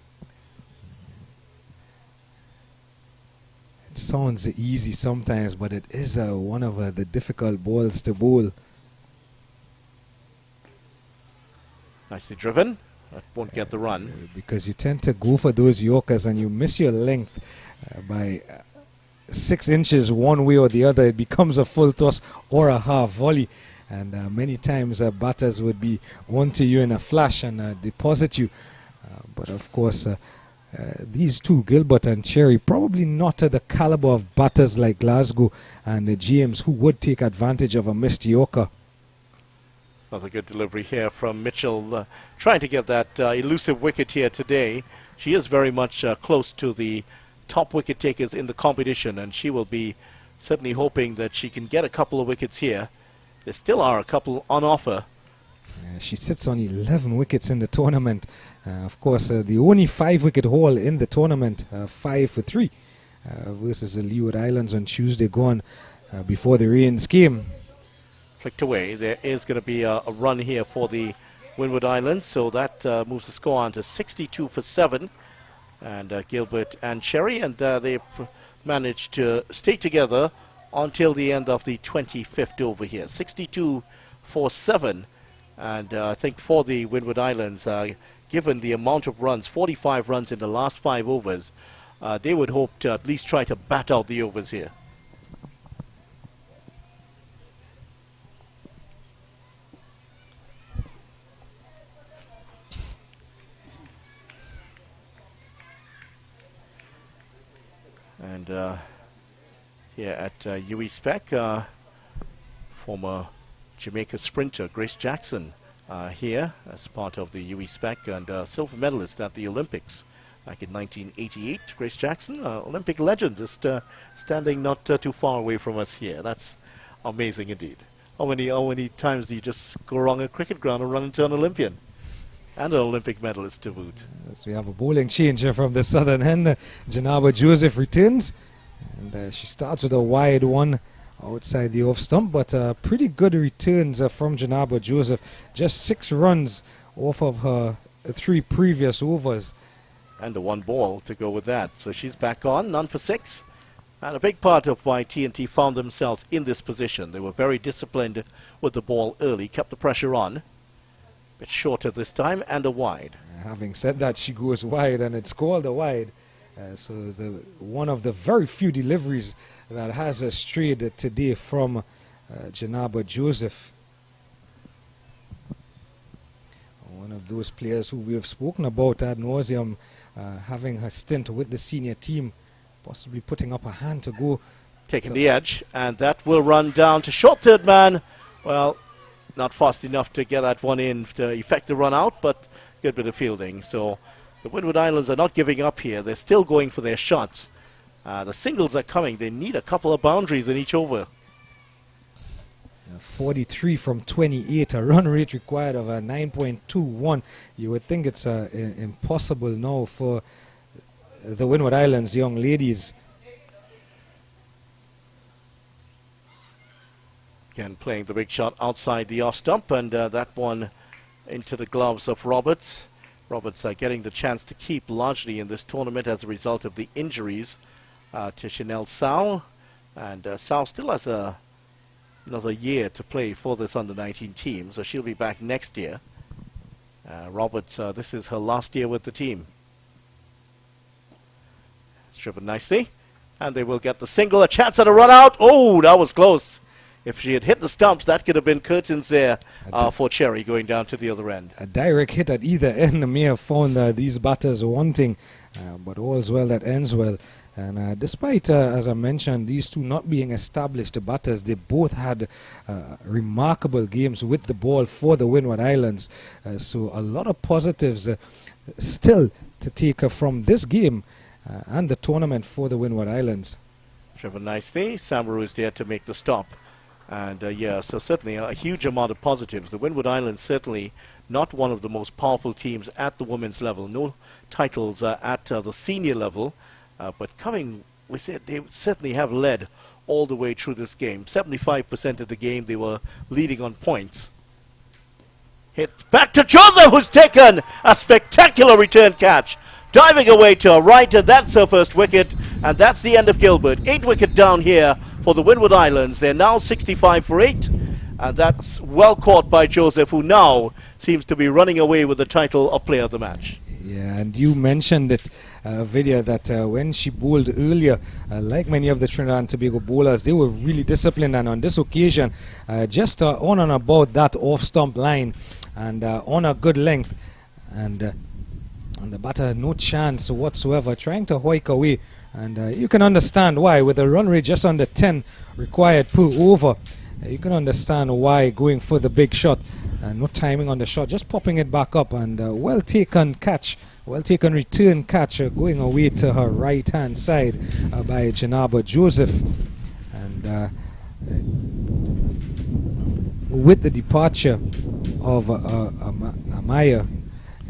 It sounds easy sometimes, but it is one of the difficult balls to bowl. Nicely driven. That won't get the run. Because you tend to go for those Yorkers and you miss your length by 6 inches one way or the other. It becomes a full toss or a half volley. And many times batters would be onto you in a flash and deposit you. But of course, these two, Gilbert and Cherry, probably not the caliber of batters like Glasgow and James, who would take advantage of a missed Yorker. Another good delivery here from Mitchell, trying to get that elusive wicket here today. She is very much close to the top wicket takers in the competition, and she will be certainly hoping that she can get a couple of wickets here. There still are a couple on offer. She sits on 11 wickets in the tournament. Of course, the only 5-wicket haul in the tournament, 5 for 3, versus the Leeward Islands on Tuesday gone before the rains came. Flicked away. There is going to be a run here for the Windward Islands, so that moves the score on to 62 for 7. And Gilbert and Cherry, and they've managed to stay together until the end of the 25th over here. 62 for 7. And I think for the Windward Islands, given the amount of runs, 45 runs in the last 5 overs, they would hope to at least try to bat out the overs here. And here at UE Spec, former Jamaica sprinter Grace Jackson here as part of the UE Spec, and silver medalist at the Olympics back in 1988. Grace Jackson, Olympic legend, just standing not too far away from us here. That's amazing indeed. How many times do you just go wrong a cricket ground and run into an Olympian? And an Olympic medalist to boot. Yes, we have a bowling change here from the southern end. Janaba Joseph returns, and she starts with a wide one outside the off stump, but pretty good returns from Janaba Joseph. Just 6 runs off of her 3 previous overs. And a 1 ball to go with that. So she's back on, none for 6. And a big part of why TNT found themselves in this position. They were very disciplined with the ball early, kept the pressure on. Bit shorter this time, and a wide. Having said that, she goes wide, and it's called a wide. So one of the very few deliveries that has strayed today from Janaba Joseph. One of those players who we have spoken about ad nauseum, having her stint with the senior team, possibly putting up a hand to go. Taking the edge, and that will run down to short third man. Well, not fast enough to get that one in to effect the run out, but good bit of fielding. So the Windward Islands are not giving up here. They're still going for their shots. The singles are coming. They need a couple of boundaries in each over. 43 from 28, a run rate required of a 9.21. You would think it's impossible now for the Windward Islands young ladies. Again, playing the big shot outside the off stump, and that one into the gloves of Roberts. Roberts getting the chance to keep largely in this tournament as a result of the injuries to Chanel Sao. And Sao still has another year to play for this under-19 team, so she'll be back next year. Roberts, this is her last year with the team. It's driven nicely, and they will get the single, a chance at a run out. Oh, that was close. If she had hit the stumps, that could have been curtains there for Cherry going down to the other end. A direct hit at either end may have found these batters wanting, but all's well that ends well. And despite, as I mentioned, these two not being established batters, they both had remarkable games with the ball for the Windward Islands. So a lot of positives still to take from this game and the tournament for the Windward Islands. Driven nicely. Samaru is there to make the stop. And yeah, so certainly a huge amount of positives. The Windward Islands certainly not one of the most powerful teams at the women's level. No titles at the senior level. But coming with it, they certainly have led all the way through this game. 75% of the game they were leading on points. Hit back to Joseph, who's taken a spectacular return catch. Diving away to her right, and that's her first wicket. And that's the end of Gilbert. 8 wicket down here for the Windward Islands. They're now 65 for 8. And that's well caught by Joseph, who now seems to be running away with the title of Player of the Match. Yeah, and you mentioned it, Vidya, that when she bowled earlier, like many of the Trinidad and Tobago bowlers, they were really disciplined. And on this occasion, just on and about that off-stump line and on a good length. And the batter had no chance whatsoever, trying to hoik away. And you can understand why, with a run rate just under 10 required per over. You can understand why going for the big shot. No timing on the shot, just popping it back up, and well taken catch, well taken return catch going away to her right hand side by Janaba Joseph. And with the departure of Amaya,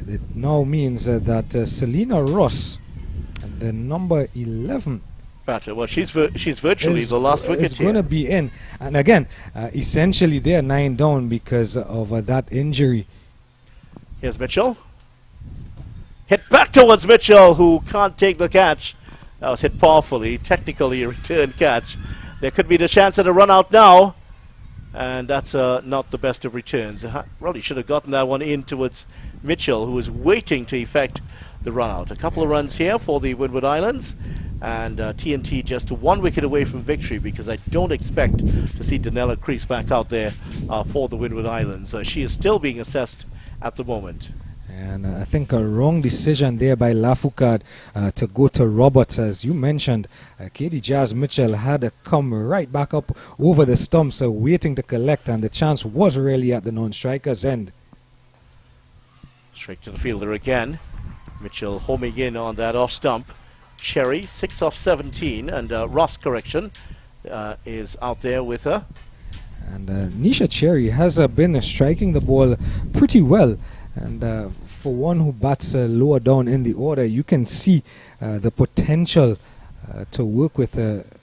it now means that Selena Ross, the number 11 batter, well, she's virtually the last wicket here. It's going to be in. And again, essentially they're 9 down because of that injury. Here's Mitchell. Hit back towards Mitchell, who can't take the catch. That was hit powerfully, technically a return catch. There could be the chance at a run out now. And that's not the best of returns. Probably should have gotten that one in towards Mitchell, who was waiting to effect the run out. A couple of runs here for the Windward Islands. And TNT just 1 wicket away from victory, because I don't expect to see Danella Crease back out there for the Windward Islands. She is still being assessed at the moment. And I think a wrong decision there by Lafoucard to go to Roberts. As you mentioned, Katie Jazz Mitchell had to come right back up over the stumps, waiting to collect, and the chance was really at the non-striker's end. Straight to the fielder again. Mitchell homing in on that off stump. Cherry, 6 off 17, and Ross, correction, is out there with her. And Nisha Cherry has been striking the ball pretty well. And for one who bats lower down in the order, you can see the potential to work with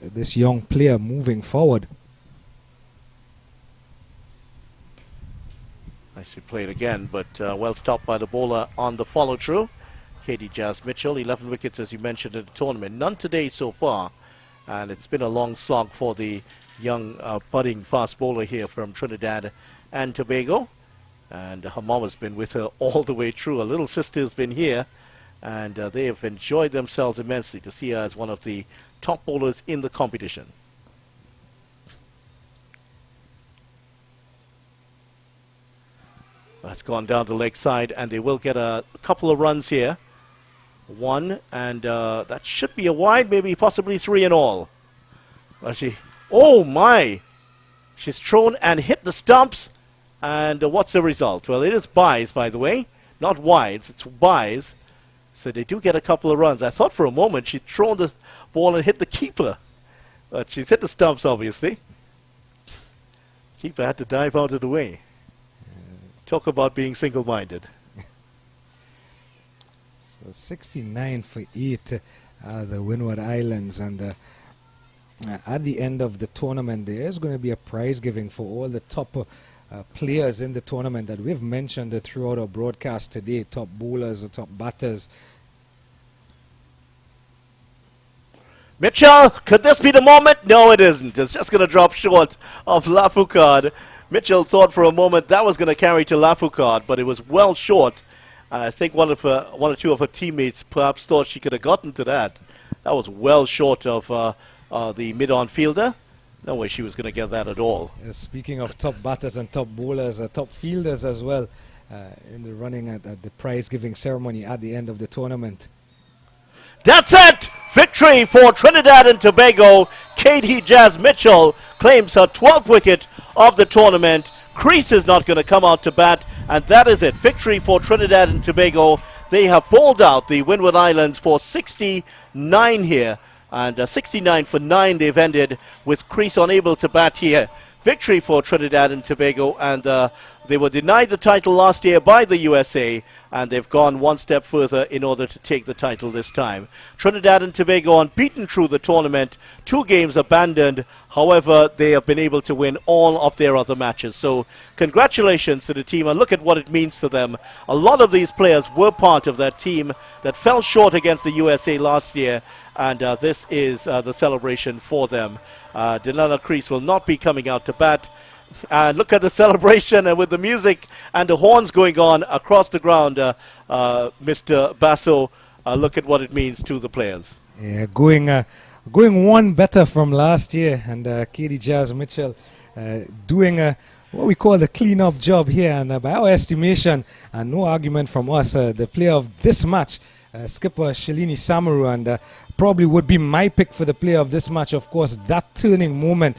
this young player moving forward. Nicely played again, but well stopped by the bowler on the follow-through. Katie Jazz Mitchell, 11 wickets as you mentioned in the tournament. None today so far. And it's been a long slog for the young budding fast bowler here from Trinidad and Tobago. And her mom has been with her all the way through. Her little sister's been here. And they have enjoyed themselves immensely to see her as one of the top bowlers in the competition. That's gone down the leg side, and they will get a couple of runs here. 1, and that should be a wide, maybe possibly 3 in all. Oh my! She's thrown and hit the stumps, and what's the result? Well, it is byes, by the way, not wides, it's byes. So they do get a couple of runs. I thought for a moment she'd thrown the ball and hit the keeper, but she's hit the stumps, obviously. Keeper had to dive out of the way. Talk about being single-minded. 69 for 8, the Windward Islands, and at the end of the tournament there is going to be a prize giving for all the top players in the tournament that we've mentioned throughout our broadcast today, top bowlers or top batters. Mitchell, could this be the moment? No, it isn't. It's just going to drop short of Lafoucard. Mitchell thought for a moment that was going to carry to Lafoucard, but it was well short. And I think one or two of her teammates perhaps thought she could have gotten to that. That was well short of the mid-on fielder. No way she was going to get that at all. Speaking of top batters and top bowlers, top fielders as well, in the running at the prize-giving ceremony at the end of the tournament. That's it! Victory for Trinidad and Tobago. Katie Jazz Mitchell claims her 12th wicket of the tournament. Crease is not going to come out to bat, and that is it. Victory for Trinidad and Tobago. they have bowled out the Windward Islands for 69 here. And 69 for 9 they've ended, with crease unable to bat here. Victory for Trinidad and Tobago, and they were denied the title last year by the USA, and they've gone one step further in order to take the title this time. Trinidad and Tobago unbeaten through the tournament, 2 games abandoned. However, they have been able to win all of their other matches. So congratulations to the team, and look at what it means to them. A lot of these players were part of that team that fell short against the USA last year, and this is the celebration for them. Delana Crease will not be coming out to bat. And look at the celebration, and with the music and the horns going on across the ground, Mr. Basso, look at what it means to the players. Yeah, going one better from last year, and Katie Jazz Mitchell doing what we call the clean-up job here, and by our estimation, and no argument from us, the player of this match, skipper Shalini Samaru, and probably would be my pick for the player of this match. Of course, that turning moment,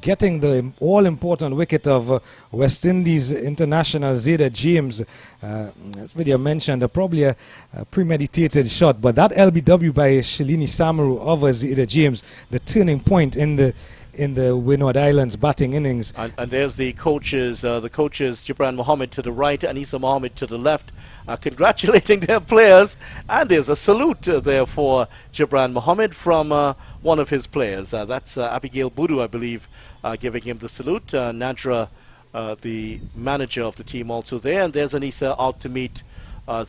getting the all-important wicket of West Indies international Zeta James, as Vidya mentioned, probably a premeditated shot, but that LBW by Shalini Samaru over Zeta James, the turning point in the Windward Islands batting innings. And there's the coaches, Gibran Mohammed to the right, Anisa Mohammed to the left, congratulating their players. And there's a salute there for Gibran Mohammed from one of his players. That's Abigail Budu, I believe, giving him the salute. Nadra, the manager of the team, also there. And there's Anisa out to meet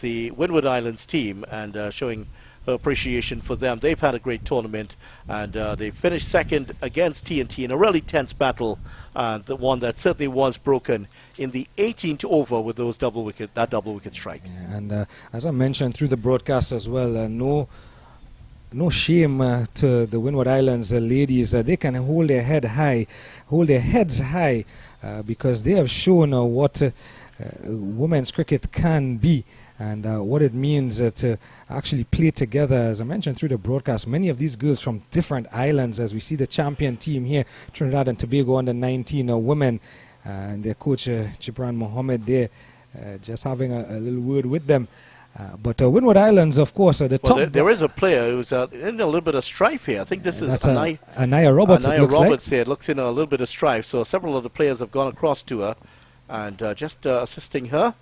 the Windward Islands team and showing appreciation for them. They've had a great tournament, and they finished second against TNT in a really tense battle, the one that certainly was broken in the 18th over with that double wicket strike. Yeah, and as I mentioned through the broadcast as well, no shame to the Windward Islands ladies. They can hold their heads high, because they have shown what women's cricket can be, and what it means to actually play together. As I mentioned through the broadcast, many of these girls from different islands, as we see the champion team here, Trinidad and Tobago under 19 women, and their coach Gibran Mohammed there, just having a little word with them. But Windward Islands, of course, the top. There is a player who's in a little bit of strife here. I think this is Anaya Roberts. Anaya Roberts here. It looks in a little bit of strife. So several of the players have gone across to her and just assisting her.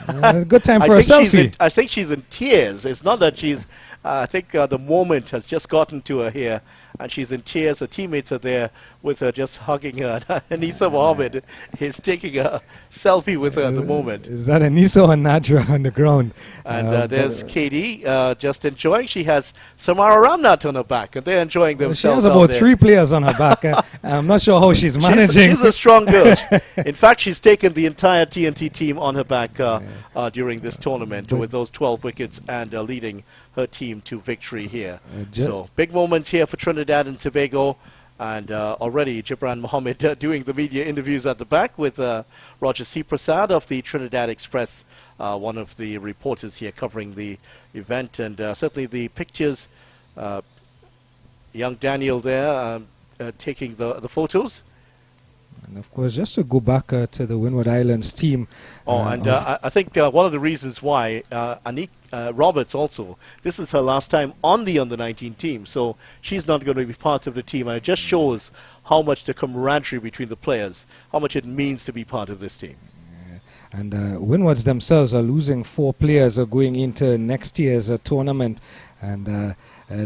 A good time for a selfie. I think she's in tears. It's not that she's... I think the moment has just gotten to her here, and she's in tears. Her teammates are there with her, just hugging her. Anisa Mohammed is taking a selfie with her at the moment. Is that Anisa or Nadra on the ground? And there's Katie just enjoying. She has Samara Ramnath on her back, and they're enjoying themselves. She has about 3 players on her back. I'm not sure how she's managing. She's a strong girl. In fact, she's taken the entire TNT team on her back during this tournament with those 12 wickets and leading her team to victory here. So big moments here for Trinidad and Tobago, and already Gibran Mohammed doing the media interviews at the back with Roger C. Prasad of the Trinidad Express, one of the reporters here covering the event, and certainly the pictures, young Daniel there taking the photos. And of course, just to go back to the Windward Islands team. I think one of the reasons why Anik Roberts also, this is her last time on the under-19 team, so she's not going to be part of the team, and it just shows how much the camaraderie between the players, how much it means to be part of this team. And Windwards themselves are losing 4 players going into next year's tournament, and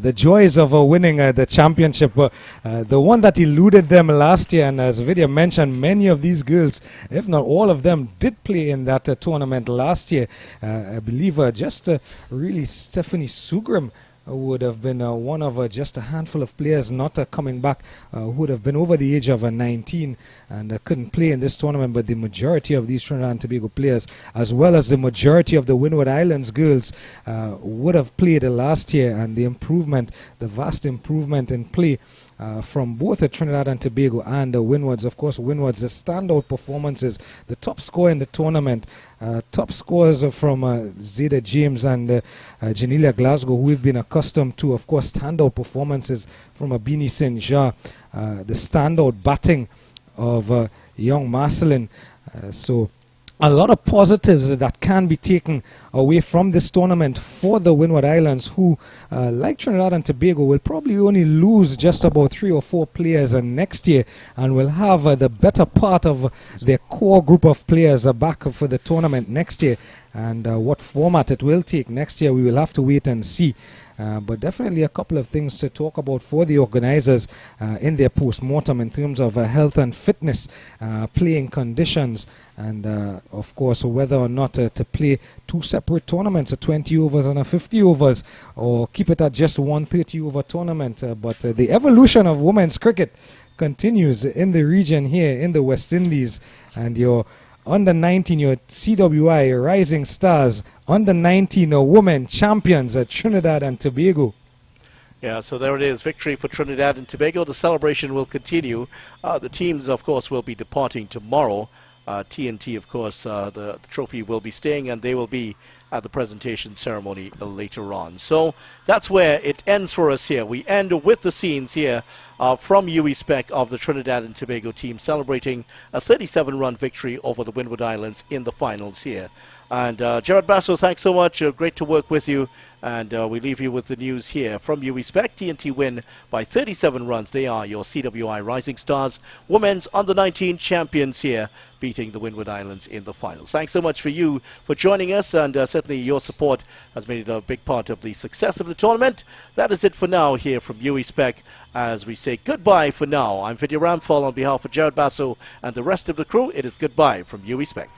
the joys of winning the championship, the one that eluded them last year, and as Vidya mentioned, many of these girls, if not all of them, did play in that tournament last year. I believe just really Stephanie Sugram would have been one of just a handful of players not coming back, who would have been over the age of 19 and couldn't play in this tournament. But the majority of these Trinidad and Tobago players, as well as the majority of the Windward Islands girls, would have played last year, and the vast improvement in play from both Trinidad and Tobago and Windwards. Of course, Windwards, the standout performances, the top score in the tournament, top scores from Zeta James and Janelia Glasgow, who we've been accustomed to. Of course, standout performances from Abini Sinja, the standout batting of young Marcelin. So a lot of positives that can be taken away from this tournament for the Windward Islands, who, like Trinidad and Tobago, will probably only lose just about 3 or 4 players next year, and will have the better part of their core group of players back for the tournament next year. And what format it will take next year, we will have to wait and see. But definitely a couple of things to talk about for the organizers in their post-mortem in terms of health and fitness, playing conditions, and of course whether or not to play 2 separate tournaments, a 20 overs and a 50 overs, or keep it at just one 30 over tournament. But the evolution of women's cricket continues in the region here in the West Indies, and your under 19, your CWI Rising Stars, under 19 women champions at Trinidad and Tobago. Yeah, so there it is, victory for Trinidad and Tobago. The celebration will continue. The teams, of course, will be departing tomorrow. TNT, of course, the trophy will be staying, and they will be at the presentation ceremony later on. So that's where it ends for us here. We end with the scenes here from UE Spec of the Trinidad and Tobago team celebrating a 37-run victory over the Windward Islands in the finals here. And Gerard Basso, thanks so much. Great to work with you. And we leave you with the news here from UE Spec. TNT win by 37 runs. They are your CWI Rising Stars, women's under-19 champions here, beating the Windward Islands in the finals. Thanks so much for you for joining us, and certainly your support has made it a big part of the success of the tournament. That is it for now here from UE Spec as we say goodbye for now. I'm Vidya Ramphal on behalf of Gerard Basso and the rest of the crew. It is goodbye from UE Spec.